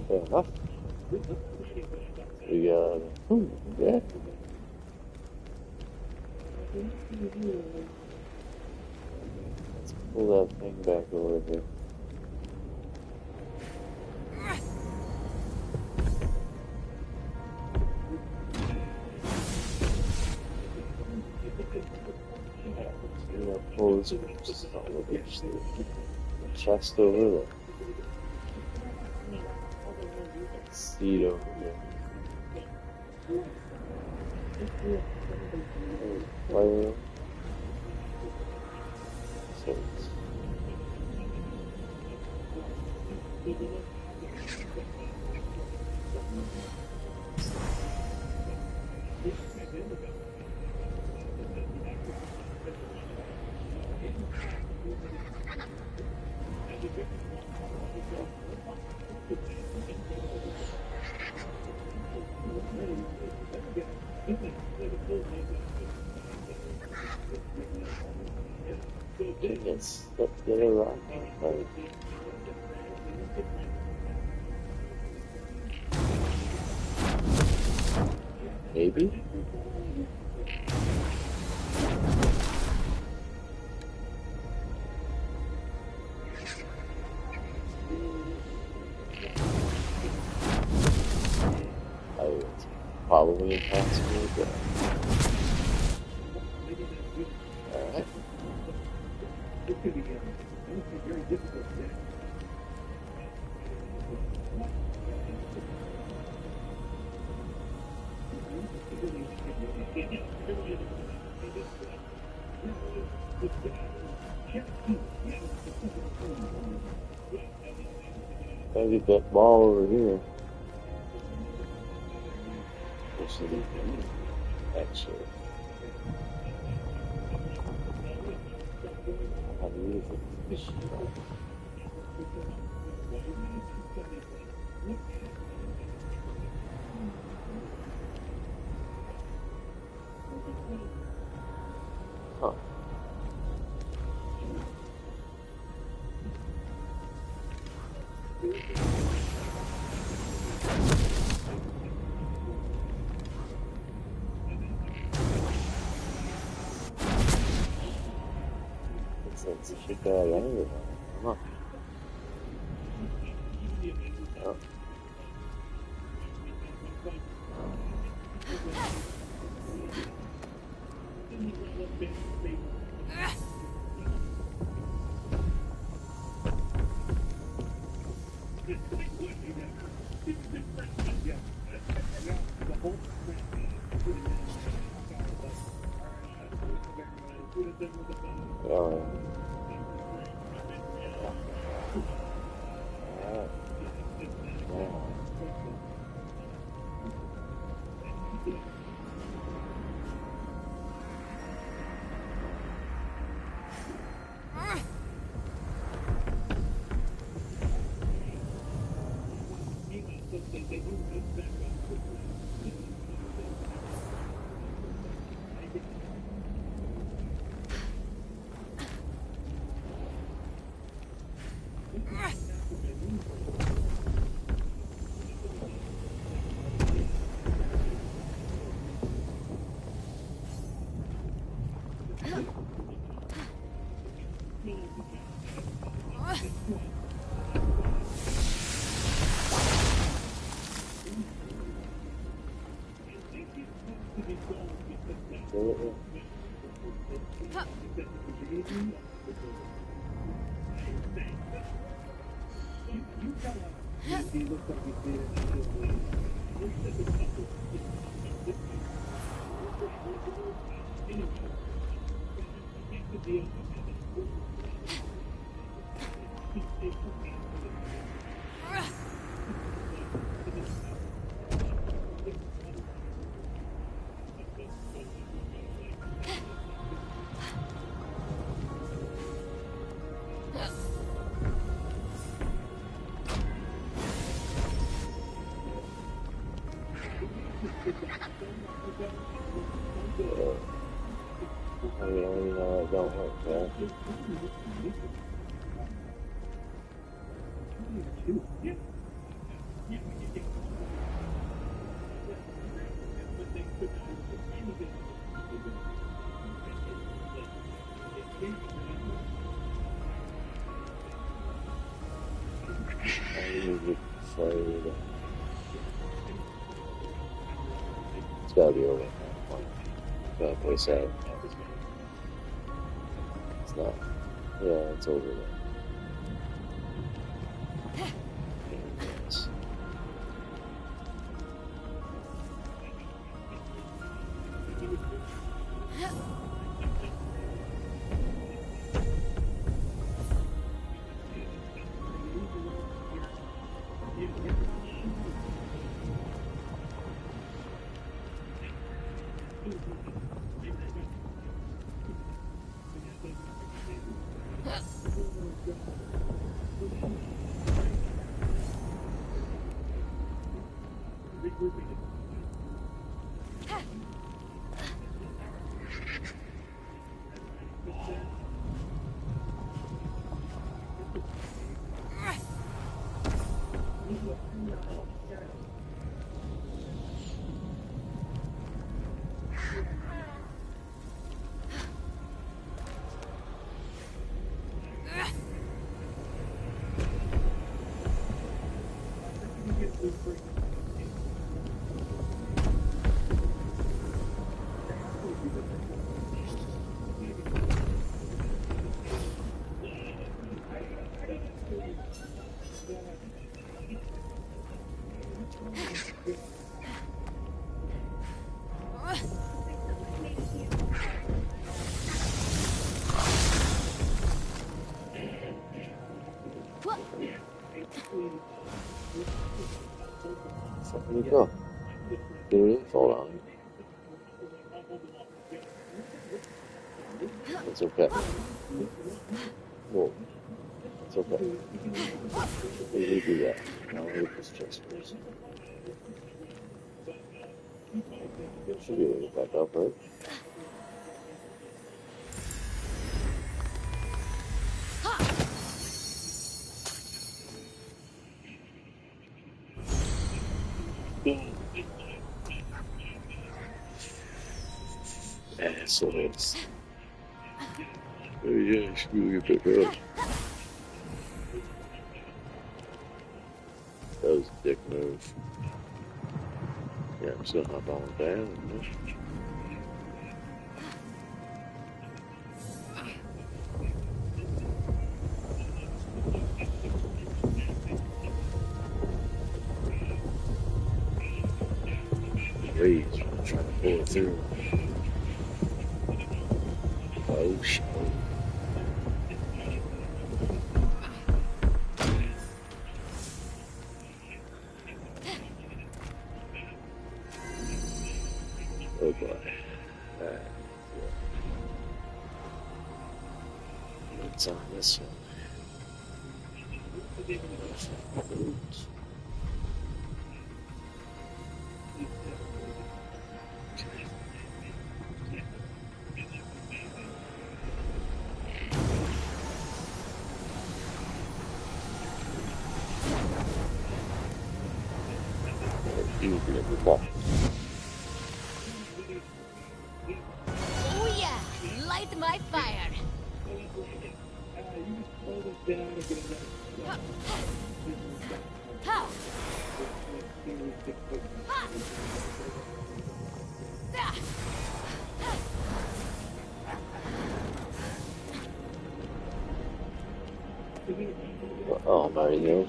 Fair enough. We got yeah. Let's pull that thing back over here. I'm gonna pull this chest over there. Seat over here. Fire. So Get a rock. Maybe? Oh, it's probably impossible, but... Alright. This could be honestly very difficult to say. Gotta get that ball over here. Actually. How do you think? Huh. Let's check that out. Huh. Oh. Oh. I mean, it don't work, right? It's gotta be over at that point. Gotta place out. It's not. Yeah, it's over there. Yes. There you go. There is all on. It's okay. Whoa. It's okay. We do that. Now look at this chest first. Should be able to get back up, right? Assholes. Oh yeah, I should really get back up. That was a dick move. Yeah, I'm just gonna hop on with that. Please, I'm trying to pull it through. Oh shit. Oh boy. What's on this one? Oh yeah, light my fire. Ha. Ha. Da. Oh, I'm already there.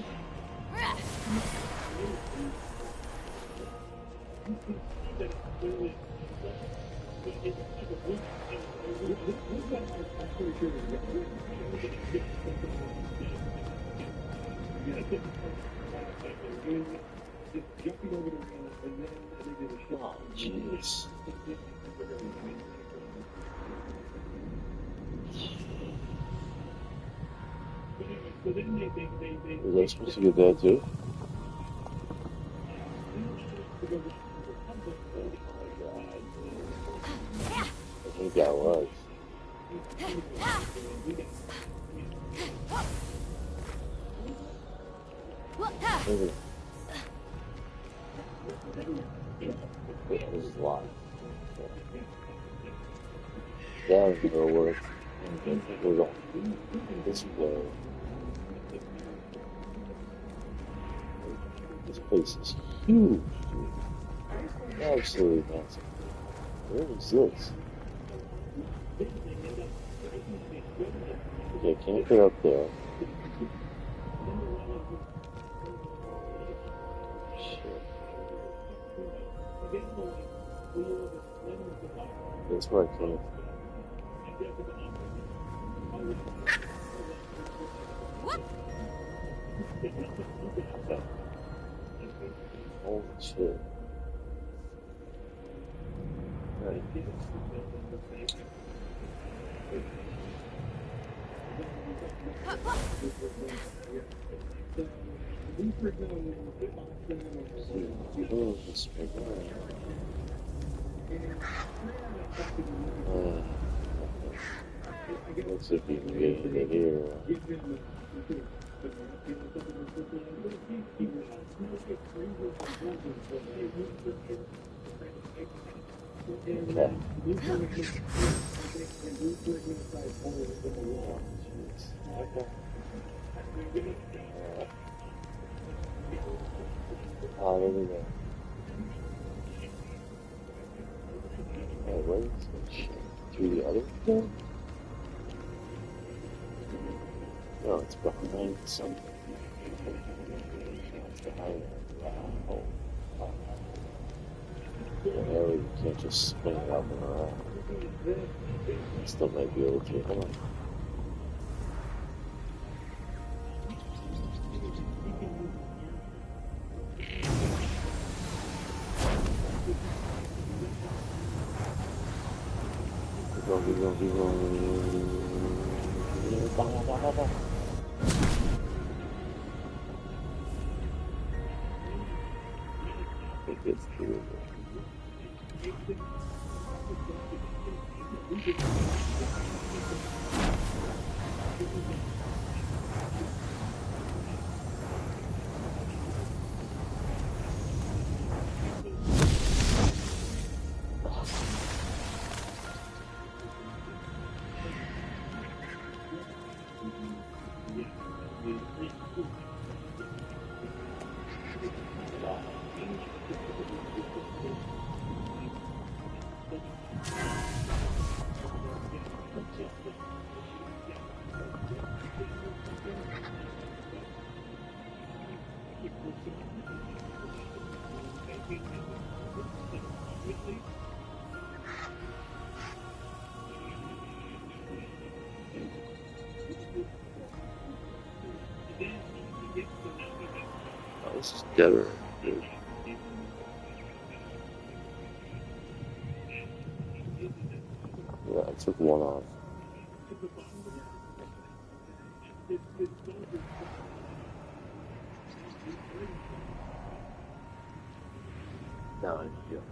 Oh, jeez. Was I supposed to get that too? I think I was. Maybe. This is locked. That was gonna work. We're going this way. This place is huge, dude. Absolutely massive. Where is this? Okay, can't get up there. Shit. That's where I came. Holy shit. Right. Let's see if you can get into here. Wow, look at that. Wait, what is this shit? Through the other door? No, it's behind something. It's behind that. Wow. Oh. Yeah, you can't just spin it up and around. I still might be able to. Hold on. Keep going. Bah. I think it's true. Oh, this is better, dude. Yeah, I took one off. Now I feel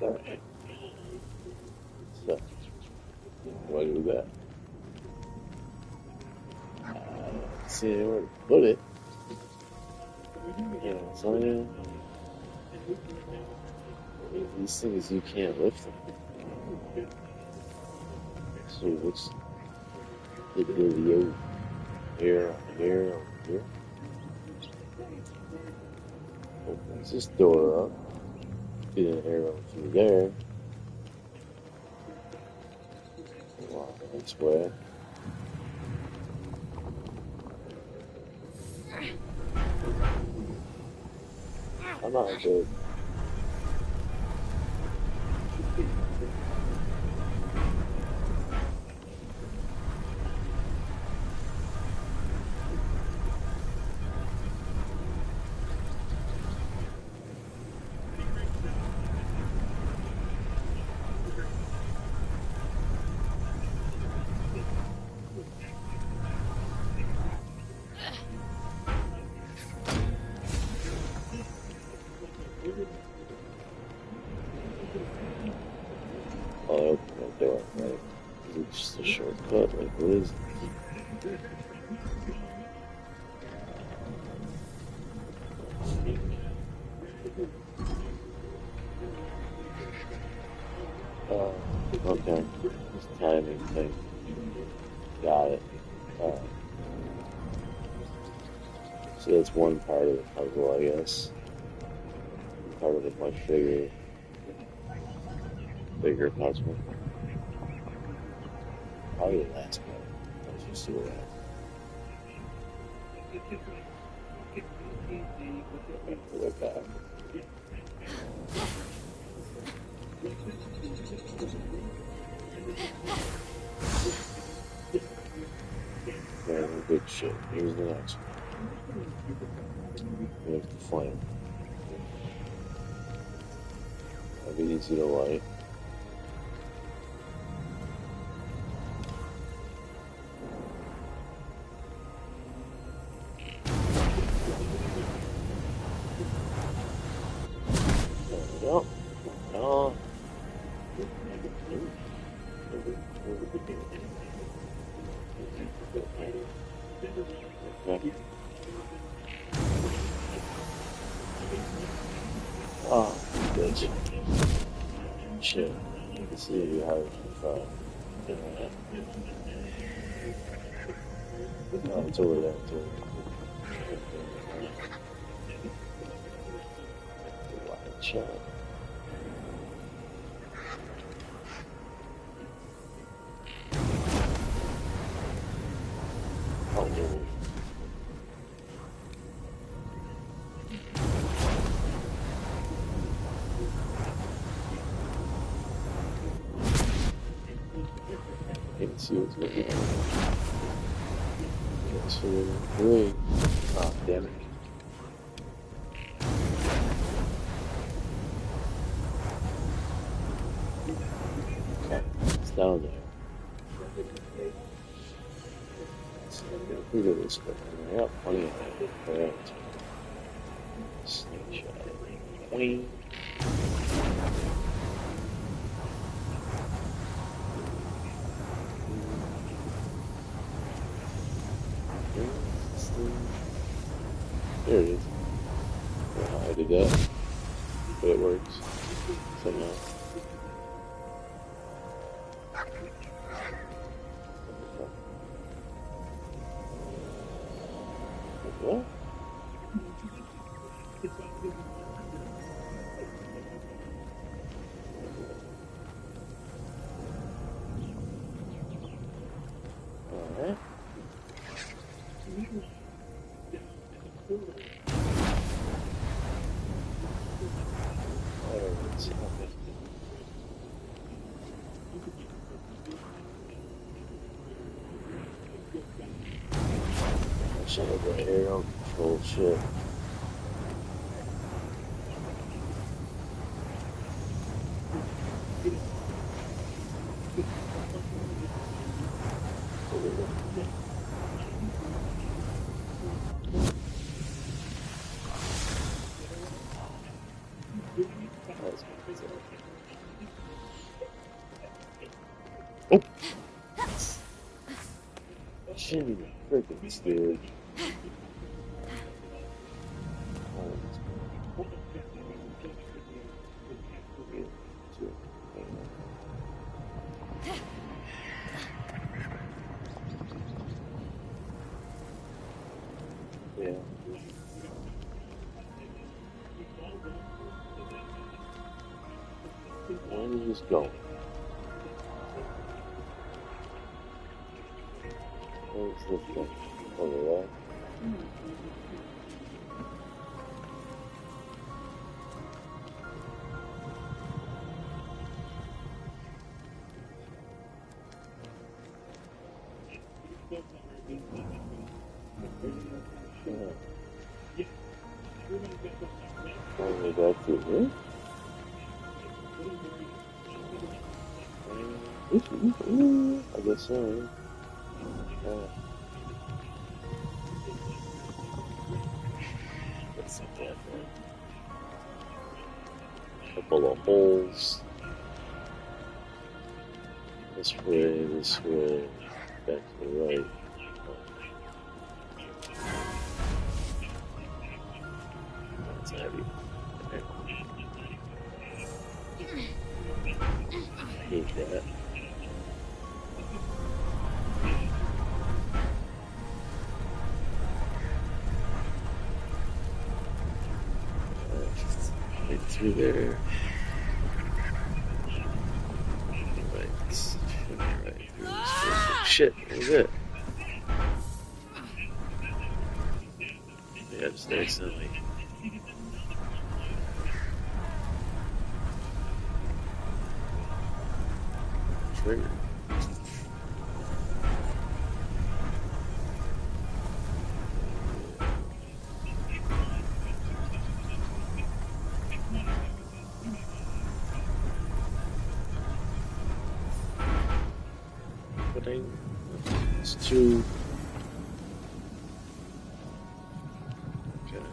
alright. So, what do we got? See anywhere to put it. Yeah, so yeah. These things you can't lift them. So what's the dealio? Here. Opens this door up. Get an arrow through there. Walk this way. Come on, dude. Oh, I opened that door, right? Is it just a shortcut? Like, what is it? Okay. This timing thing. Got it. So that's one part of the puzzle, I guess. Part of a much bigger puzzle. Probably the last part. Let's just see what happens. Put it back. Yeah, good shit. Here's the next one. We have the flame. That'll be easy to light. Shit. Let's see if you have internet. Oh, it's over there. It's over there. Live chat. Oh, let's see what's going on. Okay, so really, oh damn it. Okay, it's down there. So I'm gonna figure this quick. I got plenty of it. Alright. Snake shot. Queen. There it is. I don't know how I did that, but it works somehow. What? Alright. Let's see. I should have got aerial control shit. Oh! Jimmy freaking scared. Yeah. Where did this go? Where's this thing? Over there? All the way back through here? I guess so. That's not bad, man. Couple of holes. This way, back to the right. That's heavy. Okay. I hate that. Right through there. Right through this. Shit, what was it? Yeah, just accidentally. Trigger. It's too. Okay.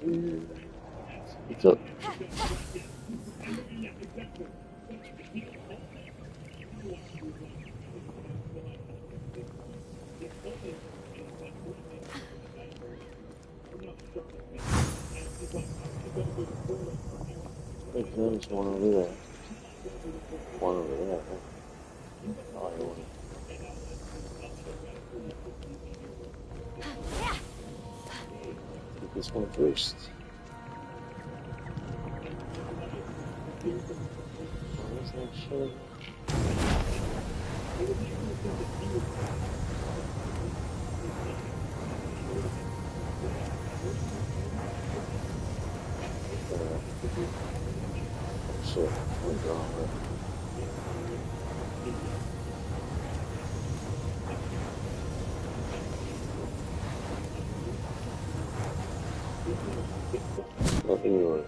It's up. There's one over there. One over there. Oh, I want to take this one first. Where's that shit? Shit, what's wrong with it? Nothing wrong.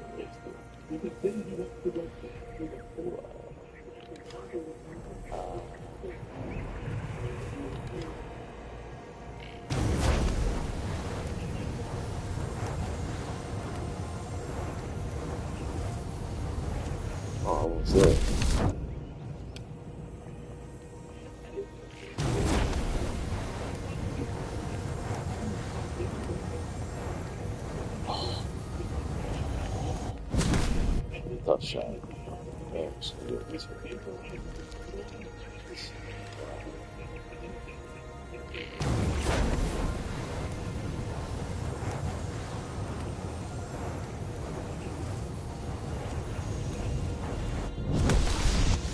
Almost there. Tough shot. Yeah, I'm just gonna do it this way.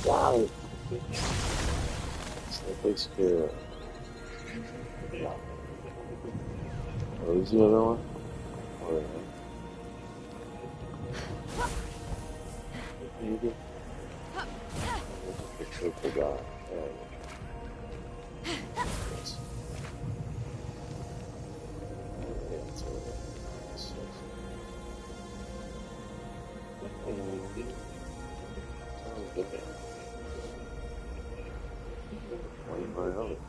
Got it. So that takes care of. Oh, is the other one? Or maybe? I forgot. Yes. Yeah, it's over there. Sounds good. 25 of it.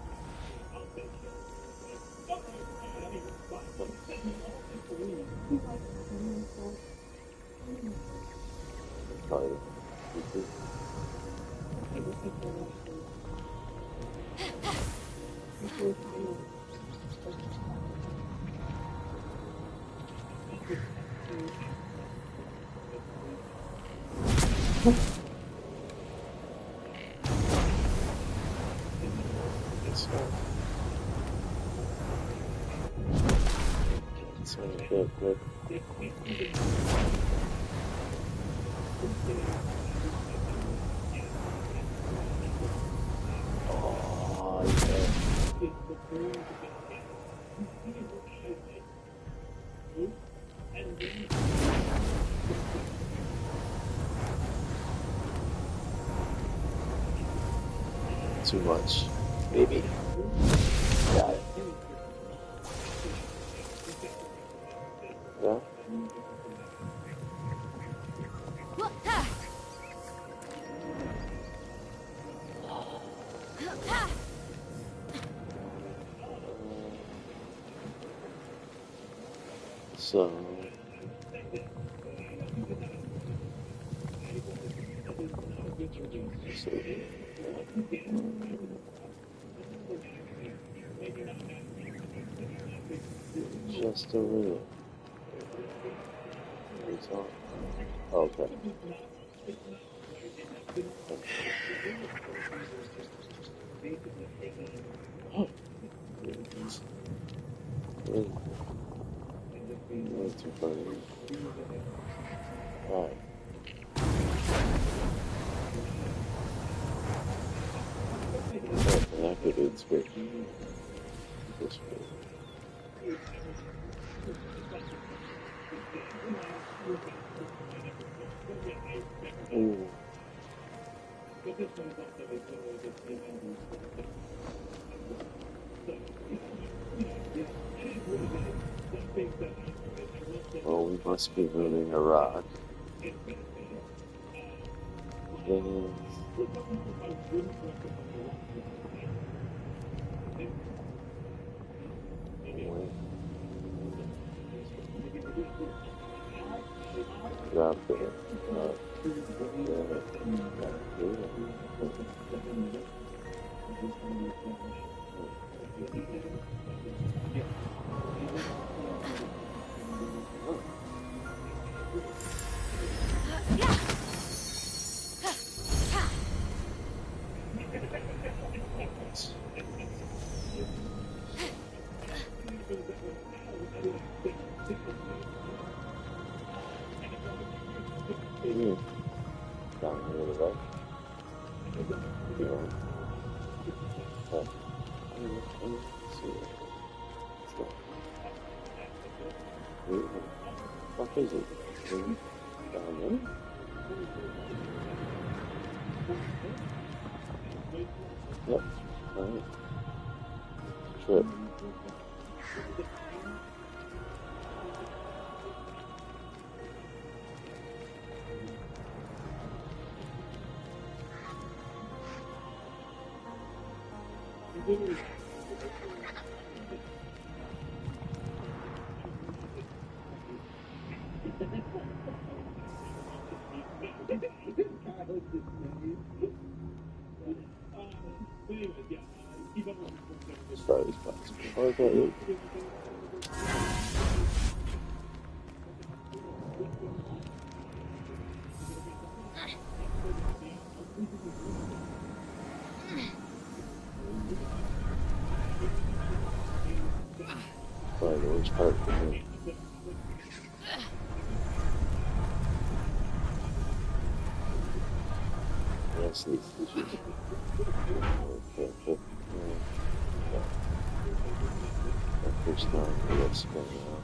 Probably. Good. Oh, yeah. Too much. Maybe. Got it. Yeah? So... Just a little. Okay. Way too funny. Alright. That could be great. This way. Ooh. Well, we must be moving a rock. Down here to the right. Yeah. Oh. Let's see. Let's go. Where the fuck is it? Down there? Yep. Alright. Trip. Start this class. Oh, okay. Probably the worst part for me. Yes, this is okay. First time, let's go now.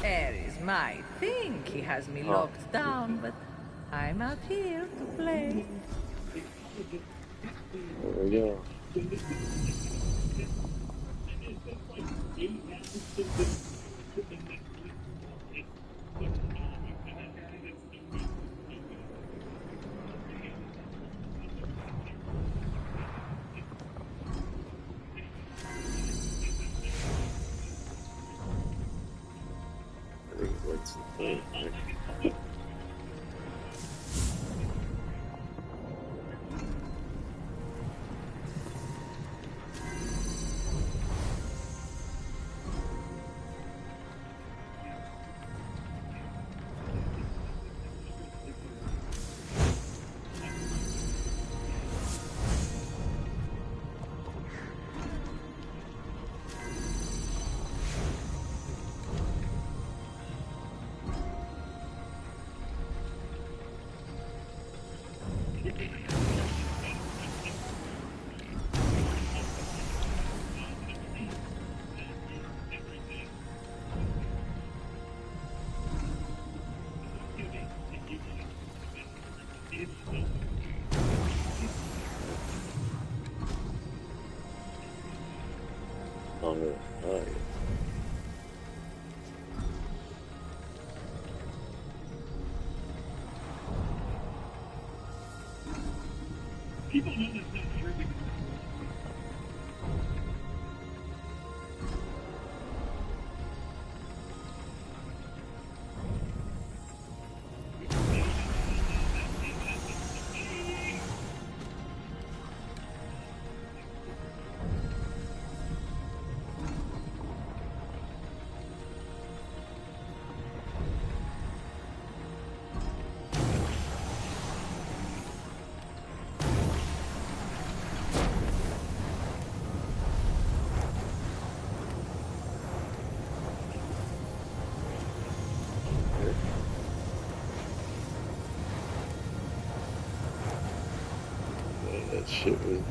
Ares might think he has me locked down, but I'm out here to play. There we go. I think what's the point? People know that's not true. That shit was.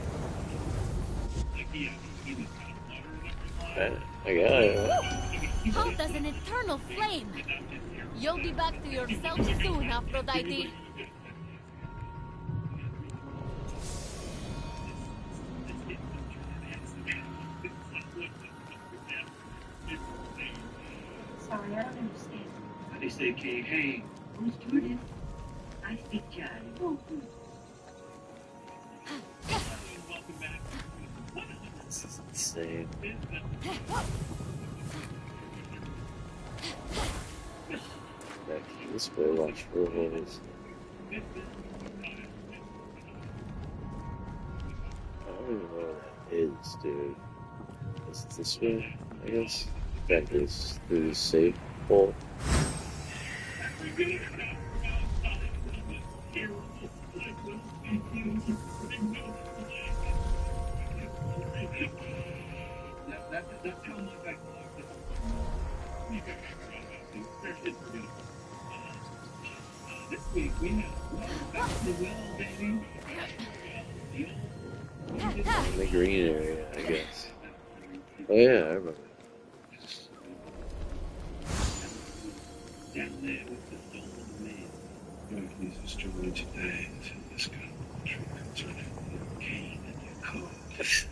I got it. Out as an eternal flame. You'll be back to yourself soon, Aphrodite. Sorry, I don't understand. They say, King, hey, Who's Judith? I speak Johnny. Oh, This is insane. Back to this way, watch for holes. I don't even know what that is, dude. Is it this way? I guess. That goes through the safe hole. That's how much I collected. This week we have back to the well, baby. In the green area, I guess. Oh yeah, I remember. Jesus journey today until this country concerning Cain and Yaakov.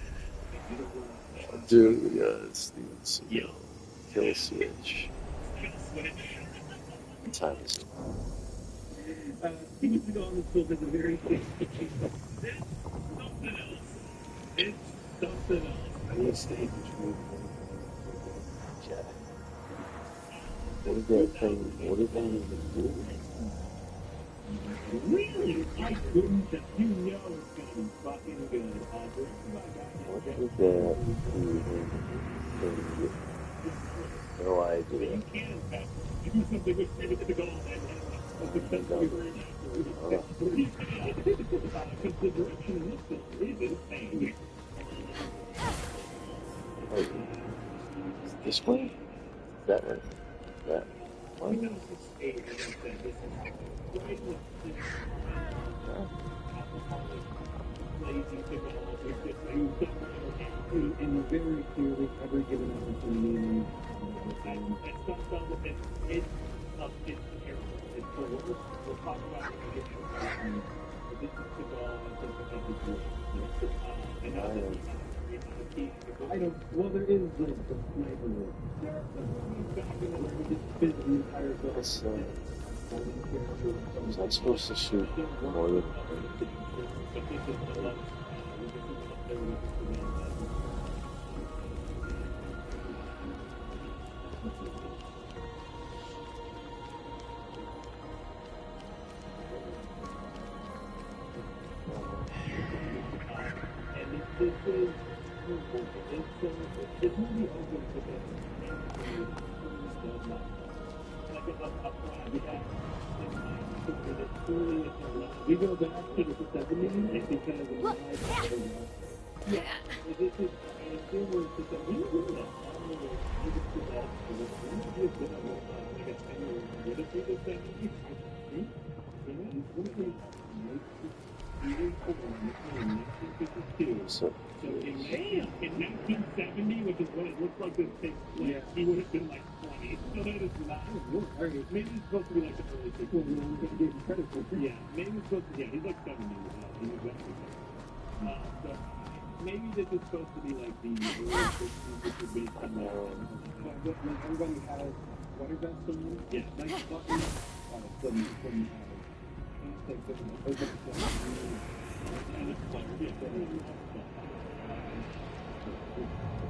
Dude, we got Steven Seagal. Kill switch. What time is it? Steven Seagal in this film is a very big It's something else. It's something else. I need to stay between. Okay. What did that thing? What did that even do? Really? I couldn't. You know it's gonna be fucking good. What did that do? No idea. You can, in fact, do something with Steven Seagal and successfully very because the direction in this film is insane. Wait, is it this way? That way? That one? And very clearly every given opportunity it's not done with it. It's terrible. It's the worst. We'll talk about it when we get to this is the goal and I don't. Well, there is like the sniper. Was I supposed to shoot more than this movie opens with we go back to the 70s because yeah, this is there was just a little so in 1970, which is what it looks like this takes place, he would have been like 20. So that is not. Maybe he's supposed to be like the early 60s. Well, we're going to give him credit for it. Yeah, maybe he's supposed to. Yeah, he's like 70. He's exactly 70. So maybe this is supposed to be like the early 60s, which is based on that. When everybody has what is that song? Yeah, nice button.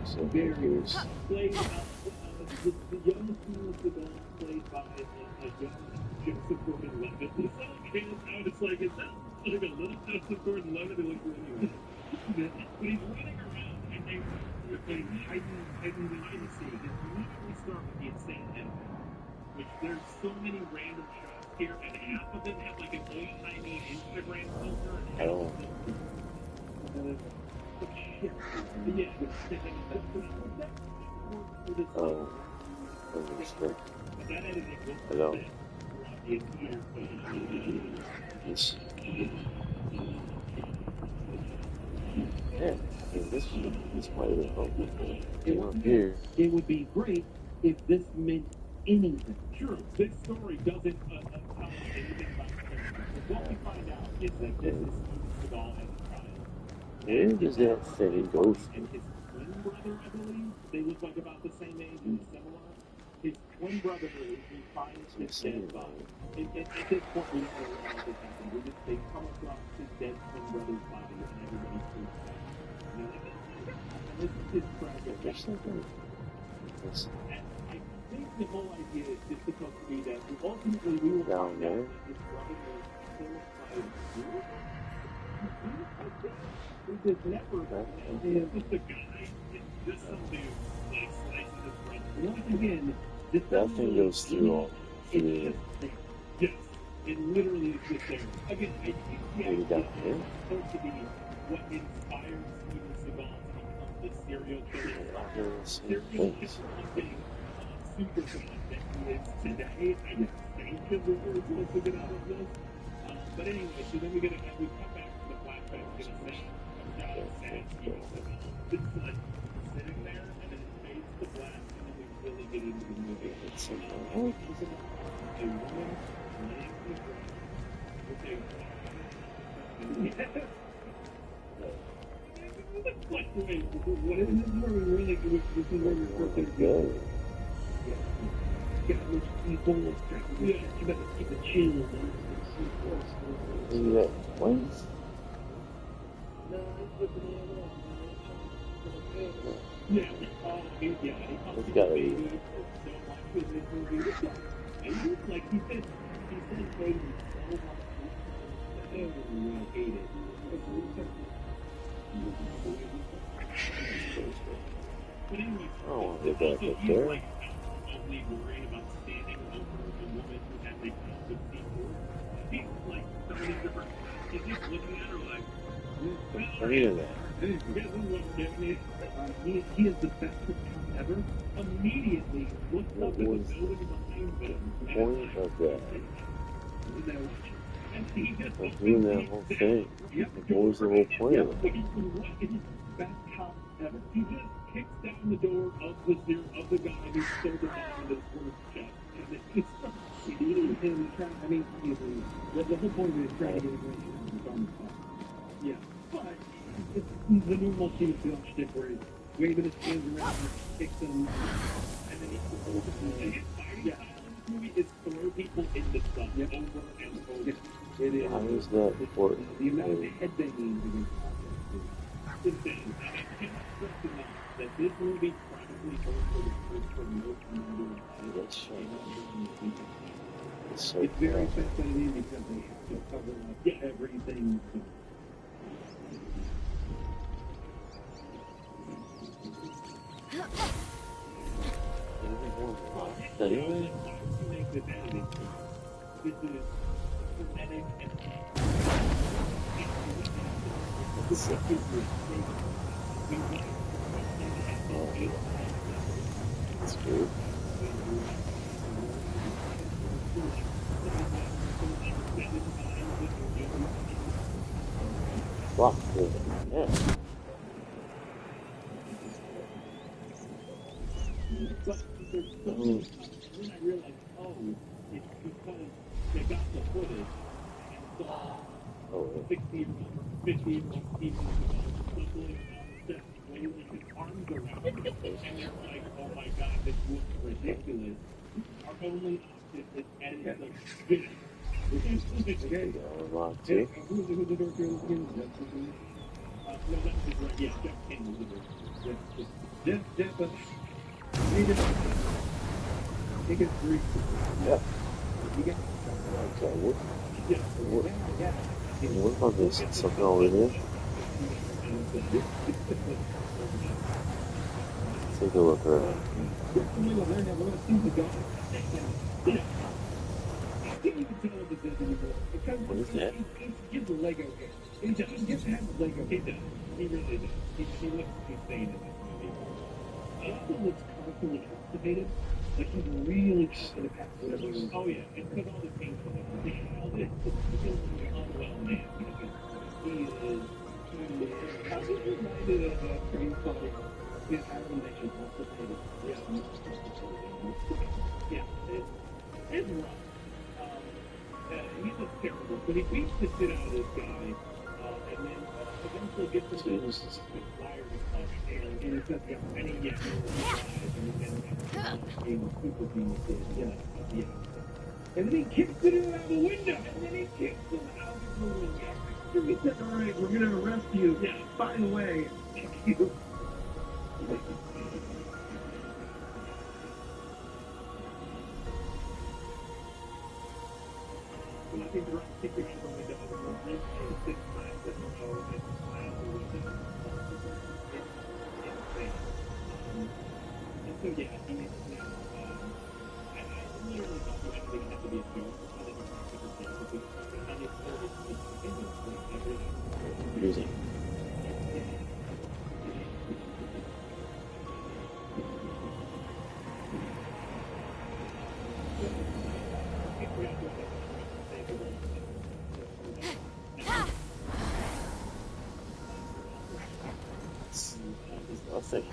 so Very played the young Steven Seagal played by a young Joseph Gordon-Levitt. The song came out, it's like it sounds like a little Joseph Gordon-Levitt. It looks really good. But he's running around and they're hiding and seek. And immediately start with the insane ending, which there's so many random shots here, and half of them have like an old-timey Instagram filter. And half of them oh, I don't. This, yeah, I mean, this might have been helpful. Here. It would be great if this meant anything. Sure, this story doesn't tell us anything about Simmons, but what we find out is that this is Steven Seagal as a child. Where does that thing go And through? his twin brother, I believe, they look like about the same age and similar. His twin brother, he finds his dead body. At this point, we don't know how this happened. They come across his dead twin brother's body, and everybody freaks out. And they're like, oh my god, it's tragic. There's something. I think the whole idea is just supposed to be that ultimately we will Down find there. out that his brother was killed by a group. There's never just a guy, just some dude, like slicing his brother. Once again, this That thing goes through all three. yes, it literally is just there. Again, I think Maybe down here. it's supposed to be what inspired Steven Seagal to become the serial killer. Serial killer hunting super fan that he is today. I just think that what we're supposed to get out of this. But anyway, so then we come back to the flashback, get a sad, sad Steven Seagal. It's like sitting there, and then it fades to black, and then we really get into the movie. It's a woman laying on the ground with a what is this where we really this is where we're supposed to go? Got those people, you better keep it chill, man. What? Yeah. Yeah. It's gotta be. Like he said baby so much that everyone hated it. But anyway, I don't want to get back up there. only worried about standing over a woman who had the count of people. He's like so many different. He's just looking at her like, Afraid of that. He is the best cop ever. Immediately looks up at the building behind him. Point of that. And he just Like doing that whole thing. Like, what was the whole point of it? Best cop ever. He just kicks down the door of the guy who stole the bomb in his work chest. And it just starts eating him. The whole point of it is trying to get his information. Yeah. But it's the normal Steven Seagal shtick where he's waving his hands around and kicks them. And then he yeah. This movie is throw people into stuff over and over. It is. How is that important? The amount of headbanging against insane. I cannot stress enough that this movie probably earned for most number of That's right. It's so it's very fascinating because they have to cover up everything. Anyway. That's good. Wow, yeah. Then I realized, oh, it's because they got the footage and saw 60-year-old, 50-year-old people stumbling on the steps, waving his arms around, and they're like, oh my god, this looks ridiculous. Our only option is edit like this. Okay. Unlocked too. Who's the director of the game? No, that was right. Yeah, Jeff King was the director. Jeff, Take it three. Yeah. You get Okay, what about this? Something over there? Take a look around. What is that? He's a Lego game. He just has a Lego game. He really does. He looks insane in this movie. He also looks constantly constipated. Like he's really trying to pass whatever. Oh yeah, it's because all the paint and everything. All this, it's unwell man. He is. I was reminded of Trainspotting. Yeah, it's rough. He looks terrible. So he beats the shit out of this guy, and then eventually gets him to fire his punch, and it's just and he and super genius. Yeah. And then he kicks it out the window, and then he kicks him out the window. He said, "All right, we're gonna arrest you. Yeah. By the way, you." I think they're kicking out the window of the room. It's 6 times in a row, and it's out the window. It's insane. And so, yeah, he is now. I literally thought he actually had to be a joke. I think it's super sensitive. And it's Music. Nothing.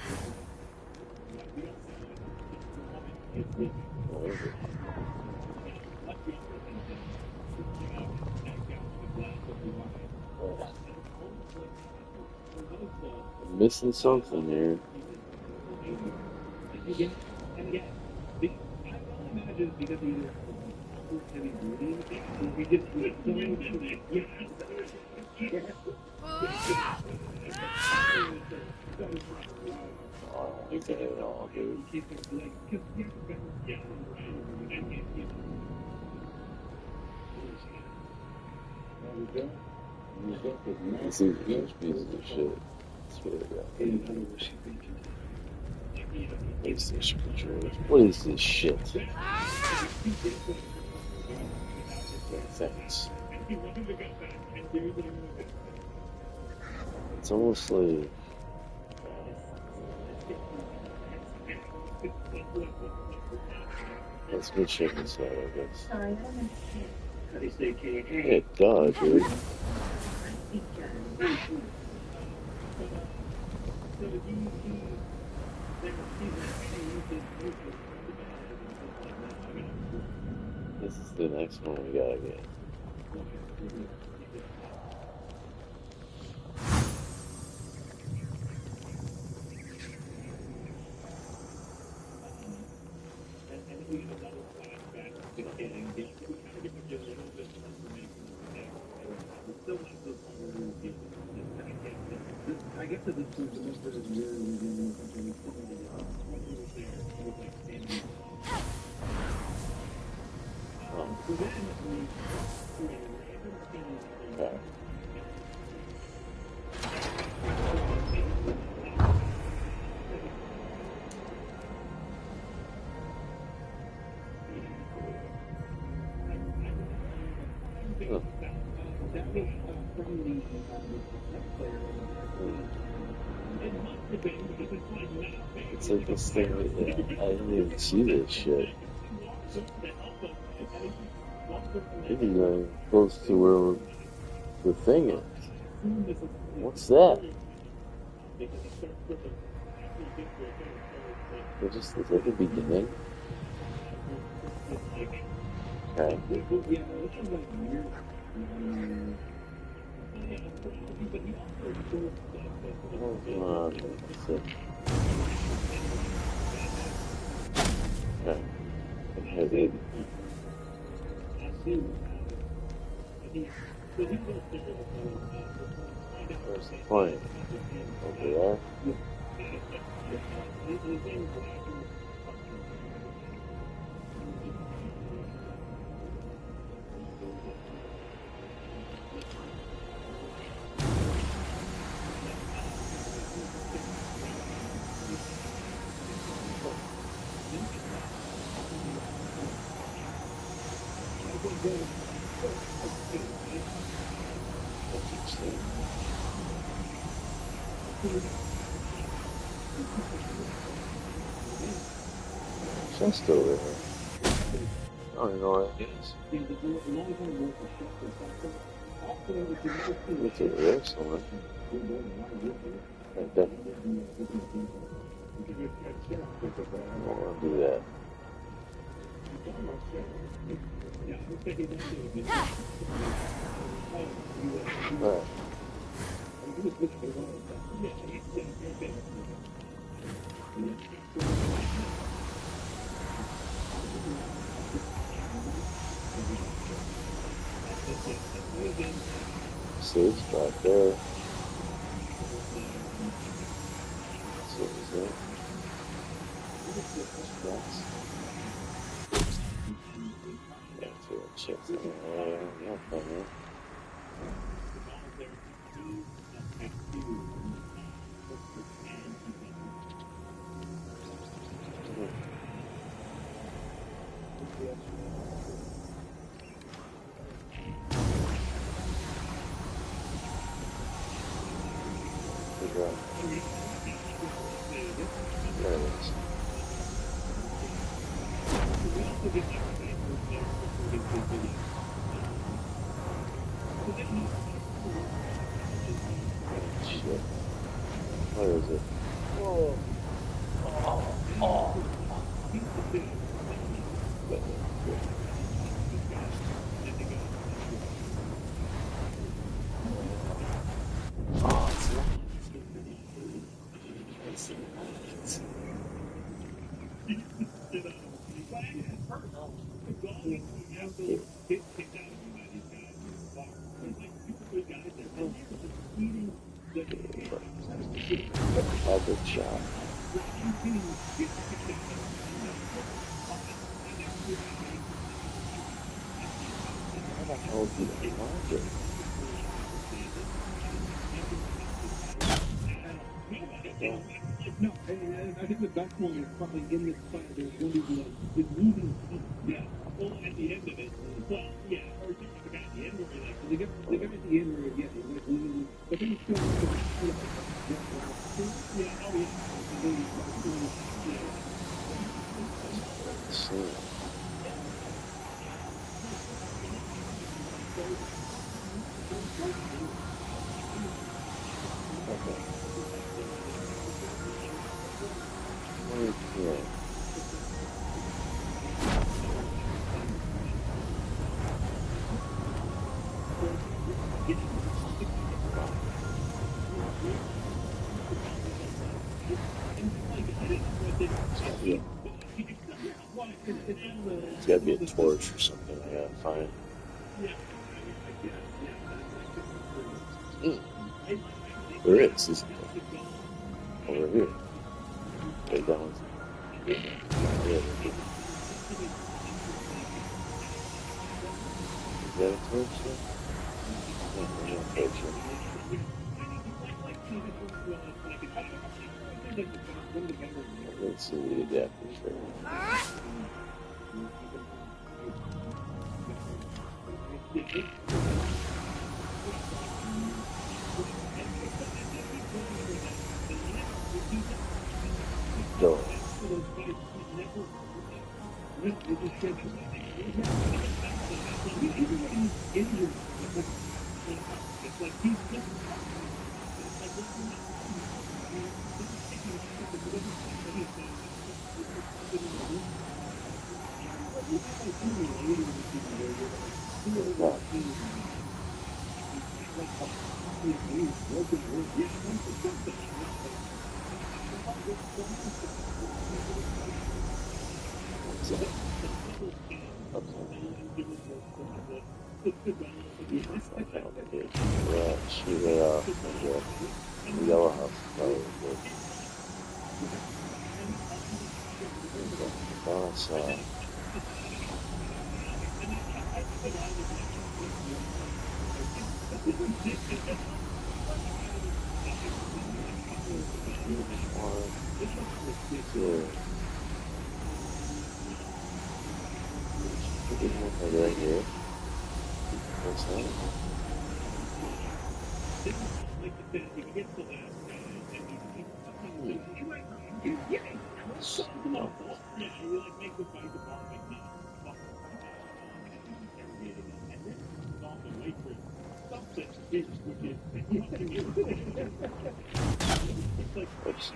I'm missing something here. and again, I can only imagine it's because either heavy breathing or he just was so into Oh, I get it all, dude. This is huge pieces of shit. Swear to God. PlayStation controllers. What is this shit? Thanks. It's almost like let's go check this out, I guess. Yeah, duh, dude. This is the next one we gotta get. I guess at this point, the most person is really revealing the country. Okay. It's like this thing, I didn't even see this shit. Maybe going close to where the thing is. What's that? Is that the beginning? Okay. That's it. Okay. Okay, where's the plane? Over there? Chest over here. I don't even know what it is. It's over there somewhere. Right there. don't want to do that. But see, it's back there. So is that? Yeah, so check that out. Okay. There it is. Shit. Where is it? Oh. Oh, it's not. Other shot. How the hell did he find it? No, I think the best one is probably in this fight. There's one of the moving feet. Yeah. Well, at the end of it. Well, yeah. Or you the guy at the end where he like. They got at the end where yeah, he's like moving. But then he's still like. Yeah. Oh Let's see. Okay. 20 p.m. It's gotta be a torch or something I gotta find. There is, isn't there? Over here. Way down. Yeah. Is that a torch there? Yeah, there's a torch here. Let's see the adapters there. Door. Right, shoot it off and the yellow house probably good. Bounce off. Right here. What's that? Oops.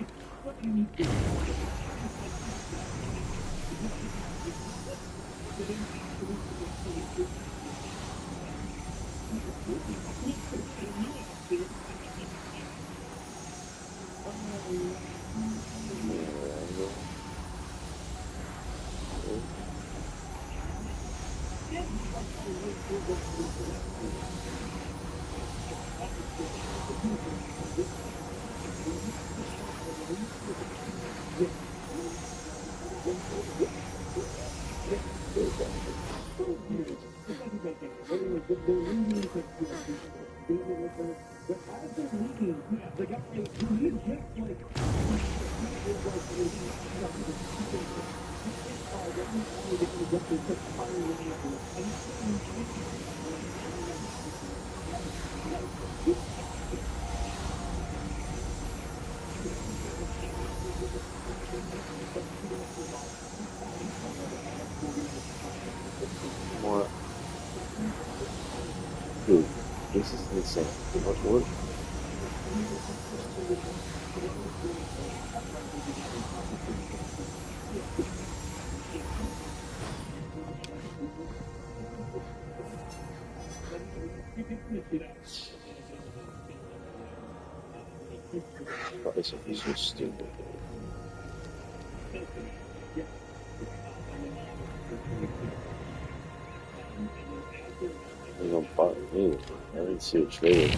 What? Dude, this is insane. What? This is so stupid. They're gonna bother me. I didn't see a trailer.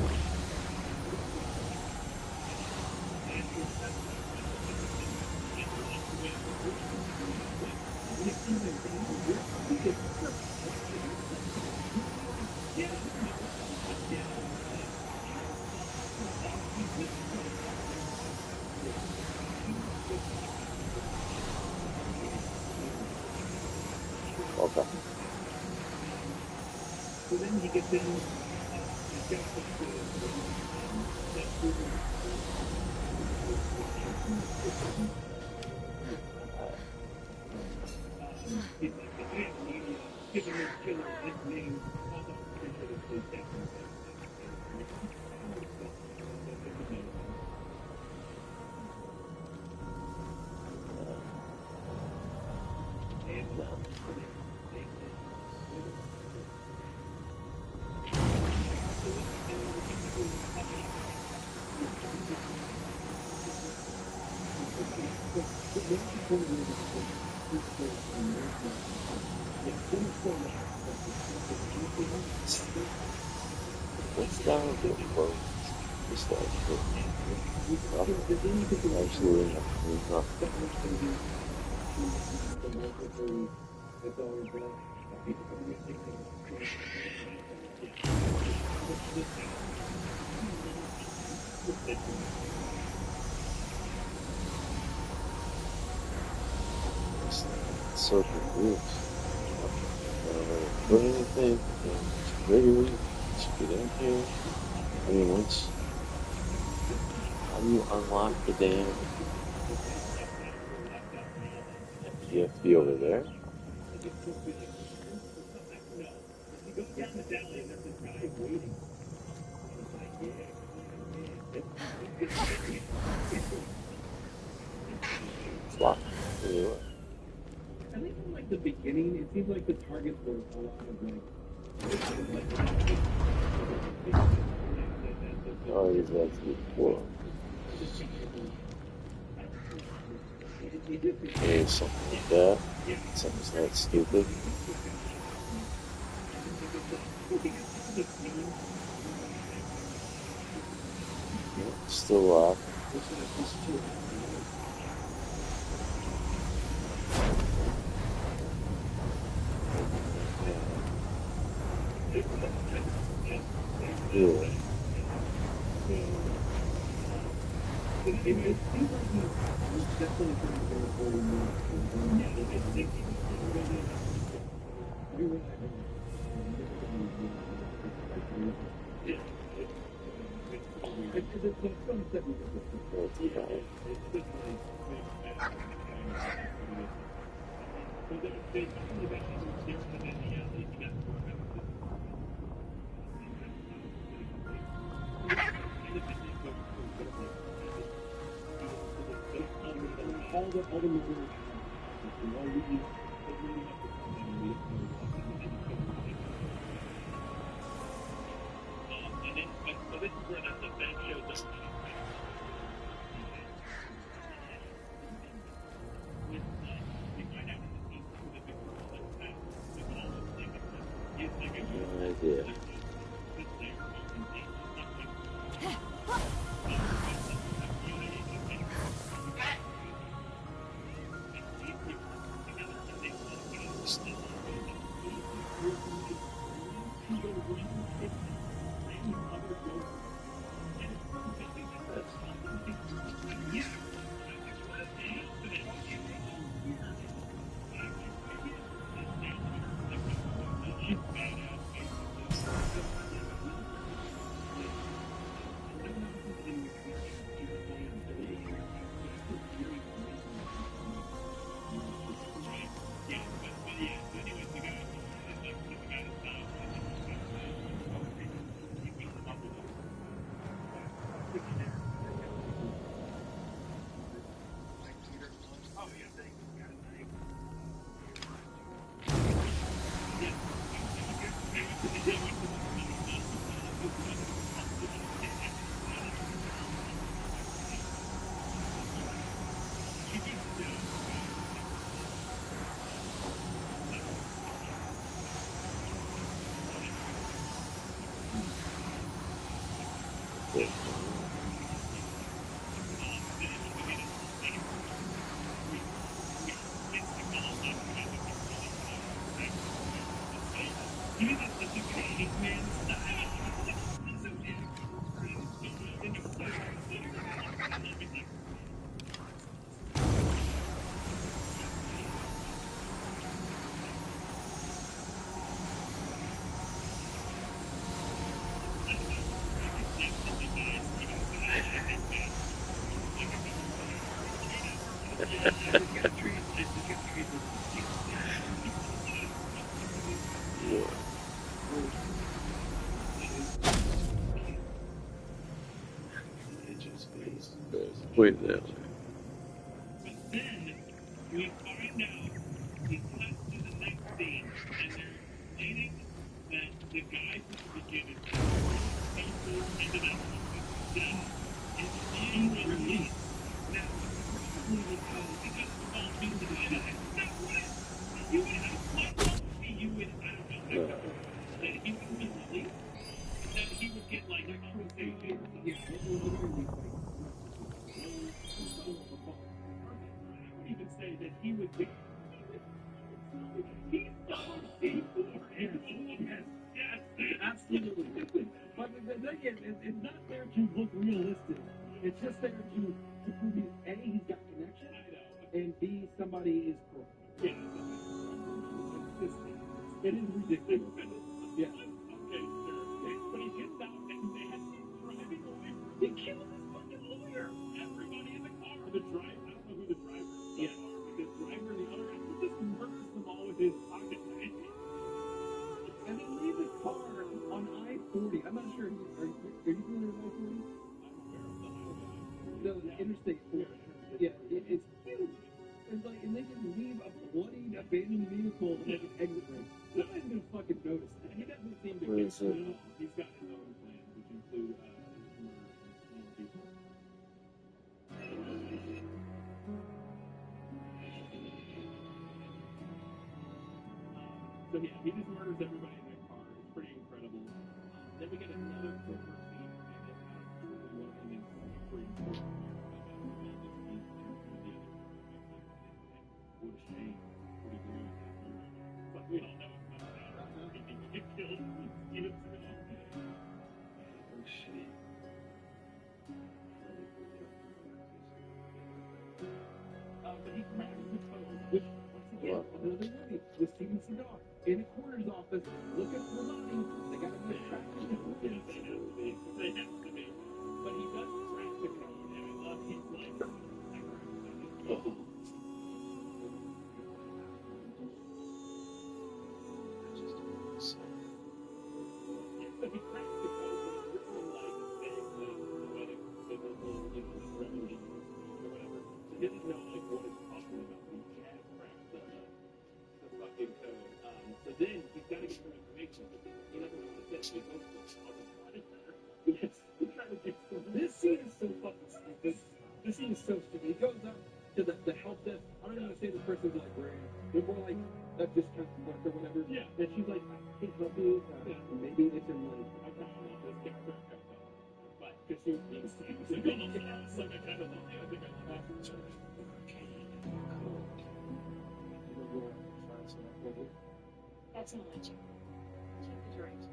Okay. So then he gets in, What's down with your phone? Just like, absolutely nothing. So confused. Put anything, regularly, just get in here. I mean, once, how do you unlock the damn? You have to be over there? It's locked. Anyway. At least in like the beginning, it seems like the targets were a lot of like. Oh, he's about to be poor. Maybe something like that. Something's that stupid. Still locked. Yeah. all the Missouri and all leading up to something and we didn't know what and then you couldn't predict it. And then, but this is where the bank shows up. No idea. Point that way. But then we find out, we cut to the next scene, and they're explaining that the guy from the beginning, people into that then is being released. Now, probably because the ball being the guy that you would have, my thought would be you would, I don't know, that he wouldn't be released, that he would get like actual safety or something. Yeah, it would literally like I would even say that he would be. He's so C4. Yes, absolutely. But the thing is, it's not there to look realistic. It's just there to prove A, he's got connection, and B, somebody is corrupt. Yeah, it is ridiculous. Yeah. Okay, sure. But he gets out and they had him driving away from him. They killed his fucking lawyer. Everybody in the car. The driver, I don't know who the driver is. Yeah. But the driver and the other guy, he just murders them all with his pocket knife. And they leave the car on I-40. I'm not sure. Are you familiar with I-40? The Interstate 4. Yeah, it's huge. It's like, and they just leave a bloodied, abandoned vehicle at an exit ramp. I'm not even gonna fucking notice that. He doesn't seem to get it at all. He's got his own plans, which include murder and people. So yeah, he just murders everybody in that car. It's pretty incredible. Then we get another courtroom scene, and it has one of the things pretty important here about the man that he's and the other. What a shame. What a great murder. But we all know it's not that. He didn't get killed. He was Oh shit. but he cracks the code, which, once again, another movie with Steven Seagal in a coroner's office looking for a body. They got to be attracted to him. Yeah, they have to be. They have to be. But he does crack the code, and I love he's like, I cracked the code. So he cracks the code, but it's written like vaguely, the way the biblical, revelation or whatever. So he doesn't know like what it's This scene is so fucking stupid. This scene is so stupid. He goes up to the help desk. I don't even say the person's like brave. They're more like a discount clerk or whatever. Yeah. And she's like, I can't help you. Maybe it's in like, I can't help this character. But because she needs to. Like I kind of love you. I think I love that. That's not check. Check the drinks.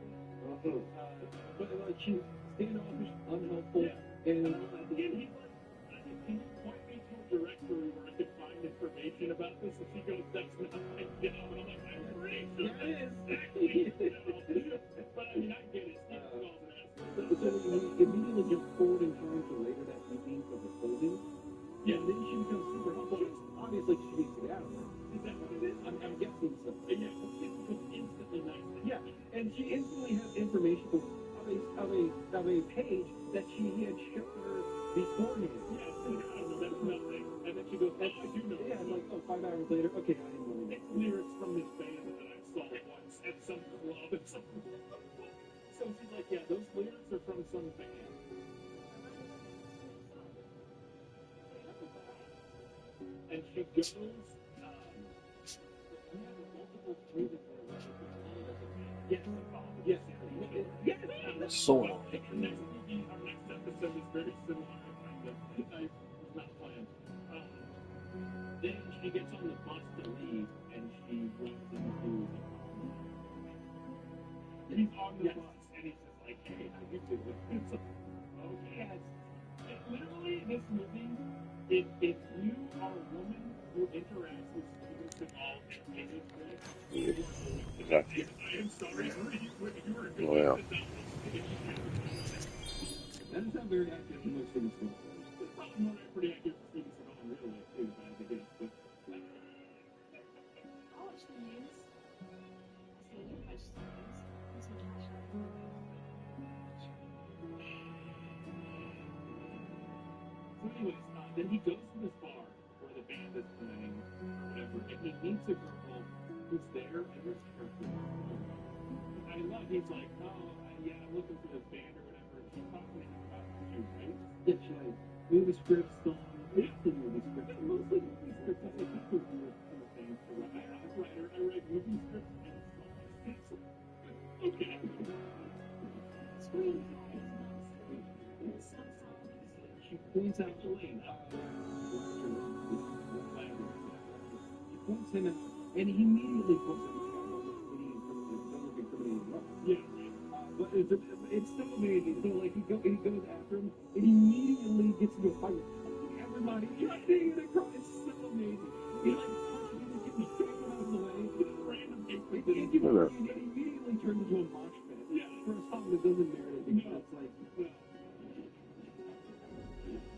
But like she's standoffish, unhelpful, and again, he's like, can you point me to a directory where I could find information about this? And she goes, that's not my job. And I'm like, I'm pretty sure that's exactly his job. But I mean, I get it. Steve calls an asshole. So we immediately jump forward in time to later that evening of the closing. Yeah, and then she becomes super helpful. Obviously, she needs to get out of there. Is that what it is? I'm guessing so. Yeah, it's instantly nice. Yeah, and she instantly has information of a page that she had shipped her beforehand. Yeah, I don't know, that's nothing. And then she goes, oh, I do know. Yeah, like, oh, 5 hours later, okay, I didn't know. It's lyrics from this band that I saw once at some club and something. So she's like, yeah, those lyrics are from some band. And she goes, yes, yes, yes. So our next episode is very similar, kind of. I was not planned. Then she gets on the bus to leave, and she runs into the he's on the bus, and he's just like, hey, how you doing? It's like, okay. Literally, this movie, if you are a woman who interacts with students in all ages, exactly. I am sorry, you were Oh, yeah. That is not very accurate to most students. It's probably more pretty accurate to students in all in real life, too, but I think it's, but, like, I'll watch the news. I say you watch the news. I'm so casual. So anyways, then he goes to this bar where the band is playing, or whatever, and he meets a girl who's there, and there's character. I love, he's like, oh, yeah, I'm looking for this band or whatever, and she's talking to him about you, right? Yeah, she's like, movie scripts, song, anything movie scripts, mostly movie scripts. I think people do it kind of things to write. I write movie scripts and songs. Okay. Screen is mostly some songs. She points out Elaine. She points him out, and he immediately puts him out. Yeah. But it's so amazing. So like he goes after him, and immediately gets into a fight with everybody. Trying to cry. It's so amazing. He like punches him and gets taken out of the way. Random people. It immediately turns into a mosh pit. Yeah. For a song that doesn't merit anything. No. It's like, well.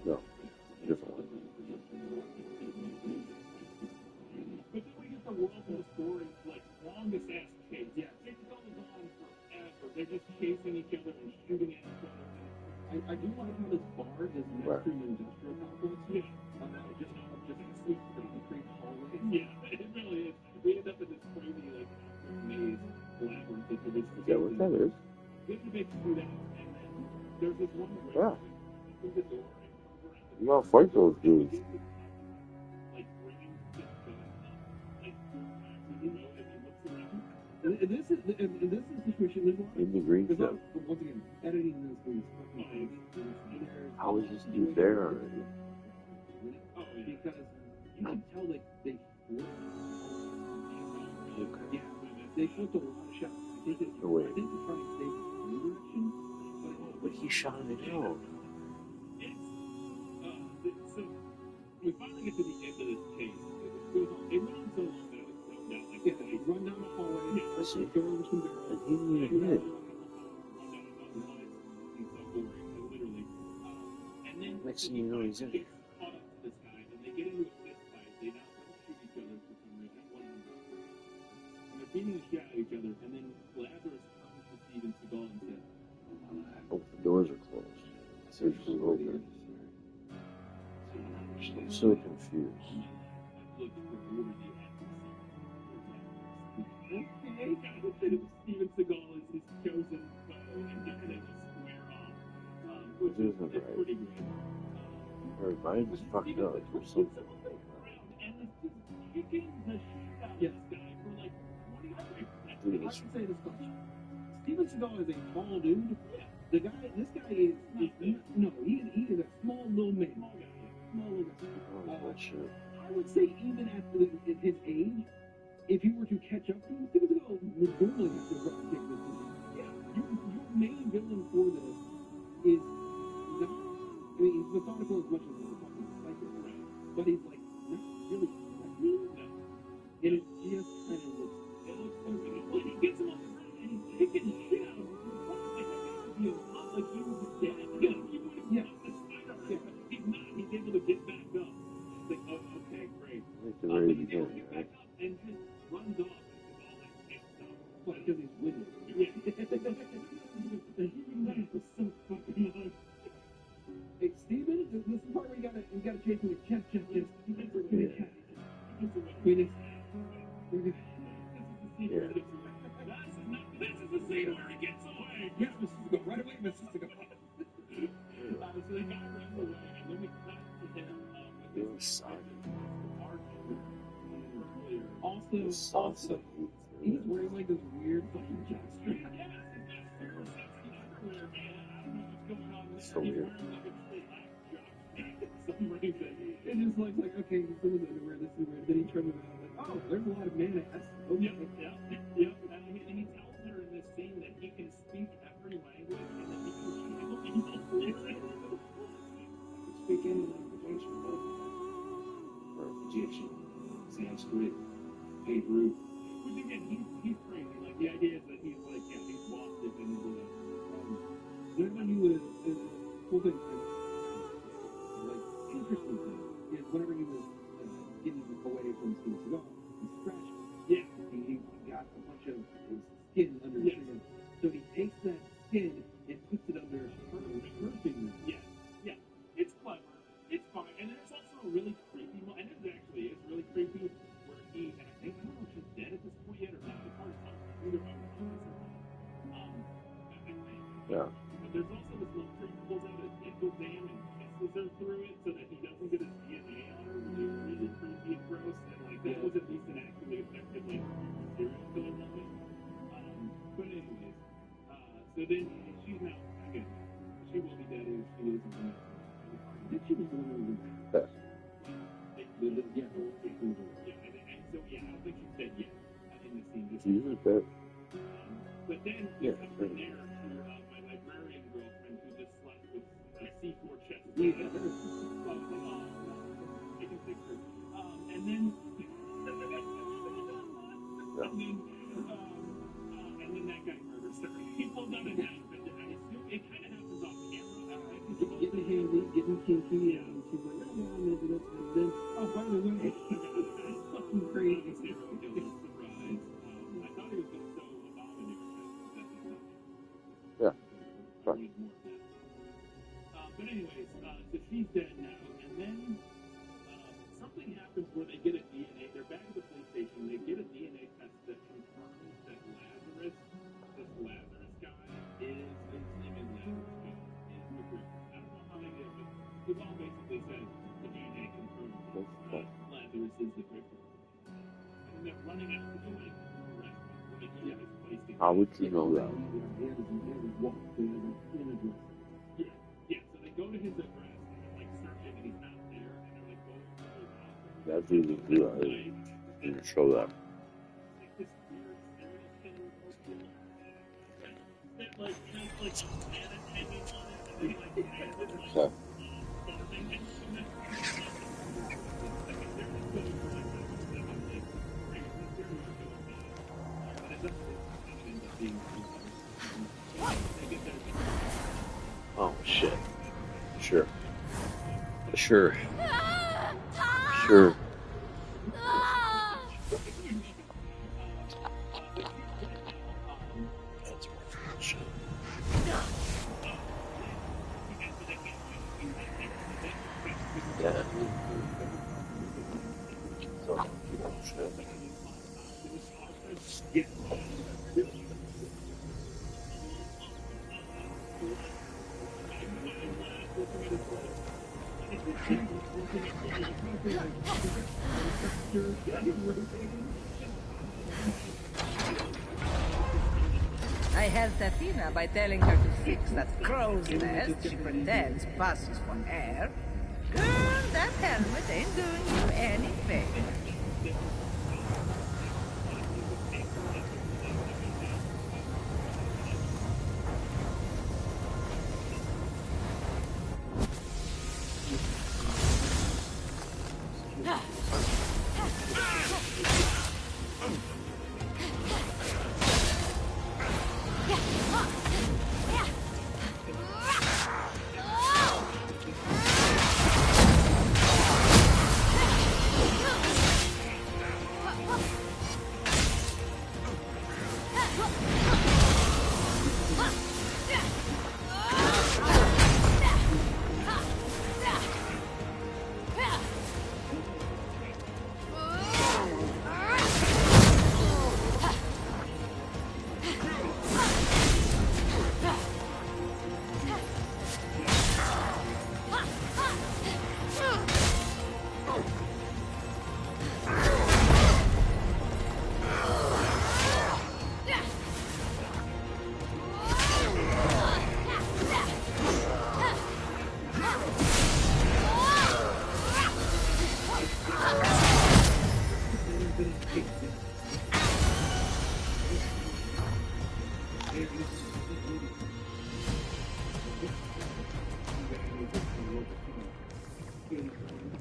No. Different one. But then we get the whirlpool story, like, longest ass chase. Yeah. It goes on forever. They're just chasing each other and shooting at each other. I do like how this bar is next to an industrial complex. Yeah. Just a sweet concrete hallway. Yeah, it really is. We end up in this crazy, like, maze labyrinth that there is. Is that what that is? We have to make shoot out, and then there's this one way. Yeah. Through the door. You gotta fight those dudes. Like, bringing the gun up. Like, you know, as he looks around. And this is the situation. In the green stuff. Once again, editing this movie is fucking amazing. How is this dude there already? Oh, because you can tell they flipped. Okay. Yeah, they flipped a lot of shots. I think they're trying to save the direction. But he shot it down. So we finally get to the end of this chase. It went on so long that it was so down. Like, yeah, they run down the hallway. I see. Go over some barrels. And he didn't even hit it. Next thing you know, he's in it. Caught up to this guy, and they get into a fist fight. They now shoot each other for some reason. And they're beating the shit out of each other, and then Lazarus comes to Steven Seagal and says, Both the doors are closed. So it's just open. I'm so confused. I looked for who the that Steven Seagal is his chosen foe, and he kind of just square off, which is pretty great. Her mind is fucked up or something. And it's just kicking the shit out of this guy for like 20 seconds. I should say this much. Steven Seagal is a tall dude. Yeah. This guy is he is a small little man. Small little guy. I would say even at his age, if you were to catch up to him, Steven Seagal would normally have to drop kick this dude. Yeah. Your main villain for this is not, I mean, he's methodical as much as he's a fucking psycho, right? But he's like not really threatening. No. And it just kind of looks stupid. Well, he gets him on the ground and he's kicking the shit out of him. Like he was dead. Yeah. He would have lost his spider. Yeah. He's not. He's able to get back up. It's like, oh, okay, great. Like the very beginning, right? Back up and just runs off. It's all like pissed off. Well, because he's winning. Yeah. That was so fucking nice. Hey, Steven, this is the part where you gotta chase him with chest. Yeah. This is the scene where he gets away. Yes, Mrs. Go. Right away, Mrs. Go. So the guy runs away, and then we cut to him with his Also, he's wearing like this weird fucking jockstrap. Yeah, super sexy underwear, man. I don't know what's going on there. So weird. He's wearing like a straight line jockstrap for some reason. It just looks like, okay, he's doing the underwear, this is weird. Then he turns around like, oh, there's a lot of man ass. Okay. Yep. And he tells her in this scene that he can speak every language and that he can channel evil spirits. Speak any language or Egyptian, Sanskrit, Hebrew. Which again, he's crazy. Like the idea is that he's like, yeah, he's lost it and whenever he was cool thing, like interesting thing is whenever he was getting away from Steven Seagal, he scratched him. Yeah, he got a bunch of skin under his finger. So he takes that skin and puts it under her finger. Yeah. It's clever. It's fine. And there's also a really creepy and it actually is really creepy where he, and I don't know if she's dead at this point yet or not. It's hard to tell. Either way, yeah. But there's also this little trick he pulls out a nickel dam and kisses her through it so that he doesn't get his DNA on her, which is really creepy and gross. And like that was at least an actually effective like serial killer moment. But anyways, so then she's now again. She will be dead if she is. I think she was the one who was Yes. and so I don't think she's dead yet in the scene. She's dead. But then we come from there to my librarian girlfriend who just slept with C4 chest. I can fix her. And then that guy murders her. He pulls out a knife, and I assume it kind of happens off camera. Getting handy, getting kinky, and she's like, oh, I'm into this, and then, oh, by the way, fucking crazy. Serial killer surprise. I thought he was going to sew Abomination, but that's not. Yeah. Sorry. But anyways, so she's dead now, and then something happens where they get a DNA. They're back at the police station. They get a DNA test that confirms that Lazarus, this Lazarus guy, is his name is Lazarus guy, is the Griffer. I don't know how they did it, but it all basically says the DNA confirms Lazarus is the Griffer. And they're running out to go like arrest him when they go to his place. How would you know that? Yeah, so they go to his address and they're like searching and he's not there and they're like going through his house. That's really good. I didn't show that. Like this weird serial killer that like has like a planet hanging on it and then like has like Okay. farming and shit. Like if they're just going for like a crazy serial killer guy. But it doesn't end up being they get their Oh shit. Sure. Sure. Sure. That's more shit. Yeah. So, shit. Yeah. I helped Athena by telling her to fix that crow's nest she pretends passes for air. Girl, that helmet ain't doing you any favors.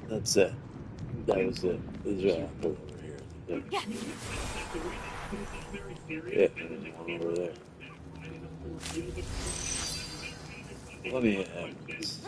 That's it. That was it. There's an apple over here. Yeah, and there's one over there. Let me have this.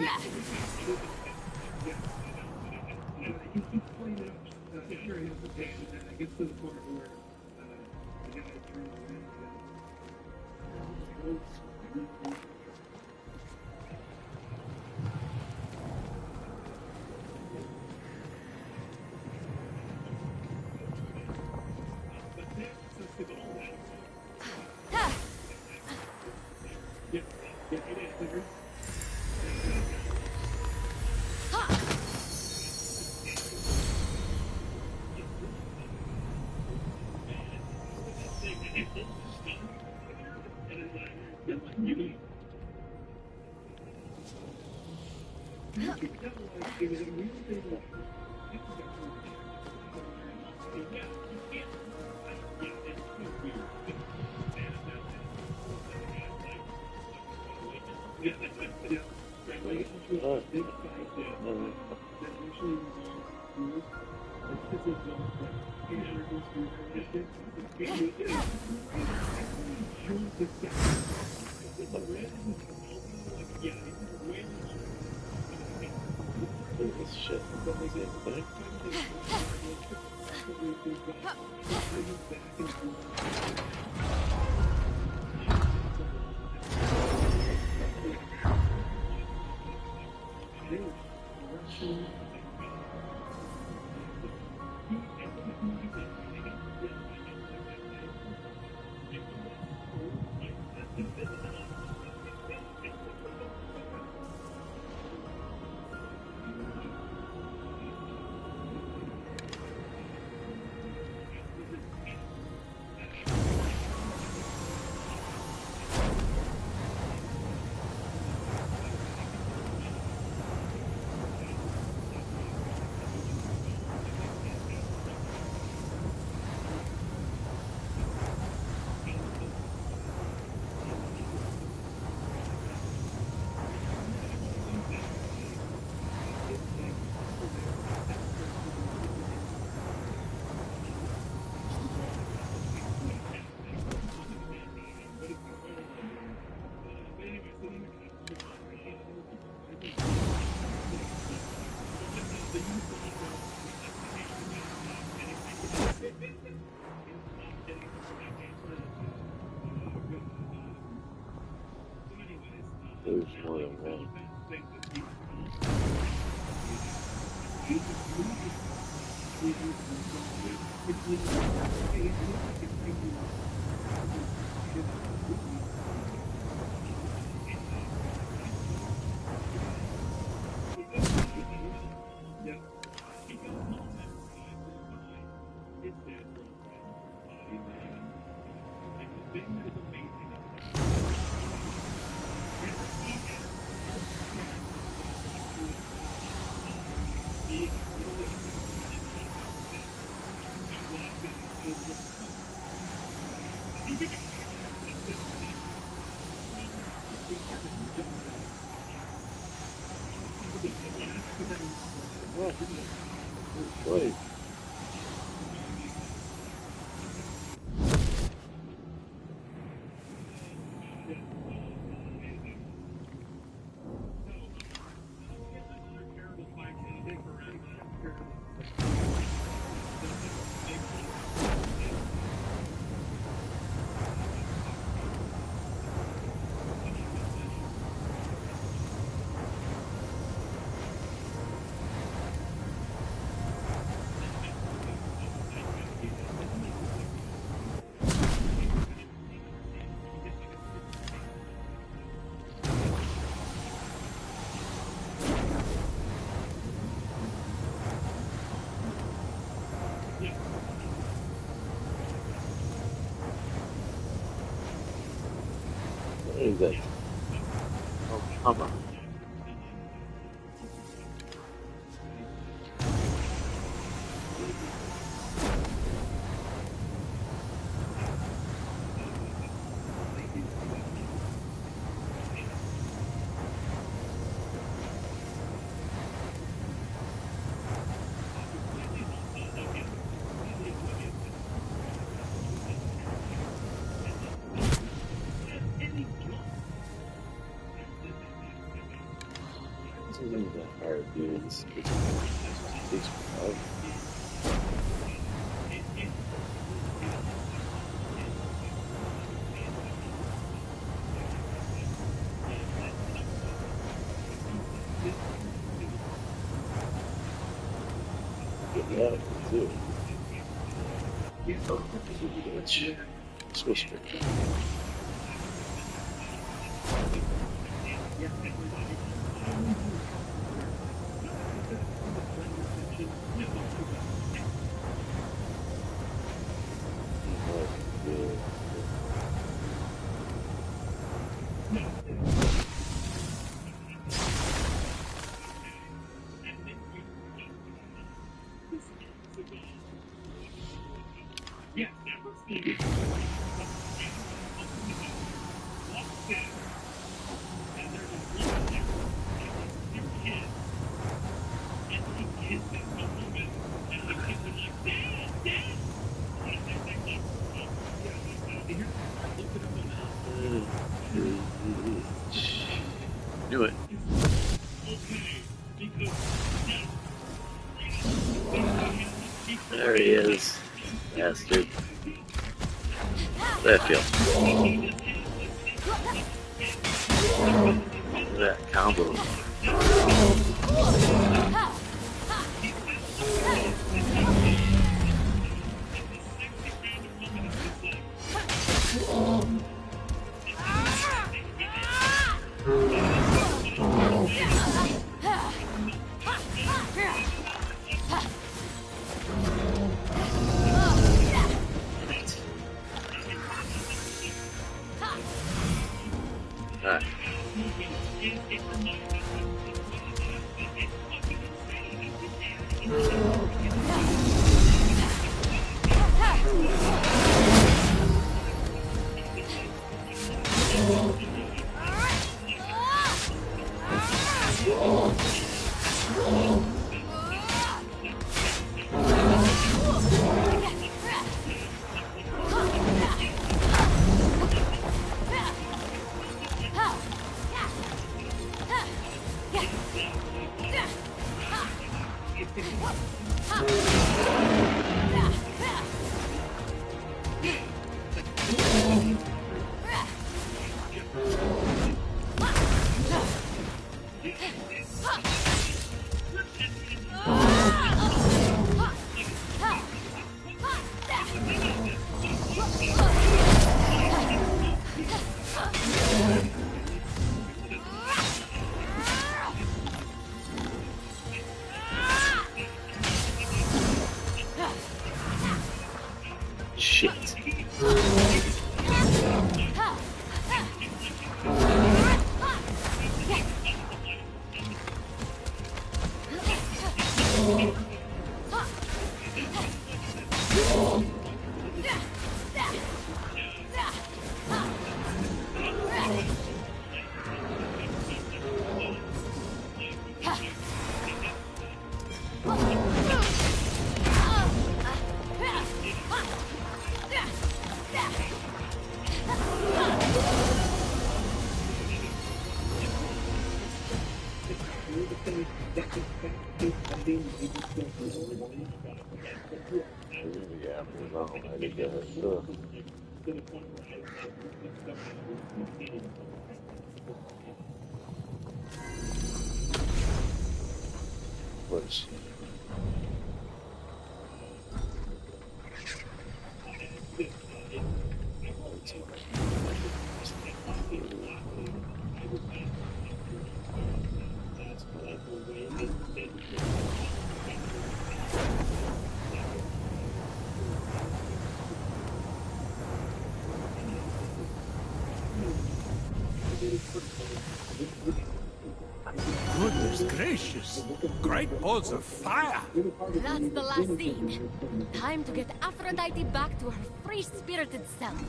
This shit. There's more than one. Right. What is that? Oh, come on. This isn't that hard, dude. It's takes forever. Get out too. Oh, bitch. Let's go straight. Do it. There he is. Bastard. That feels. Look at that combo. Alright. Yeah, no, I guess. Let's see. Goodness gracious! Great balls of fire! That's the last scene. Time to get Aphrodite back to her free-spirited self.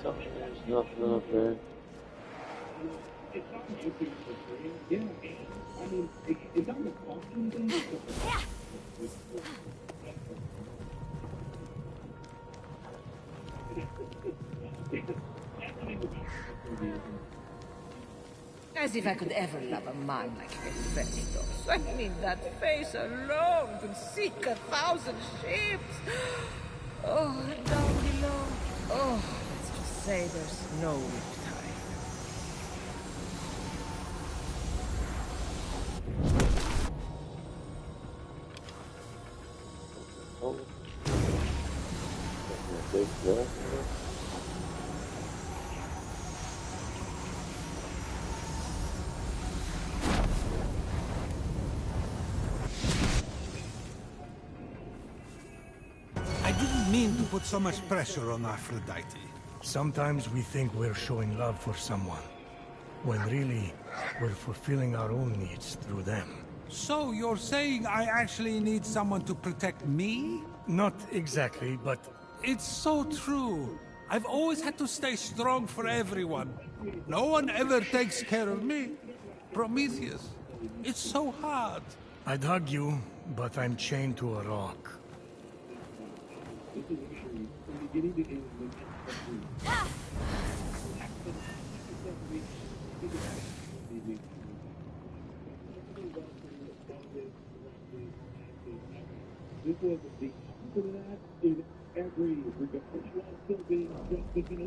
There's nothing up there. As if I could ever love a man like Hephaestus. I mean, that face alone could sink 1,000 ships. Oh, and down below. Oh, let's just say there's no riptide. Oh. Take that. I didn't mean to put so much pressure on Aphrodite. Sometimes we think we're showing love for someone, when really we're fulfilling our own needs through them. So you're saying I actually need someone to protect me? Not exactly, but... It's so true. I've always had to stay strong for everyone. No one ever takes care of me. Prometheus, it's so hard. I'd hug you, but I'm chained to a rock. This was the opposite of that. In every regard, while still being just between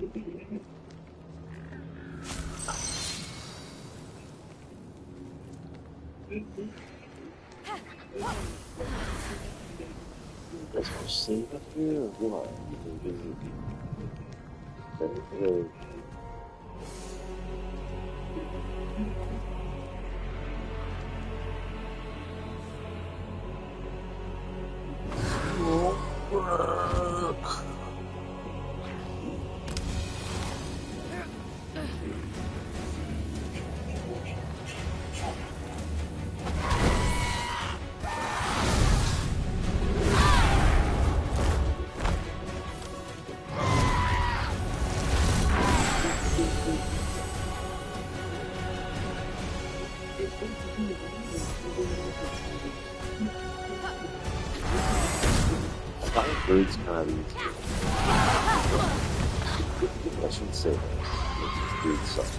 There's no save up here or what? bird's kind of easy. I shouldn't say that. It's just weird stuff.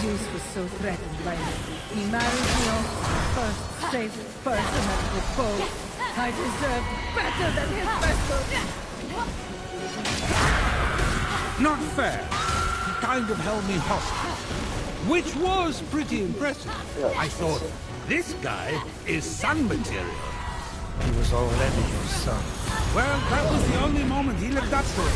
Zeus was so threatened by me. He married me off first safe person at the boat. I deserved better than his vessel. Not fair. He kind of held me hostage, which was pretty impressive. I thought, this guy is sun material. He was already your son. Well, that was the only moment he lived up to it.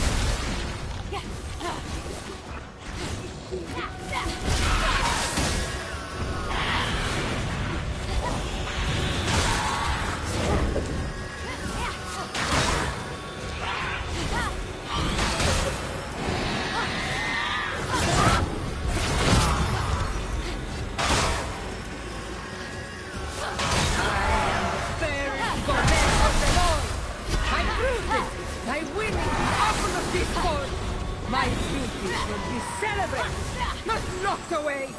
My beauty should be celebrated, not locked away.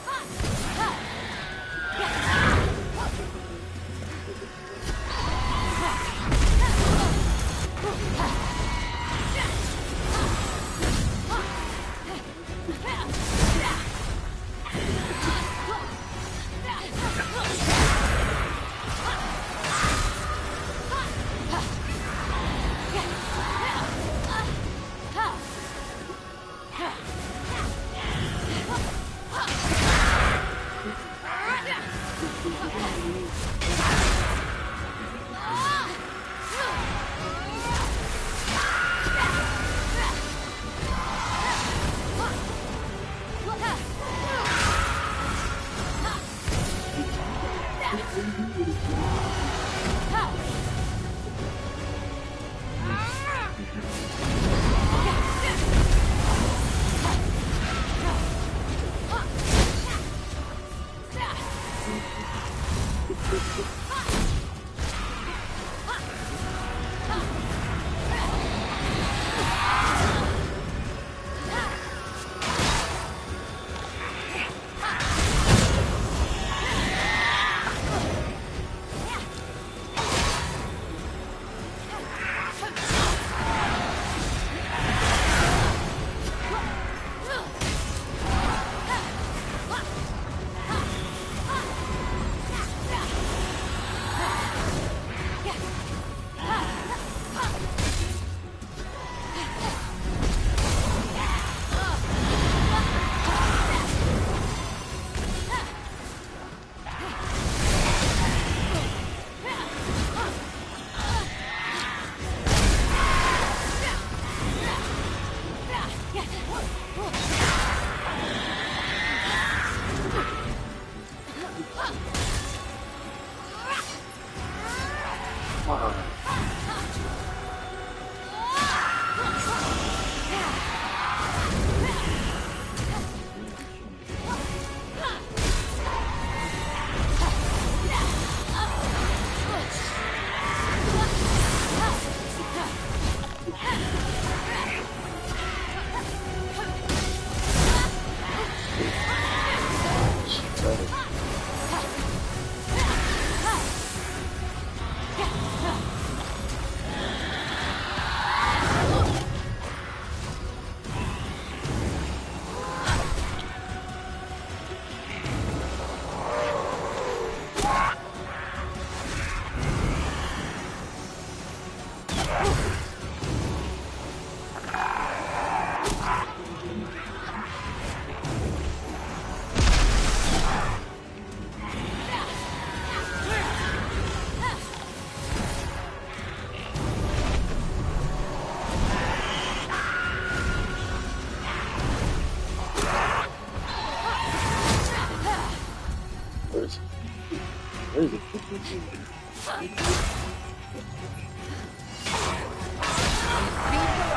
What is it? People are threatened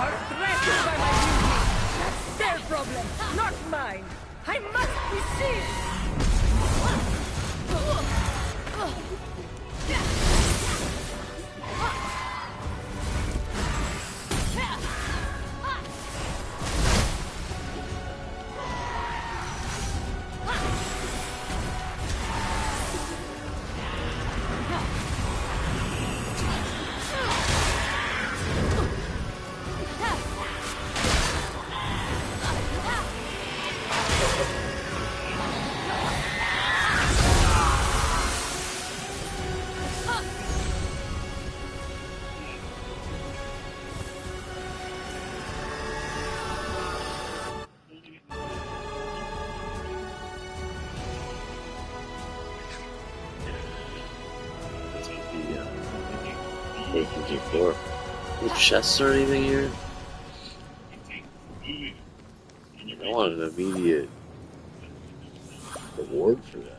by my beauty. That's their problem, not mine. I must be seen. Vacancy floor. No chests or anything here? I want an immediate reward for that.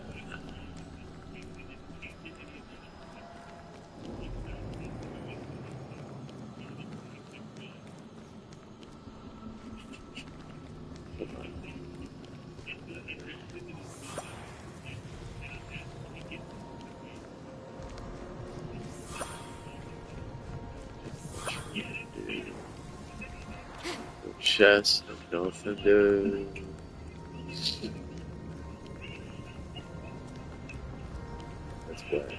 Chest, no offender. That's bad.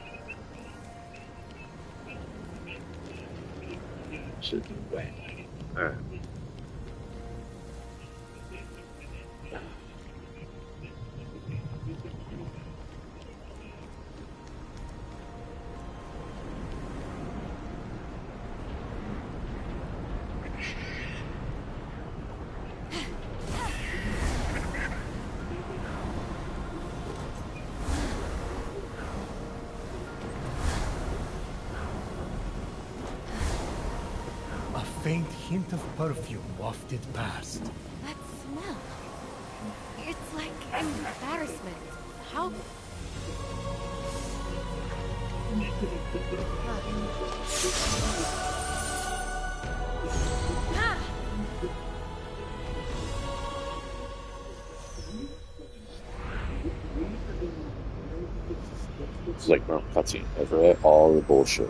Should be wet. Alright. A faint hint of perfume wafted past. That smell. It's like embarrassment. How? Ah! It's like from a cutscene. I forget all the bullshit.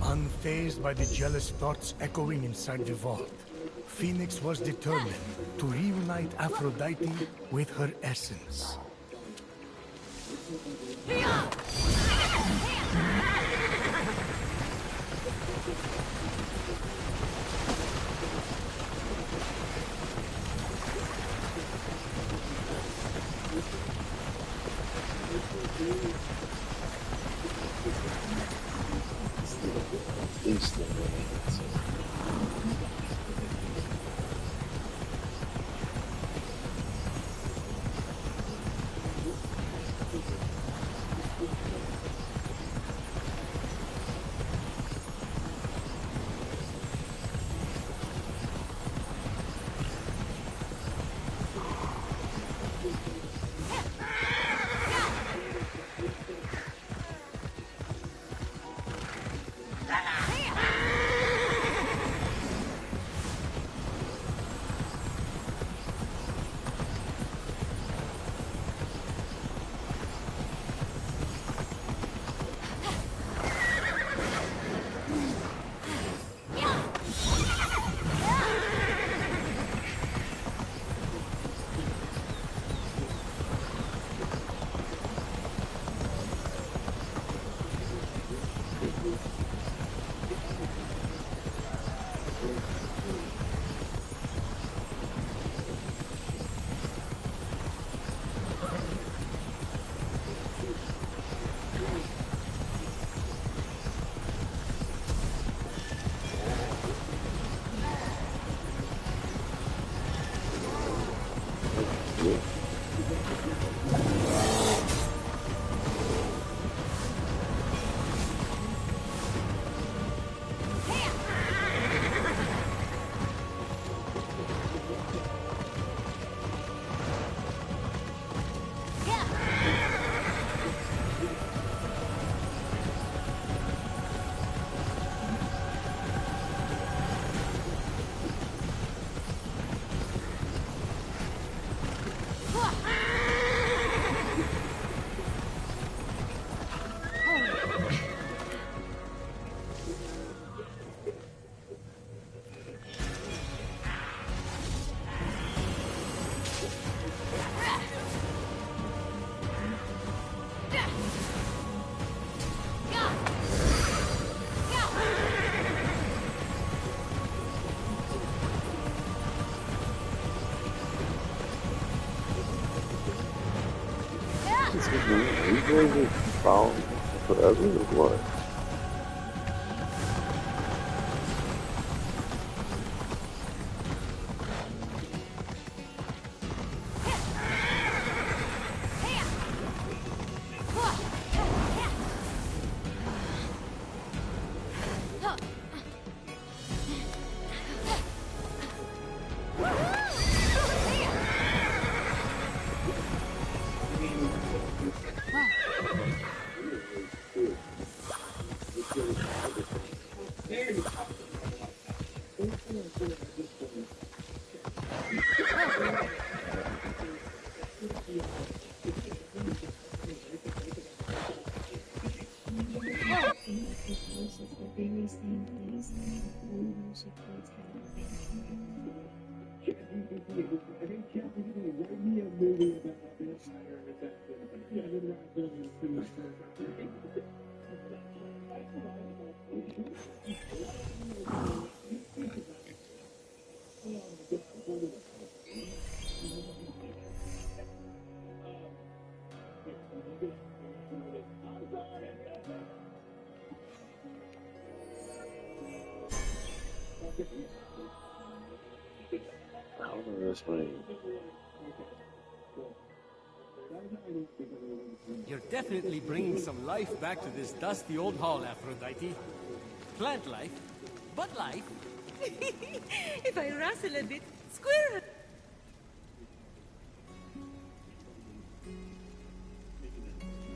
Unfazed by the jealous thoughts echoing inside the vault, Phoenix was determined to reunite Aphrodite with her essence. Are you going to follow forever or what? This is the very same place where we worship the town of I don't know this way. You're definitely bringing some life back to this dusty old hall, Aphrodite. Plant life, but life. If I rustle a bit, squirrel.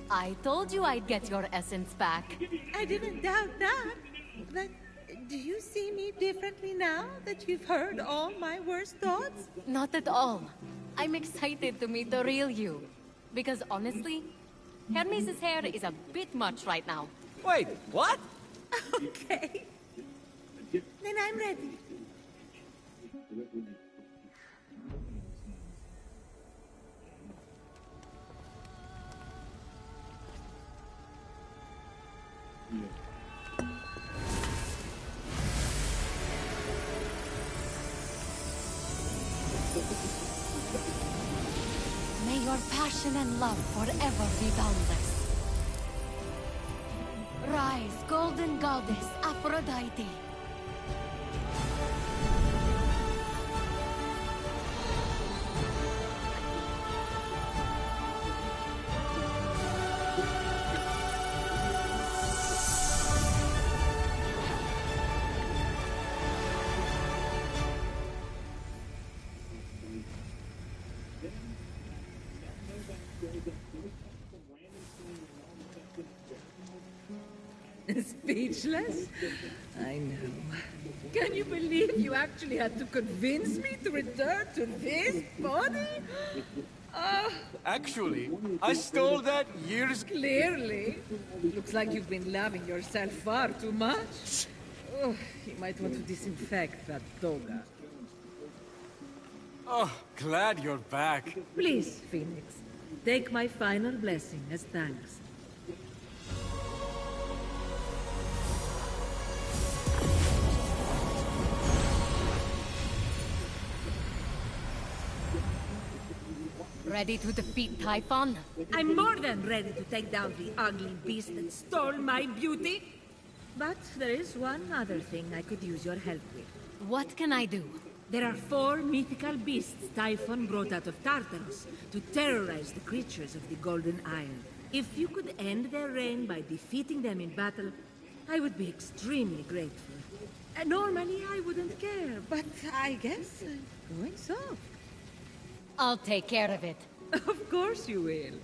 I told you I'd get your essence back. I didn't doubt that. But do you see me differently now that you've heard all my worst thoughts? Not at all. I'm excited to meet the real you. Because honestly, Hermes' hair is a bit much right now. Wait, what? Okay. Then I'm ready. May your passion and love forever be boundless. Rise, golden goddess Aphrodite. Speechless? I know. Can you believe you actually had to convince me to return to this body? Oh, Actually, I stole that years... clearly. Looks like you've been loving yourself far too much. Oh, you might want to disinfect that toga. Oh, glad you're back. Please, Phoenix, take my final blessing as thanks. Ready to defeat Typhon? I'm more than ready to take down the ugly beast that stole my beauty. But there is one other thing I could use your help with. What can I do? There are 4 mythical beasts Typhon brought out of Tartarus to terrorize the creatures of the Golden Isle. If you could end their reign by defeating them in battle, I would be extremely grateful. Normally I wouldn't care, but I guess I'm going soft. I'll take care of it. Of course you will.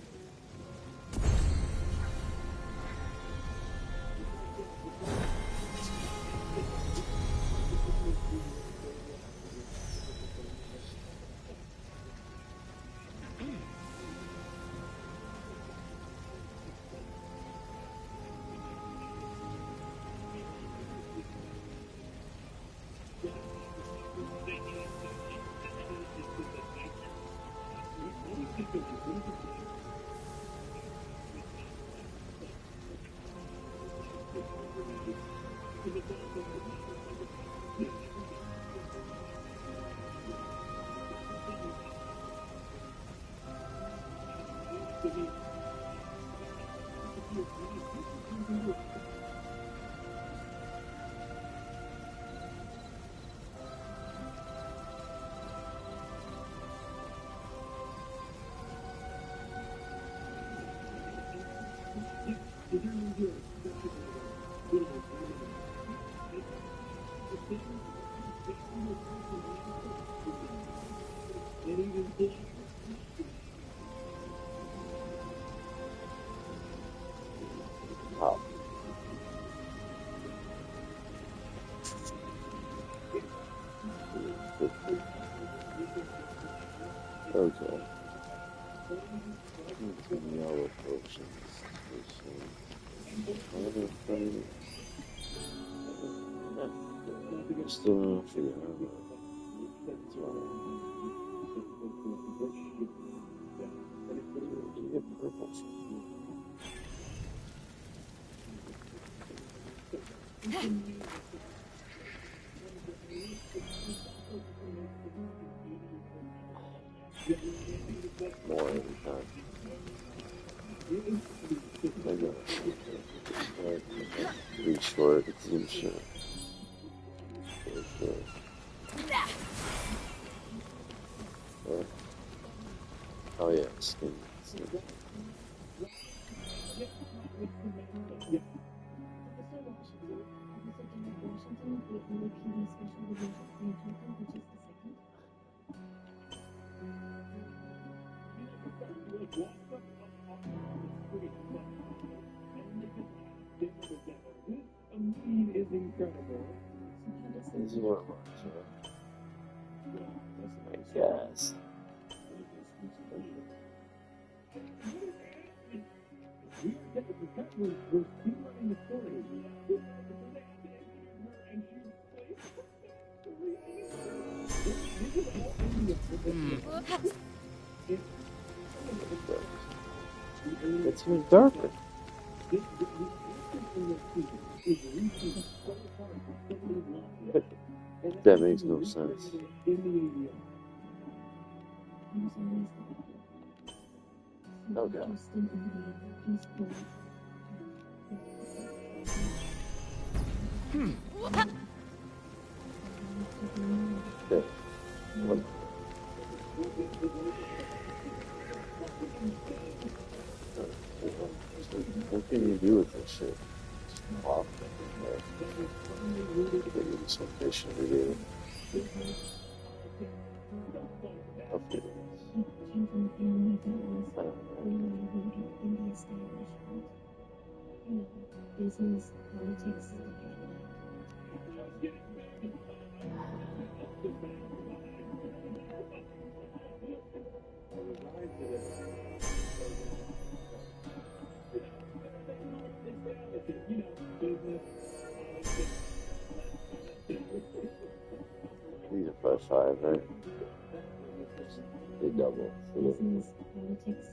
Wow. Okay. Yellow potions. Still don't figure out. That's right. You get purple. More every time. I know. Pretty short. It's pretty short. Pretty short. Oh yeah, skin. Is incredible. This is what I'm I guess. It's even darker. That makes no sense. Okay. Okay. What can you do with this shit? Wow. Maybe some fish every day. Okay. Business, politics, These are 5-5, right? They double. So business, politics,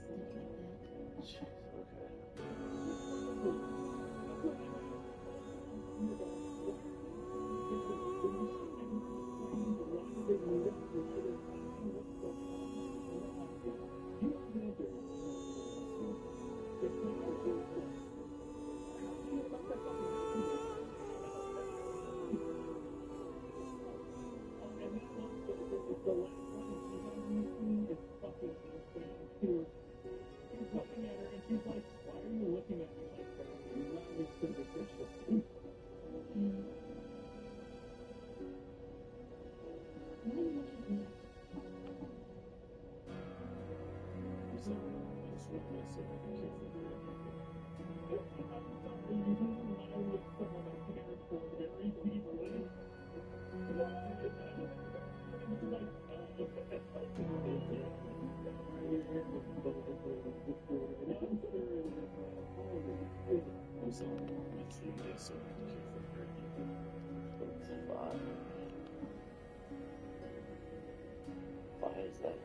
why is that?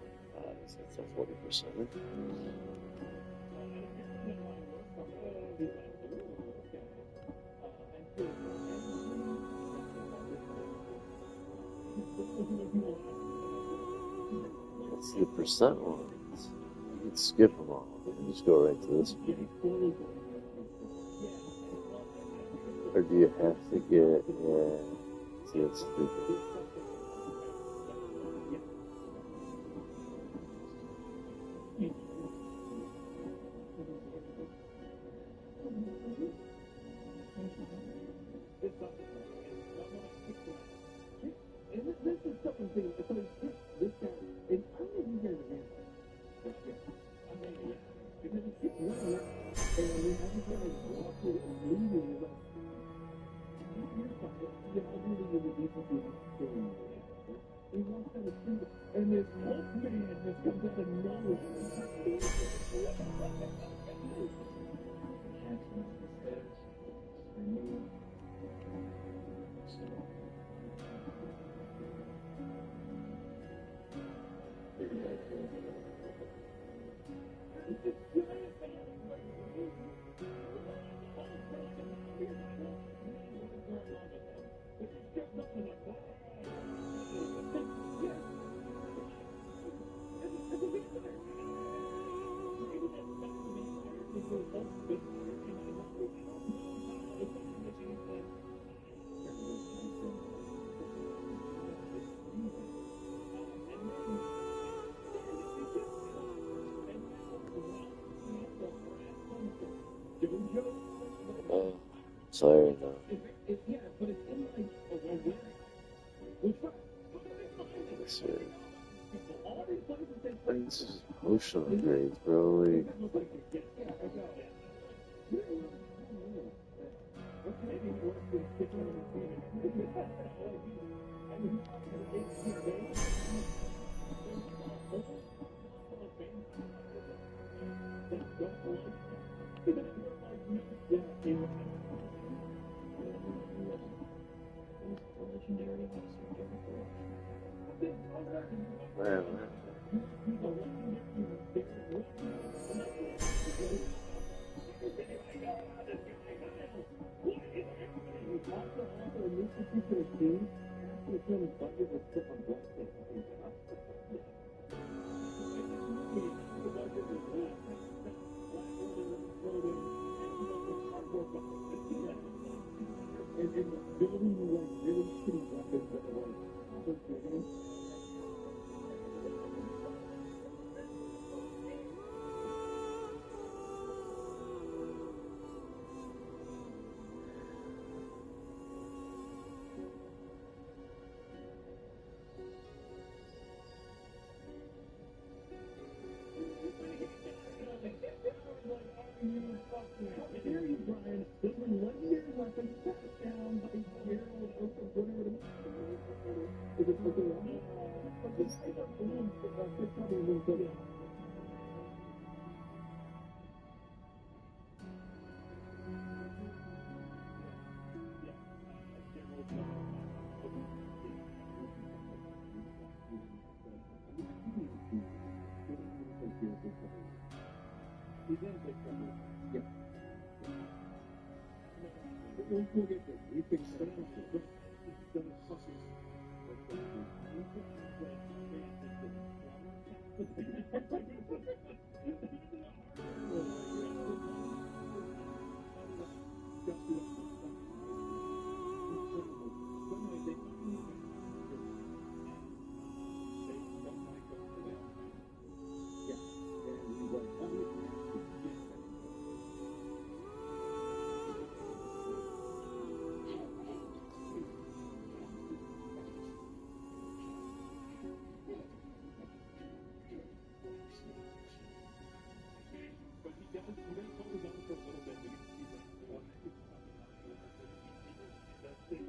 Is that 40%? Let's see the percent ones. You can skip them all and just go right to this one. Or do you have to get, see, that's stupid. And this Hulk man just comes out of nowhere. Oh, sorry now. This is it's emotional grades, bro. Like, man.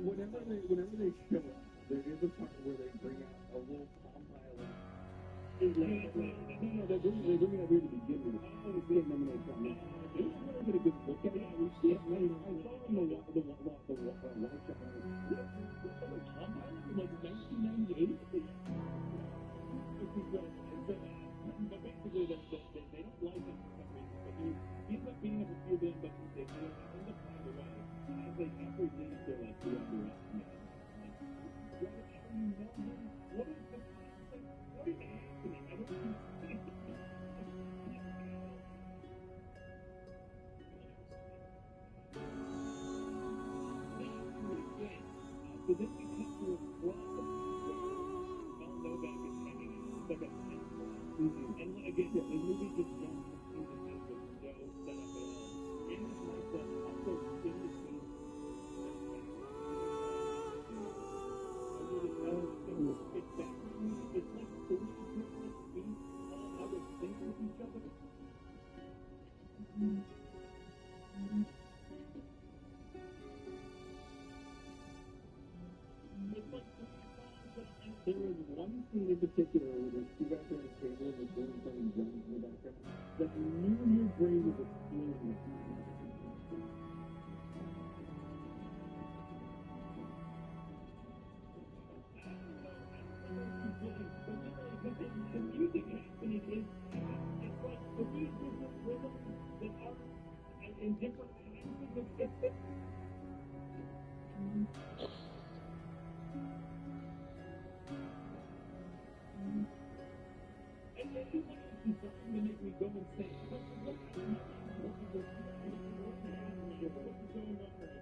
Whenever they show up, there is a part where they bring out a little compile of no, they bring it up here to begin with. I always say them when they come in. They don't really get a good look at it. I saw them the live shot. Compile from like 1998. But basically, they don't like it for some reason. But he ends up being able to feel them, but they end up finding a way. As they after leave, they're like, we underestimate him. What is the what is happening? I don't understand. So then we come to a club where Val Novak is hanging out. It's like a There was one scene in particular where there's two guys on a table and they're doing something drums in the background that I knew your brain was exploding. The music happening is it's like three different rhythms that are in different times of the and then you want to something to make me go and say, what happened? What is going on right now?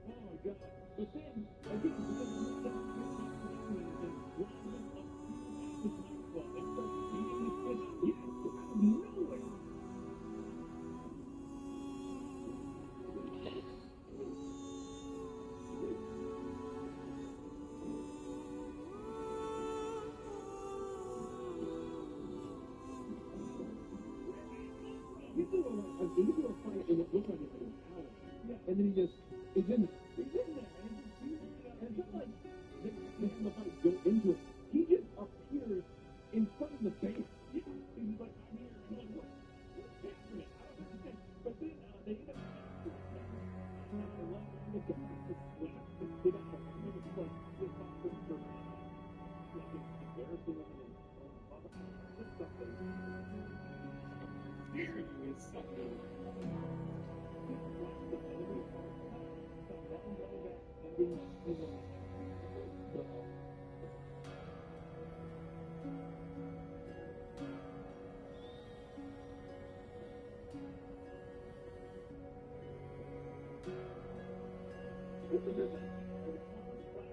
Oh my God. But then, again, because we're not and grabbing up the microphone and start beating this thing up, yes, out of nowhere. You do a fight and it looks like it's an hour. Yeah. And then he's in there. He's in there. And it's not like they have the fight go into it. He just appears in front of the base. Yeah. He's like, I'm here. And I'm like, what's happening? I don't understand. But then they end up capturing him. And I love all the guys that slap the shit out of him. It's like, this officer, like, embarrassing him and just something. Here is something.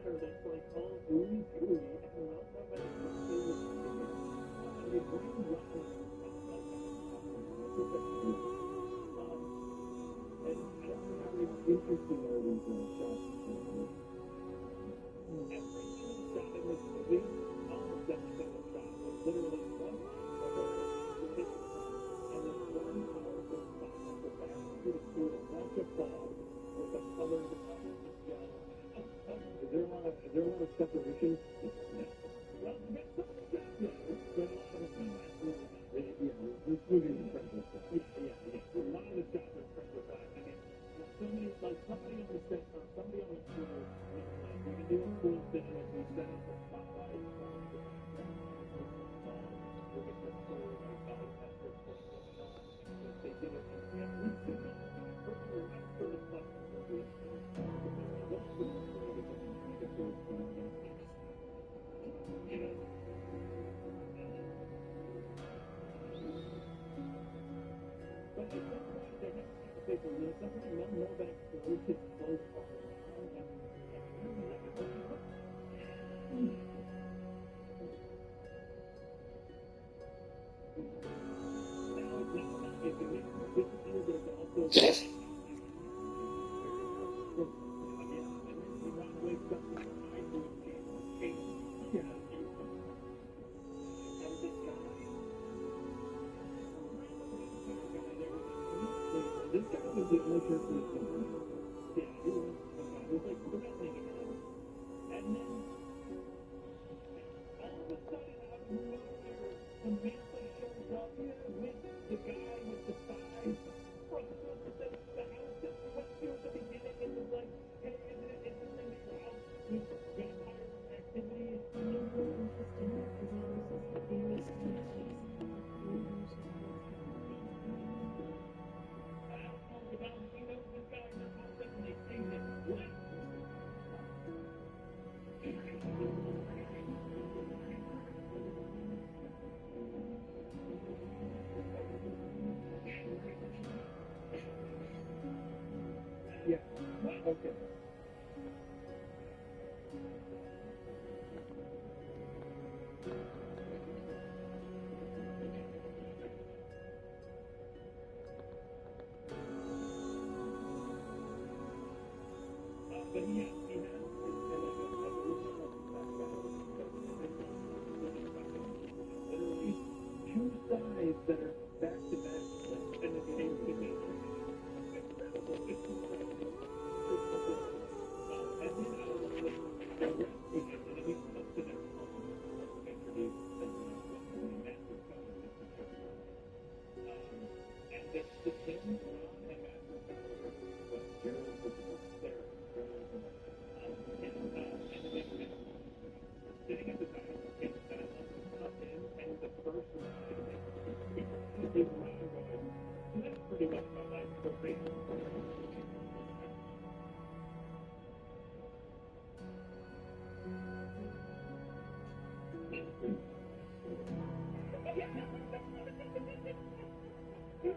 That's like all ooey gooey and not nobody interesting all these shots. Every single shot in this movie, almost every single shot, was literally one line for her to hit the front, and then one powerful spot at the back to do a bunch of fog with a colored gel. Is there a lot of separation? No. Well, there's some shots, yeah, but a lot of them don't last really long. Yeah, this movie is incredible. Yeah. A lot of the shots are incredible. I mean, somebody on the set or somebody on the crew was like, we can do a cool thing if we set up a spotlight on the background with a crystal like volumetric thing going on, because they did it in every single shot earlier, not for the plus movie, because they looked for the story to come and make it so it's going to be you know. But at some point, they have to say, well, at some point, no more back story to close all around and this guy was the only person who could do it. Yeah, he was like threatening him. And then all of a sudden, out of nowhere, Samantha shows up with the guy with the thighs from the house that we went to at the beginning. It was like, hey, isn't it interesting that your house with vampire activity is It's really interesting because this is the famous place rumors of what's happening. I don't know about we know this guy in this house and they say that what? Yeah. Okay. But he has literally two sides that are back to back and it came together. Incredible. It's incredible. And then out of the rest of it, and he comes to them.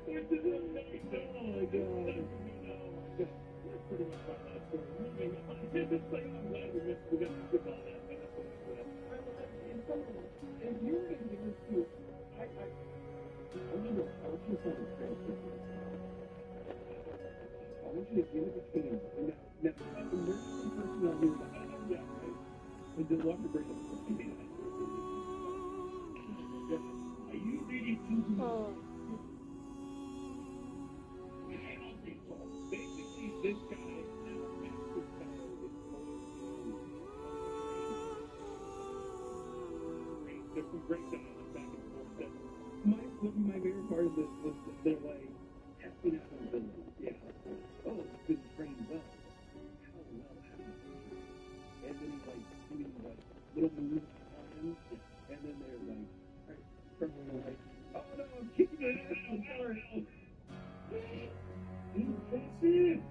Which is amazing. Oh my god. That's pretty much my last story. Moving on. It's like, I'm glad we got to skip all that, but that's what it's with. And you're going to this too. I remember, I was just on the transcript. I want you to give it a chance. Now, emergency personnel here, yeah, right? And then watch it bring up. Are you ready to basically, this guy now, Master Fellow, is going to there's some great dialogue back and forth. That my favorite part of this was that they're like testing out an ability. Yeah. Oh, it's been trained well. How well have you? And then he's like doing like little moves on him. Yeah. And then they're like, oh no, I'm kicking it out. Sorry. Impressive.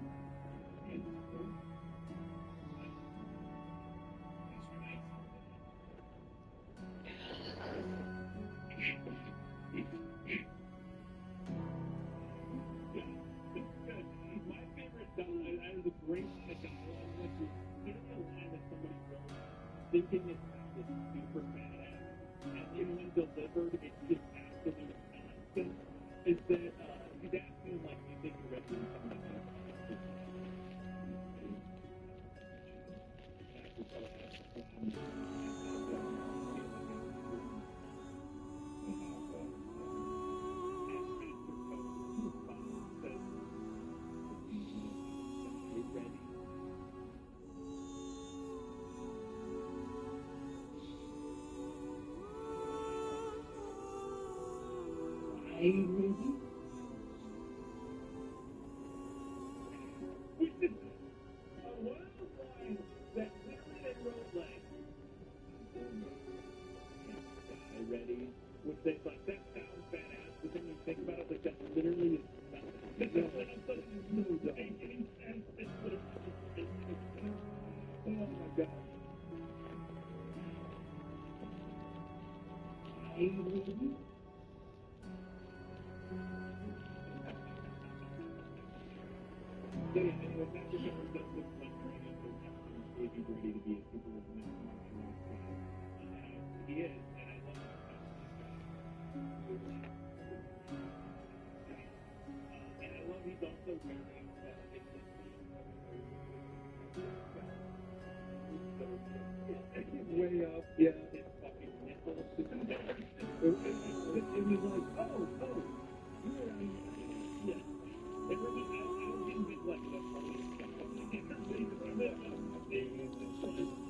My favorite dialogue, that is a great line of dialogue, which is clearly a line that somebody wrote thinking it sounded super badass, and then when delivered, it's just absolute nonsense. Is that he's asking him, like, do you think you're ready to become like me? Which they like, that sounds badass, but then you think about it, like, that literally is nothing. That doesn't make any sense. It's literally oh my god. So yeah, anyway, Master Pepper does this like training for if he's ready to be a super martial arts guy. He is, and I love it. And I love he's also wearing way up, yeah. His fucking nipples. It was like, oh, you were on, yeah. Everybody, I was getting big like that. It's incredible.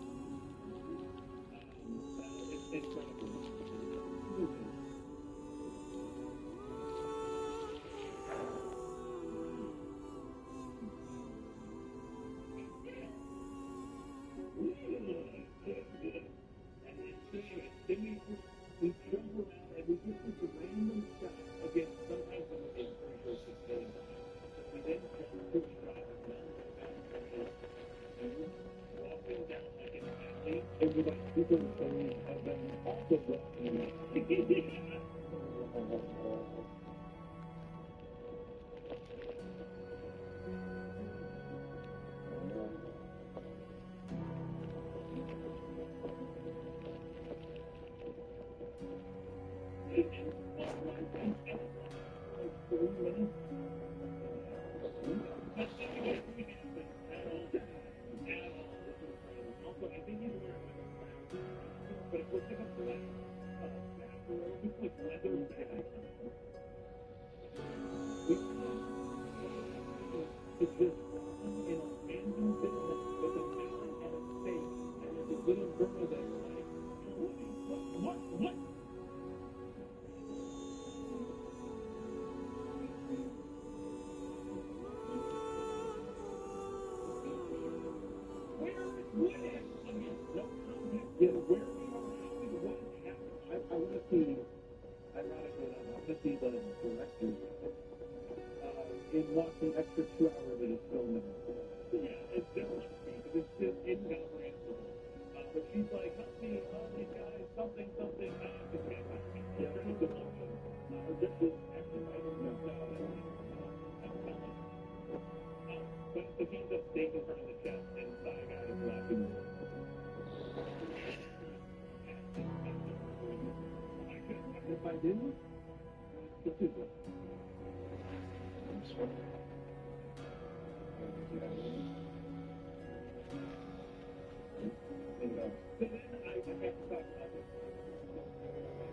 Then we jump around and we get this random shot. Again, sometimes it would be pretty close to staying behind. We then jump to a shot of Mel's back walking down like an alley. It was like super funny of them also walking. But it looks like a black bathrobe. It's like leather bag. It's this in a random building with a melon and a steak, and there's a little girl that's like, what? Yeah, where we are, what happened? I want to see, ironically, I want to see the director in watching extra 2 hours of this film. Yeah, it's definitely, because it's just incomprehensible. but she's like, help me, all these guys, something, something. I have to get back. Yeah, she's the one or just this exercise. No, that's telling. But so he ends up staying in front of the chest, and the guy is laughing. If I didn't, what is it? I'm sorry. So then I have to talk about this.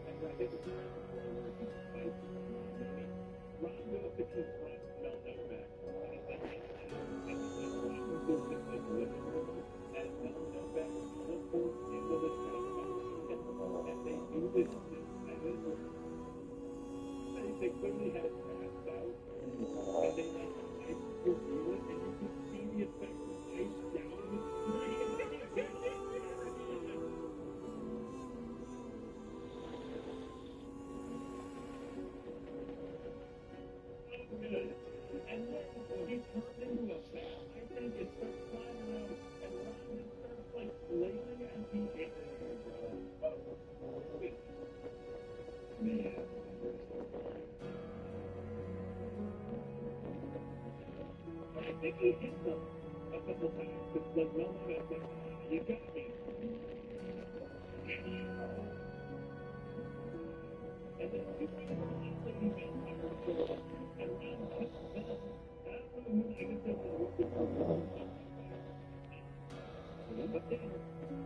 And I think it's where he fights Ron goes to confront Mel Novak. And Ron goes to like living room, and Mel Novak teleports into this house. And they do this, and this they clearly had it passed out, and they like ice review it, and you can see the effect of ice down the screen. Good. And then he turns into a bat, I think, and starts flying around, and Ron just starts like flailing as he hits it. Man. I think he hit them a couple times, because like no one else like, you got me. And then he tries to actually be vampire, and Ron hits them. I don't know who, I guess that's what the but then,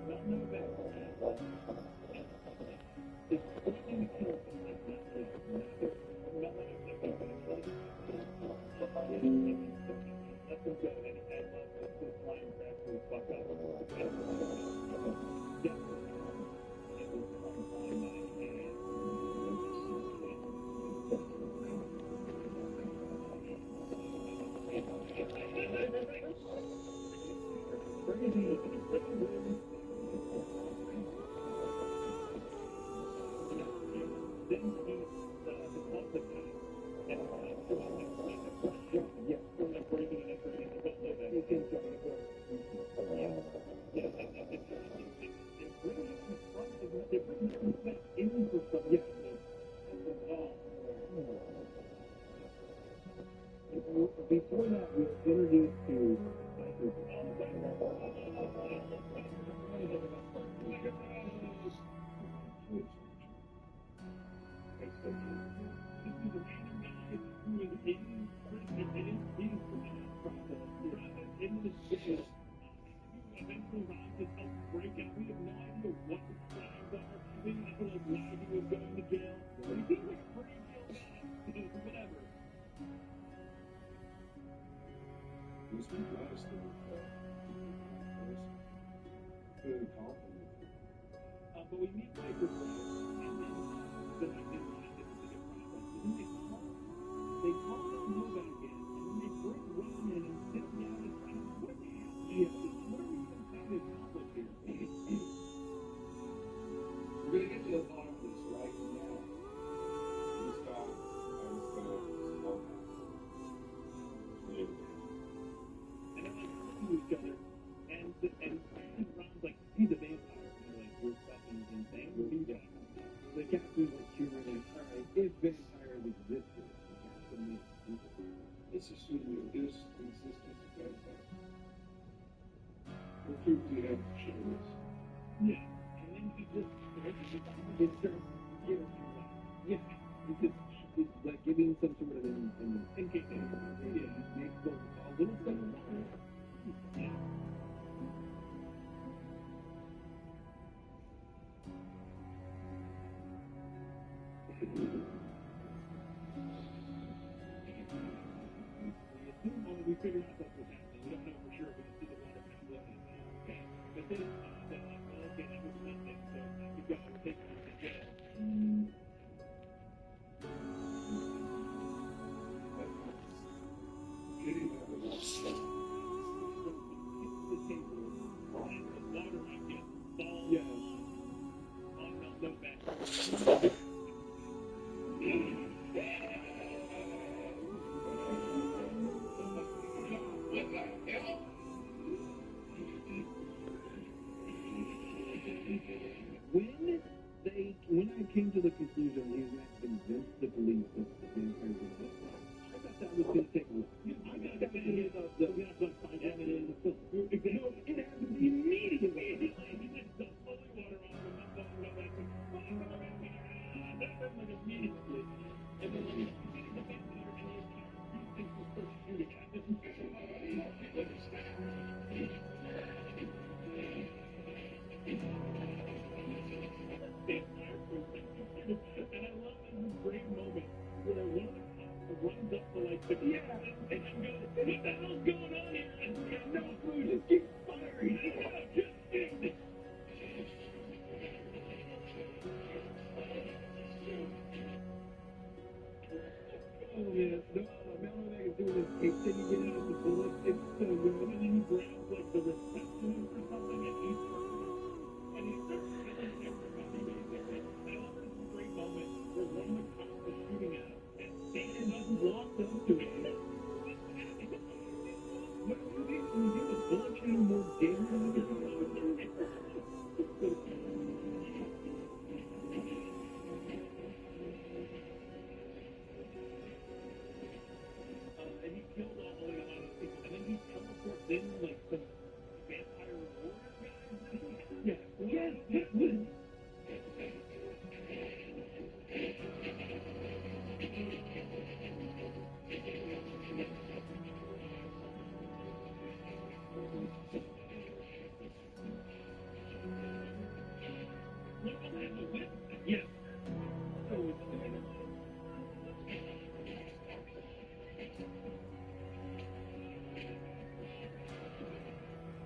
Mel Novak is threatening to kill him. Like, not Mel Novak is going to kill him. Let them go. And I love this line for actually fuck up. It was on my hand. Before that, we were introduced to but we meet Piper first, and then the night they line it to the process. And then they call them Nova again, and then they bring Ron in and sit down and try to what the hell? Yeah, what are we even trying to accomplish here? We're gonna get to the bottom of this right now. This dog, I was gonna slow down. And they're like talking to each other, and Ron's like, he's a vampire. You're fucking insane. What are you talking about? The captain's like humoring it. Alright, if vampires existed, the captain makes people. Let's assume that this existence of vampires. What proof do you have to show this? Yeah. And then he just starts giving he's like giving some sort of an incantation. Yeah, he makes a little thing. Yeah. We figure out that's what's happening. We don't know for sure. We can see the water kind of looking. Okay. But then they're like, well, okay, that was nothing. So we go and take it to jail. Getting out of this. The table, and the water, I guess, falls on Mel Novak. when I came to the conclusion he was not convinced to believe that the vampires were real, I thought that was going to take a while. I thought that was going to be the find in the film. No, it happened immediately. The holy water on him, and then like immediately. And then like getting the vampire and the entire precinct will start shooting at him. And I love this great moment where one of the cops runs up to like the and goes, "What the hell's going on here?" And we got no clue, just keep firing. Just shoot. Oh man, Malcolm is doing this tape thing again with the bullet. It's so good. And then he grabs like the receptionist or something and he starts killing everybody basically. And I love this great moment where one of the cops is shooting at him and Satan just walks up to him. What was he? Was he the bullet cannon more dangerous? And he killed all the other people. And then he teleports in like some vampire warrior guys. Yes, yes. Yes. So it's doing a lot of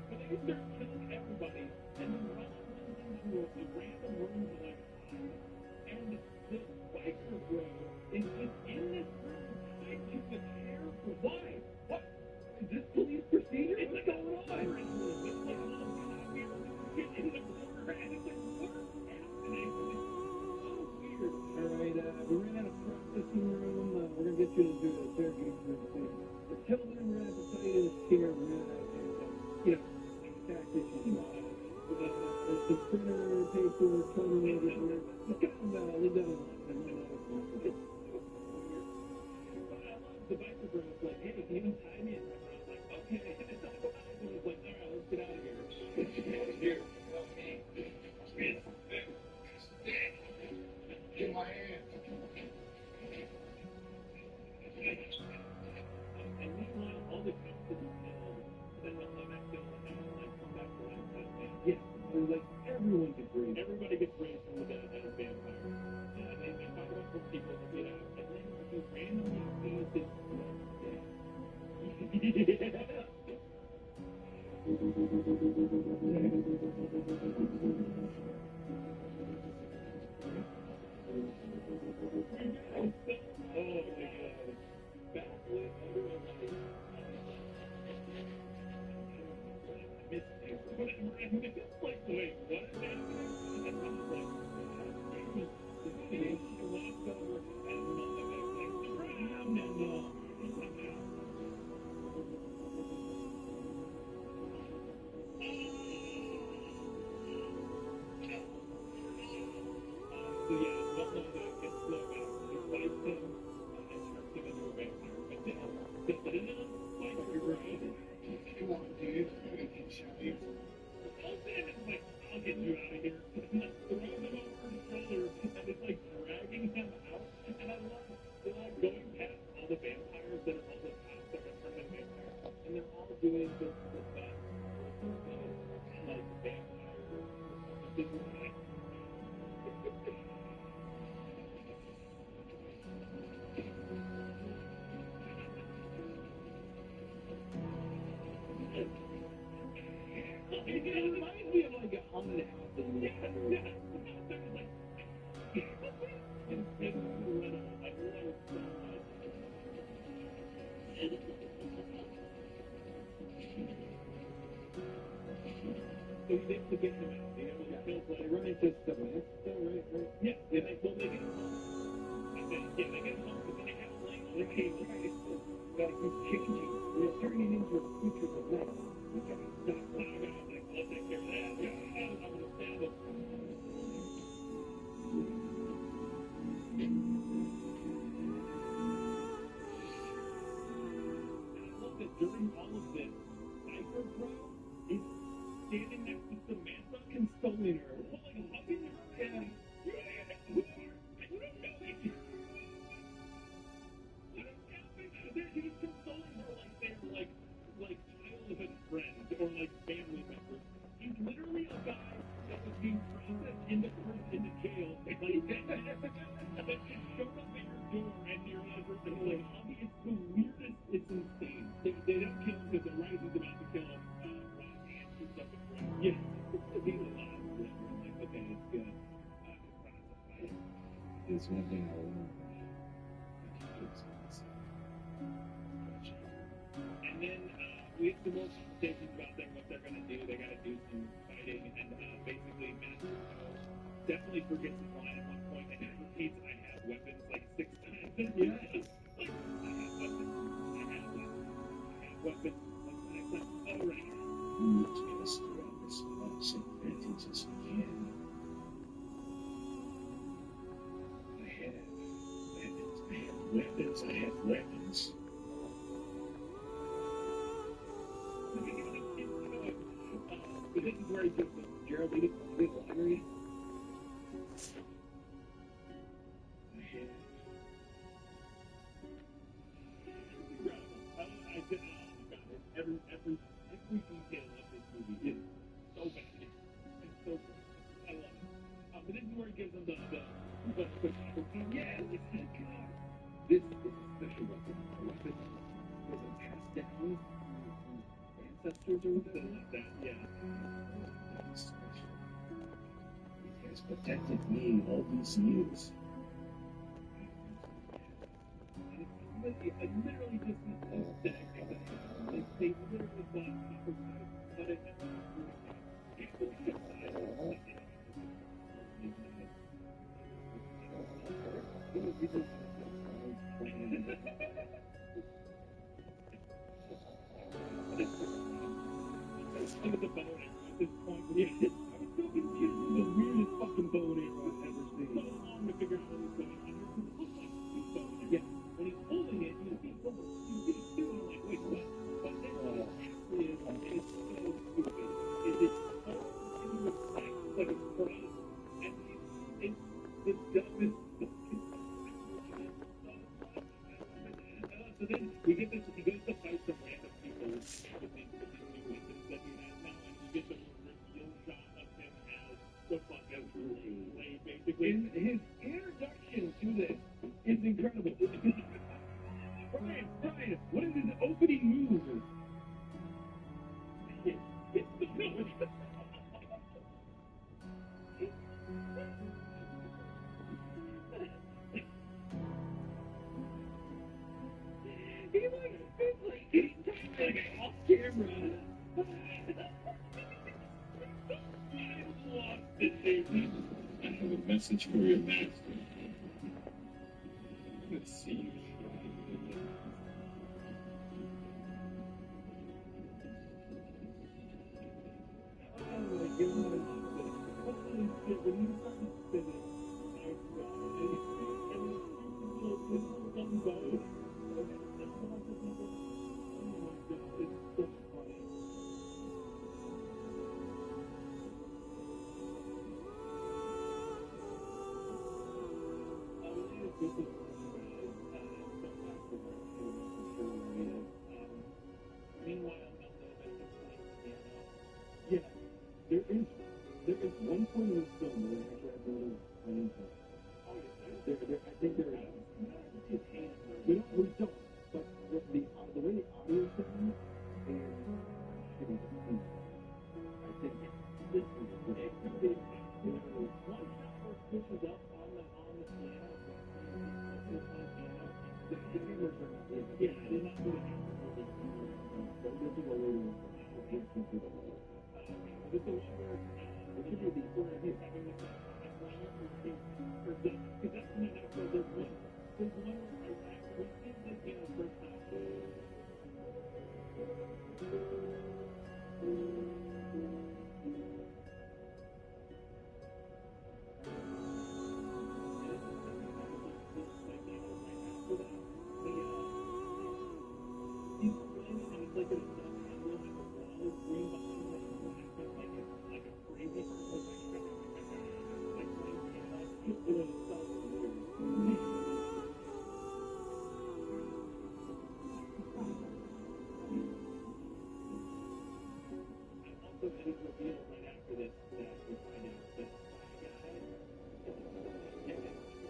but they start killing everybody, and then Ron runs into a random room to like hide, and the biker bro is just in this room tied to the chair. Why? What? Is this police procedure? What's going on? It's like a little copier get in the corner, and it's like, what's happening? So weird. All right, we ran out of processing room. We're gonna get you to do a surgery room. Until then, we're gonna have to tell you this here. We're gonna you know, tax issues. There's the printer, paper, toner, whatever. Just kind of leave that alone. And then the biker bro was like, "Hey, can you untie me?" And I was like, "Okay." And it's like, and he's like, "All right, let's get out of here." Here, help me. Get my hand. And meanwhile, all the cops have been killed. Then the Fenyx like come back to life. Yeah, it was like everyone gets raised. Everybody gets raised from the dead as vampires. And they find a bunch of people to get out. And then he randomly sees this. Oh my god. Backlit under a light. Like, wait, what is happening? And I was like, she walks over and like, drowned and so yeah, don't know that it's slow back. He bites him and turns him into a vampire. But then, like, you're right. Come on, dude. Like, I'll get you out of here. And like throws him over his shoulder and it's like dragging him out. And I love they're like going past all the vampires that are all the cops that are turning vampires. And they're all doing the best like vampire performances. It reminds me of like a haunted house in the So he makes the victim out. They run into someone. Right. Yeah, they get him home. And then, they get him home, but then they have to like, right. Gotta keep changing. We're turning into a creature of the night. We gotta stop. I'll take care of that. I'm gonna stab him. Like, it showed up at your door and you're like, it's the weirdest, it's insane. They don't kill him because the Rising's about to kill him. Rock shoots up and grabs him. Yeah. He's alive or whatever. I'm like, okay, it's good. There's one thing I learned. I can do this. And then we have some more conversations about what they're going to do. They got to do some fighting, and basically Master definitely forgets his line at one point and repeats, "I have weapons," like 6 times. Yes. I have weapons. I have weapons. I have weapons. What's the next time? Oh, right. Let's get us throughout this same advantage as we can. I have weapons. I have weapons. But this is where he gives Geraldine his lottery. I have. Every detail of this movie is so bad. It's so great. I love it. But this is where he gives them the yeah, it's that guy. This is a special weapon. A weapon that was passed down through ancestors or something like that. Yeah. Special. It has protected me all these years. Literally just this aesthetic thing. Like, they literally bought copper pipe, cut it, and then screwed it Look at the bow and arrow at this point. Yeah. I was so confused with the weirdest fucking bow and arrow I've ever seen. So long to figure out what was going on here. It looked like two bow and arrows. Yeah. When he's holding it, you see two, and I'm like, wait, what? But then what it actually is, and it's so stupid, is it's into a sack, like a cross, and it's the dumbest fucking so then we get this, he goes to fight some random people with these new weapons that he has now, and you get the reveal shot of him as the fucking Blade, basically. And his introduction to this is incredible. Brian, what is his opening move? It's the villain. Like off camera. I have a message for your master. Let's see you try. Oh my god. Holy shit, when he started spinning, my god. And his little bow. Oh my god, it's so funny. Meanwhile, yeah, there is one point in the film where they actually have a little playing field. I think there is. His hand. We don't, but the way the audio sounds and shitty the scene. I think this is great. One shot where it pushes up on the piano. The cameras are not good. Yeah, they're not good at this is what we were asking for. This is where it should be the order he's having this or the because that's when I know there's one where we did this game the first time.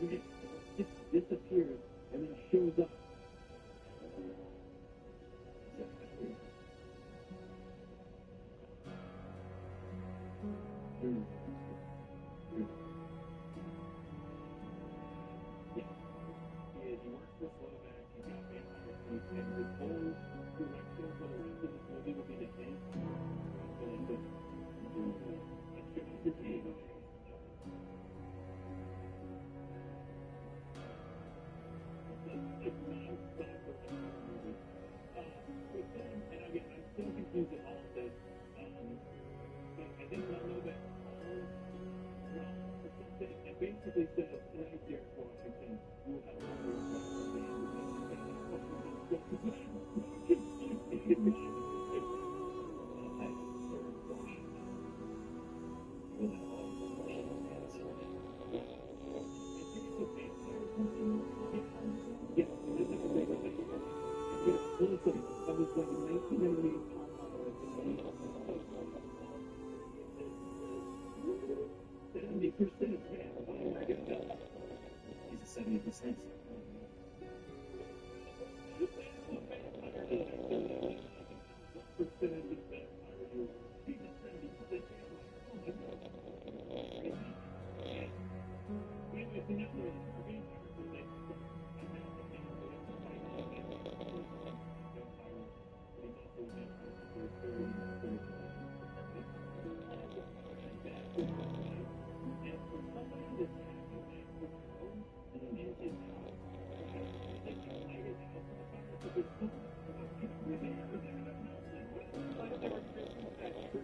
just disappears and then shows up. He works for Slovak, he got vampire teeth, and his whole direction for the rest of this movie would be to end still confused at all of this. I think I know that it basically says, tonight, George Washington, you will have a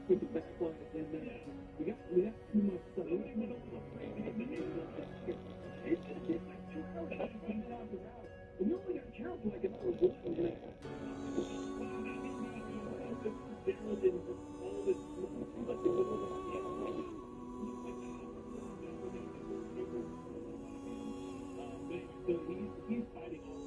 with the backline and we got too much stuff. We only got Gerald for like another 1 minute. Gerald and all this so he's fighting all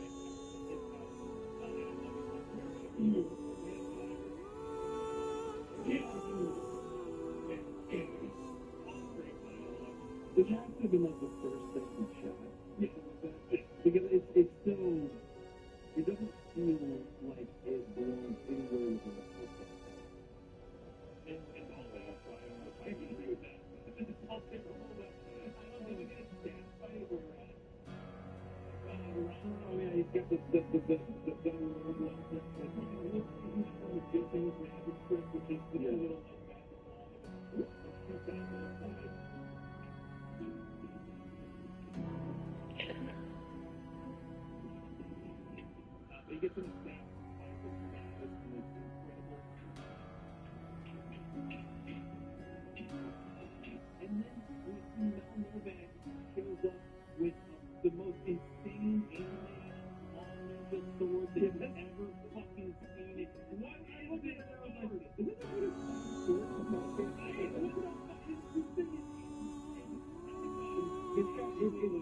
which has to be like the first thing we shot. Because it's so, it doesn't feel like it belongs anywhere within the podcast. And all that, so I agree with that. I'll take a little bit. I don't think we get a stat fight or oh yeah, he's got the gun roll the two things we have in script, which is the little he gets in the snap. And then we see Mel Novak shows up with the most insane alien long ninja sword that you've ever fucking seen. What is this? Is this a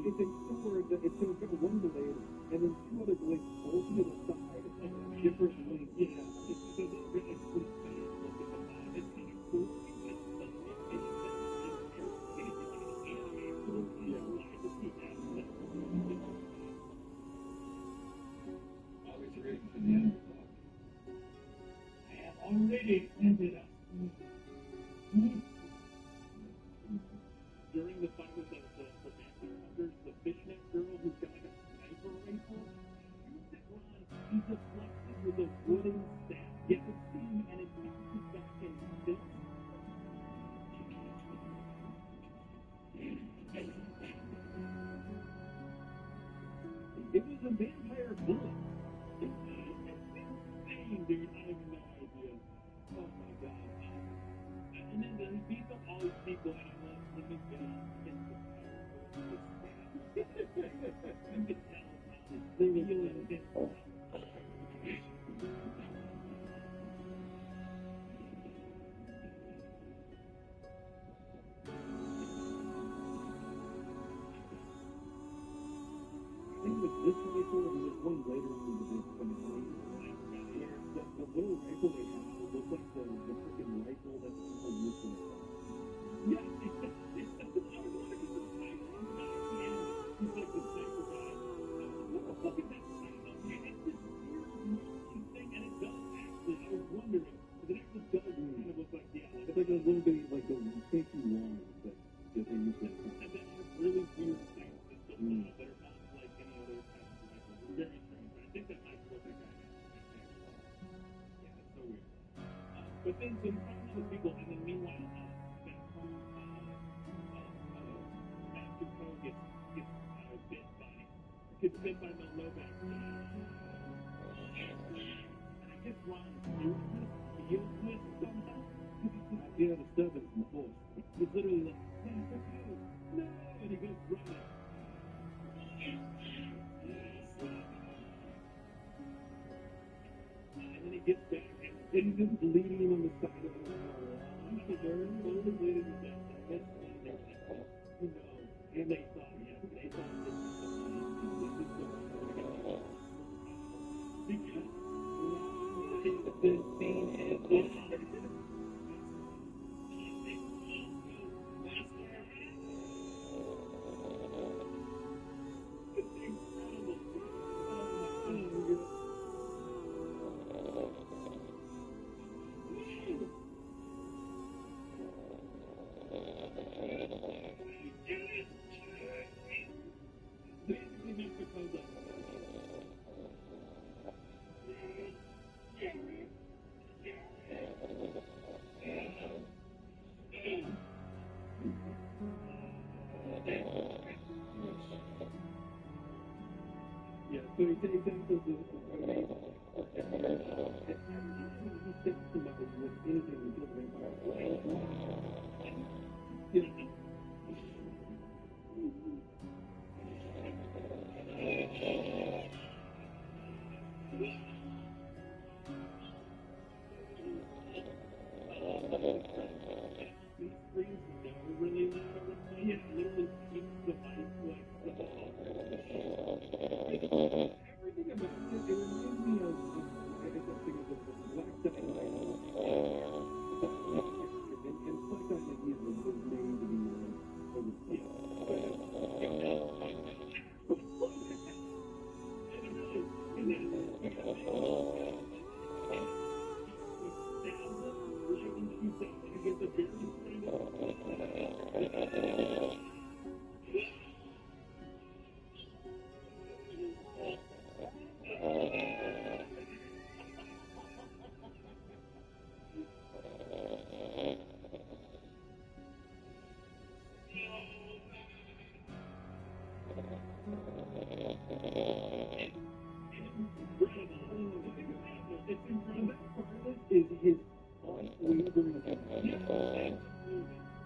good sword? It's a sword that it's got one blade and then two other blades bolted to the side and different lengths. Yeah, so they really put it back. Look at the bottom. It's kind of cool. Always ready for the end. I have already ended up. During the fight with the vampire hunters, the fishnet girl who's got like a sniper rifle, shoots at Ron. He deflects it with a wooden staff, gets it to him, and it bounces back and hits. It was a vampire bullet. It's insane, dude. I have no idea. Oh my god. And then he beats up all these people, and I'm like, let me get on. You can tell they're healing it. I think it was this rifle and there's one later in the video coming later. The little rifle they have looks like the freaking rifle that people use for the yeah, I was wondering if it was the rifle. little bit like the take too long, but they use that. And then have really weird sound systems that are not like any other kind of rifle. Very strange. I think that might be what that guy has. Yeah, it's so weird. But then so he finds all these people, and then meanwhile, Master Poe gets bit by Melnovac. And I guess Ron's feels this somehow. He had a disturbance in the force. He's literally like, Master Poe, no! And he goes running. And then he gets back, and he's just bleeding on the side of the wall. They're slowly bleeding to death. And they thought, this is the this scene is so he takes out the he sticks somebody with anything until they is his unwavering commitment.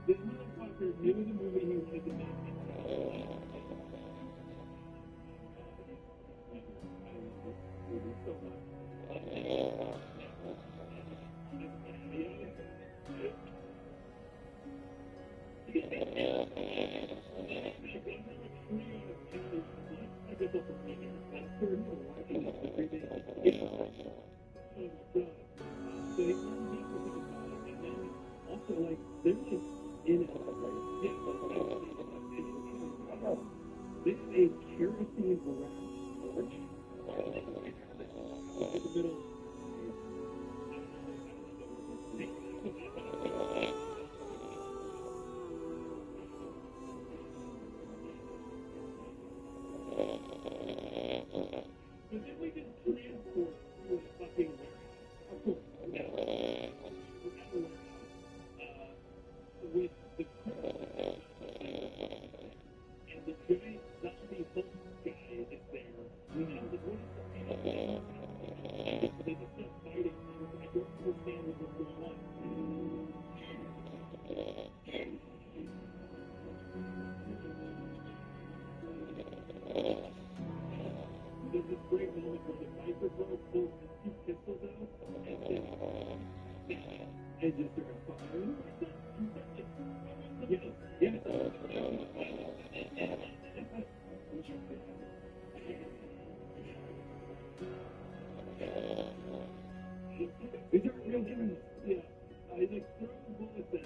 This motherfucker knew the movie he wanted to make. This is a kerosene barrage. There's this great moment where the Viper Bro pulls his two pistols out and just starts firing. Yeah. These are real guns. Yeah. He's like throwing bullets at him.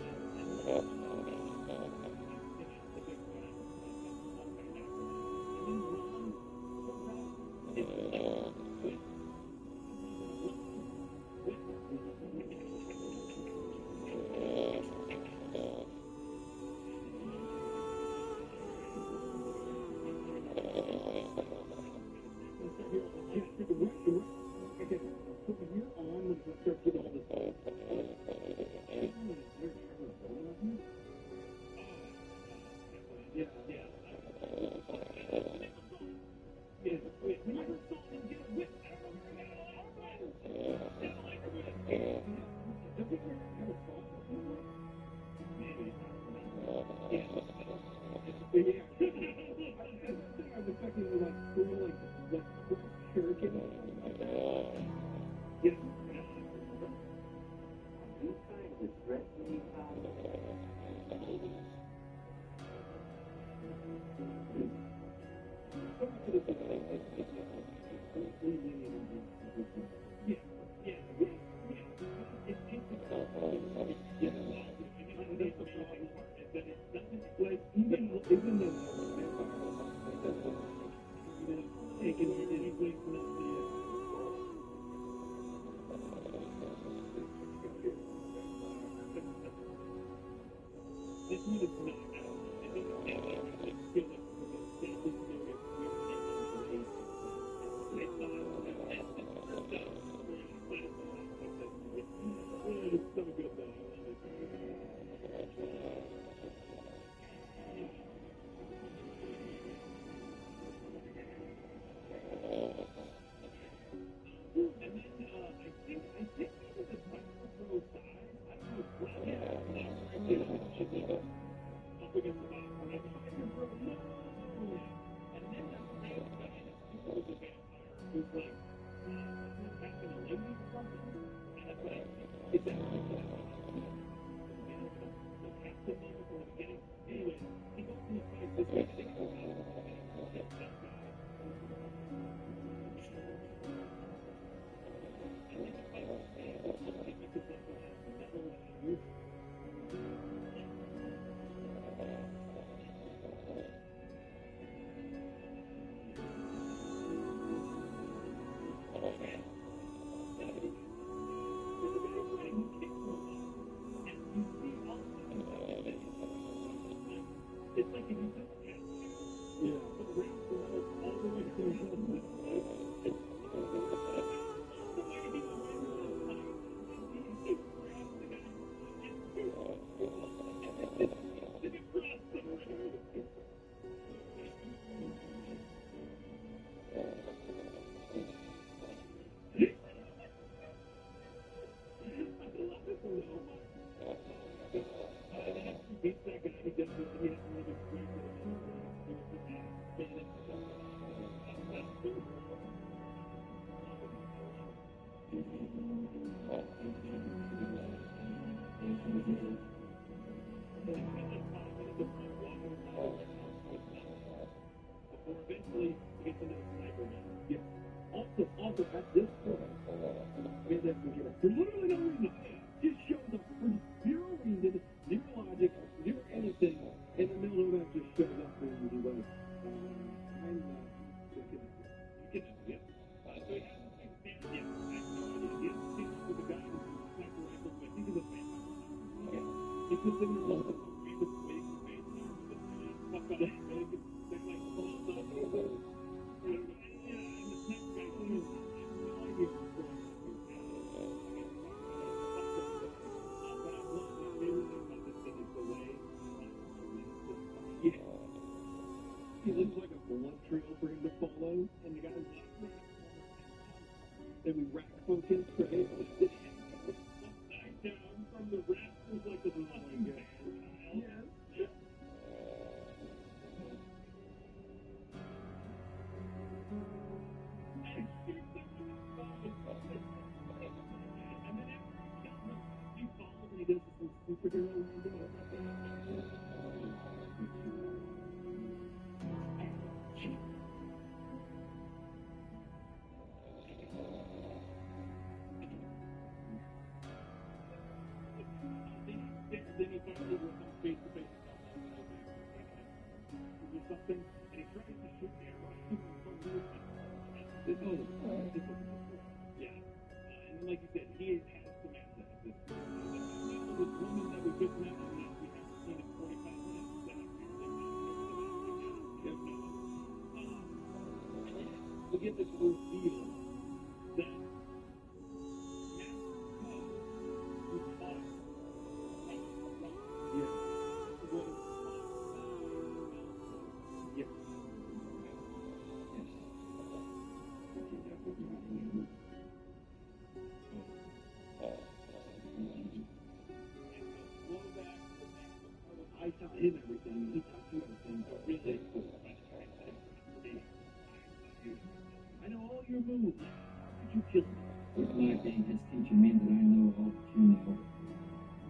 teaching me that I know all that you know.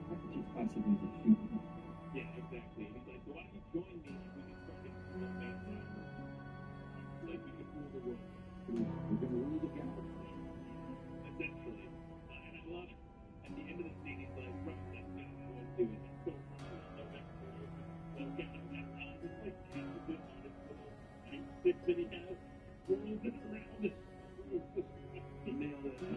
How could you possibly defeat me? Yeah, exactly. And he's like, so why don't you join me and we can start getting some more fans out? Like, we can rule the world. We're gonna rule the galaxy. Essentially. And I love it. At the end of the scene, he's like, right, let's go. I want to do it. Let's go. Go back to the road. Let's get him that run. It's like catches him on his little ice stick that he has. Whirls it around it. You nailed it.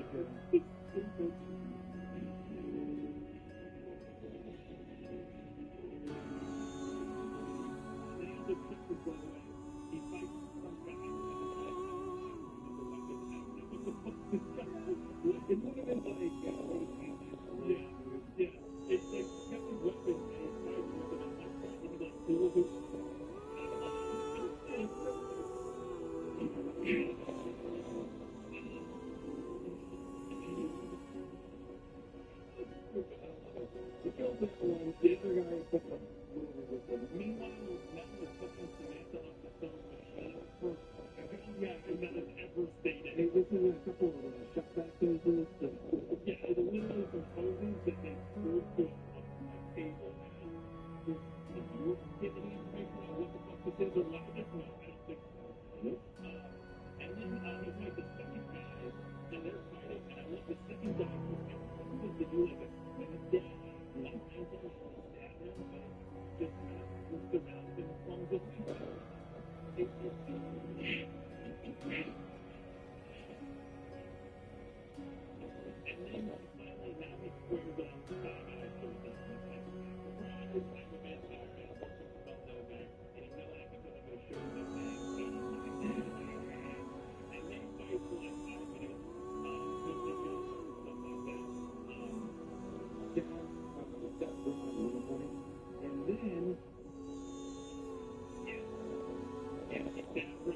It would have been like, yeah, it's like got his weapon and he's fighting with him and like trying to be like cool with it. He kills that one. The other guy puts a movie with him. Meanwhile, now they're hooking Samantha up to some machine for yeah, and that has ever stated. Hey, this is a couple of shutback poses. Yeah, it's literally some poses that they screwed to a table now. Do you get any information on what the fuck this is or why this? No, I don't think so. Nope. And then there's like the second guy, and they're fighting, and I love the second guy who was to do like a spin dash behind him and stab him, but just kind of moves around and flung the thing. And then finally now he squares up the guy shows up and like, surprise, I'm a vampire and I'm working for Bulldozer, and you know that because I'm gonna show you this thing. And they fight for like 5 minutes, good to go, stuff like that. That from my little point. And then yeah, he stabs him in the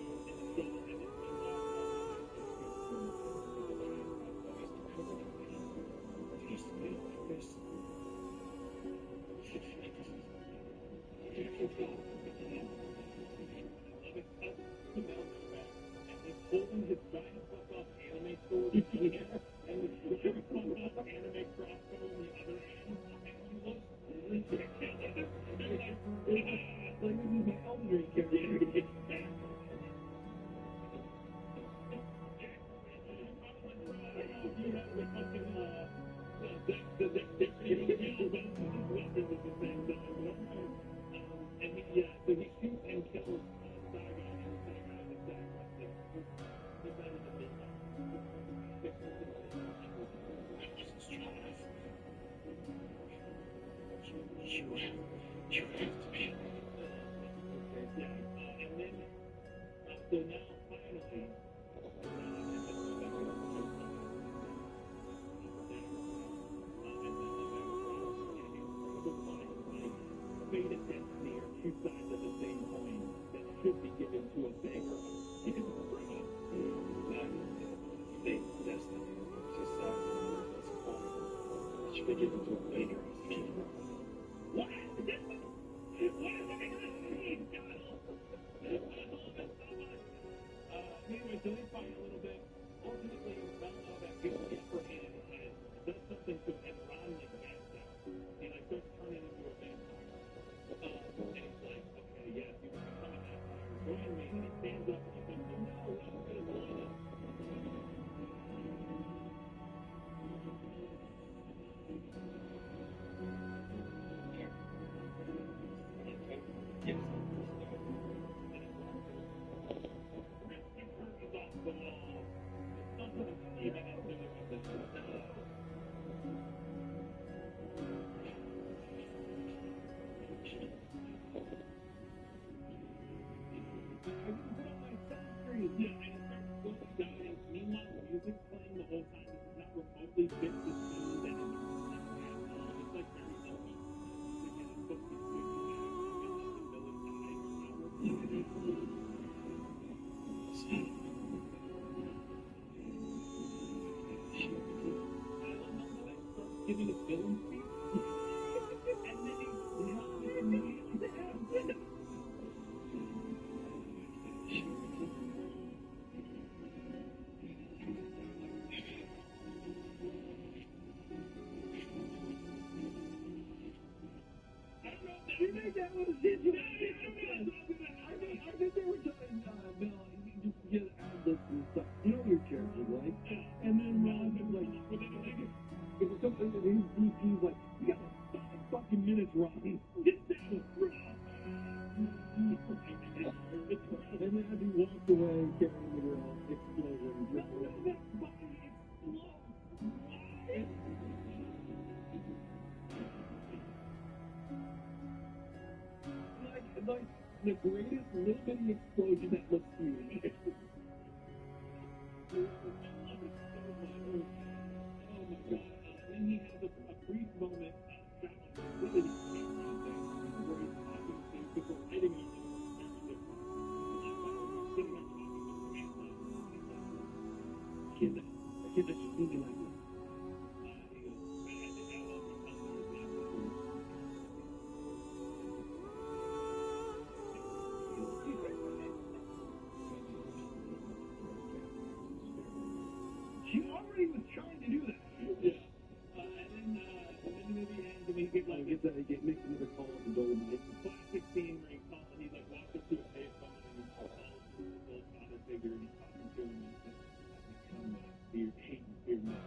shoulder and then holding his giant fuck-off anime sword in the air and the giant fuck-off anime crossbow in the other hand, and he looks ridiculous. it's like this is my Elden Ring character. So he shoots and kills Saga, and Saga is attacked like this. He better than me. You have to be. Yeah, and then, so now finally, fate and destiny are two sides of the same coin that should be given to a beggar. Fate and destiny. Two sides of a worthless coin. It should be given to a beggar. What? What is it going to mean, God? I love it so much. Anyway, so they fight a little bit. Ultimately, Belnova gets the upper hand and does something to him, and Romney gets out. And I start turning into a vampire. And it's like, okay, yes, you can become a vampire. Join me. And he stands up and he's like, oh no, I'm going to join us. Meanwhile, the music's playing the whole time. This is not remotely fit the scene that it's like, it's like very upbeat. Again, it's supposed to be switching back and let the villain die or giving a villain speech. And then he immediately stabs him. that was it. I think they were trying, Bill, just to get ad-libs and stuff. You know what your character's like. And then Ron was like, it was something that his DP's like, you got like 5 fucking minutes, Ron. Get down, and then as he walked away carrying the girl, explosion. No, that body explodes. Like the greatest little bitty explosion that looks huge. Oh my god. Then he has a brief moment back on the city where he's talking to people writing on kid that you see me like this. She already was trying to do that. Yeah. And then the movie ends and he gets makes another call at the door. It's a classic scene where he calls and he like walks up to a payphone and he calls this little father figure and he's talking to him and he says, "I've become fear, hate and fear not.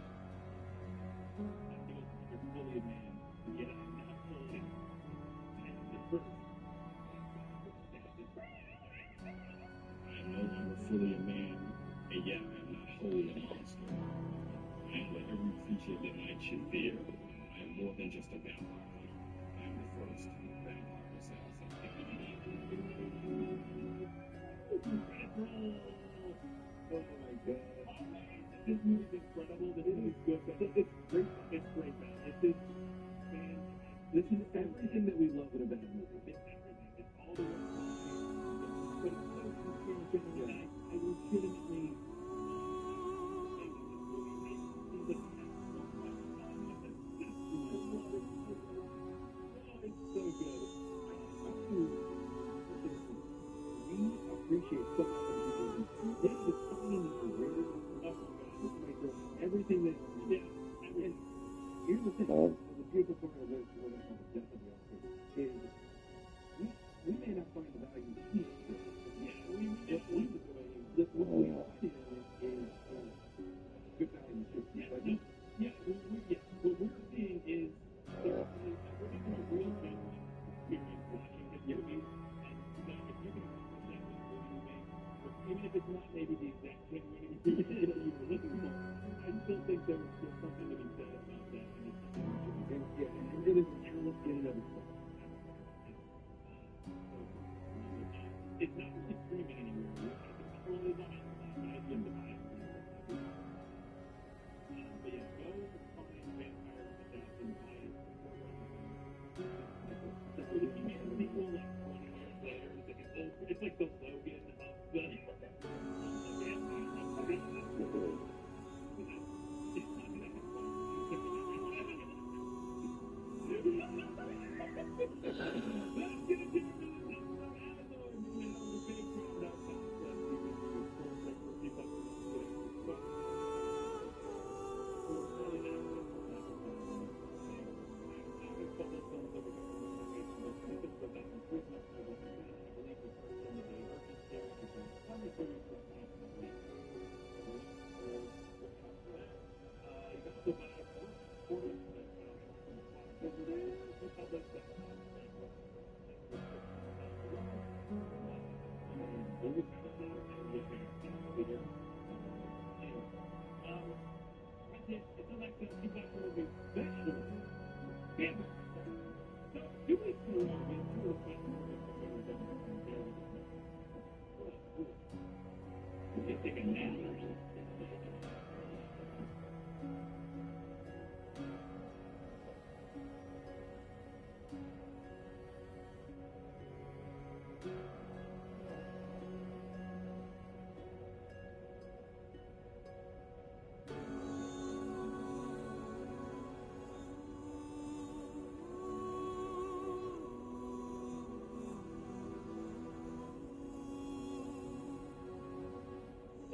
You're fully a man, yet I'm not fully. I am the first. I am no longer fully a man, and yet I am not wholly a monster. I am like every creature that night should fear. I am more than just a vampire. I am the first. Vampires have something to do. Oh my god. This movie's incredible. This movie's good. It's great. It's great, man. It's just, man, this is everything that we love in a bad movie. It's everything. It's all the way but it's so sincere. I legitimately it's so good. We appreciate so much of the people who this is something that's greater than everything that and here's the thing, the beautiful part of this what I call the death of the author is we may not find the value here. What we see in it is good value too. What we're seeing is we're getting a real genuine experience watching his movies, and if you can accomplish that with a movie you make, even if it's not maybe the exact same winning movie that you were looking for, I still think there's something to be said about that, and it's something we should be doing. And it is a talent in and of itself. It's not really streaming anywhere. The control is on Amazon, but I think the buy it. But yeah, go find Vampire Death and buy it. If you make a sequel like 20 years later, it's like the Logan of the vampire.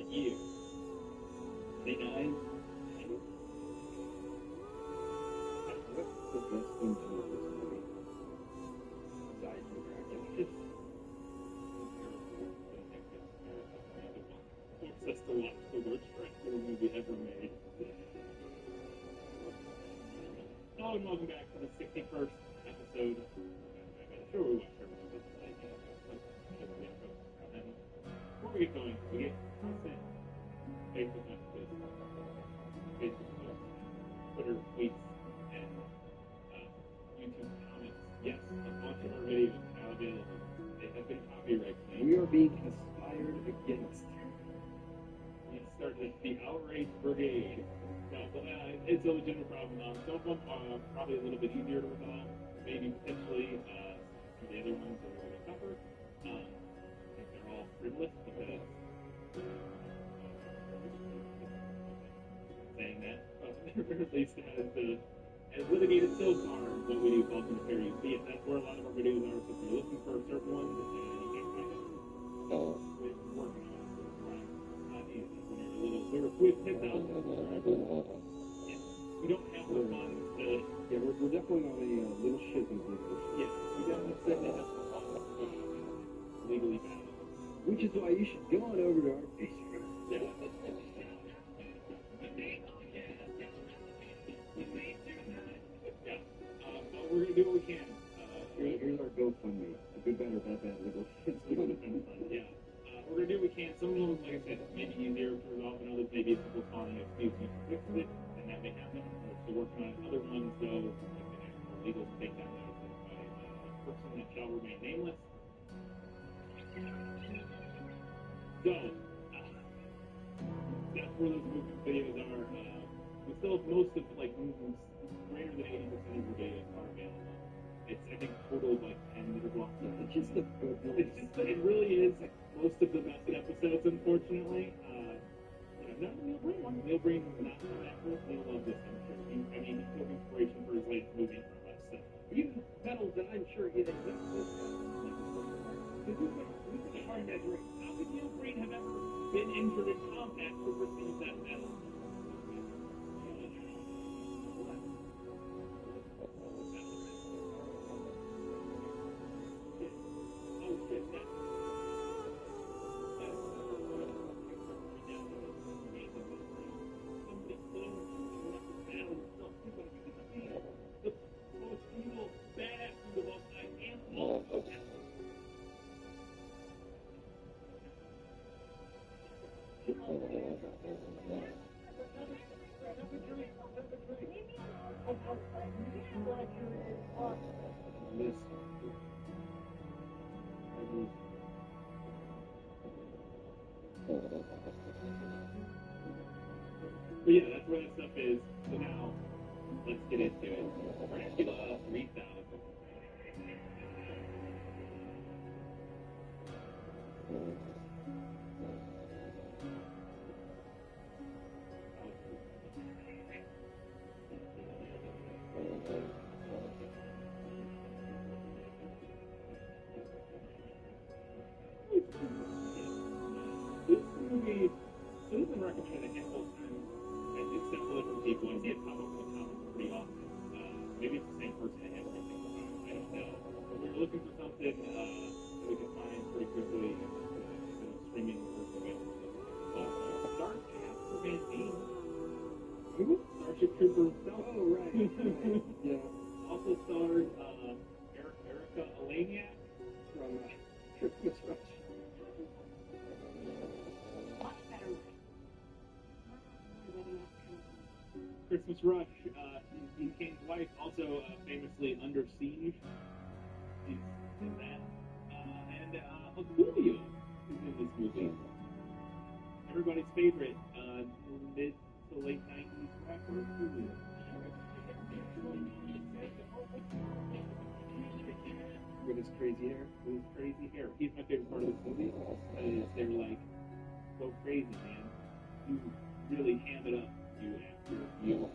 Year. 29. What's the best thing to do with this movie? Besides us to watch the worst wrestler movie ever made. Hello and welcome back to the 61st episode. I'm sure we watched our movie tonight. Before we get going, we get constant Facebook messages, Facebook posts, Twitter tweets, and YouTube comments. Yes, a bunch of our videos are now available. They have been copyright claimed. We are being conspired against. We started the outrage brigade. No, but it's a legitimate problem. Some of them are probably a little bit easier to resolve. Maybe potentially some of the other ones are a little bit tougher. I think they're all frivolous because saying that, or at least has litigated so far what we do called nefarious. But yes, that's where a lot of our videos are. So if you're looking for certain ones, you can't find them. We're working on it. It's not easy when you're a little. We're 10,000 subscribers. Yeah, we don't have the funds to. Yeah, we're definitely not a little shit in English. Yeah, we definitely have the funds to legally battle. Which is why you should go on over to our Patreon. Yeah. We're going to do what we can. Here's our GoFundMe. A good, better, bad little shit. Yeah. We're going to do what we can. Some of them, like I said, may be easier to resolve, and others maybe a simple song and excuse you fix it, and that may happen. We're still working on it. Other ones, though, like the actual legal takedown notices by a person that shall remain nameless. So, that's where those movement videos are. We still have most of, like, movements, greater than 80% of the videos are available. It's, I think, total of, like, 10 that are blocked. It's just the it really is most of the best episodes, unfortunately. Not Neil Breen one. Neil Breen is not an actor. He'll love this, I'm sure. He took inspiration for his latest movie from us. So. Even medals that I'm sure he thinks that's good. How could Neil Breen have ever been injured in combat to receive that medal? But yeah, that's where that stuff is. So now, let's get into it. Dracula 3000. This movie, so this has been recommended a handful of times. It's several different people. I see it pop up in the comments pretty often. Maybe it's the same person I have everything. I don't know. But we were looking for something that we could find pretty quickly and streaming or available. Starship for Van Dien. Starship Trooper himself. Oh, right. Yeah. Also starred Erica Eleniak from Christmas Rush. Christmas Rush, Dean Kane's wife, also famously Under Siege. She's in that. And Julio is in this movie. Everybody's favorite mid to late 90s rapper, Julio. With his crazy hair. With his crazy hair. He's my favorite part of this movie. Is they're like, so crazy, man. You really ham it up. You after you.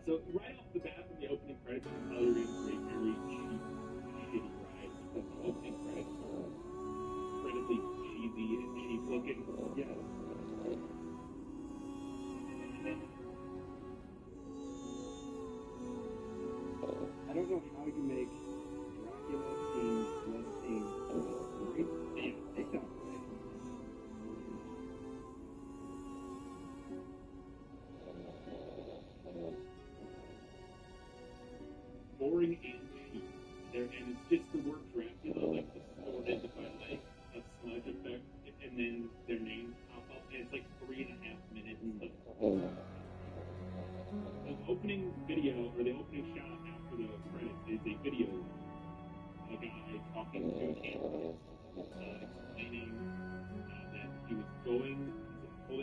So right off the bat in the opening credits, you can tell you're in for a very shitty ride because the opening credits are incredibly cheesy and cheap looking. Yeah. you make Dracula themed one theme great TikTok, right? Boring and cheap. There, and it's just the word Dracula, like distorted by like a smudge effect, and then their names pop up, and it's like 3.5 minutes of the opening video, or the opening shot after the credits, is a video of a guy talking to cameras, explaining that he was holding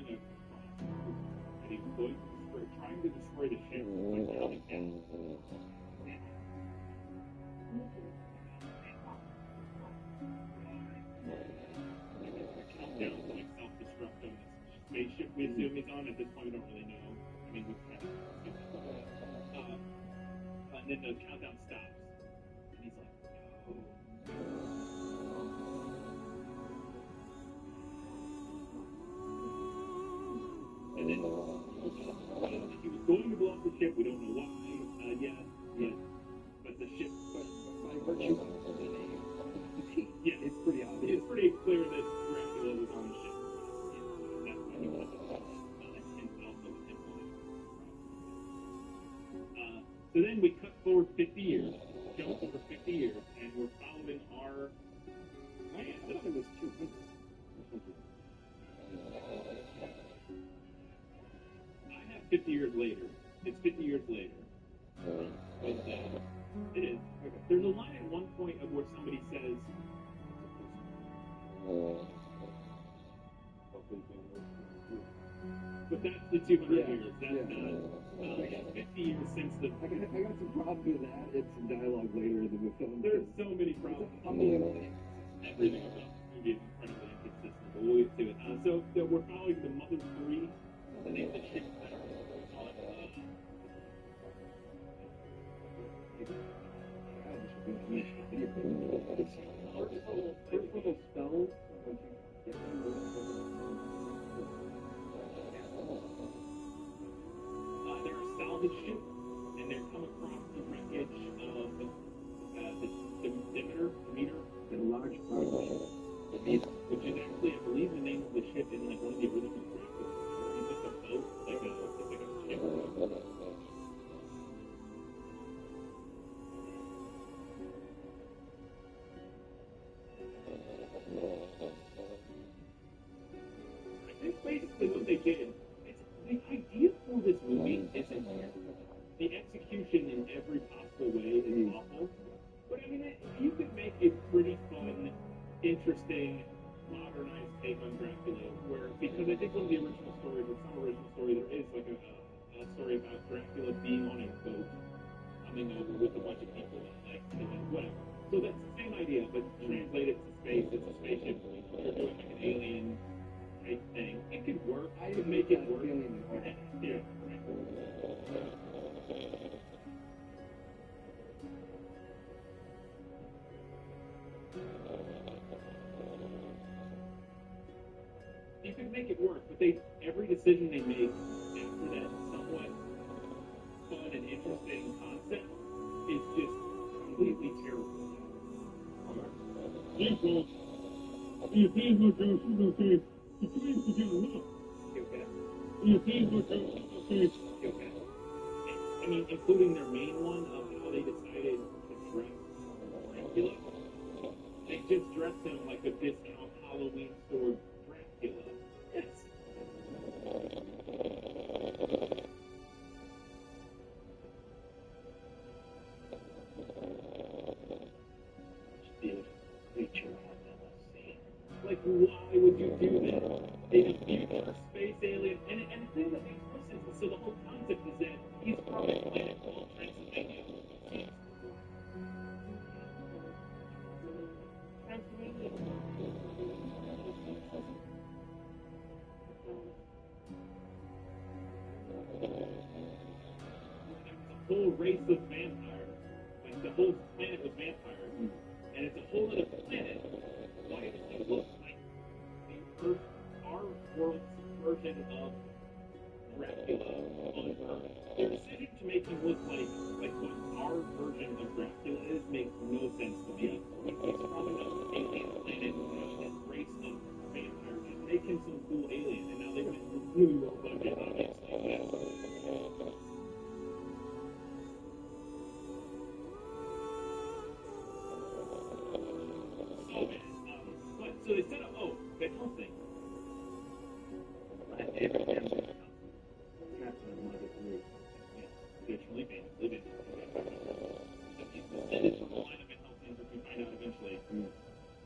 a cross, and he was trying to destroy the ship, like counting down. Down to like self-destruct on this spaceship we assume he's on. At this point, we don't really know. I mean, we kind of and then the countdown stops, and he's like, "No." And then he was going to blow up the ship. We don't know why yet, but the ship, By virtue of the name, yeah, it's pretty obvious. it's pretty clear that Dracula was on the ship. That's why he wanted to blow it up. And also the inflammation. So then we cut forward 50 years, jump over 50 years, and we're following our land. I thought it was 200. I have 50 years later. It's 50 years later. But it is. Okay. There's a line at one point of where somebody says, but that's the 200 years. That's not 50 years since the... I got some problems with that. It's some dialogue later in the film. There's so many problems. Everything about the movie is incredibly inconsistent, but we'll get to it. So we're following the Mother 3, the name of the ship. First little spells, once you get they're a salvage ship, and they're come across the wreckage of the meter, the large part, which is actually, I believe, the name of the ship in like one of the original graphics. It's like a boat, like a ship. Basically what they did, the idea for this movie isn't the execution in every possible way is awful, but I mean, you could make a pretty fun, interesting, modernized take on Dracula, because I think one of the original stories, or some original story, there is like a story about Dracula being on a boat, coming over with a bunch of people that like killing, whatever. So that's the same idea, but translate it to space. It's a spaceship. You're doing like an alien thing. It could work. I could make it work. Yeah. You could make it work, but every decision they make after that somewhat fun and interesting concept is just completely terrible. I mean, including their main one of how they decided to dress Dracula. They just dressed him like a discount Halloween store Dracula. Yes. Like, why would you do that? They just gave a space alien, and the thing that makes more sense is, so the whole concept is that he's from a planet called Transylvania. A whole race of vampires. Like, the whole planet was vampires. And it's a whole other planet. Why does it look like the Earth, our world's version of Dracula on Earth? Their decision to make him look like what our version of Dracula is makes no sense to me. He's from an alien planet, this race of vampires, just making some cool alien, and now they've been really low budget, obviously. So they set up, Van Helsing. My favorite family. That's what I wanted to do. Yeah, traditionally, famously, Van Helsing. It is from the line of Van Helsing, which we find out eventually.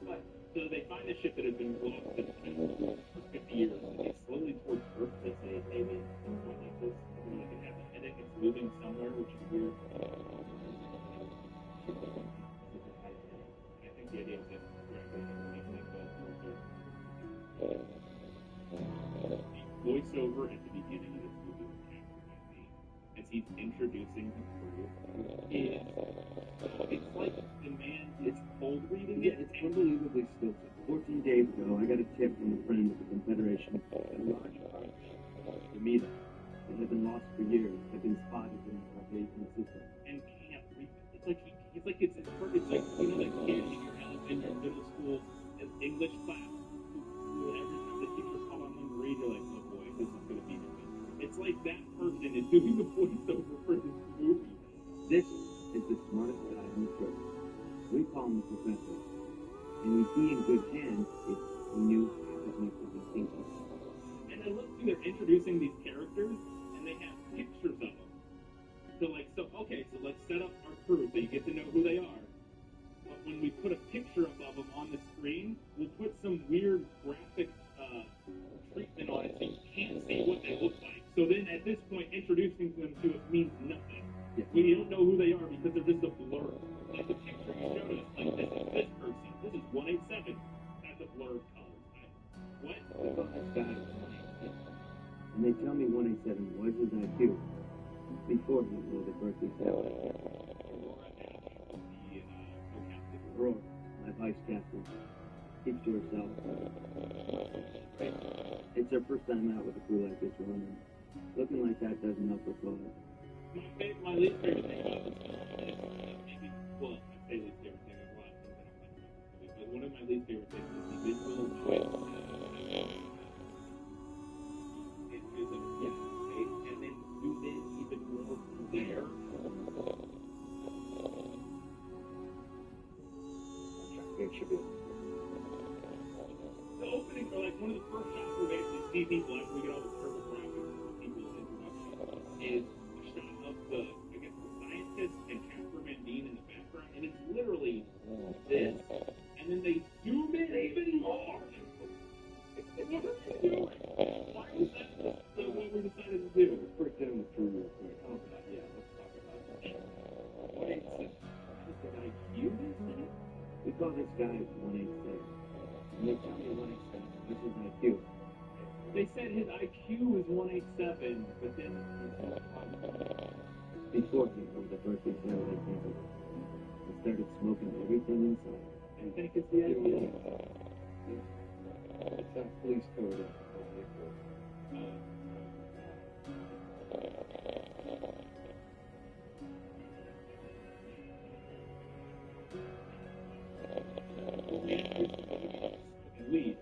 But, so they find a ship that has been lost for 50 years, and they slowly towards Earth, they say, maybe at some point like this, everyone can have the headache, it's moving somewhere, which is weird. I think the idea is that voiceover at the beginning of this movie with Captain as he's introducing the crew is it's like the man is cold reading it. It's unbelievably stilted. 14 days ago, I got a tip from a friend at the Confederation that a large part of the meter that had been lost for years had been spotted in the Carpathian system. And can't read it. It's like it's like you know that kid in your middle school English class who every time the teacher called on them to read, you're like, oh boy, this is going to be me. It's like that person is doing the voiceover for this movie. This is the smartest guy on the show. We call him the professor. And we'd be in good hands if he knew half as much as he thinks he does. And I love too, they're introducing these characters, and they have pictures of them. So let's set up our crew so you get to know who they are. But when we put a picture of them on the screen, we'll put some weird graphic treatment on it so you can't see what they look like. So then at this point, introducing them to us means nothing. Yeah. We don't know who they are because they're just a blur. Like the picture you showed us, like this is this person. This is 187. That's a blur of colors. What? This guy is 187. And they tell me 187 was his IQ before he enrolled at Berkeley College. Aurora, my vice captain, keeps to herself. It's her first time out with a crew like this one, and looking like that doesn't help her cause. My least favorite thing about this film is maybe, well, I say least favorite thing, there's a lot of things I don't like about this movie, but one of my least favorite things is the visual choice. It is a face, and then zoom in even more from there. It should be. The opening, or like one of the first shots where we actually see people after we get all the purple graphics of people's introduction is a shot of the scientist and Casper Van Dien in the background, and it's literally this, and then they zoom in even more. What are they doing? Why is that what we decided to do? Let's break down the crew real quick. Yeah, let's talk about that. What is this? Is it IQ they said? We call this guy 187. And they tell me 187. This is IQ. They said his IQ is 187, but then before he enrolled at Berkeley Satellite Campus, he started smoking everything inside. I think it's the idea. It's that police code. Weed,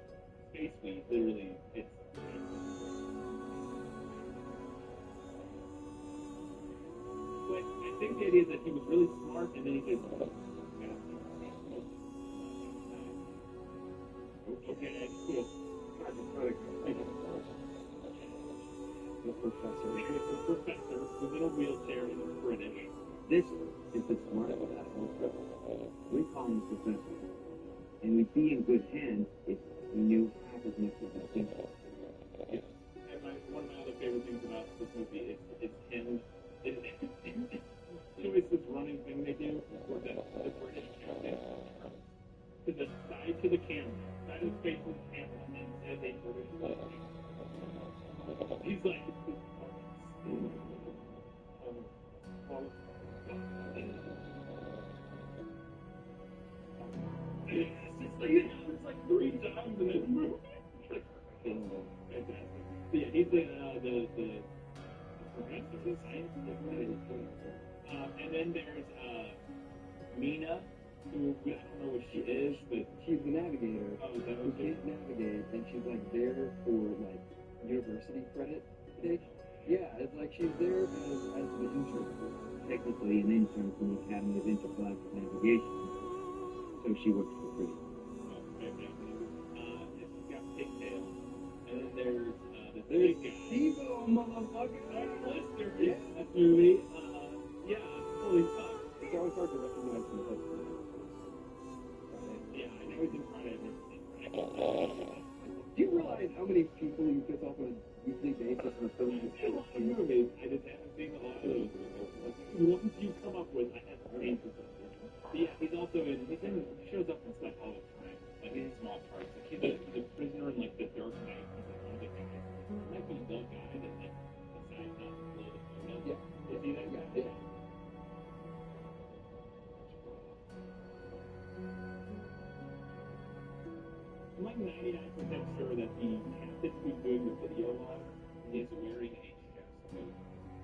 space weed, literally, it's. But I think the idea is that he was really smart, and then he just. Okay, cool. The professor. The professor who's in a wheelchair and is British. This is the smartest guy on the trip. We call him the professor. And we'd be in good hands if we knew half as much as we think. Yes. And one of my other favorite things about this movie is him. It's this running thing they do where the British captain to the side to the camera, side of his face to the camera, and says a British flag. He's like, it's like 3 times in this movie. Fantastic. So yeah, he's the professor. the science and then there's Mina, who I don't know what she is, but she's the navigator. Oh, is that who okay? can't navigate, and she's like there for like university credit. Yeah, it's like she's there as an intern. Technically an intern from the Academy of Intergalactic Navigation. So she works for free. She's got pigtails. And then there's the There's big guy. Steve-O, motherfucker! Lister in this movie. Yeah, holy fuck. It's always hard to recognize him as Yeah, I know he's in Friday. I've never seen Friday. Do you realize how many people you piss off on a weekly basis in film movies? I just haven't seen a lot of those. The ones you come up with, I haven't seen for some reason. Yeah, he's also in, shows up in stuff all the time. Like in small parts. Like he's a prisoner in like the Dark Knight. He's like one of the guys. He might be the guy that like decides not to blow the phone up. Yeah. Is he that guy? Yeah. I'm like 99% sure that the captain who's doing the video log is wearing a chest coat.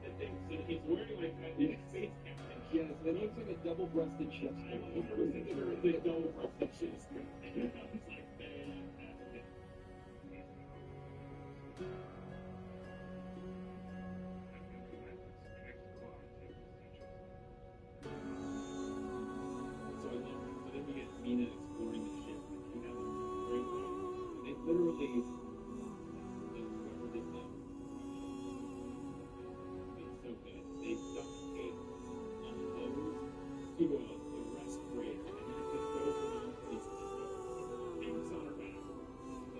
So he's wearing like a space captain. Yes, it looks like a double-breasted chest. I'm 100% sure it's a double-breasted chest coat. It's like fantastic. So I love it. So then we get Mina exploring the ship. She has a great way. They literally, whoever did the it's so good. They duct tape on the hose to a respirator, and then it just goes around these tanks on her back,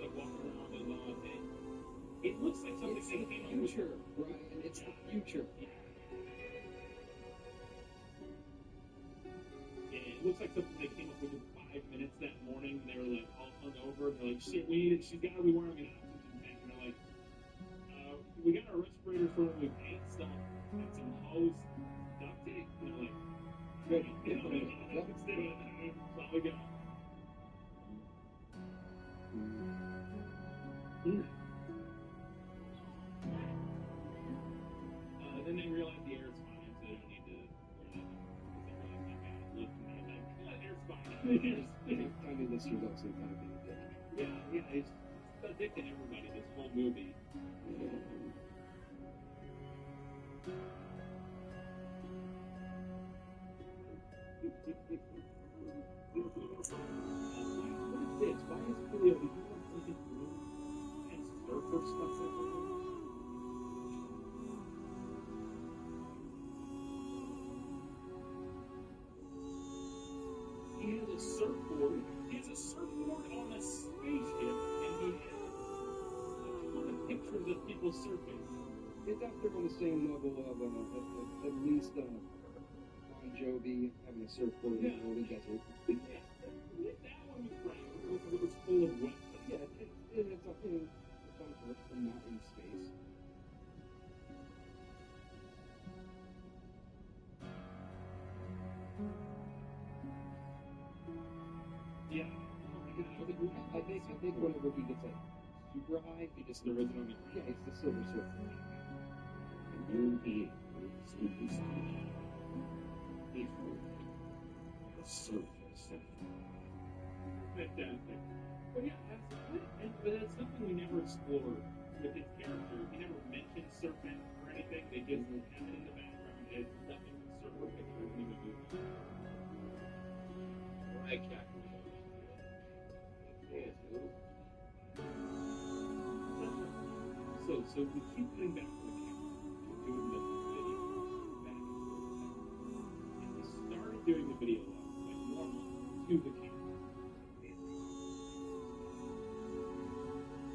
like walking around the lawn. It looks like something It's they the came up future, with. Brian. It's the future. Yeah, it looks like something they came up with in 5 minutes that morning. They were like all hungover, and they're like, "Shit, she's got to be wearing an oxygen tank." And they're like, "We got our respirators for when we paint stuff and some hose, duct tape." And they're like, Good. "Let's do it. That's all we got." Then they realize the air is fine, so they don't need to wear that. Because they realize that bad. Look, air's fine. Tommy Lister's also kind of being a dick. Yeah, he's a dick to everybody this whole movie. What is this? Why is Julio? Did you want something blue and surfer stuff everywhere? He has a surfboard. He has a surfboard on a spaceship, and he has a ton of pictures of people surfing. It's up there on the same level of at least Bon Jovi having a surfboard in the middle of the desert. That one was great because it was full of wet. Yeah, it's up in some Earth and not in space. Yeah. Oh my God. I think whenever he gets like super high, he just throws it on the ground. Yeah, it's the Silver Surfer. You'll be super station before the surface. Fantastic. But yeah, that's something we never explored with his character. He never mentioned surfing or anything. They just have it in the background. It's nothing but surfer pictures in the movie. I can't. So we keep coming back to the camera. We're doing the video back and forth. And we started doing the video like normal to the camera.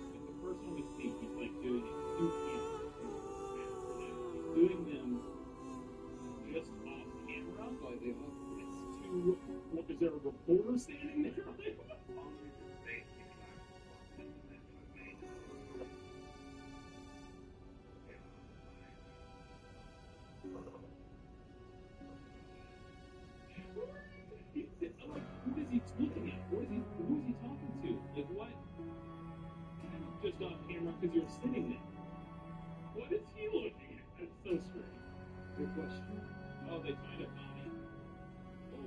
But the first one we see, he's like doing it to camera. After that, he's doing them just off camera. Slightly off. It's too. What, is there a reporter standing there? Like, what? I'm like, who is he looking at? Who is he talking to? Like, what? Just off camera because you're sitting there. What is he looking at? That's so strange. question. Oh, they find a body. Oh.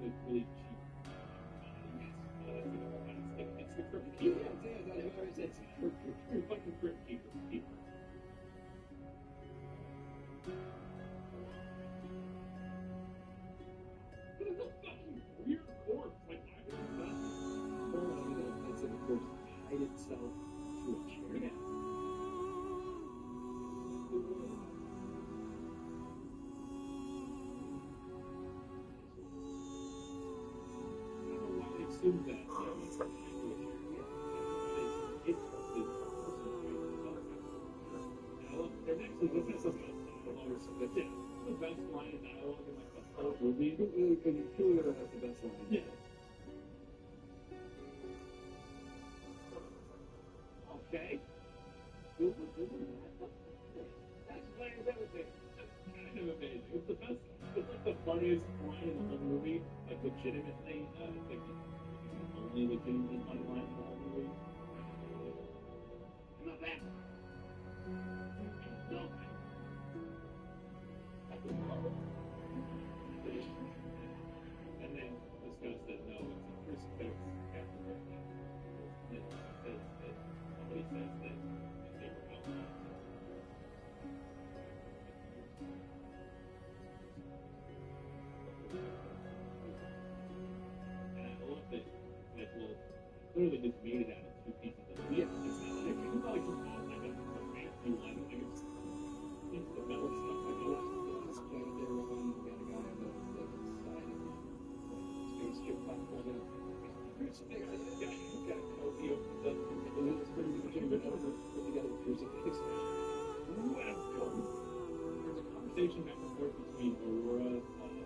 That's a really cheap body. It's the crypt keeper. It's a crypt keeper. You're fucking crypt keeper. This is a fucking weird corpse. Like, why would you do that? It's like a corpse tied itself to a chair. Yeah. Assume that it's tied to a chair. It's the person trying to sell it. And I love, there's actually, this is the best dialogue. Yeah, the best line of dialogue in like the whole movie. Can you feel that that's the best line? Yeah. Okay. That's everything. That's kind of amazing. It's the best. It's like the funniest line in the whole movie. Like legitimately, it's like the only legitimately funny line in the whole movie. Not that. No. And then this guy said, no, it's a crucifix after birthday. And then says that somebody says that they were outlaws. And I love that, like, well, clearly just made it out of two pieces of meat. It's not like you can like a fancy one. Like it's the metal stuff. Like the last planet they were on, we had a guy on the side of the spaceship platform. Crucifix. Got a cozy opens up. And then it's pretty much even over. Put together a crucifix. Welcome. There's a conversation back and forth between Aurora and Tiny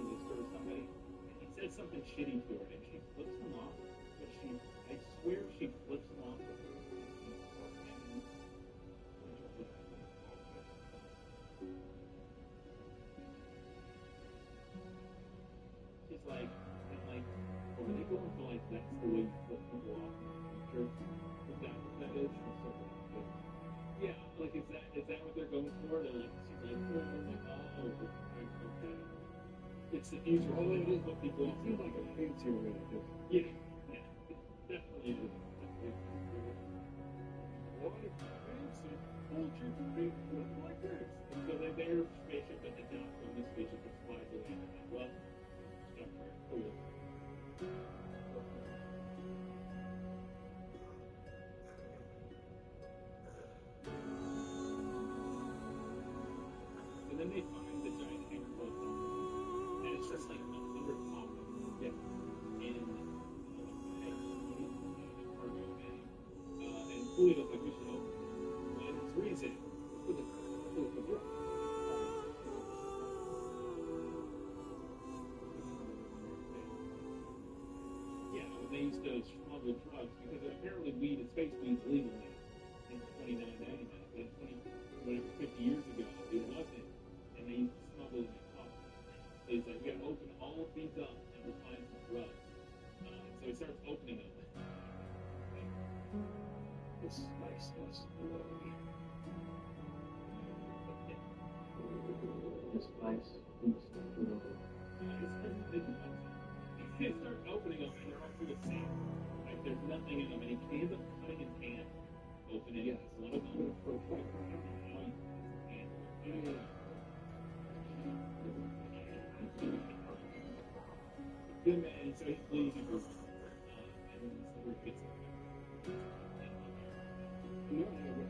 Lister or somebody. And he says something shitty to her, and she flips him off. But I swear she flips him off. She's like, or when they go into like, that's the way you flip people off in the future. Is that what that is? Yeah, like, is that what they're going for? They're like, she's like, oh, okay. It's the future. Oh, it is. What people It seems like a fancier way to do it. Yeah, definitely is. What if fancy culture made look like this? And so their spaceship at the top of this spaceship just flies away. And they're like, well, Star Trek, cool. And then they find the giant hangar boat, and it's just like 100 coffins. Yeah. In cargo bay. And Julio's like, we should open it. Well, and his reason for the yeah, they used to smuggle drugs because apparently weed and space weed's legal now in 2999, but 50 years ago it wasn't. And they used to smuggle them in coffins. So he's like, we gotta open all of these up and we'll find some drugs. So he starts opening them. The spice must flow. The spice must flow. He starts opening them and they're all full of sand. Like there's nothing in them, and he ends up cutting his hand open it. One of them. And so he's bleeding everywhere. And then this gets No, I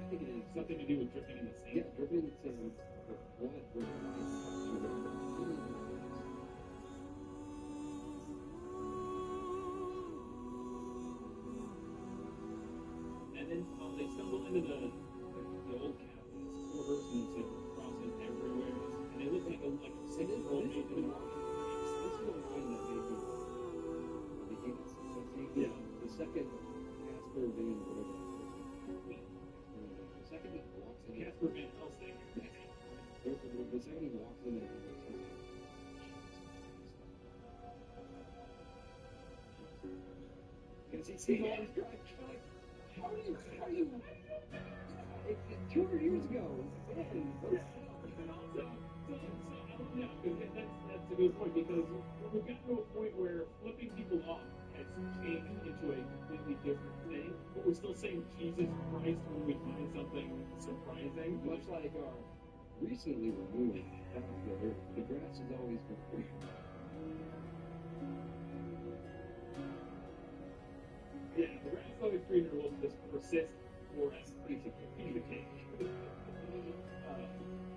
think it is something to do with dripping in the sand. Yeah, dripping in the sand. The blood with ice. And then they stumble into the old captain's quarters, and it's like crosses everywhere, and they look like a 6-year-old made them. This is the line that made me the inconsistency. Yeah. The second Casper Van whatever. The second that walks in. Casper Van Helsing. The second he walks in there, words. He's always crying. Like, how do you, 200 years ago, man, And also, yeah, because that's a good point, because we've gotten to a point where flipping people off has changed into a completely different thing, but we're still saying Jesus Christ when we find something surprising. Much like our recently removed crop filler, the grass is always green. Yeah, the grass is always greener will just persist forever. Basically.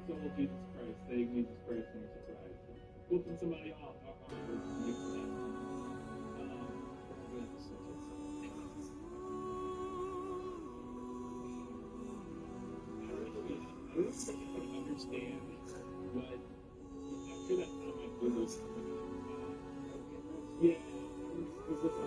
So will Jesus Christ, saying Jesus Christ when you're surprised. Flipping somebody off awkward makes sense. I don't understand what. I'm sure that's not my Google's. Yeah, was this on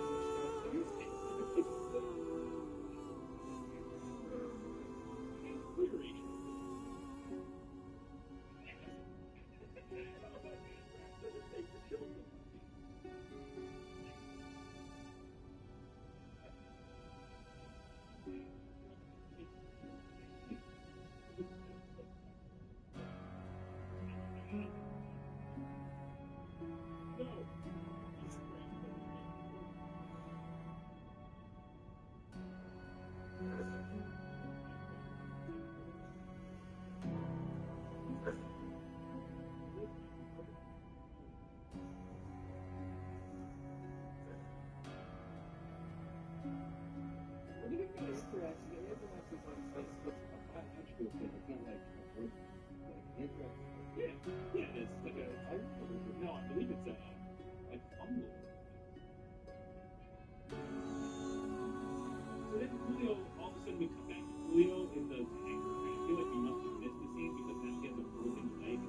Yeah, it is. Like a, no, I believe it's like fungal. So then Julio, all of a sudden we come back to Julio in the hangar, and I feel like we must have missed the scene because now he has a broken leg.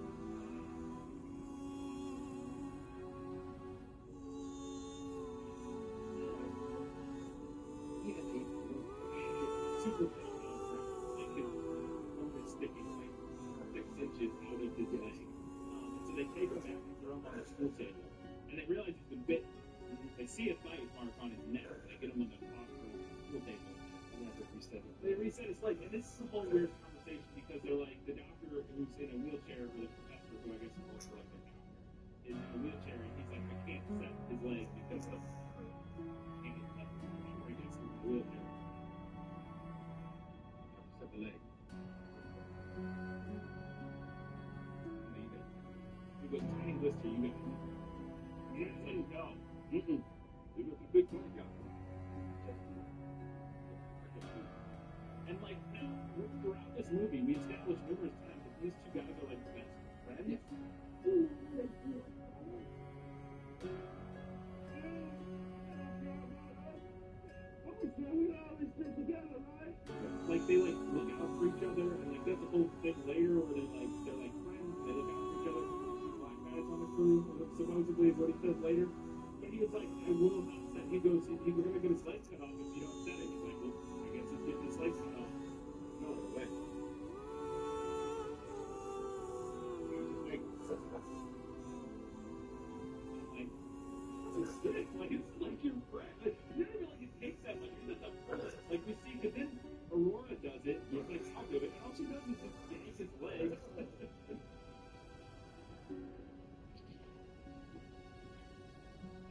Super like his arm is sticking like 6 inches out of his leg. So they take him back and throw him on the school table, and they realize he's been bitten. They see a bite mark on his neck, and they get him on the school table, and they reset his leg. And this is a whole weird conversation because they're like, the doctor who's in a wheelchair, or the professor who I guess is also like their doctor, is in a wheelchair, and he's like, I can't set his leg because of pain. Like, before he gets to the wheelchair. Set the leg. You got tiny blister, you got it. Yeah, it's like, no. You got the big one, got and like now, throughout this movie, we established numerous times that these two guys are like best friends. Yeah. Like they like look out for each other, and like that's a whole thing later where they're like friends, and they look out for each other. Black guys on the crew, supposedly is what he says later. But he was like, I will not set. He goes, we're gonna get his legs cut off if you don't set it. He's like, well, I guess he's getting his legs cut off. No other way. It's like your friend. Like, you don't really take that much. You're not the first. Like we see, because then Aurora does it. He's like, I'll do it. And all she does is just yank his legs.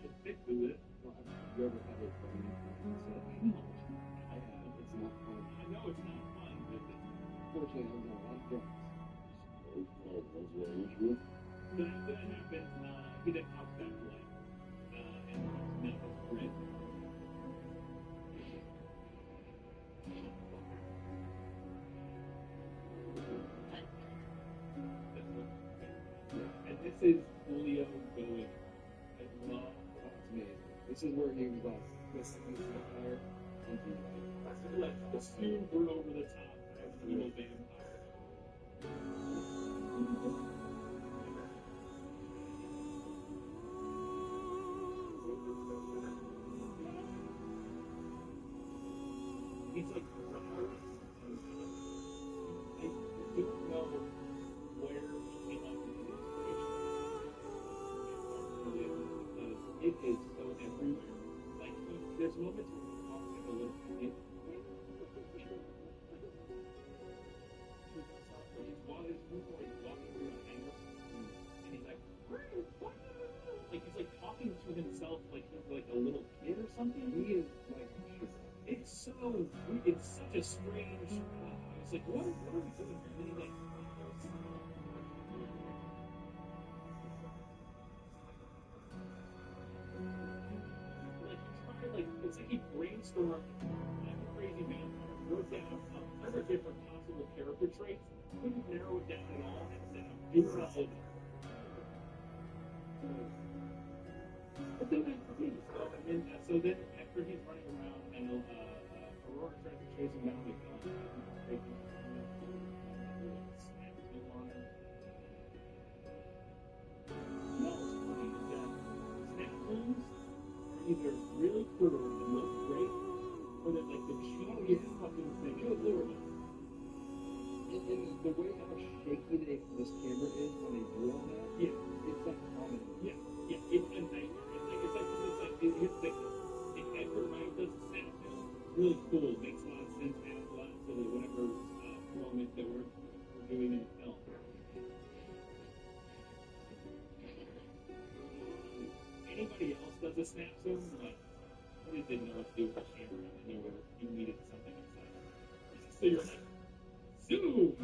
Just stick to it. Well, have you ever had a friend who said, no, I have. It's not fun. I know it's not fun, but fortunately, I was on a lot of drugs. That's very true. So after that happens, he then pops back to life. And he's met his friend. And this is Julio going. I love it's amazing. This is where he was like, this fire. Let's assume we're over the top as evil vampire. He's like, I don't know where he came up with the inspiration. It is so everywhere. Like, there's moments where it's such a strange. It's like, what are we doing here? And then he like, it's like he brainstormed. I'm a crazy vampire. Wrote down 100 different possible character traits. Couldn't narrow it down at all, and said, I'm doing all of them. But then that's the thing. So then after he's running around, and Aurora tries to chase him down with a gun. You know what's funny is that snap clones are either really cool and look great, or they're like the cheesiest fucking thing in the world. And the way how shaky this camera is when they do all that, it's like comedy. Yeah, it's a nightmare. Here's the thing. If Edgar Wright does a snap film, really cool, makes a lot of sense, adds a lot to whatever moment that we're doing in the film. Anybody else does a snap film, like, they didn't know what to do with the camera, and you needed something inside. So you're like, zoom!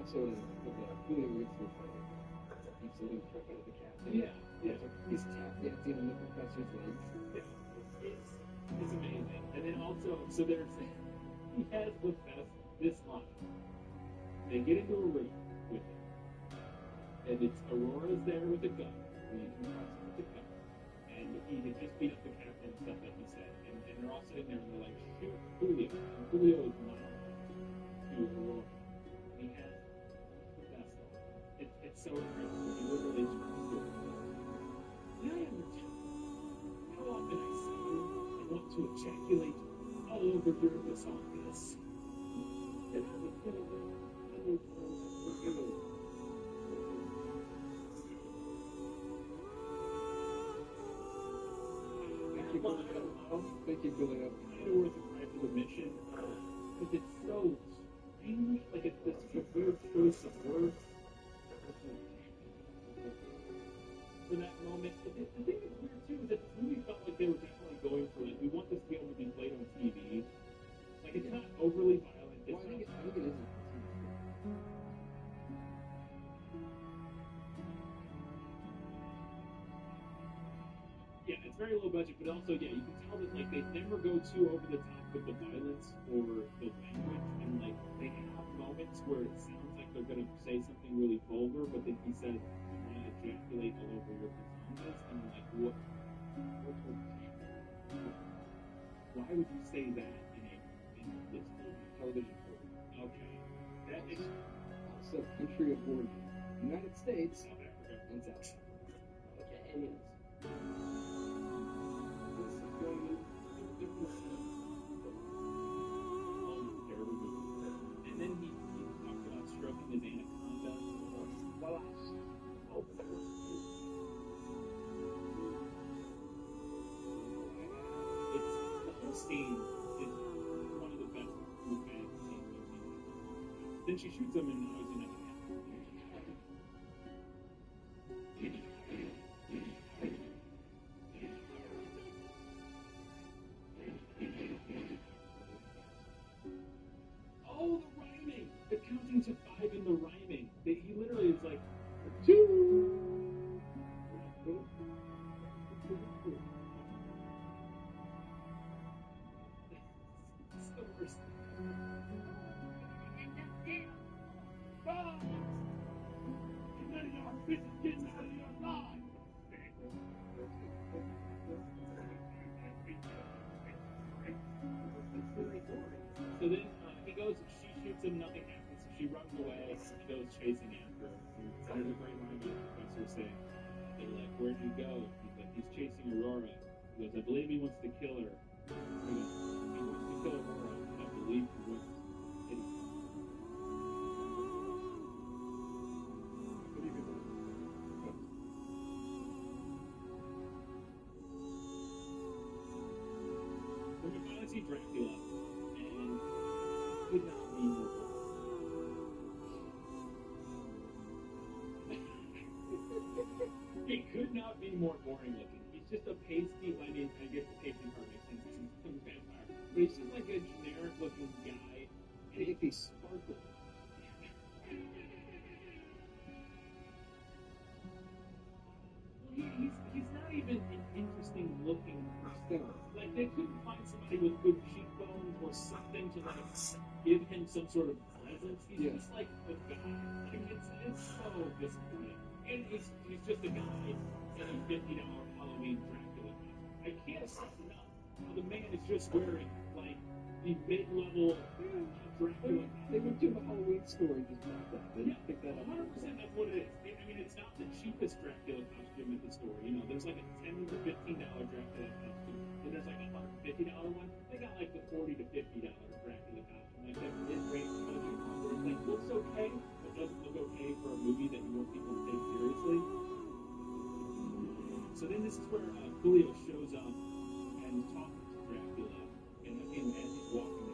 Also, Julio gets this keeps the loop trick out of the captain. Yeah. He's tap dancing on the professor's legs. Yeah. It's amazing. And then also, so there's, he has the best, this line. They get into a room with him. And it's Aurora's there with a gun. And you can cross him with a gun. And he had just beat up the captain and stuff like he said. And they're all sitting there and they're like, shoot Julio. And Julio is monologuing to Aurora. And he has the best line. It's so incredible. He literally turns to her. Now I understand how often I see you and want to ejaculate all over your esophagus. And I would feel that I would feel They keep building up. Kind of worth the price of admission. Because it's so strange. Like, it's this weird choice of words. For that moment. The thing that's weird, too, is that this movie felt like they were definitely going for, like, we want this to be able to be played on TV. Like, it's not overly violent. It's I think it is. Yeah, it's very low budget, but also, yeah, you can tell that, like, they never go too over the top with the violence or the language, and, like, they have moments where it sounds like they're gonna say something really vulgar, but then he says, you want to ejaculate all over your pajamas, and I'm like, what why would you say that in this movie? Television program. Okay. That is also country of origin. United States. South Africa. And South. Okay. And then he talked about stroking his anaconda. Well, it's the whole scene is one of the best movement scenes I've seen. Then she shoots him, and obviously nothing happens. Oh, the rhyming! The counting to 5 in the rhyming. He literally is like, 2! It's the worst. 5! None of your business gets out of your life! So then he goes, she shoots him, nothing happens, so she runs away, he goes chasing after her. And there's a great line by the professor saying, they're like, where'd he go? He's like, he's chasing Aurora. He goes, I believe he wants to kill her. He goes, he wants to kill Aurora, and I believe he wants to hit her. Then we finally see Dracula, and could not be more boring. He could not be more boring looking. He's it's just a pasty. I mean, I guess the pasty part makes sense. It's a vampire, but he's just like a generic looking guy. And if he sparkled. He's not even an interesting looking person. Like they couldn't find somebody with good cheekbones or something to like give him some sort of presence. He's just like a guy. Like it's so disappointing. And he's just a guy in a $50 Halloween Dracula costume. I can't stress enough how the man is just wearing like the mid-level Dracula. They went to the Halloween store and just bought that. They didn't pick that up. 100%. That's what it is. I mean, it's not the cheapest Dracula costume at the store. You know, there's like a $10 to $15 Dracula costume, and there's like a $150 one. They got like the $40 to $50 Dracula costume, like that mid-range budget one where it's like looks okay, but doesn't look okay for a movie that you want people to take seriously. So then this is where Julio shows up and talks to Dracula, and as he's walking there.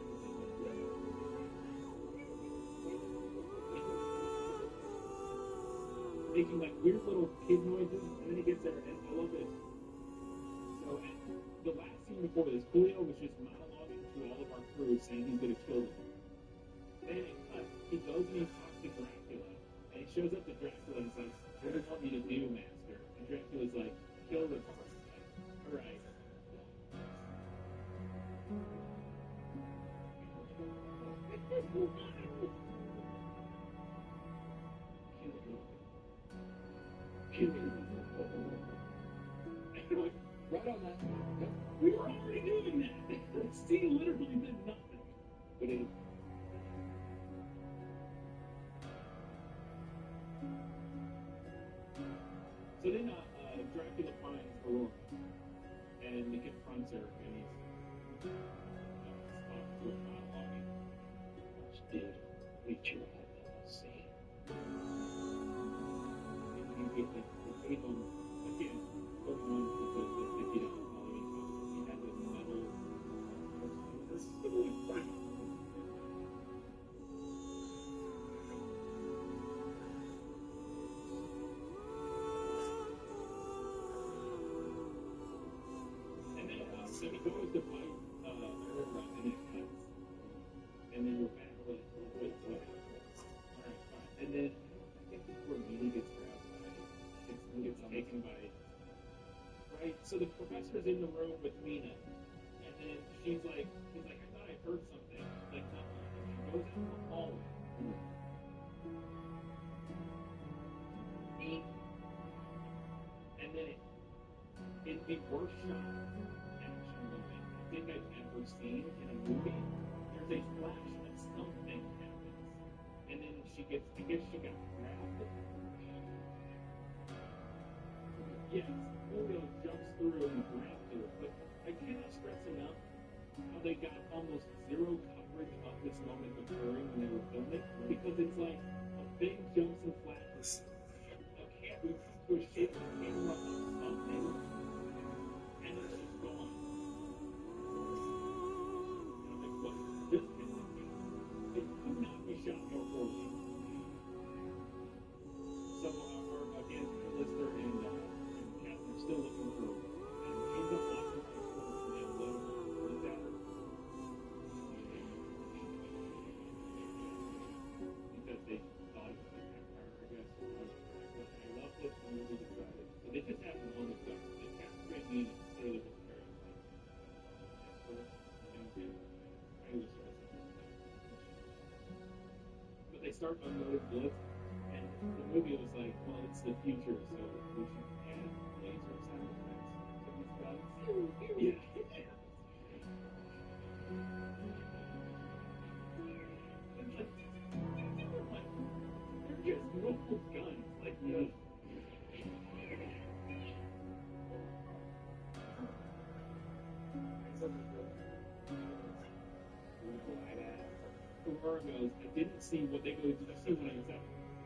Making like weird little kid noises, and then he gets there, and I love this. So the last scene before this, Julio was just monologuing to all of our crew, saying he's gonna kill them. Then it cuts. He goes and he talks to Dracula, and he shows up to Dracula and says, "What do you want me to do, Master?" And Dracula's like, "Kill the person." All right. Right on that. Yep. We were already doing that. The scene literally did nothing. But it. So then Dracula finds Aurora and he confronts her and he's talking to her monologuing. Which did creature have never seen. And he gave him again. Pokemon with the $50 Halloween costume. He had this metal this similar thing. And then he goes to fight Aurora and it cuts. And then we're back with what happens. Alright, fine. And then I think this is where Mini gets grabbed by gets taken by. Right? So the professor's in the room with Mina, and then he's like, I thought I heard something. She's like, no. And she goes out the hallway. And then in the worst shot action movie I think I've ever seen in a movie, there's a flash that something happens. And then I guess she got grabbed. Yes. Julio jumps through and grabs her, but I cannot stress enough how they got almost zero coverage of this moment occurring when they were filming, because it's like a big jumps and flashes, a camera to a shape of camera of something, and it's just gone. And I'm like, what? This it could not be shot more poorly. So, again, Lister and still looking for her, and she ends up walking right over to them, looked at her. Because they thought it was a vampire, I guess. But I love this when we decided. So they just have them on the gun. They can't straight me clearly was carrying but they start unloading bullets, and the movie was like, well, it's the future, so we should add laser sound effects to these guns. Yeah. It's like, they're just normal guns, like, you know. Aurora goes, I didn't see what they go, did you see 187?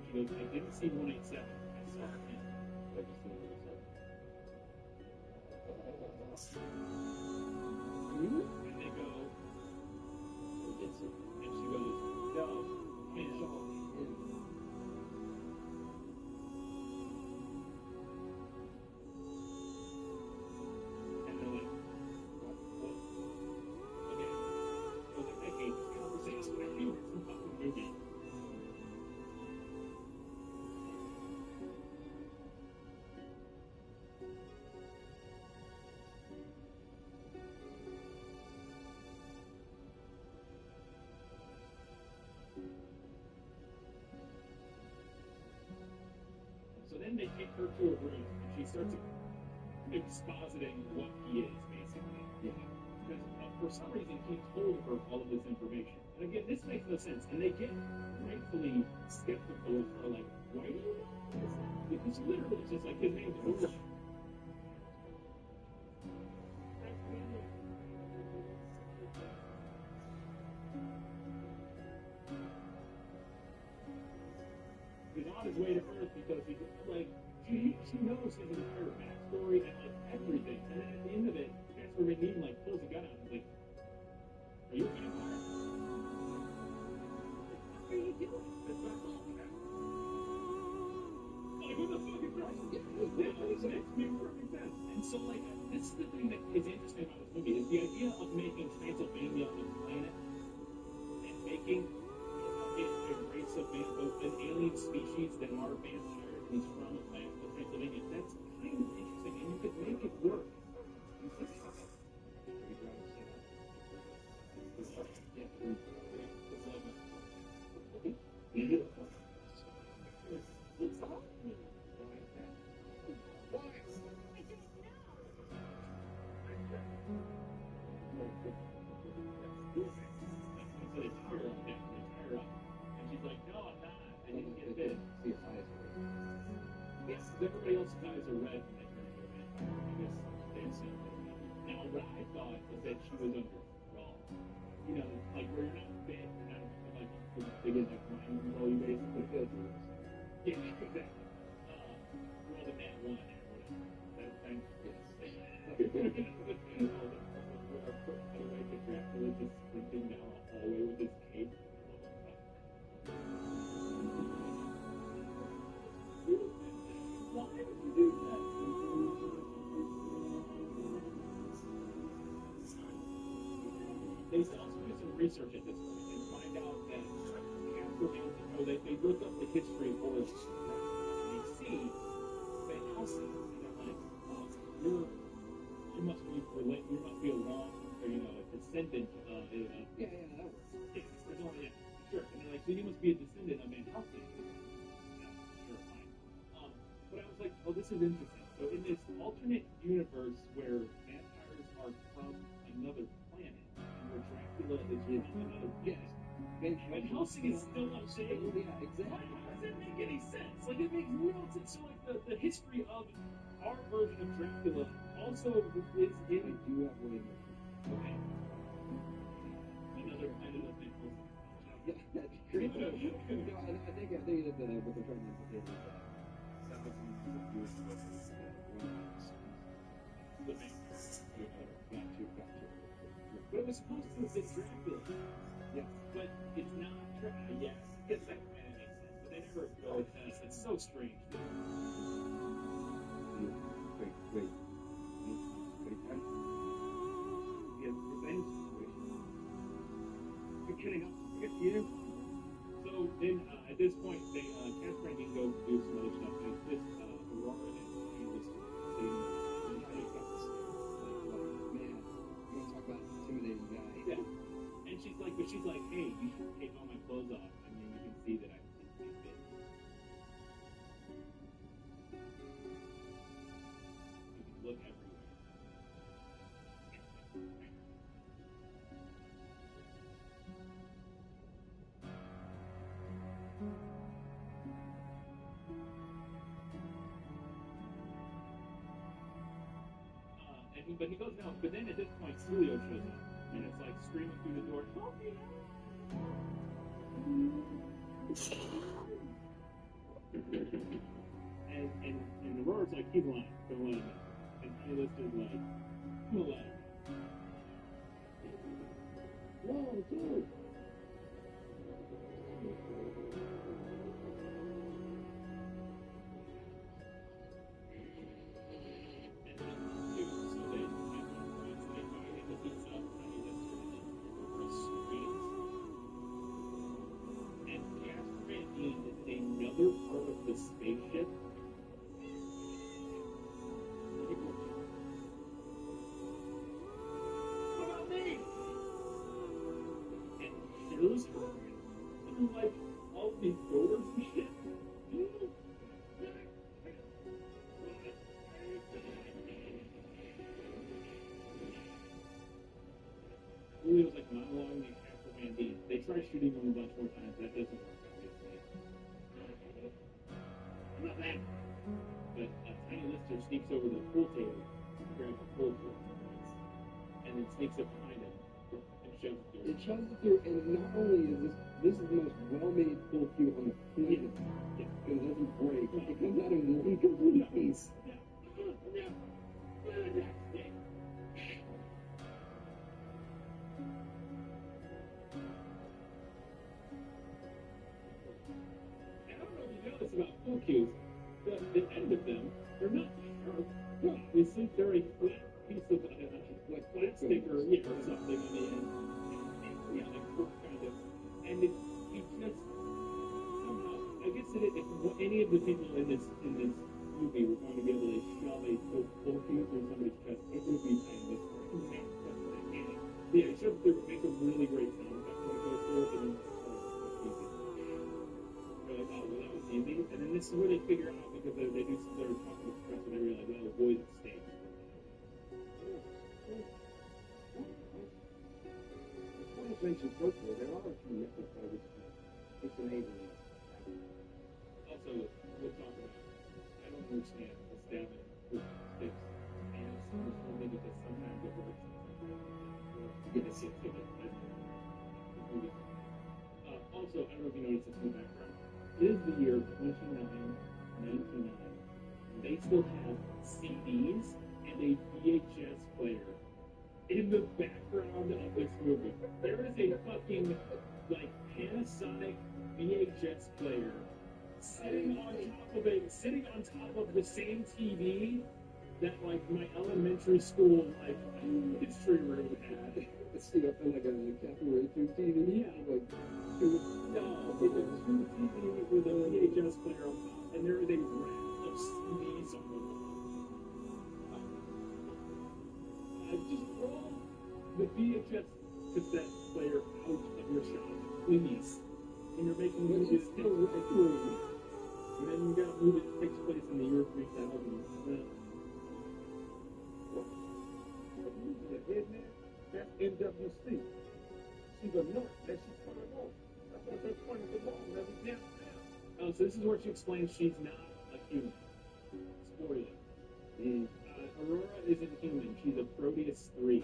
She goes, I didn't see 187. I saw him. What did you see 187? And they go, and she goes, no, him. her to a room, and she starts expositing what he is, basically. Yeah. Because for some reason, he told her all of this information. And again, this makes no sense. And they get rightfully skeptical of her, like, why do you know all this now? Because literally, it's just like his name's Ocean. He's on his way to Earth because he, like, she knows his entire backstory and, like, everything. And then at the end of it, Casper Van Dien, like, pulls a gun out and is like, are you a vampire? What are you doing? That's not all, Cap. Like, what the fuck is that? Yeah, it makes perfect sense. And so, like, this is the thing that is interesting about this movie, is the idea of making Transylvania a planet and making a race of an alien species that are vampires and is from a planet called Transylvania. That's kind of interesting, and you could make it work. So they tie her up, and she's like, no, I'm not. I didn't get bit. Yes, everybody else's eyes are red when they turn into a vampire. I guess they assume that. Now, what I thought was that she was under wrong. You know, like where you're not bit, you're not like they get like mind control you basically. Yeah, exactly. Roll the net one or whatever. That thing. Yes. Dracula just sprinting down a hallway with his cape. Why would you do that? They also do some research at this point and find out that Casper Van Dien, or they look up the history of origins, and they see Van Helsing, and they're like, oh, you must be related, you must be a long, or, you know, a descendant of, yeah, that works. Yeah, there's only, yeah, sure. And they're like, so you must be a descendant of Van Helsing. Sure, fine. But I was like, oh, this is interesting. So in this alternate universe where vampires are from another planet, and where Dracula is from another planet, Van Helsing is still a thing? Yeah, exactly. How does that make any sense? Like, it makes no sense. So, like, the history of our version of Dracula also is in... I do have one in there. Okay. Another Van Helsing. Yeah, that's great. No, I think that what they're trying to indicate is that thousands of years ago, Gotcha. But it was supposed to have been Dracula. Yes. But it's not Dracula. Yes. I guess that kind of makes sense. But they never go with that. It's so strange. Great. Yeah, revenge situation. You're kidding us. Good for you. So then, at this point, they Casper and Dean go do some other stuff. And it's just Aurora and Candace sitting there. How you got this thing? Man, you want to talk about an intimidating guy? Yeah. And she's like, hey, you should take all my clothes off. I mean, you can see that I'm bit. You can look everywhere. But he goes down. But then at this point, Julio shows up, and it's like screaming through the door, "Help me!" And Aurora's like, "He's lying. Don't let him in." And Silas is like, "I'm gonna let him in." Whoa, dude. Another part of the spaceship. What about me? And here's her through like all these doors and shit. goes like monologuing and half the Mandy. They try shooting him a bunch more times, but that doesn't work, obviously. I'm not that. But Tiny Lister sneaks over to the pool table, grabs a pool cue, and then sneaks up behind him and shoves it through. It shoves it through, and not only is this is the most well-made pull cue on the planet. Yeah. Because it doesn't break. It comes out in one complete piece. About pull cues, the end of them, they're not sharp. No, it's like they're a flat piece of like plastic or something on the end. Yeah, like cork kind of. And it just somehow, I guess if any of the people in this movie were going to be able to shove a pull cue through somebody's chest, it would be Tiny Lister. Yeah, it shoves through, it makes a really great sound effect when it goes through, and they're like, oh, well, that was easy. And then this is where they figure out, because they're talking to the press, and they realize, oh, boys, it's staged. When it mentions folklore, there are a few methods by which it's enabling us. Also, we'll talk about, I don't understand the stabbing with sticks, and it's only because sometimes it works. Yes. Also, I don't know if you noticed this in the background. It is the year 1999. They still have CDs and a VHS player in the background of this movie. There is a fucking, like, Panasonic VHS player sitting on top of the same TV that, like, my elementary school, like, history room had. See, up in like a capital tube TV? Yeah. Like, no, it's a tube TV with a VHS player on top, and there is a rack of CDs on the wall. Just roll the VHS cassette player out of your shop, please. When you're making movies, it's still with a room. And then you got a movie that takes place in the year 3000. That's NWC. She's a nurse, and she's coming home. That's why they're pointing the ball every damn time. Oh, so this is where she explains she's not a human. Spoiler. Aurora isn't human. She's a Proteus 3.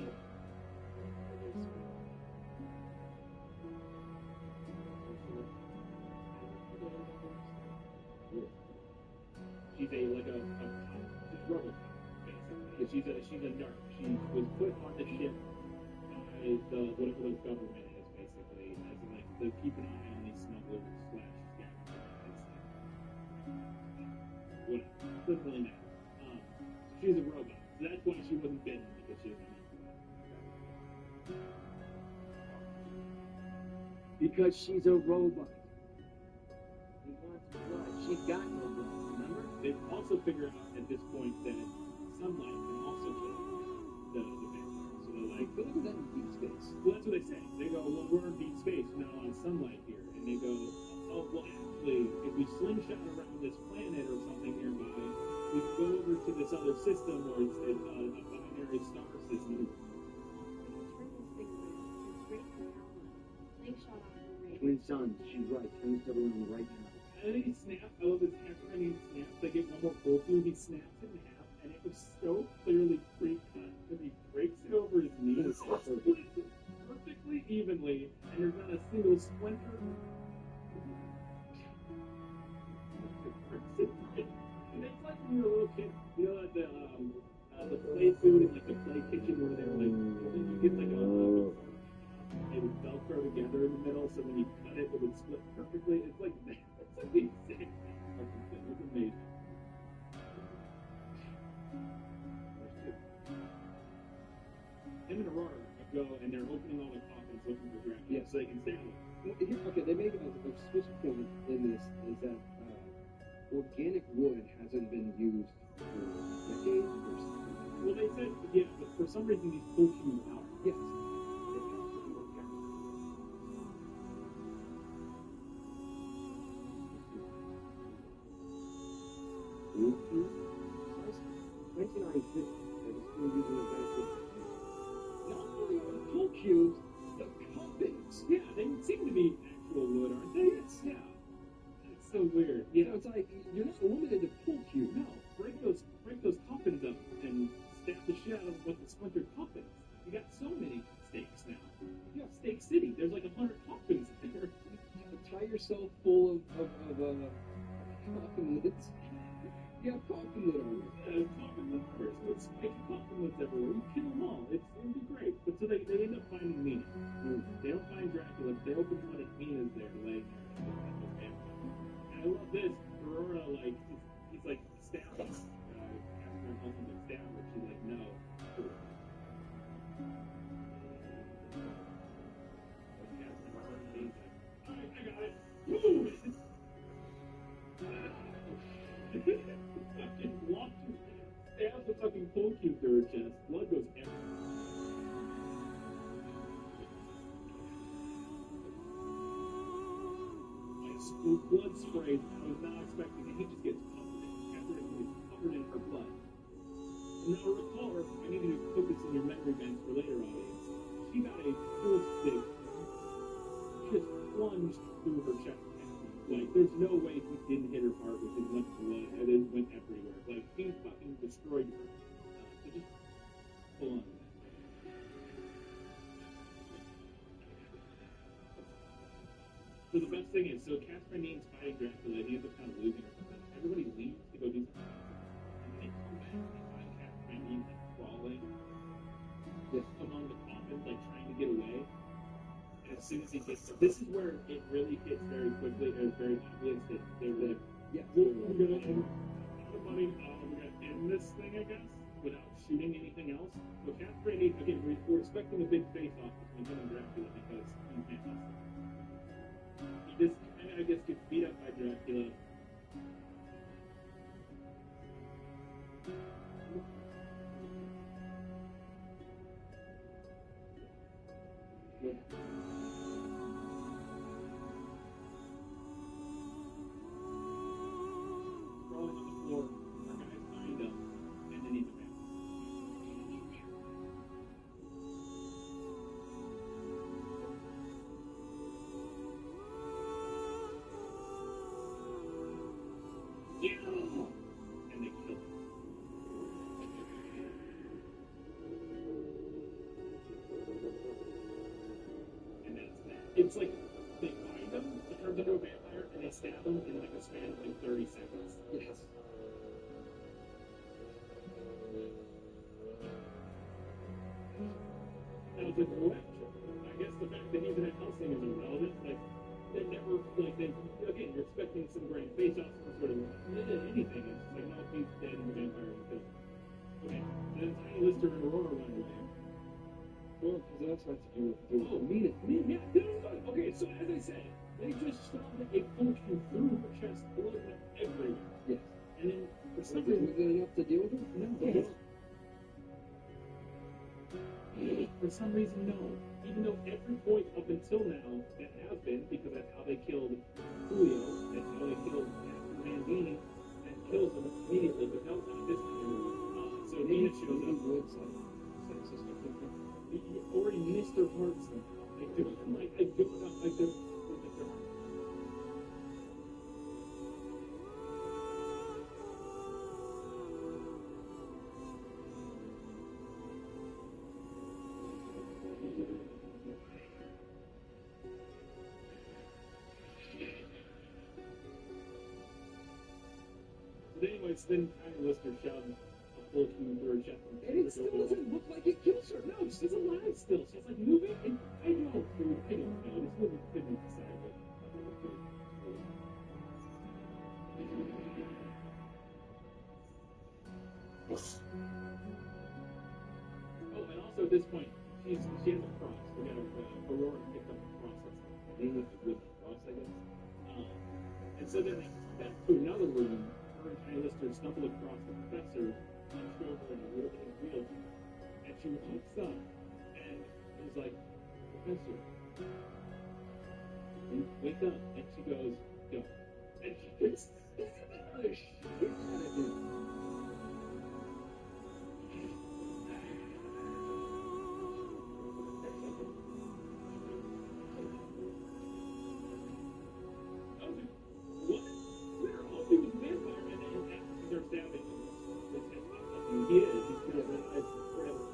She's a robot, basically. She's a nurse. She was put on the ship by whatever the government is, basically, as like to keep an eye on these smugglers / scavengers. Whatever. Doesn't really matter. She's a robot, so that's why she wasn't bitten, because she was a robot. Because she's a robot. She got no blood, remember? They've also figured out at this point that sunlight can also kill the vampire. So they're like, look at that in deep space. Well, that's what they say. They go, well, we're in deep space, we're not on sunlight here. And they go, oh, well, actually, if we slingshot around this planet or something nearby, we can go over to this other system, or it's a binary star system. Twin suns, she's right. Turn this around right now. And then he snaps. I love this hammer, and he snaps. They get one more pull through. He snaps it in half, and it was so clearly pre-cut that he breaks it over his knees, splits it perfectly evenly, and there's not a single splinter. And it's like when you're a little kid, you know, at the play food in like the play kitchen where they're like, you get like they would Velcro together in the middle, so when you cut it, it would split perfectly. It's like that. It's amazing. It's amazing. Him and Aurora go, and they're opening all the coffins looking for Dracula, yes, so they can stand it. Okay, they make a switch point in this, is that organic wood hasn't been used for decades or something. Well, they said, yeah, but for some reason these pull cues out. Yes. Mm-hmm. 1950, they were still using the benefit. Not only are the pull cues, what the splintered coffins. You got so many stakes now. You have Stake City. There's like 100 coffins there. Tie yourself full of coffin lids. You have coffin lid armor. Yeah, coffin lid armor. So it's like coffin lids everywhere. You kill them all. It would be great. But so they end up finding Mina. They don't find Dracula. They open one and Mina's there laying there. And I love this. Aurora, like, he's like stabbing. Catherine tells him to stab her. She's like, no. I got it. Move! Fucking launches, stabs the fucking cold cube through her chest. Blood goes everywhere. Like, blood sprays. I was not expecting it. He just gets covered in. Catherine gets covered in her blood. And now recall, I need you to put this in your memory banks for later, audience. She got a full stick just plunged through her chest. Like, there's no way he didn't hit her heart with as much blood, and it went everywhere. Like, he fucking destroyed her. So just pull on. So the best thing is, so Casper Nene's fighting Dracula, and he ends up kind of losing her. Everybody leaves to go do something else. And they come back and they find Casper Nene like crawling among the coffins, like trying to get away. As soon as he gets to, this is where it really hits very quickly. It's very obvious that they're like, yeah, we're gonna end out of money. We're gonna end this thing, I guess, without shooting anything else. So Catherine, again, we're expecting a big face-off between him and Dracula because he's fantastic. He just kind of, I guess, gets beat up by Dracula. Yeah. Crawling on the floor, our guys find him, and then he's a vampire. Yeah! And they kill him. And that's that. It's like they find him, he turns into a vampire, and they stab him in like a span of like 30 seconds. Yes. And I was like, what? I guess the fact that he's in a Helsing is irrelevant. Like, they never, like, they, again, you're expecting some grand face-off, some sort of anything. It's just like, no, he's dead and the vampire is killed. Okay, then Tiny Lister and Aurora run away. Well, because that's what to do with Mina, yeah, no. Okay, so as I said, they just shoved a function through her chest, blood went everywhere. Yes. And then, for some reason... Was it enough to deal with it? No. Yes. For some reason, no. Even though every point up until now, that has been, because that's how they killed Julio, that's how they killed Casper Mandini, and kills him immediately, but no, not this time. So Mina shows up. You already missed their hearts somehow. I don't know. I don't. But anyways, then Tiny Lister shoved a full cube through her chest. And it still doesn't look like it kills her. No, she's alive still. She's like moving. And I know, dude, I don't know. This movie couldn't decide what. Oh, and also at this point, she has a cross. We got Aurora picked up a cross. That's the name of the cross, I guess. And so then they back to another room. Her and Tiny Lister stumble across the professor, hunched over in a wheelchair. And she walks up and is like, Professor, wake up. And she goes, go. And she gets the shit out of him. He is. He's going to realize forever.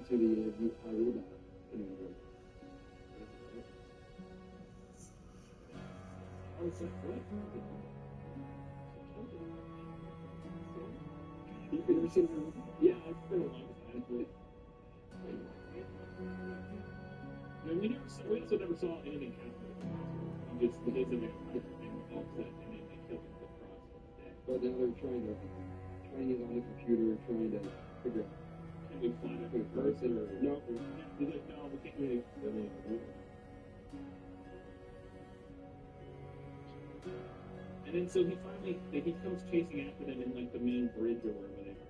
to the iRobot. I was like, what? You've never seen her? Yeah, it's been a long time, but I mean, we also never saw anything happen. He just is a vampire and upset, and then they kill him with the cross. But now they're trying it on the computer, trying to figure out. Can we fly it with person or no? He's like, no, we can't really. And then so he finally, like, he comes chasing after them in like the main bridge or wherever they are.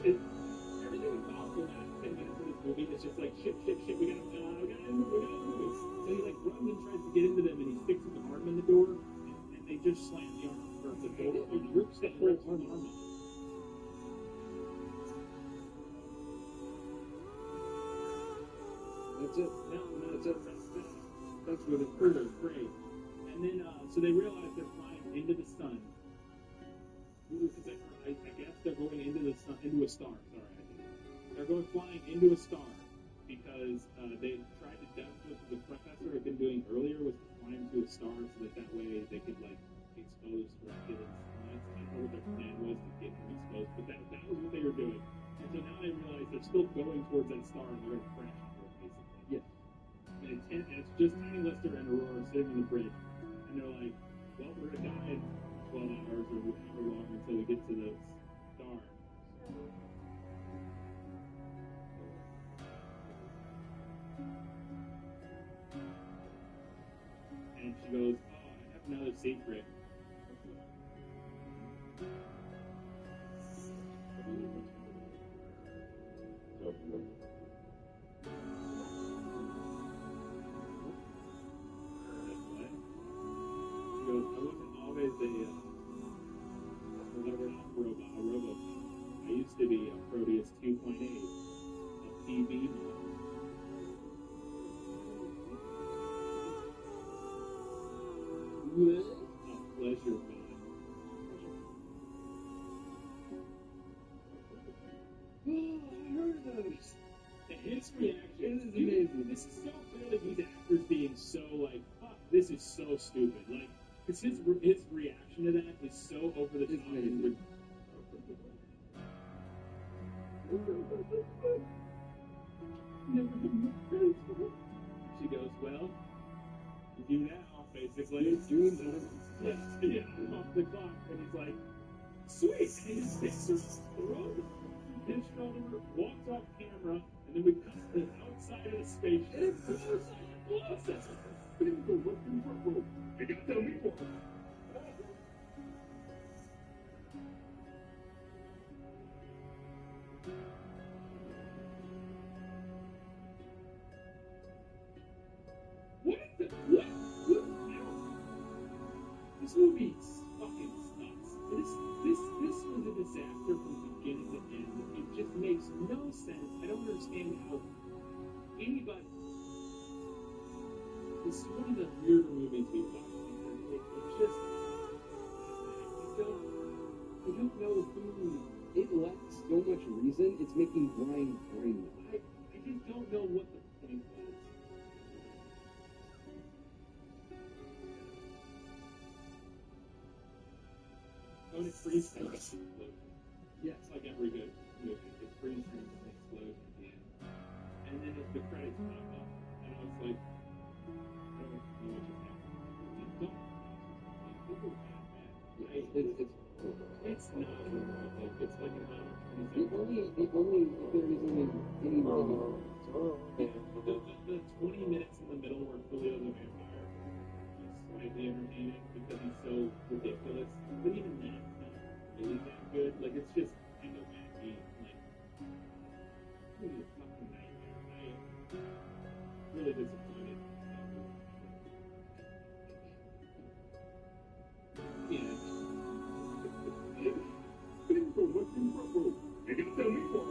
Everything about the last 10 minutes of this movie is just like shit, we gotta move. So he like runs and tries to get into them, and he sticks his arm in the door, and they just slam the arm or the door, and rips the whole arm off. That's it. No, that's it. That's what it's pretty great. And then, so they realize they're flying into the sun. I guess they're going into the sun, into a star. Sorry, they're going flying into a star because they tried to. That's what the professor had been doing earlier, was to fly into a star so that way they could like expose Dracula's. And that's kind of what their plan was, to get him exposed. But that was what they were doing. And so now they realize they're still going towards that star, and they're going to crash into it, basically. Yeah. And it's just Tiny Lister and Aurora sitting on the bridge. And they're like, well, we're going to die in 12 hours or however long until we get to the star. And she goes, oh, I have another secret. I wasn't always a robot. I used to be a Proteus 2.8, a PB model. A pleasure bot. Oh, I heard of those. And his reaction is amazing. This is so clearly these actors being so like, fuck, this is so stupid. Like, because his reaction to that is so over the top. She goes, well, you do now, basically. Yeah, I'm off the clock. And he's like, sweet. And he just takes her, throws his shoulder, walks off camera, and then we cut to the outside of the spaceship. And it blows us. I got tell me more. This movie fucking sucks. This was a disaster from beginning to end. It just makes no sense. I don't understand how anybody. This is one of the weirder movies we've watched because it just. I don't know who. It lacks so much reason. It's making Brian brain. I just don't know what the point was. Oh, it freeze frames an explosion. Yeah, it's like every good movie. It freeze frames an explosion at the end. And then the credits pop up. And I was like, I don't know what just happened. It's not like it's like an hour 20 The only if there is only any the 20 minutes in the middle where Julio the vampire is slightly entertaining because he's so ridiculous. But even that's not really that good. Like, it's just kind of wacky. Like, really a fucking nightmare. I'm really disappointed. Yeah. You can tell me more.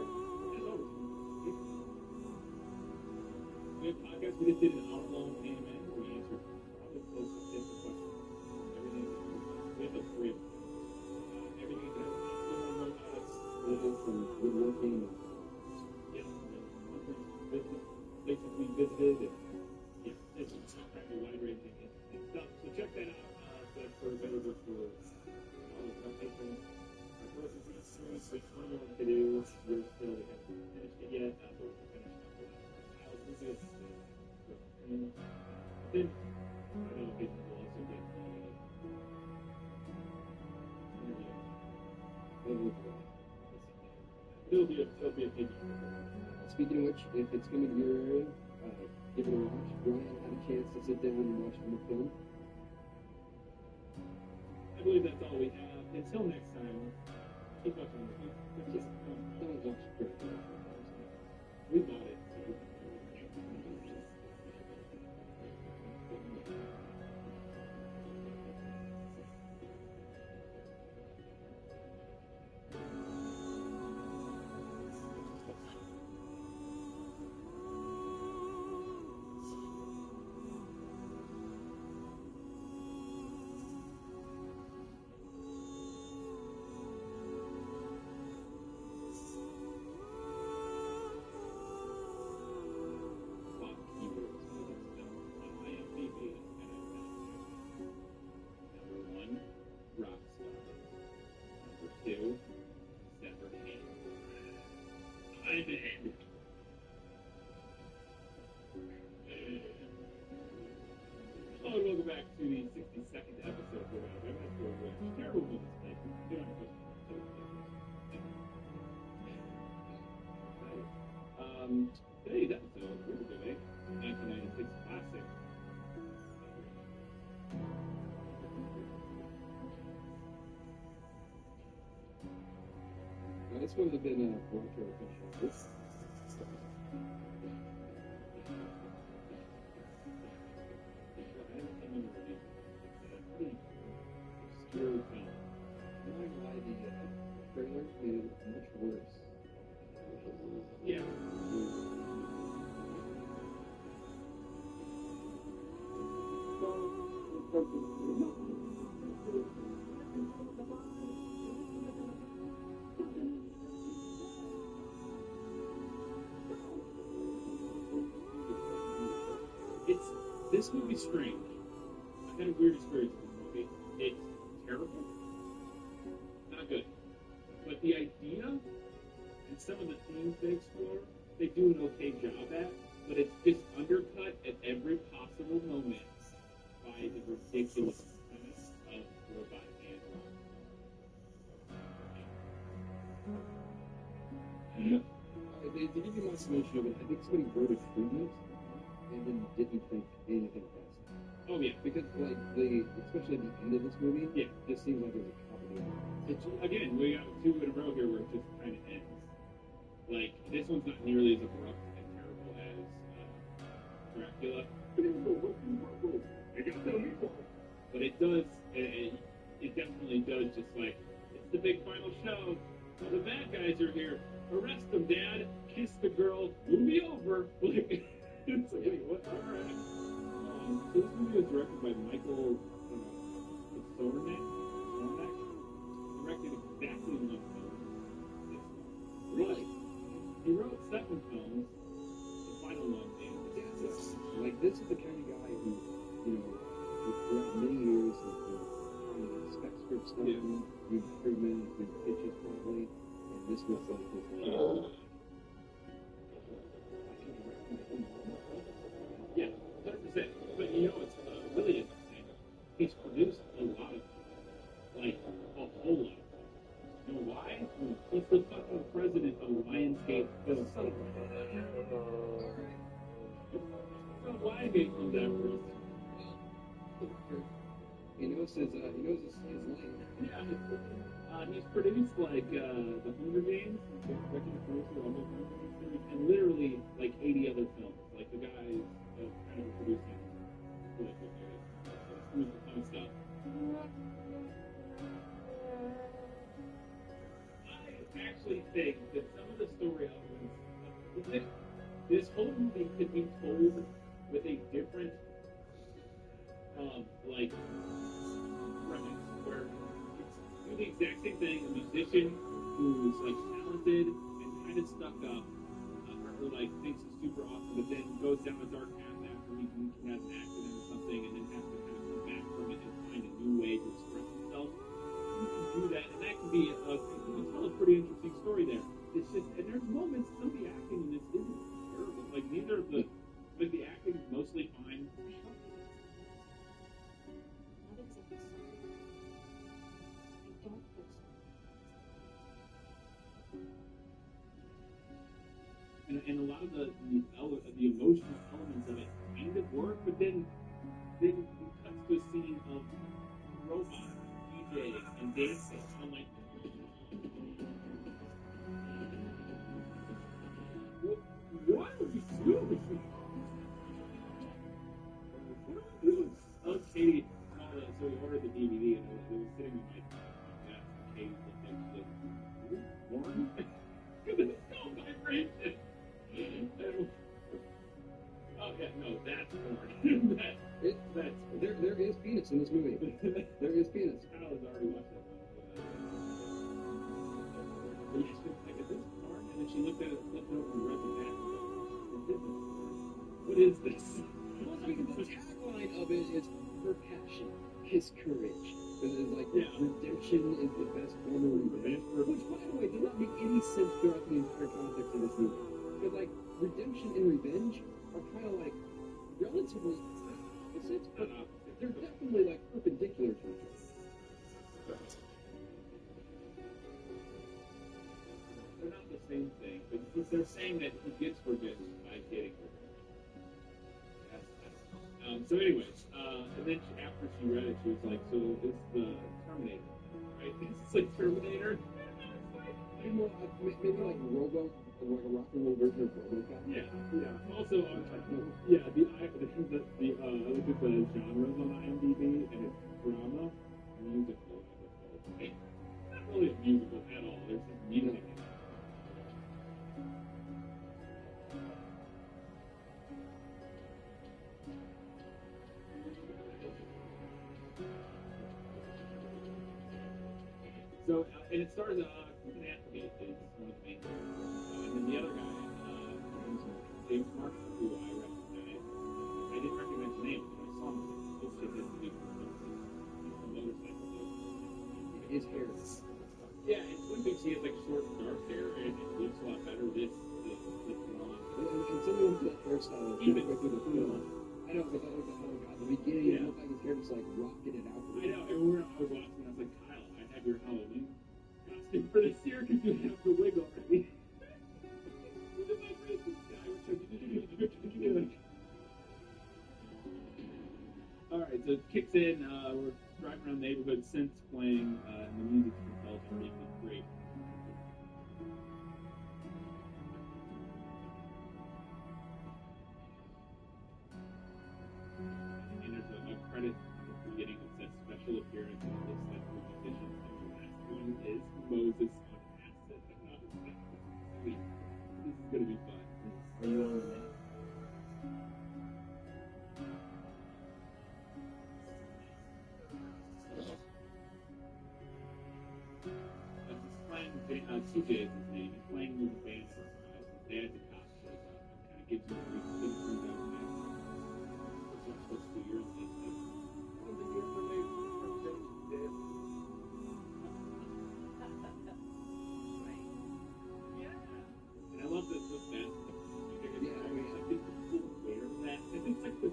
We have podcasts. We just did an hour-long anime where we answered probably close to 50 questions. Everything. We have like 3 of them. Everything that going on about us. from woodworking. Yeah. visited. And, yeah, it's kind of wide-ranging and stuff. So check that out. That's for available for all of our patrons. Our course is which one you want to do. We're still haven't finished it yet. But we're finished up the last visits. Then I know patrons will also get It'll be a TV. Speaking of which, if it's coming to your area, give it a watch. Ryan had a chance to sit down and watch the film. I believe that's all we have. Until next time, keep watching the movie. Just don't watch it. We bought it. Oh, and welcome back to the 62nd episode of Terrible Movies. Today's episode, we're doing 1996 classic. This would have been a retro official. Obscure film. I'm not gonna lie, the trailer made it much worse. Yeah. This movie's strange. I had a weird experience with this movie. It's terrible. Not good. But the idea and some of the themes they explore, they do an okay job at, but it's just undercut at every possible moment by the ridiculous premise of robot and They give you my summation of it. I think somebody wrote a treatment and then didn't think anything past it. Oh yeah, because like especially at the end of this movie, just seems like there's a comedy. It's again, we got two in a row here where it just kind of ends. Like this one's not nearly as abrupt and terrible as Dracula. But it does, it definitely does. Just like it's the big final show. The bad guys are here. Arrest them, Dad. Kiss the girl. Movie over. Like. It's like, wait, what? All right. So this movie was directed by Michael Sornak. Directed exactly one film. Really? He wrote 7 films. The final one, like this is the kind of guy who, throughout many years has been trying to get spec script stuff, improvement, pitches probably, and this was like his. Yeah, 100%. But you know what's really interesting? He's produced a lot of them. Like, a whole lot. You know why? He's the fucking president of Lionsgate Film. Lionsgate Endeavors. He knows his lane. Yeah. He's produced, like, the Hunger Games. He's executive producer of the Hunger Games series. And literally, like, 80 other films. Like, the guy's kind of producing really cool movies. Fun stuff. I actually think that some of the story elements, this whole movie could be told with a different, like, premise, where it's do the exact same thing. A musician who's like talented and kind of stuck up, or like thinks is super awesome, but then goes down a dark path after he has an accident or something, and then has to kind of come back from it and find a new way to express himself. You can do that, and that can be you can tell a pretty interesting story there. It's just, and there's moments, some of the acting in this isn't terrible. Like neither of the, like the acting is mostly fine. And a lot of the emotional elements of it kind of work, but then it cuts to a scene of robots DJing and dancing. I'm like, what are we doing? What are we doing? Oh, Katie saw that, so we ordered the DVD, and it was sitting on my desk. And Katie looked at it, like, porn? It's so vibration. Oh yeah, no, that's porn. There is penis in this movie. There is penis. Kyle has already watched that one. And she's been like, is this porn? And then she looked at it, flipped it over, and read the back. What is this? Well, I mean, the tagline of it is her passion, his courage. It's like, redemption is the best form of revenge. Which, by the way, does not make any sense throughout the entire context of this movie. Because, like, redemption and revenge are kind of like relatively opposites, but they're definitely like perpendicular to each other. They're not the same thing, but they're saying that he gets revenge by getting revenge. So anyways, and then after she read it, she was like, so it's the Terminator, right? It's like Terminator. Maybe like Robo, or like a rock and roll version of RoboCop. Yeah. Also, I looked at the genres on IMDb, and it's drama, musical. Not really a musical at all. There's just music in it. So, and it stars Ethan Applegate is one of the main characters, and then the other guy, James Mark, who I recognize. I didn't recognize the name, but I saw him. This kid has to do some motorcycle deal. His hair. Yeah, in Twin Peaks he has like short, dark hair, and it looks a lot better. This long. And somebody went to that hairstyle even through the film. I know, because at the beginning, it looked like his hair just like rocking it out. I know, and I was watching, I was like, Kyle, I have your Halloween costume for this year because you have the wig already. Alright, so it kicks in, we're driving around the neighborhood, synths playing, and the music you can tell is already great. And there's a credit at the beginning that says special appearance, and it looks like the musicians, and the last one is Moses on acid. Sweet. This is gonna be fun. Are you on that? CJ is his name. He's playing with a band for a while. His dad's a cop, shows up and kind of gives him a brief thing for his own name. What's he supposed to do? You're in this thing. Well, then you're for me. And I love this with that. Yeah, I mean, I think people wear that. It's like the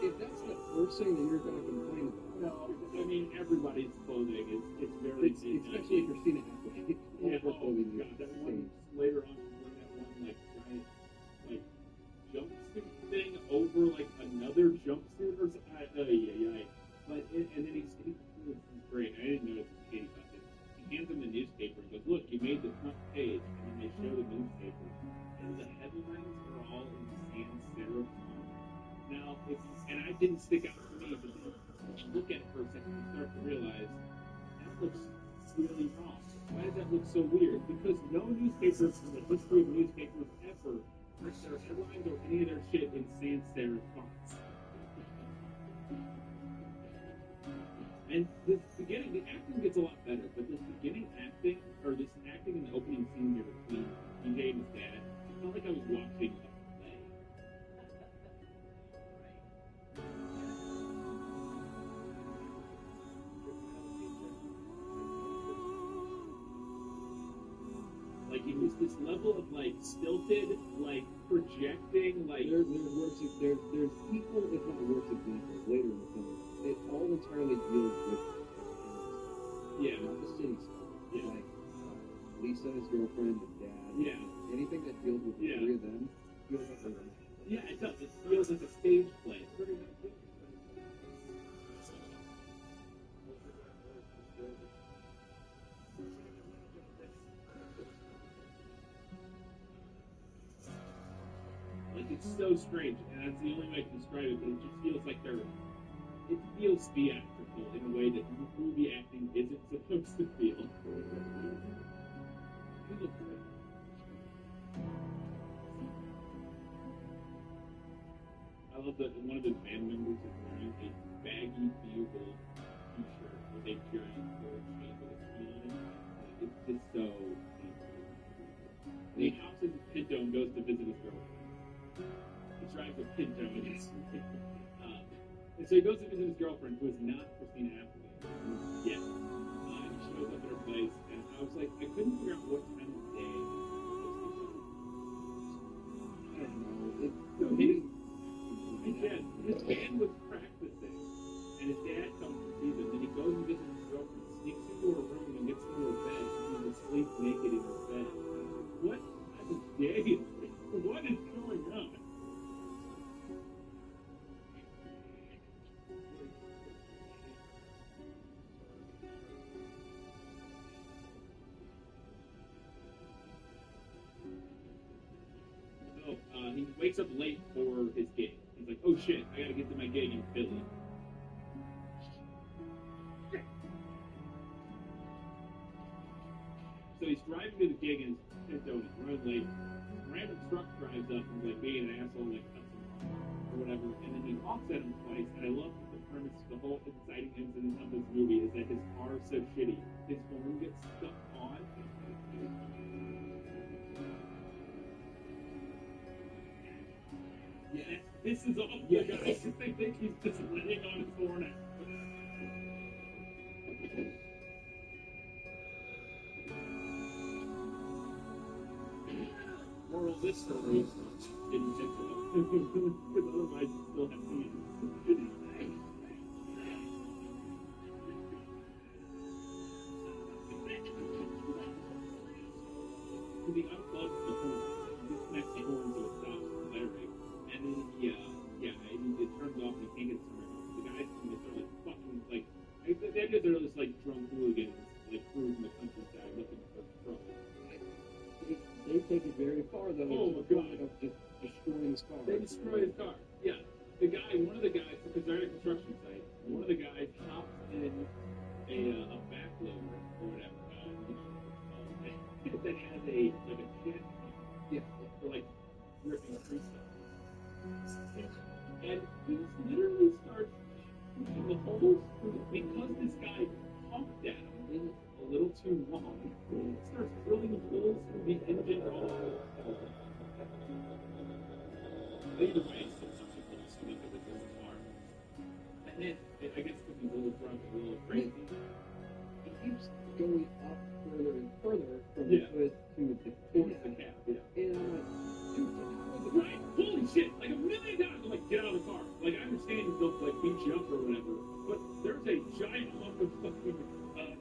if that's the first thing that you're going to complain about. No, I mean, everybody's clothing is very... especially Christina Applegate. Yeah, oh god, that one, later on, wearing that one, like, giant, like, jumpsuit thing over, like, another jumpsuit or something. But, and then he's great. I didn't notice it's Katie Bucket. He hands him the newspaper and goes, look, you made the front page. And then they show the newspaper. And the headlines are all in sans serif font. Now, and I didn't stick out to me, but then you look at it for a second and start to realize that looks really wrong. Why does that look so weird? Because no newspaper in the history of newspapers ever puts their headlines or any of their shit in sans serif fonts. And this beginning, the acting gets a lot better, but this beginning acting, or this acting in the opening scene here between DJ and his dad, I felt like I was watching a play. stilted, like projecting, like there's equal, if not worse, examples later in the film. It all entirely deals with not the city stuff. Like Lisa, his girlfriend, his dad. Anything that deals with the three of them feels like they're it does. It feels like a stage play. Like, it's so strange, and that's the only way I can describe it, but it just feels like it feels theatrical in a way that movie acting isn't supposed to feel. You look great. I love that one of the band members is wearing a baggy bugle t-shirt with a giant gold chain with a key on it. It's just so... He hops in his Pinto and goes to visit his girlfriend. He drives a Pinto and and so he goes to visit his girlfriend, who is not Christina Applegate yet. And he shows up at her place, and I was like, I couldn't figure out what time of day it was supposed to be. I don't know. His band was practicing, and his dad comes to see them, and he goes and visits his girlfriend, sneaks into her room and gets into her bed, and she's asleep naked in her bed. What type of day is this? What is going on? He wakes up late for his gig. He's like, oh shit, I gotta get to my gig in Philly. So he's driving to the gig in his Pinto, and he's running late. A random truck drives up and is like being an asshole, like cuts him off or whatever, and then he honks at him twice. And I love the premise, the whole exciting incident of this movie is that his car is so shitty, his horn gets stuck on. Yeah, this is all the guys because they think he's just laying on his horn. Moral of this story is didn't get to because otherwise you still have to use. He unplugs the horn, he disconnects the horn so it stops blaring, and then it turns off and he can't get it somewhere. The guys they're like fucking like the idea they're just like drunk hooligans like cruising the countryside looking for trouble. They take it very far though. Oh my god! Of just destroying his car. They destroy his car. Yeah, one of the guys, because they're at a construction site. One of the guys hops in a backloader or whatever. That has a jet for like ripping through stuff. And he literally starts pushing the holes through because this guy honked at him a little too long. He starts drilling holes through the engine all over. Either way, so subsequently assuming it was his car. And then, I guess because he's a little drunk, a little crazy. He keeps going up further and further from the hood to the cab. And I'm like, dude, get out of the car. Right? Holy shit! Like a million times, I'm like, get out of the car. Like, I understand they'll like beat you up or whatever, but there's a giant hunk of fucking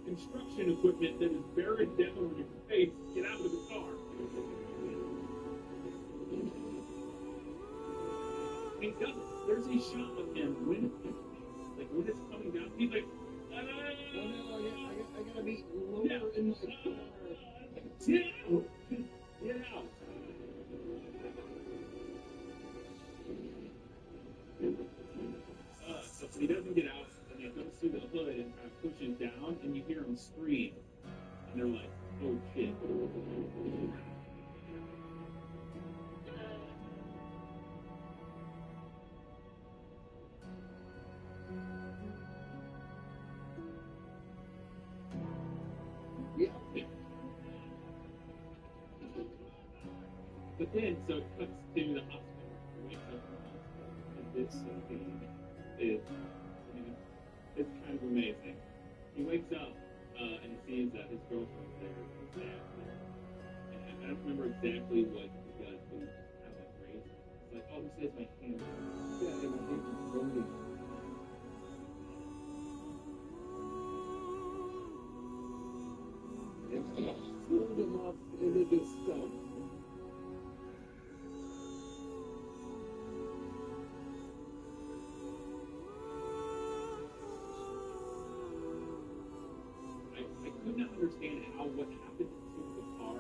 construction equipment that is buried down on your face. Get out of the car. And he does it. There's a shot of him when it's coming down. He's like, oh no, I gotta be lower in my car. Get out! Get out! So he doesn't get out, and he goes through the hood and kind of pushes down, and you hear him scream. And they're like, oh shit. But then, so it cuts to the hospital. He wakes up in the hospital. And this scene it's kind of amazing. He wakes up and he sees that his girlfriend's there, his dad's there. And I don't remember exactly what he does, but he's just kind of like raised. It's like, oh, he says my hands. Yeah, and my hands are burning. And pulled him up into this stuff. I could not understand how what happened to the car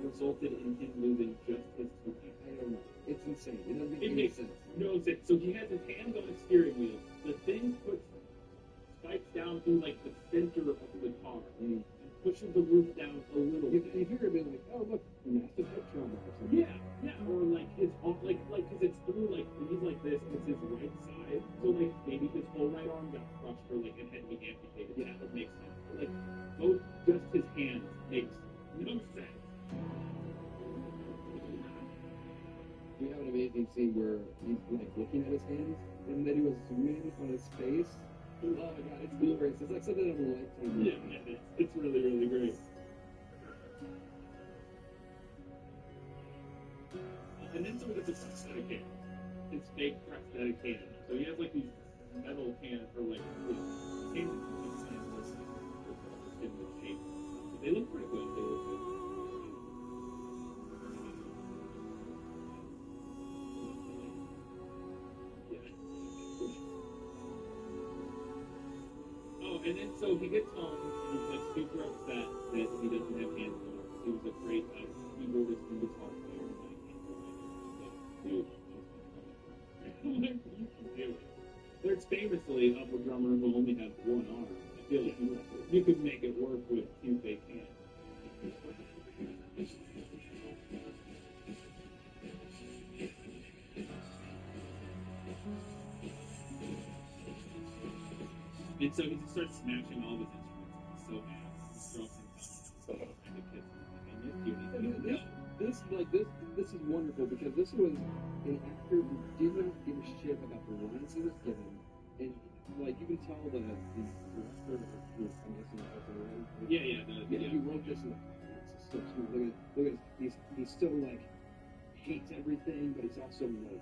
resulted in him losing just his two hands. I don't know. It's insane. It doesn't make It any makes sense. no sense. So he has his hands on the steering wheel. The thing puts spikes down through like the center of the car and pushes the roof down a little bit. You hear it being like, oh look, massive head trauma or something. Yeah, or like his like because it's through like he's like this and it's his right side, so like maybe his whole right arm got crushed or like it had to be amputated. Yeah, that would make sense. But, like both just his hands makes no sense. We have an amazing scene where he's like looking at his hands and then he was zooming on his face. Oh my god, it's glorious. It's like something of a lifetime. Yeah, it's really, really great. And then someone gets a prosthetic hand. It's fake prosthetic hand. So he has like these metal hands for like, you know, same in the shape. They look pretty good. They look good. And then so he gets home and he's like super upset that he doesn't have hands anymore because he was a great keyboardist and guitar player and like dude, you can do it. There's famously of a drummer who only has one arm. I feel like you could make it work with two fake hands. And so he just starts smashing all of his instruments. He's so mad. His girlfriend comes and trying to kiss him. And this is wonderful because this was an actor who didn't give a shit about the lines he was given, and like you can tell the director, I'm guessing that's the right. He wrote this. It's so smart. Look at he's still like hates everything, but he's also like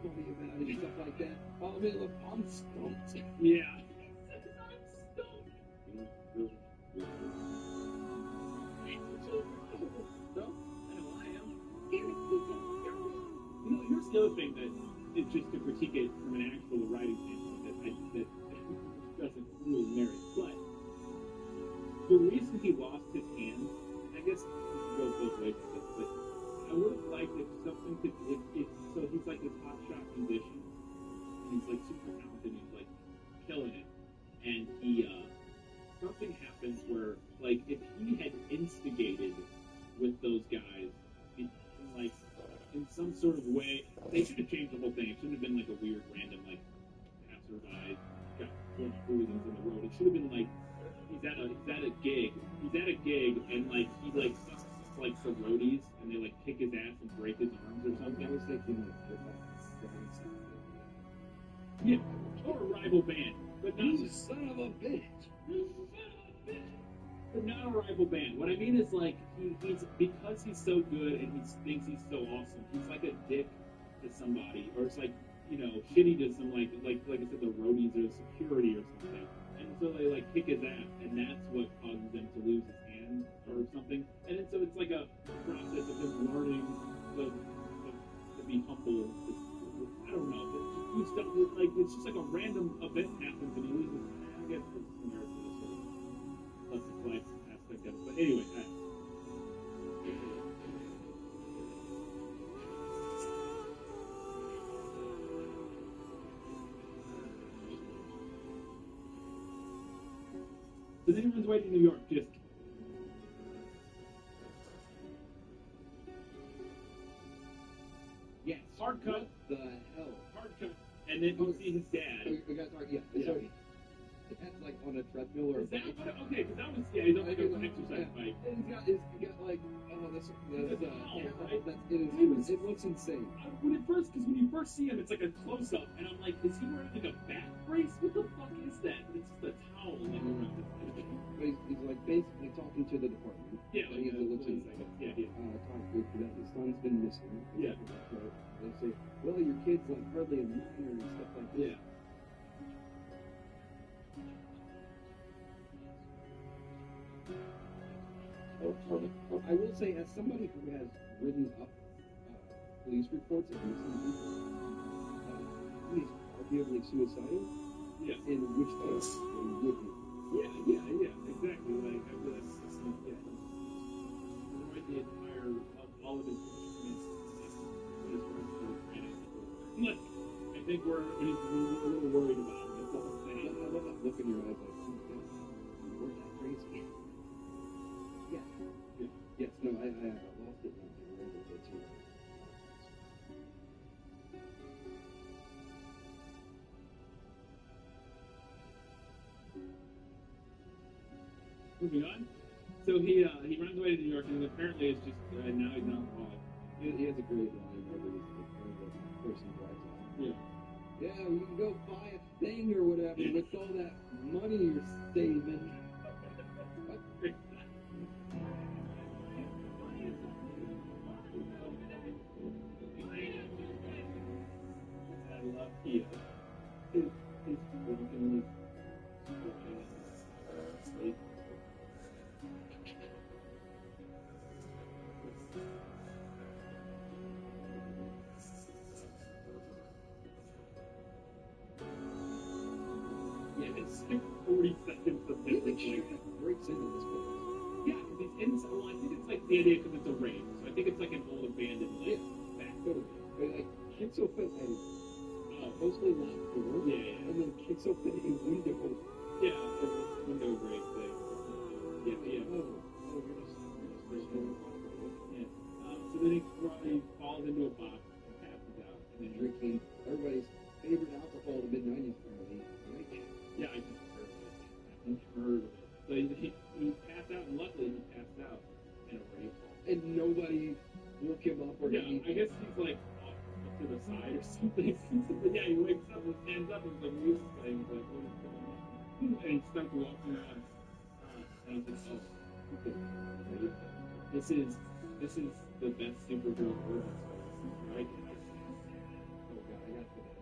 funny about it and stuff like that. Oh man, look, I'm stumped. Yeah. Here's the other thing that is just to critique it from an actual writing standpoint that doesn't really merit. But the reason he lost his hands, I guess it goes both ways with this, but I would have liked if something could so he's like this hotshot musician and he's like super talented and he's like killing it. And he something happens where like if he had instigated with those guys in some sort of way, they should have changed the whole thing. It shouldn't have been like a weird random like passerby got four hooligans in the road. It should have been like he's at a gig and like he like some roadies and they like kick his ass and break his arms or something. I was thinking yeah, or a rival band, but not you son of a bitch. But not a rival band. What I mean is like he's because he's so good and he thinks he's so awesome. He's like a dick to somebody, or it's like shitty to some like I said the roadies or the security or something. And so they like kick his ass, and that's what causes them to lose his hand or something. And then, so it's like a process of him learning to be humble. I don't know. It's just like a random event happens and he loses. I guess it's America. Plus it's life aspect of it. But anyway, so then he runs away to New York, just yes, hard cut. What the hell? Hard cut. And then you see his dad. We got sorry. That's like on a treadmill or a Is that bike. what? Okay, because that was he's on like an exercise Yeah. bike. And he's got like that's Towel, right? that's it looks insane. When you first see him, it's like a close up, and I'm like, is he wearing like a back brace? What the fuck is that? But it's just a towel like around his head. But he's like basically talking to the department. Yeah, like it looks insane. Yeah. Talking that his son's been missing. Yeah. They say, well, your kid's like hardly a minor and stuff like that. Yeah. I will say, as somebody who has written up police reports of missing people, he is arguably suicidal. Yeah. In which case, they would be. Yeah, exactly. Like, I feel like write the entire, all of his Look, I think we're a little worried about him. That's the whole thing. I love that look in your eyes, like, oh my god, we're that crazy. Yeah. Yes, no, I lost it when I read it too. Moving on. So he runs away to New York, and apparently it's just now he's an alcoholic. He has a great line where he's like, the person drives off. Yeah. Yeah, we can go buy a thing or whatever with all that money you're saving. I love Kia. His broken yeah, it's like 40 seconds of this. Breaks into this place. Yeah, because it's inside. Well, I think it's like the idea because it's a rave. So I think it's like an old abandoned like back. Like kicks open a mostly locked door. Yeah. And then kicks open a window. Yeah, a window break thing. Yeah. So then he falls into a box and passes out. And then Drinking everybody's favorite alcohol in the mid-90s, apparently. Right? Yeah, I just heard of it. So he passed out, and luckily he passed out in a rave. And nobody woke him up or anything. I guess he's like off to the side or something. But yeah, he wakes up and stands up and the music's playing. He's like, what is going on? And he starts walking around. And I was like, oh, this is the best Supergirl origin story, right? Oh god, I gotta put that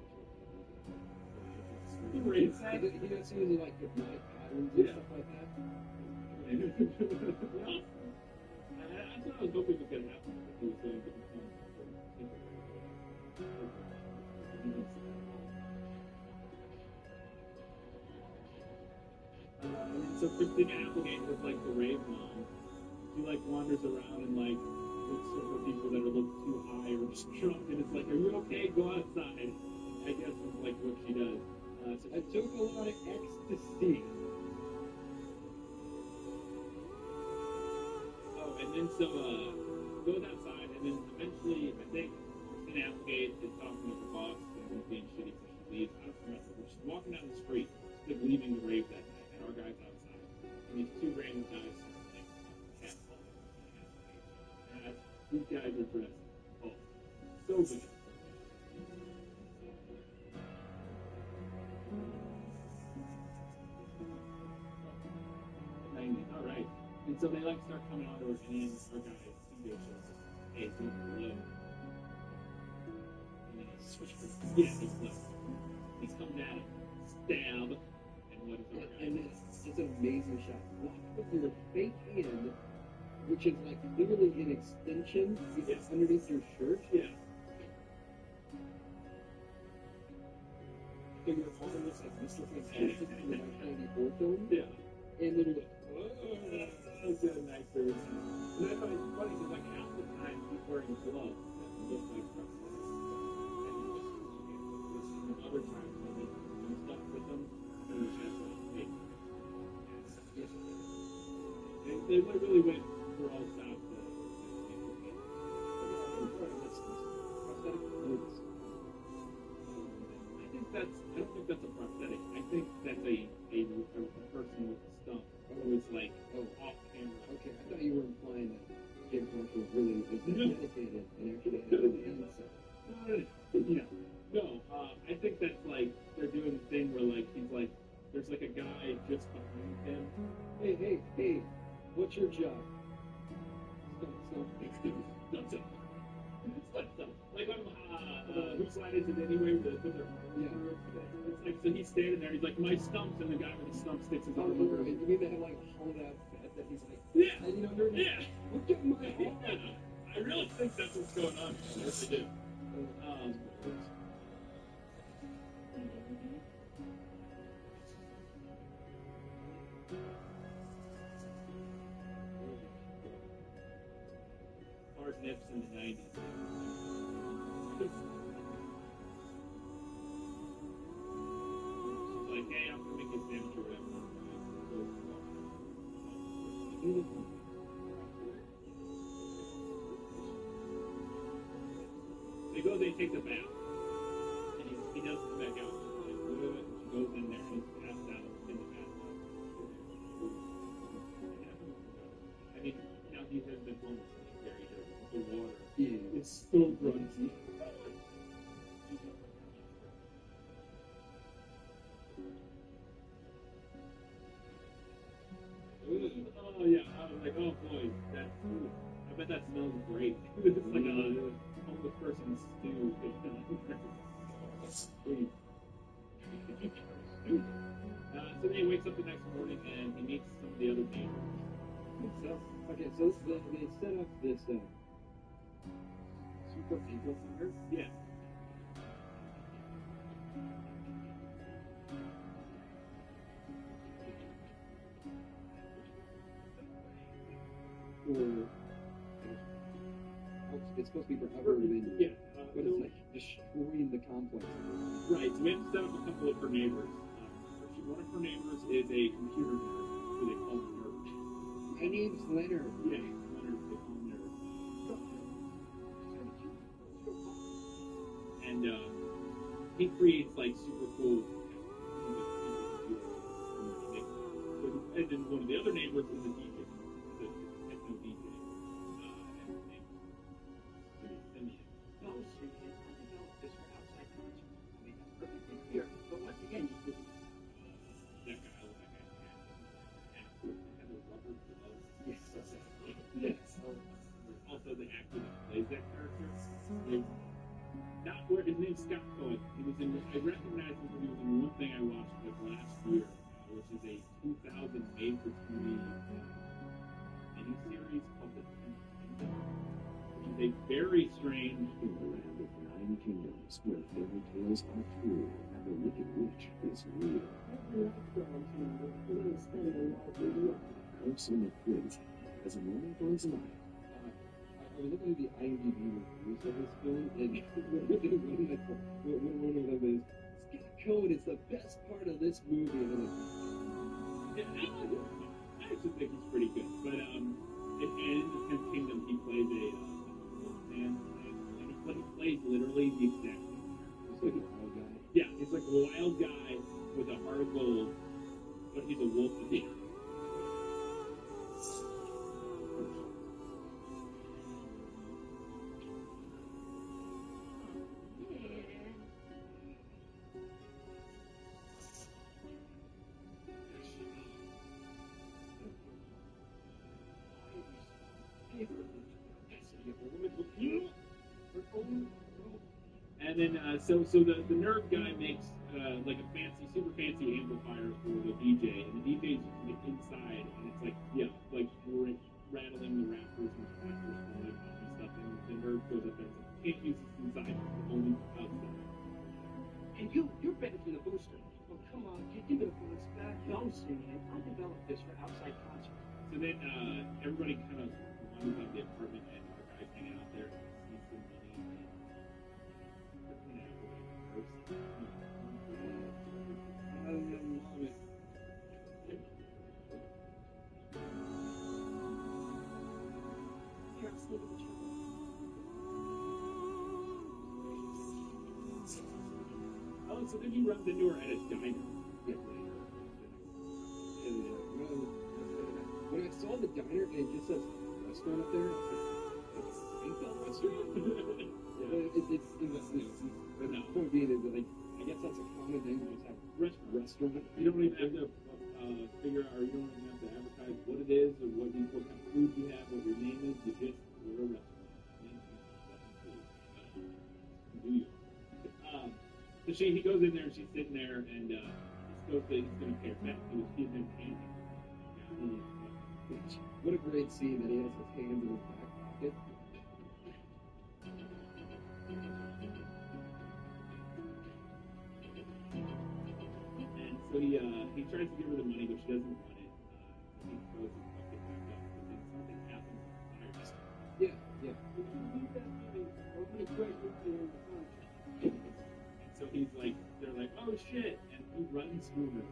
into He raised that. He does use like hypnotic patterns and stuff like that. Yeah. That's what I was hoping was going to happen. He was going to become so Christina Applegate was like the rave mom. She like wanders around and like looks for people that are look too high or drunk, and it's like, are you okay? Go outside. I guess it's like what she does. So I took a lot of ecstasy. Oh, and then so goes outside, and then eventually I think Christina Applegate is talking with the boss and he's being shitty, so she leaves. I don't remember. But she's walking down the street, she's like leaving the rave that night, and our guy's outside, and these two random guys just like catcall and these guys are dressed so good. All right. And so they like start coming onto her, and then our guy, CJ, shows up. Hey, it's Blue. And then he switches. Yeah, he's Blue. He's coming at him. Stab. And what is our guy? And it's an amazing shot. Blocked with your fake hand, which is like literally an extension underneath your shirt. Yeah. So you're almost like Mr. Fantastic in the 1994 film. Yeah. And then That's a nice service. And I thought it's funny because like half the time he's wearing gloves that look like prosthetics. And other times when they do stuff with them, he has like fake. They really went for all stops to prosthetic glutes. I don't think that's a prosthetic. I think that's a person with a stump who is like off camera. Okay, I thought you were implying that James Marshall really is dedicated and actually has an answer. Yeah. No, I think that's like they're doing the thing where like he's like there's like a guy just behind him. Hey, what's your job? Stop. Like on whose line is it anyway? With their it's like so he's standing there. He's like my stumps, and the guy with the stump sticks his arm over him. You mean they have like hollowed out fat that he's like, Yeah. Look at my arm. I really think that's what's going on. Yes, I do. Hard nips in the 90s. Like, hey, I'm gonna make this damage or whatever. So he goes and he takes a bath. And he does come back out. She goes in there and he's passed out in the bathtub. I mean, now he has been homeless and he's buried there with the water. Yeah. It's so grungy. Oh yeah, I was like, oh boy, I bet that smells great. It's like a homeless person's stew. Sweet. So then he wakes up the next morning and he meets some of the other neighbors. Okay, so they set up this super ankle center. Yeah. It's supposed to be for urban. Yeah. But it's like destroying the complex. Right, so we have to set up a couple of her neighbors. One of her neighbors is a computer nerd, who they call Nerd. My name's Leonard. Yeah, Leonard, they call him Nerd. And he creates like super cool. And then one of the other neighbors is a DJ, the techno DJ. But once again, you could that guy, Yes. Also, the actor that plays that character, not where his name's Scott Cohen. He was in. I recognize him because he was in one thing I watched like last year, which is a 2000 made-for-TV miniseries called The 10th Kingdom, which is a very strange. In the land of 9 kingdoms, where fairy tales are true and the wicked witch is real. Curse on the Prince as a moment for his life. I was looking at the IMDb reviews of this film, and one of them is Scott Cohen is the best part of this movie. And I'm like, I actually think he's pretty good, but in the 10th Kingdom he plays a man, and he plays literally the exact same character. He's like a wild guy. Yeah, he's like a wild guy with a heart of gold, but he's a wolf in the And then, so the nerd guy makes like a super fancy amplifier for the DJ, and the DJ's using it inside, and it's like, like rattling the rafters and the rafters falling off and stuff, and the nerd goes up there and says, can't use this inside, it's only outside. and you're better than a booster. Well, come on, give it a boost back. No, man, I developed this for outside concerts. So then everybody kind of runs out of the apartment, and our guy's hanging out there, and he sees some money, and Oh, so then he runs into her at a diner. Yeah. And when I saw the diner and it just says restaurant up there, I was like, that's Seinfeld restaurant? It's the point being is that, like, I guess that's a common thing to just have restaurant. You don't even have to figure out, or you don't even have to advertise what it is, or what kind of food you have, what your name is. We're a restaurant. New York. So he goes in there and she's sitting there, and he's going to pay her back. He was giving him candy. What a great scene that he has his hands in his back pocket. And so he tries to give her the money, but she doesn't want it. He throws his bucket back up, but then something happens with the fire. Yeah. And so he's like, they're like, oh shit, and he runs through her.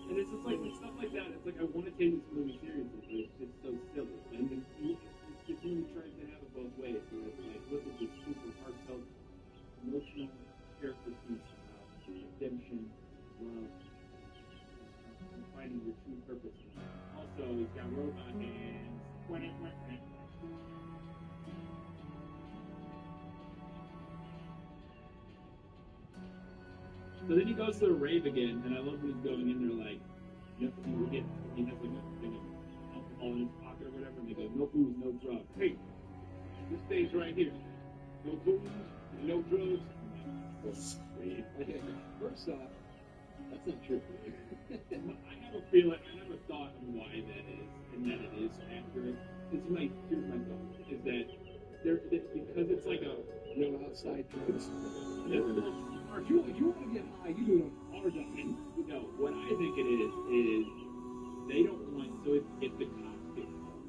And it's just like with stuff like that, it's like I want to take this movie seriously, but it's just so silly. And then this movie tries to have it both ways. So it's like, look at this super heartfelt, emotional character piece about redemption, love, and finding your true purpose. Also, it's got robot hands. So then he goes to the rave again, and I love when he's going in there like, he has like a thing of alcohol in his pocket or whatever, and they go, no booze, no drugs. Hey, this stays right here. No booze, no drugs. First off, that's not true. I have a feeling, I have a thought on why that is, and that it is accurate. Here's my thought, is that because it's like a no outside drugs. If you want to get high, you do it on our dime. No, what I think it is they don't want, so if the cops get caught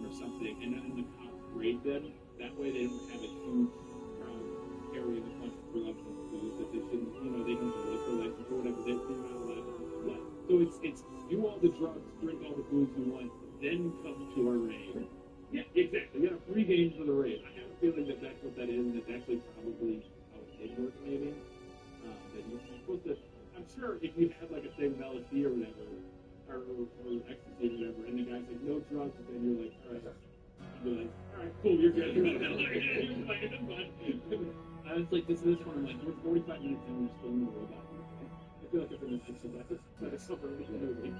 or something, and the cops raid them, that way they don't have a huge crowd carrying a bunch of drugs and booze that they shouldn't, they don't have a liquor license or whatever, they're not allowed to do. So it's do all the drugs, drink all the booze you want, then come to our raid. Yeah, exactly. We got a free game for the raid. I have a feeling that that's what that is, and it's actually probably how it did work, maybe. That you're supposed to, I'm sure if you had like a thing of LSD or whatever, or ecstasy or whatever, and the guy's like, no drugs, and then you're like, all right, cool, you're good. You're playing, but I was like, this one, I'm like, we're 45 minutes in, we're still in the robot. I feel like I've been listening to that. That's so early in the movie.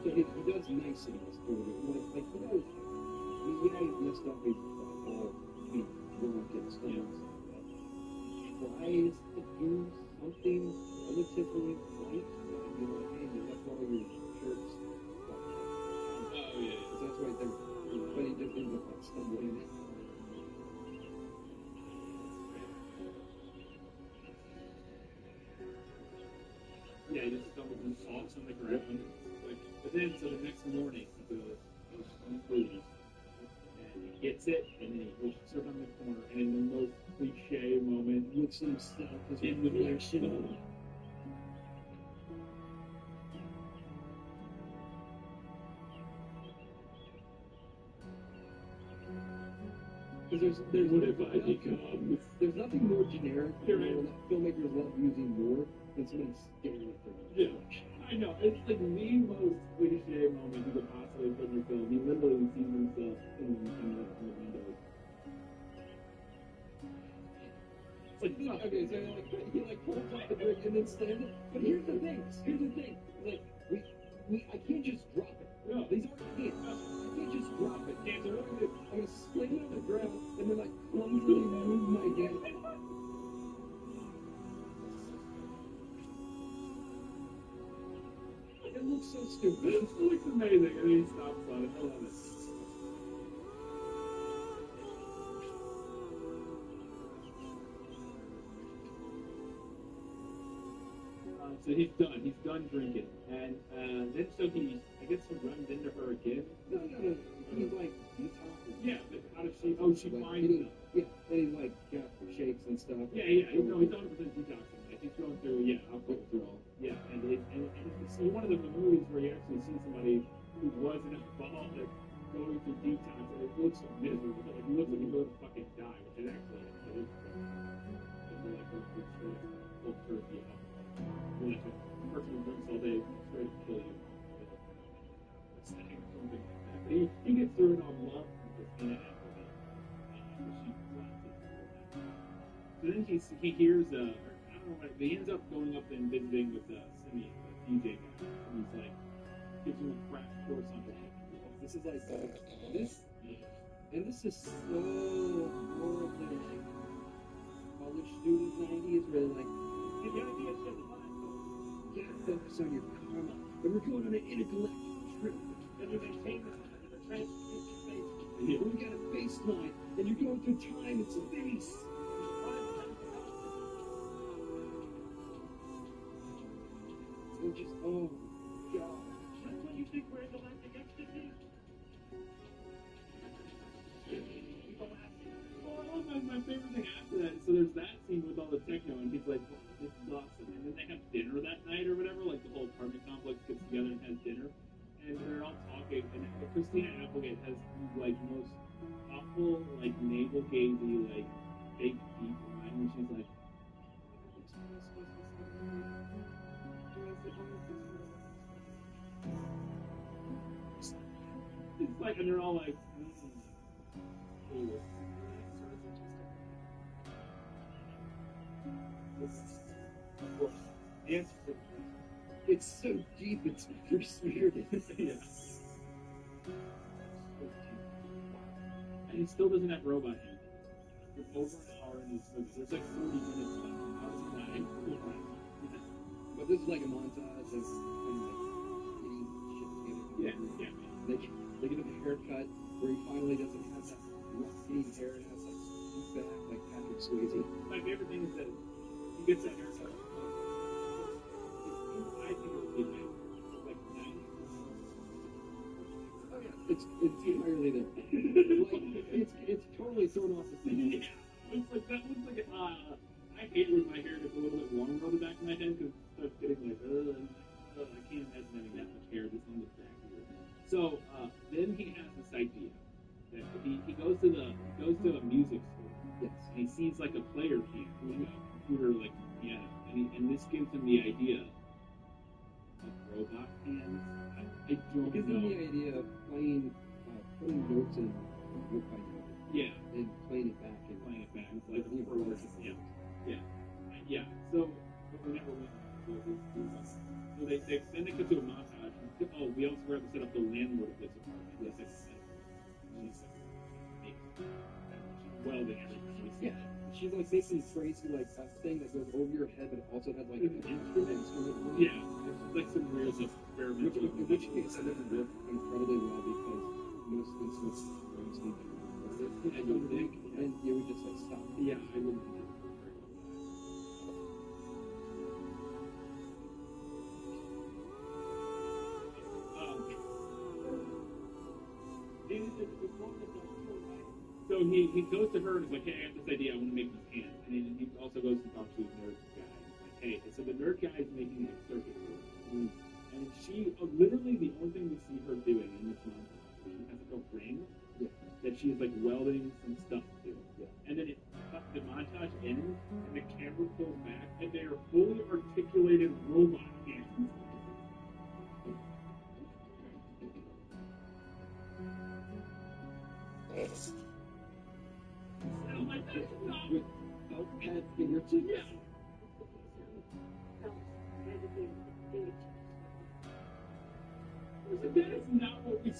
So he does nice things for it. Like he knows, he's messed up his being drunk and stuff. He tries to do something relatively right. Hey, you left all your shirts. Oh, yeah. That's right there. But he just ends up like stumbling in. Yeah, he just stumbles and falls on the ground. But then, so the next morning, he goes on booze, and he gets it, and then he pushes her on the corner, and in the most cliche moment, looks at himself as in the reflection. Because there's what if I become? There's nothing more generic that filmmakers love using more than somebody staring at their reflection. I know, it's like the most cliche moment you could possibly put in your film. He literally sees himself in the window. It's like, okay, so he pulls up the brick, and then then stand it. But here's the thing. Like, I can't just drop it. No. These aren't hands. I can't just drop it. Can't So what I'm gonna sling it on the ground and then like clumsily move my hand. It looks so stupid. It looks amazing, and he stops on it. I love it. So he's done. He's done drinking, and then so he, I guess, he runs into her again. No. He's like detoxing. Yeah, but how does she? Oh, she finds him. Yeah, and he's like got shakes and stuff. Yeah. No, he's 100% detoxing. Like he's going through, alcohol withdrawal. Yeah, and you see one of the movies where you actually see somebody who was an alcoholic going through detox, and it looks miserable. Like it looks like he's going to fucking die, which is actually it is. Like going through straight full turkey alcohol. Like a person who drinks all day, straight to kill you. Something like that. But he gets through it on love from Christina Applegate. So then he hears, I don't know what, he ends up going up and visiting with Simeon, the DJ guy. And he's like, gives him a crash course on that. This is like, this is so horribly like college student 90s where they're like, you gotta be a focus on your karma. And we're going on an intergalactic trip. And we're maintaining the transportation space. And we got a baseline. And you're going through time and space. So just, oh, God. That's what you think we're in galactic ecstasy? My favorite thing after that, so there's that scene with all the techno, and he's like, well, this is awesome. And then they have dinner that night or whatever, like the whole apartment complex gets together and has dinner. And they're all talking, and Christina Applegate has these, like, most awful, like, navel-gazing, like, fake deep line, and she's like, it's like, and they're all like, It's so deep, it's free-spirited. Yeah. And he still doesn't have robot hands. It's over an hour in this movie. There's like 40 minutes left. How does he not have robot hands? But this is like a montage of them like getting shit together. Yeah. They get him a haircut where he finally doesn't have that rough hitting hair and has like scoop back like Patrick Swayze. My favorite thing is that he gets that haircut. I think it would be like 90. Oh yeah, it's entirely there. Like it's totally thrown off the scene. Yeah, it's like that looks like I hate when my hair gets a little bit longer on the back of my head because it starts getting like I can't imagine having that much hair just on the back here. So then he has this idea that he goes to a music school. Yes. And he sees like a player piano, like a computer like piano, and this gives him the idea of robot hands. I don't It gives know. him the idea of putting notes in note by note. Yeah. And playing it back. Like a forward. Yeah. So, but we never went. So they then they cut to a montage. Oh, we also have to set up the landlord of this apartment. Yes. She's welding everything. Yeah. She's like making crazy like a thing that goes over your head, but it also has like an instrument. Yeah. It's like some weird experimental. In which case, it doesn't work incredibly well because most instruments need to and you would think, and you would just like stop. Yeah, I wouldn't do So he goes to her and is like, hey, I have this idea, I want to make these hands. And he also goes to talk to the nerd guy. He's like, hey, so the nerd guy is making like circuit boards. And she, literally the only thing we see her doing in this montage, she has like a ring that she is like welding some stuff to. And then the montage ends and the camera pulls back and they are fully articulated robot hands. With pad fingertips. Yeah.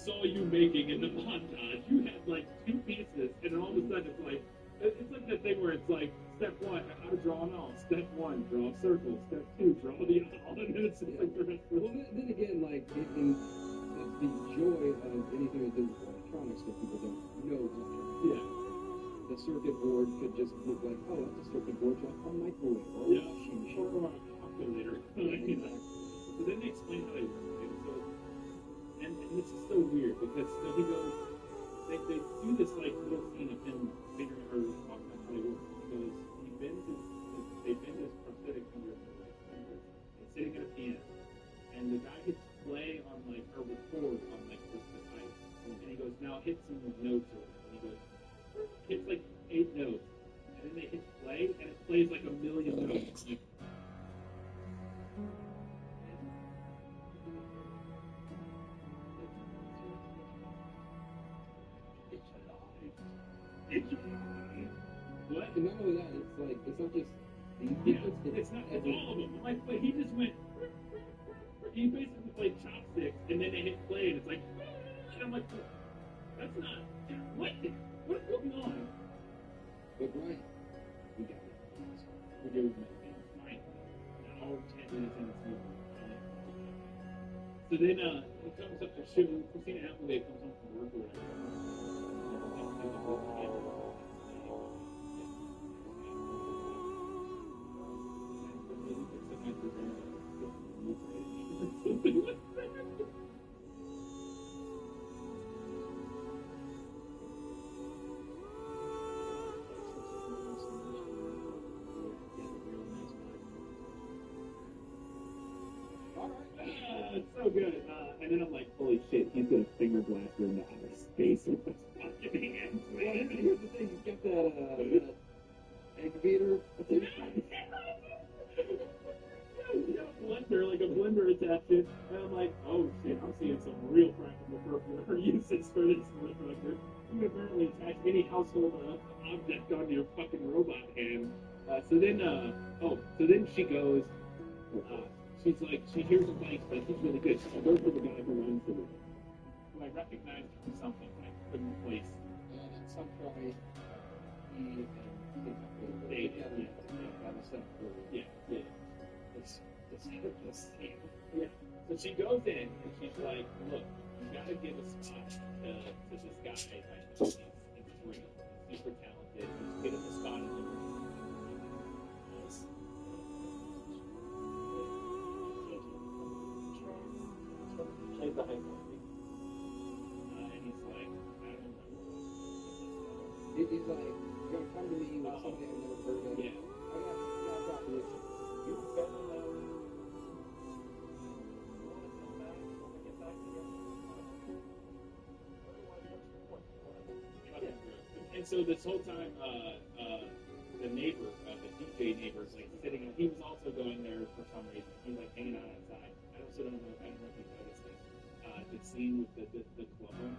saw you making in the montage. You had like 2 pieces, and then all of a sudden it's like that thing where it's like, step 1, how to draw an owl. Step 1, draw a circle. Step 2, draw the owl. And then it's just like the rest of Well, then again, like, that's the joy of anything that does with electronics that people don't know electronics. Yeah. The circuit board could just look like, oh, that's a circuit board to a microwave or a washing machine. Or a calculator. So then they explain how they work. And so, and this is so weird because so he goes, they do this like little scene of him figuring or talking about how they work. He goes, they bend his prosthetic finger like fingers. He's sitting at a piano, and the guy hits play on like or record on like this device, and he goes, now hit some notes or whatever. And he goes, hits like 8 notes, and then they hit play, and it plays like a million notes. Like, What? And not only that, it's like, it's not just these people, it's not, it's all of them. Like, but he just went, he basically played chopsticks, and then they hit play, and it's like, and I'm like, that's not, what? What's going on? But Brian, we got it. We're doing it. Fine. Now 10 minutes in this movie. So then, it comes up to shoot, Christina Applegate comes home from work or whatever. It's so good. And then I'm like, holy shit, he's gonna finger blast her into outer space with his fucking hands, man. Well, here's the thing, you've got that egg beater. Yeah, blender, like a blender attachment. And I'm like, oh shit, I'm seeing some real practical uses for this motherfucker. You can apparently attach any household object onto your fucking robot hand. So then she goes, she's like, she hears a voice, but he's really good. So she goes to the guy who runs the room, who I recognized from something, but I couldn't place. At some point, he and Dave, yeah. Yeah. So she goes in and she's like, look, you gotta give a spot to this guy. I know he's real. He's super talented. Just get him a spot in the room. Plays the high point. And he's like, I don't know. He's like, you're gonna come to me with somebody I've never heard of. Yeah. I got a proposition. You better know. And so this whole time, the neighbor, the DJ neighbor, is like sitting. He was also going there for some reason. He's like hanging out outside. I don't know if you noticed this. The scene with the club owner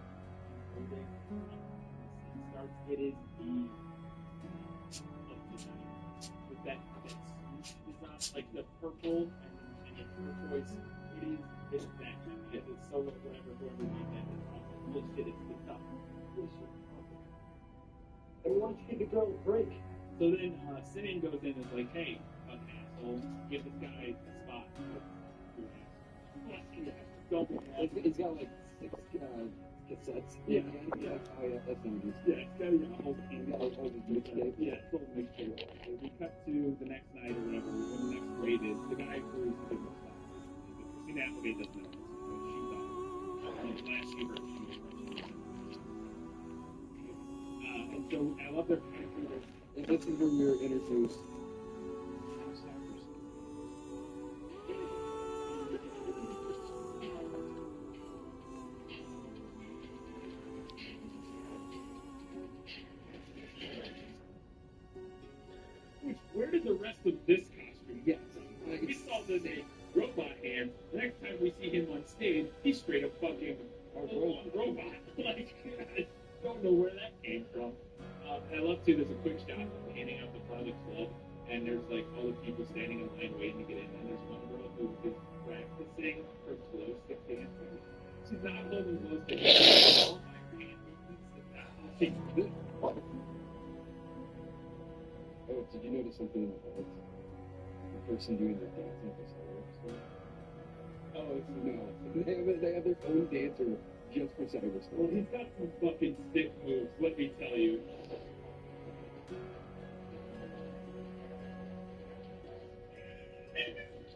holding. Starts. It is the with that it's not like the purple and the turquoise. It's that. It's so whoever made that. Bullshit. It's the top. I want you to go break. So then Simeon goes in and is like, hey, fucking asshole, give this guy a spot. Don't. It's got like 6 cassettes. Yeah. Yeah. Oh yeah, that's not good. Yeah, it's got a whole thing. Got like all these mixtapes. Yeah, it's all mixtape. So we cut to the next night or whatever, when the next raid is. The guy who is the big spot. Christina Applegate doesn't know this. She thought. Last she heard she was and so I love their characters. And this is when we're introduced. Where did the rest of this costume Yes. We saw this robot hand. The next time we see him on stage, he's straight up fucking robot. Like, I don't know where that came from. I love too, there's a quick shot of handing out the private club, and there's like all the people standing in line waiting to get in, and there's one girl who is practicing her close to dancing. She's not holding glow sticks. Oh, did you notice something in the vault? The person doing the dancing for Cyber. Oh, it's No, they have their own dancer just for Cyber. Well, he's got some fucking stick moves, let me tell you.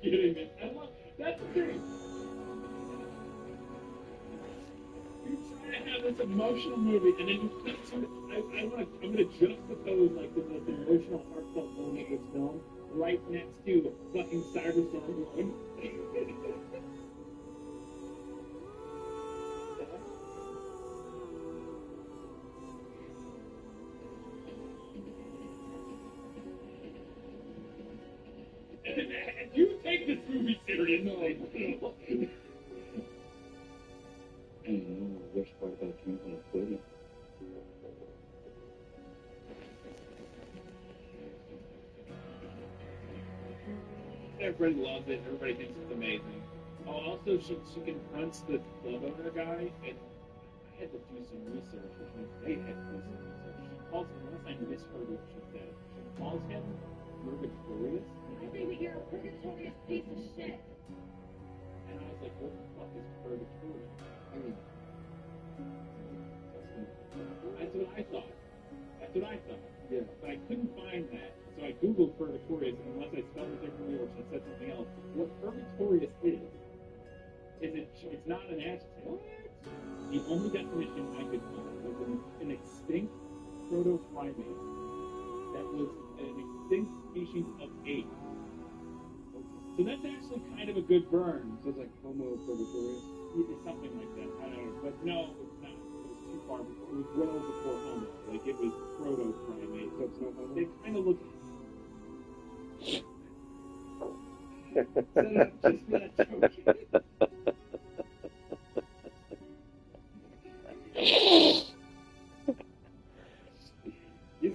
Kidding me? That's the thing. You try to have this emotional movie, and then you put to I'm gonna juxtapose like the most emotional, heartfelt moment of this film right next to fucking Cyberstorm going. And you take this movie seriously. I don't know the worst part about you on a podium. Everybody loves it. Everybody thinks it's amazing. Oh, also, she confronts the club owner guy, and I had to do some research, which means they had to do some research. She calls him, unless I misheard what she said, she calls him Purgatorious. I think that you're a purgatorious piece of shit. And I was like, what the fuck is Purgatorious? I mean, that's what I thought. That's what I thought. Yeah. But I couldn't find that. So I googled Purgatorious, and unless I spelled it differently or she said something else, what Purgatorious is it's not an adjective. The only definition I could find was an extinct proto-primate that was an extinct species of ape. So that's actually kind of a good burn. So it's like Homo Purgatorious? It's something like that. I don't know. But no, it's not. It was too far before. It was well before Homo. Like, it was proto-primate. So it's not Homo? They kind of look... Just for that joke.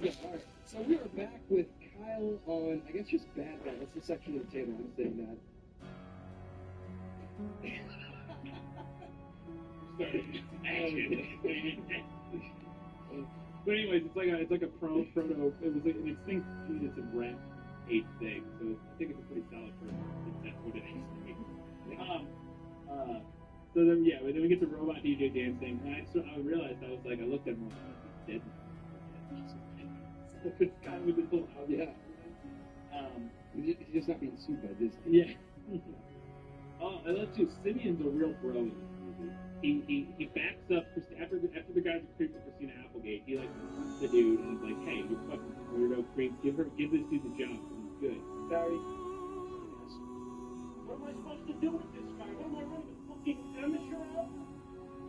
Alright, so we are back with Kyle on, I guess, just Batman. That's the section of the table I'm sitting at. But anyways, it's like a proto. It was like an extinct genus of rat ape thing. So I think it's a pretty solid person. If that's what it is. So then then we get the robot DJ dancing, and I realized I looked at him like, he's dead. So it's kind of this little out. Yeah. He's just not being sued by Disney. Yeah. Oh, I love too. Simeon's a real bro in this movie. He backs up after the guys are creeping Christina Applegate. He like confronts the dude and is like, "Hey, you fucking weirdo creep! Give this dude the job. He's good." Barry, what am I supposed to do with this guy? What am I running a fucking amateur out?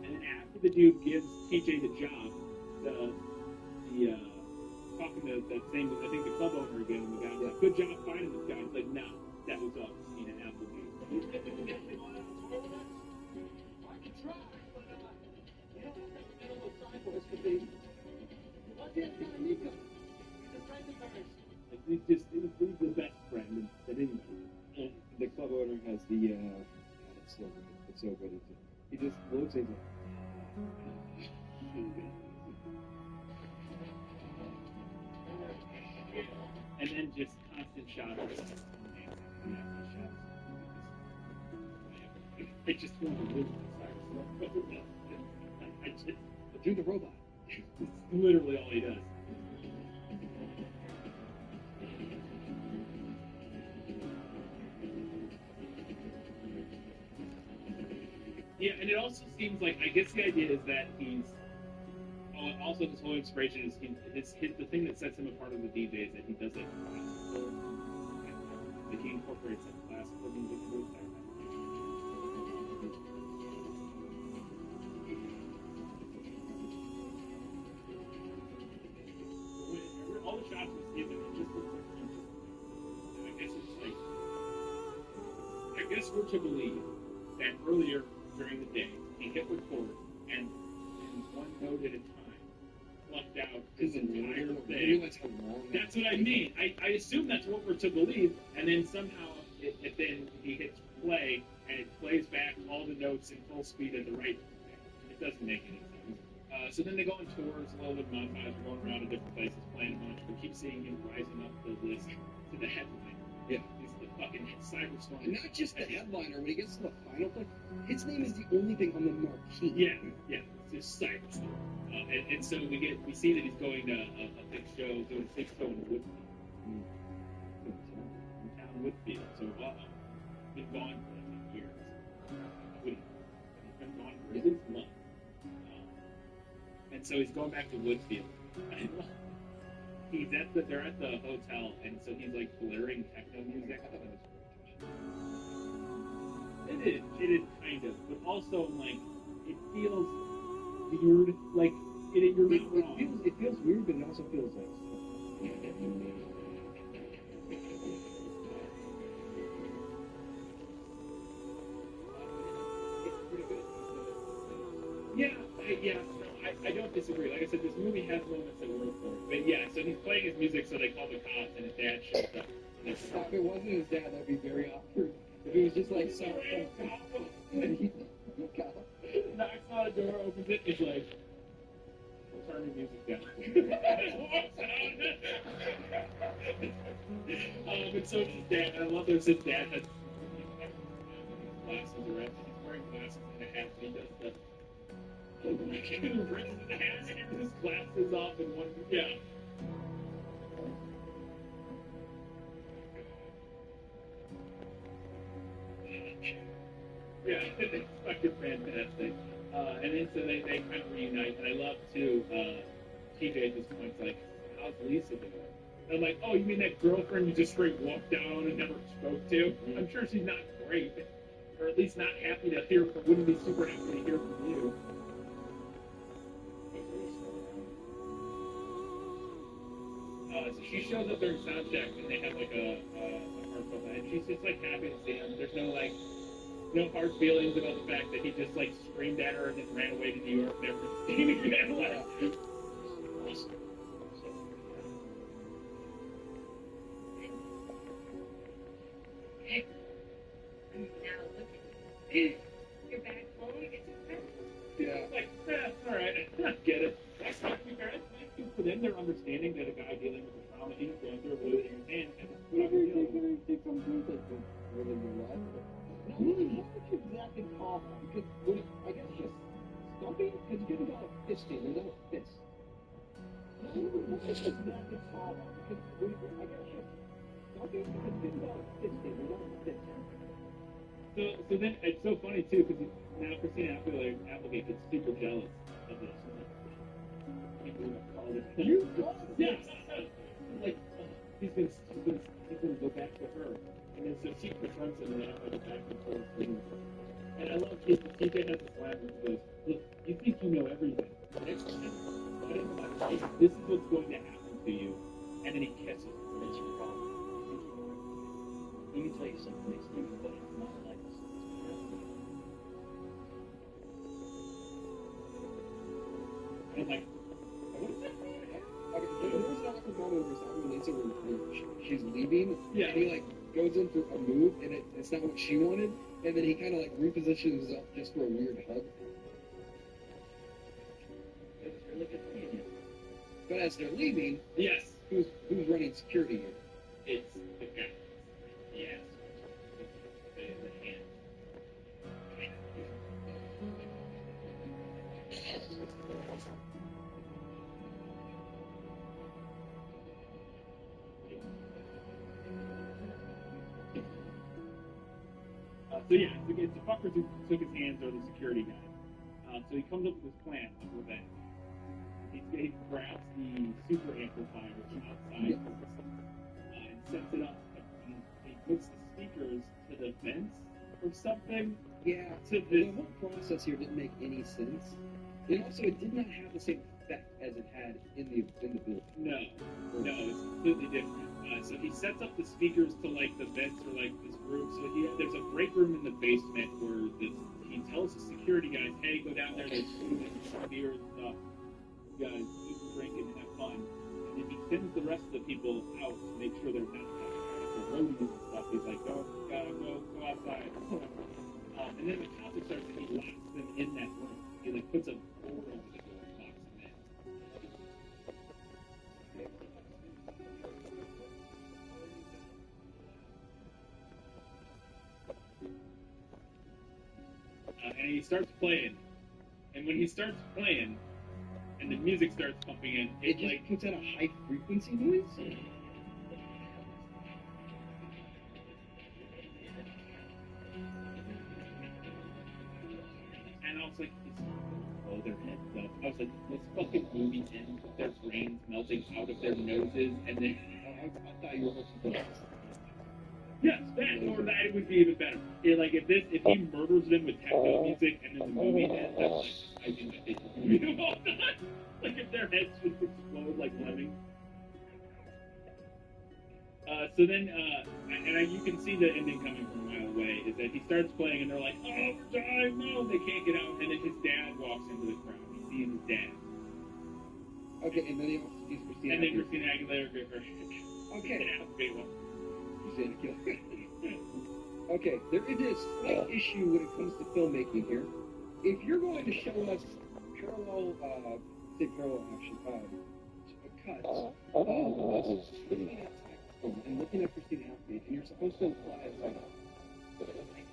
And then after the dude gives TJ the job, talking to that same, I think the club owner again, and the guy's like, "Good job finding this guy." He's like, "No, that was all Christina Applegate." I can try, but you don't think the little sideways could be. What's it for Nico? He's a friend of ours. Like, he's the best friend that anybody. And the club owner has the it's so good. He just looks at him. And then just constant shots of I just want to live with Cyrus. Do the robot. It's literally all he does. Yeah, and it also seems like, I guess the idea is that he's... Oh, and also his whole inspiration is the thing that sets him apart on the DJ is that he does like classical... Like he incorporates like classical music with that. All the shots was given, it just looks like he's just... And I guess it's like... I guess we're to believe that earlier during the day, he hit record and in one note at a time plucked out his entire thing. That's what I mean. I assume that's what we're to believe, and then somehow and then he hits play, and it plays back all the notes in full speed at the right time. It doesn't make any sense. So then they go on tours, a little bit of montage, they're going around to different places, playing a bunch. We keep seeing him rising up the list to the headline. Yeah. He's the fucking cyberstorm. And not just the headliner, when he gets to the final play, his name is the only thing on the marquee. Yeah, it's just cyberstorm. And so we see that he's going to a big show, doing a big show in Woodfield. In town Woodfield. So been gone for like years. He's been gone for at least a month. And so he's going back to Woodfield. They're at the hotel, and so he's like blaring techno music. It is kind of, but also like it feels weird. Like you're not wrong. It feels weird, but it also feels like. I don't disagree. Like I said, this movie has moments that work for it. But yeah, so he's playing his music, so they call the cops, and his dad shows up. If it wasn't his dad, that'd be very awkward. If it was just like some knocks on a door, opens it, it's like, turn the music down. And so does his dad. I love this. His dad has glasses around. He's wearing glasses and a hat, and he does the. He brings his hat and his glasses off in one. Yeah. Yeah, it's fucking fantastic. And then so they kind of reunite, and I love too. TJ at this point is like, "How's Lisa doing?" And I'm like, "Oh, you mean that girlfriend you just straight walked down and never spoke to? I'm sure she's not great, or at least not happy to hear from. Wouldn't be super happy to hear from you." So she shows up during sound check, and they have like a heartfelt, and she's just like happy to see him. There's no like. No hard feelings about the fact that he just like screamed at her and then ran away to New York, never seen again. Like, Now look at you. You're back home. You get some friends. Yeah. Like, all right, I get it. That's not to be fair. Thank you for them. They're understanding that a guy dealing with the trauma he's going through, losing his hand, and what I'm dealing with. No, what would you exactly call that? Because I guess just stumping? Because you think about a fisting, there's not a fist. No, what would you exactly call that? Because I guess just stumping? Because you think about a fisting, there's not a fist. So then it's so funny too, because now Christina Applegate gets super jealous of this. You called it. Yes. Like he's gonna go back to her. And then so she confronts him and they have like a back and forth thing. And I love TJ has this line where he goes, "Look, you think you know everything. Next time, this is what's going to happen to you." And then he kisses her. That's your problem. Let me tell you something. Next time you put it in my life, and I'm like, what is that? Okay, there was an awkward moment where Simon and Lisa where she's leaving. Yeah. And he like goes in for a move, and it's not what she wanted, and then he kind of like repositions himself just for a weird hug. It was really good for you. But as they're leaving, yes, who's running security here? It's the guy. Yes. The hand. So yeah, it's the fuckers who took his hands are the security guy. So he comes up with this plan of revenge. He grabs the super amplifier from outside and sets it up. And he puts the speakers to the vents or something. Yeah, the whole process here didn't make any sense. And also, it did not have the same effect as it had in the build. No, it's completely different. So he sets up the speakers to like the vents or like this room. So there's a break room in the basement where he tells the security guys, "Hey, go down there. There's food and beer and stuff. You guys eat and drink and have fun." And then he sends the rest of the people out to make sure they're not. roadies and stuff. He's like, go outside. And then the concert starts and he locks them in that room. He like puts a door over the door and locks them in. And he starts playing. And when he starts playing, and the music starts pumping in, it just like puts out a high frequency noise. And I was like, is he gonna blow their heads up? I was like, this fucking movie ends with their brains melting out of their noses, and then I thought you were hoping for yes, that or that would be even better. Like if he murders them with techno music and then the movie ends, that's like I think my favorite movie of all time. Like if their heads just explode like lemmings. So then, you can see the ending coming from a mile away. Is that he starts playing and they're like, "Oh, we're dying! No, they can't get out." And then his dad walks into the crowd. He sees his dad. Okay, and then he also sees Christina. And then Christina Aguilera. Okay. Christina Aguilera. Okay, there is a slight issue when it comes to filmmaking here. If you're going to show us parallel action cuts of us looking at text and looking at Christina Applegate, and you're supposed to imply it's like, I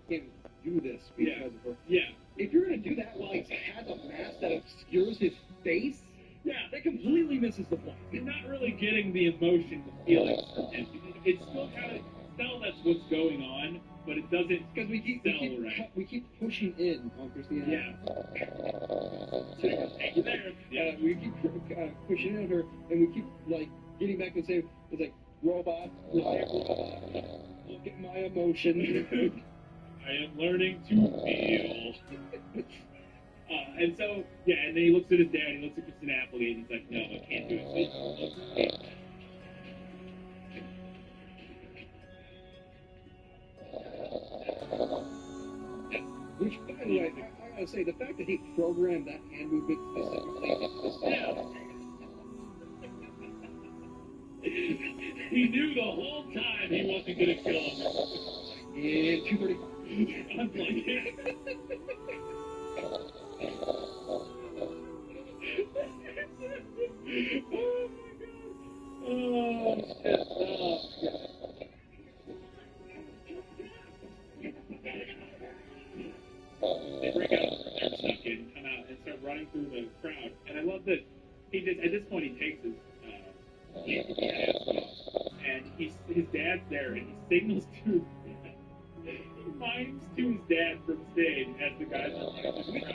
can't do this because of her. Yeah. If you're going to do that while he has a mask that obscures his face, that completely misses the point. You're not really getting the emotion, the feelings from him. It's still kind of that's what's going on, but it doesn't because we keep pushing in on Christina. Yeah. We keep pushing in on her, and we keep like getting back to the same. It's like robot, look at my emotion. I am learning to feel. And so, and then he looks at his dad, he looks at Christina Applegate, and he's like, no, I can't do it. Which, by the way, I gotta say, the fact that he programmed that hand movement He knew the whole time he wasn't gonna kill him. And 2:30. I'm like, oh shit. They break out their stuff and come out and start running through the crowd. And I love that he just at this point he takes his and his dad's there and he signals to he mimes to his dad from stage as the guys are running through the crowd.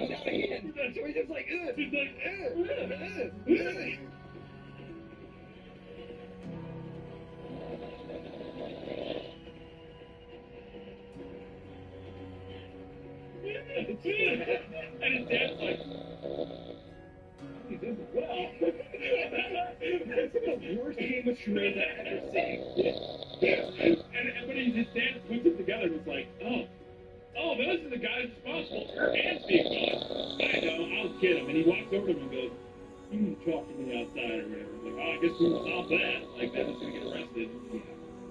So he's just like, He's like, and his dad's like, he does it well. That's the worst game of charades I've ever seen. And when his dad puts it together, it was like, oh, those are the guys responsible for her hands being gone. I know, I'll get him. And he walks over to him and goes, you need to talk to me outside or whatever. Like, I guess we will solve that. Like, that was going to get arrested.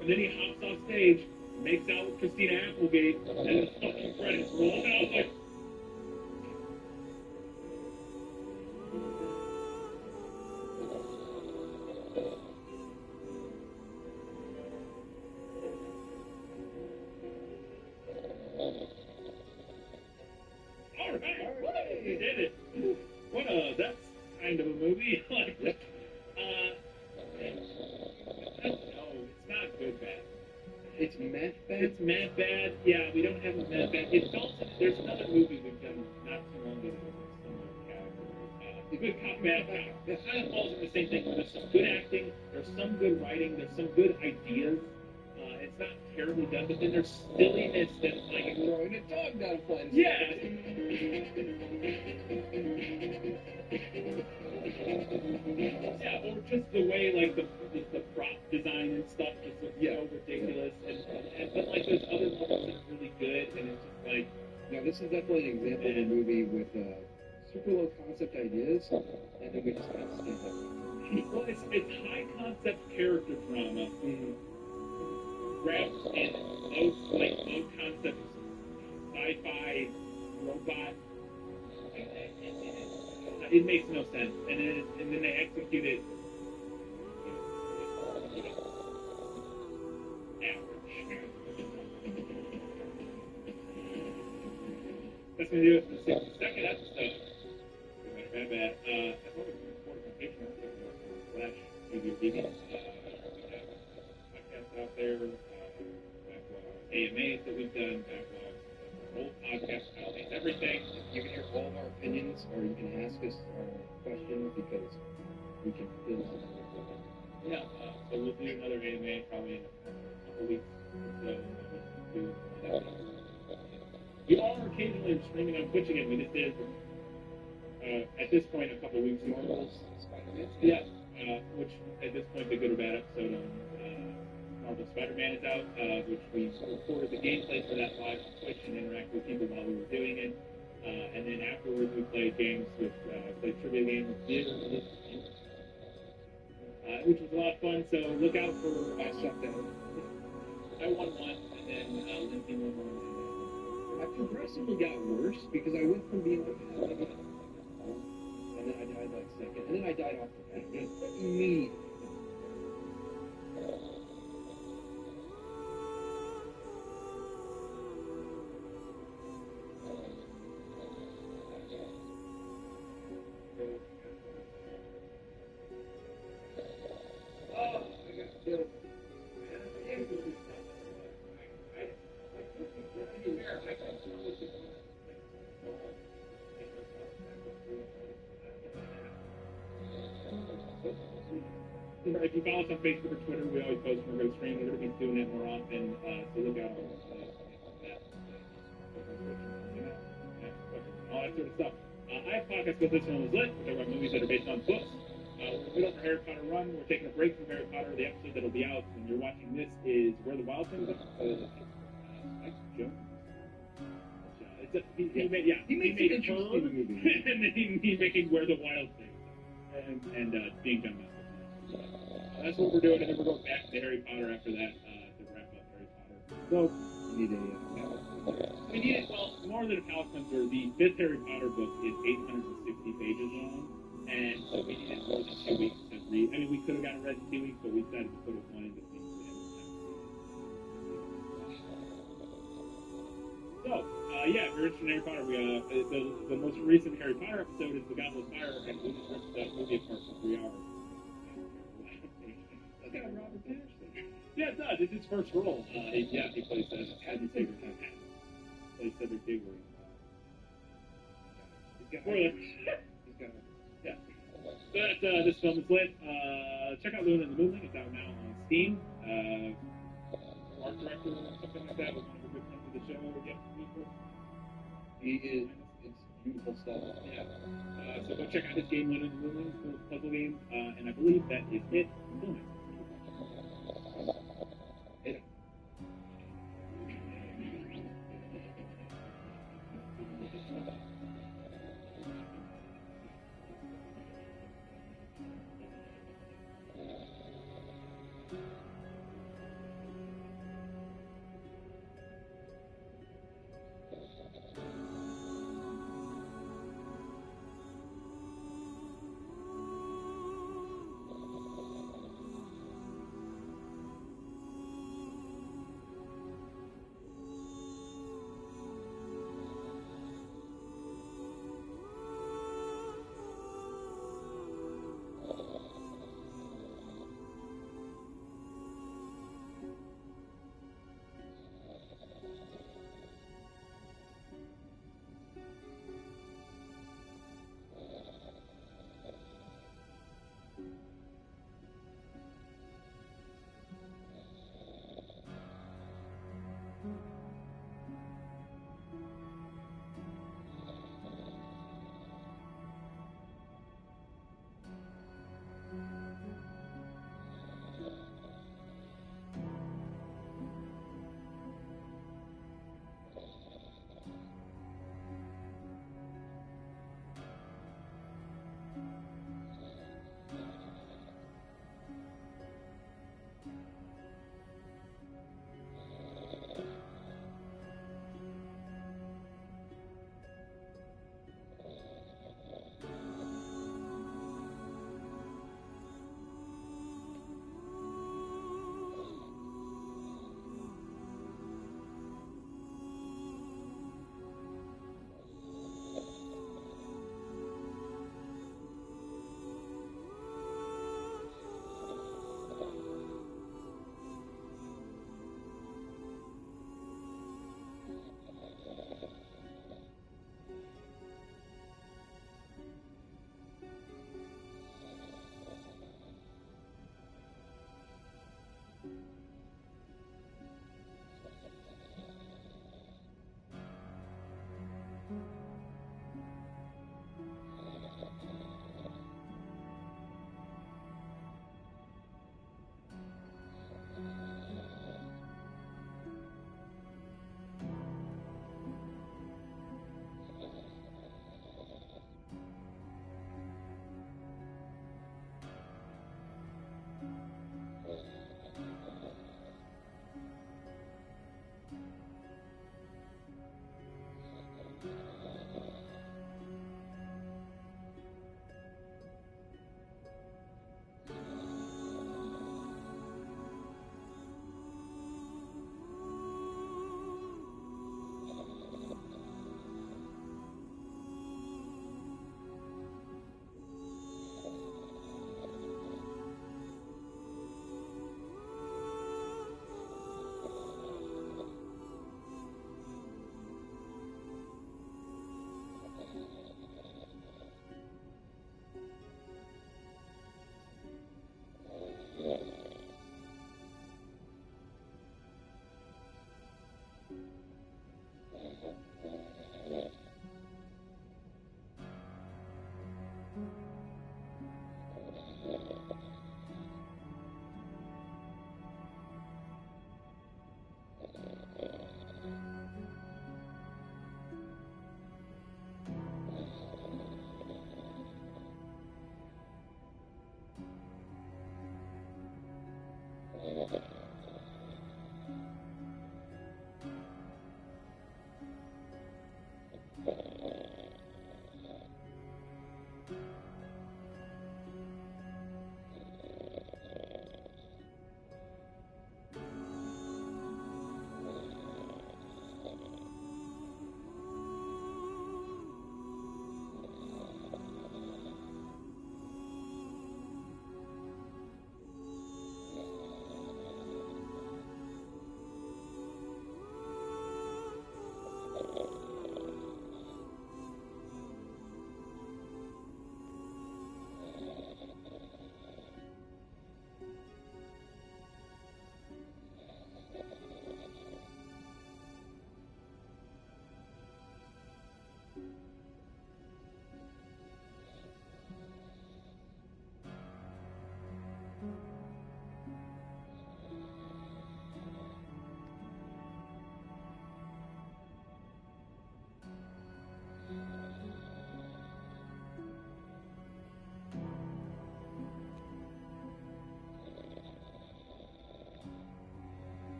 And then he hops off stage, makes out with Christina Applegate, and the fucking credits roll. And I was like, Alright, we did it. That's kind of a movie. Like, no, it's not good bad. It's mad bad? It's mad bad. Yeah, we don't have a mad bad. It's also, there's another movie we've done not too long ago. The Good Cop, Bad Cop. It kind of falls in the same thing. There's some good acting, there's some good writing, there's some good ideas. It's not terribly done, but then there's silliness that's like throwing a dog down flight. Yeah. Yeah, or just the way like the prop design and stuff just looks so ridiculous, and but like there's other parts that's really good, and it's just like. Now this is definitely an example of a movie with super low concept ideas, and then we just kind of stand up. Well, it's high concept character drama. Mm-hmm. wrapped in low concept sci-fi robot. It makes no sense, and then they execute it. Average. That's gonna do it for the second episode. Bad. That's what we're recording on Patreon. Flash Media TV. We have podcasts out there. AMAs that we've done. Old podcasts about everything. You can hear all of our opinions, or you can ask us questions because we can fill them. Yeah, so we'll do another AMA probably in a couple weeks. So we are occasionally streaming on Twitch again. We just did at this point a couple weeks ago. Immortals Spider-Man. Yeah, which at this point the good or bad episode on Marvel Spider-Man is out, which we recorded the gameplay for that live on Twitch and interacted with people while we were doing it. And then afterwards we played games with played trivia games with theater, which was a lot of fun. So look out for I sucked out. I won one, and then Lindsay won one. I progressively got worse because I went from being like happy, and then I died like second, and then I died off the bat immediately. If you follow us on Facebook or Twitter, we always post when we're going to stream. We're going to be doing that more often, so look out on that. All that sort of stuff. I have podcasts with this one was lit. We talk about movies that are based on books. We're in the middle of our Harry Potter run. We're taking a break from Harry Potter. The episode that'll be out when you're watching this is Where the Wild Things Are. Mike Jones. He made interesting movies. And then he's making Where the Wild Things Are. And being done with. That's what we're doing, and then we're going back to Harry Potter after that to wrap up Harry Potter. So, we need more than a palate cleanser. The fifth Harry Potter book is 860 pages long, and so we needed more than 2 weeks to read. I mean, we could have gotten read in 2 weeks, but we decided to put it one in between. So, yeah, if you're interested in Harry Potter, the most recent Harry Potter episode is The Goblet of Fire, and we just ripped that movie apart for 3 hours. Robert Patterson. Yeah, it does. It's his first role. He plays Hadn't Favorite Time. Plays Cedric Diggory. Spoiler. Yeah. But this film is lit. Check out Luna and the Moonling. It's out now on Steam. Art director or something like that was one of the good friends of the show. He is. It's beautiful stuff. Yeah. So go check out his game, Luna and the Moonling. It's a puzzle game. And I believe that is it. Boom.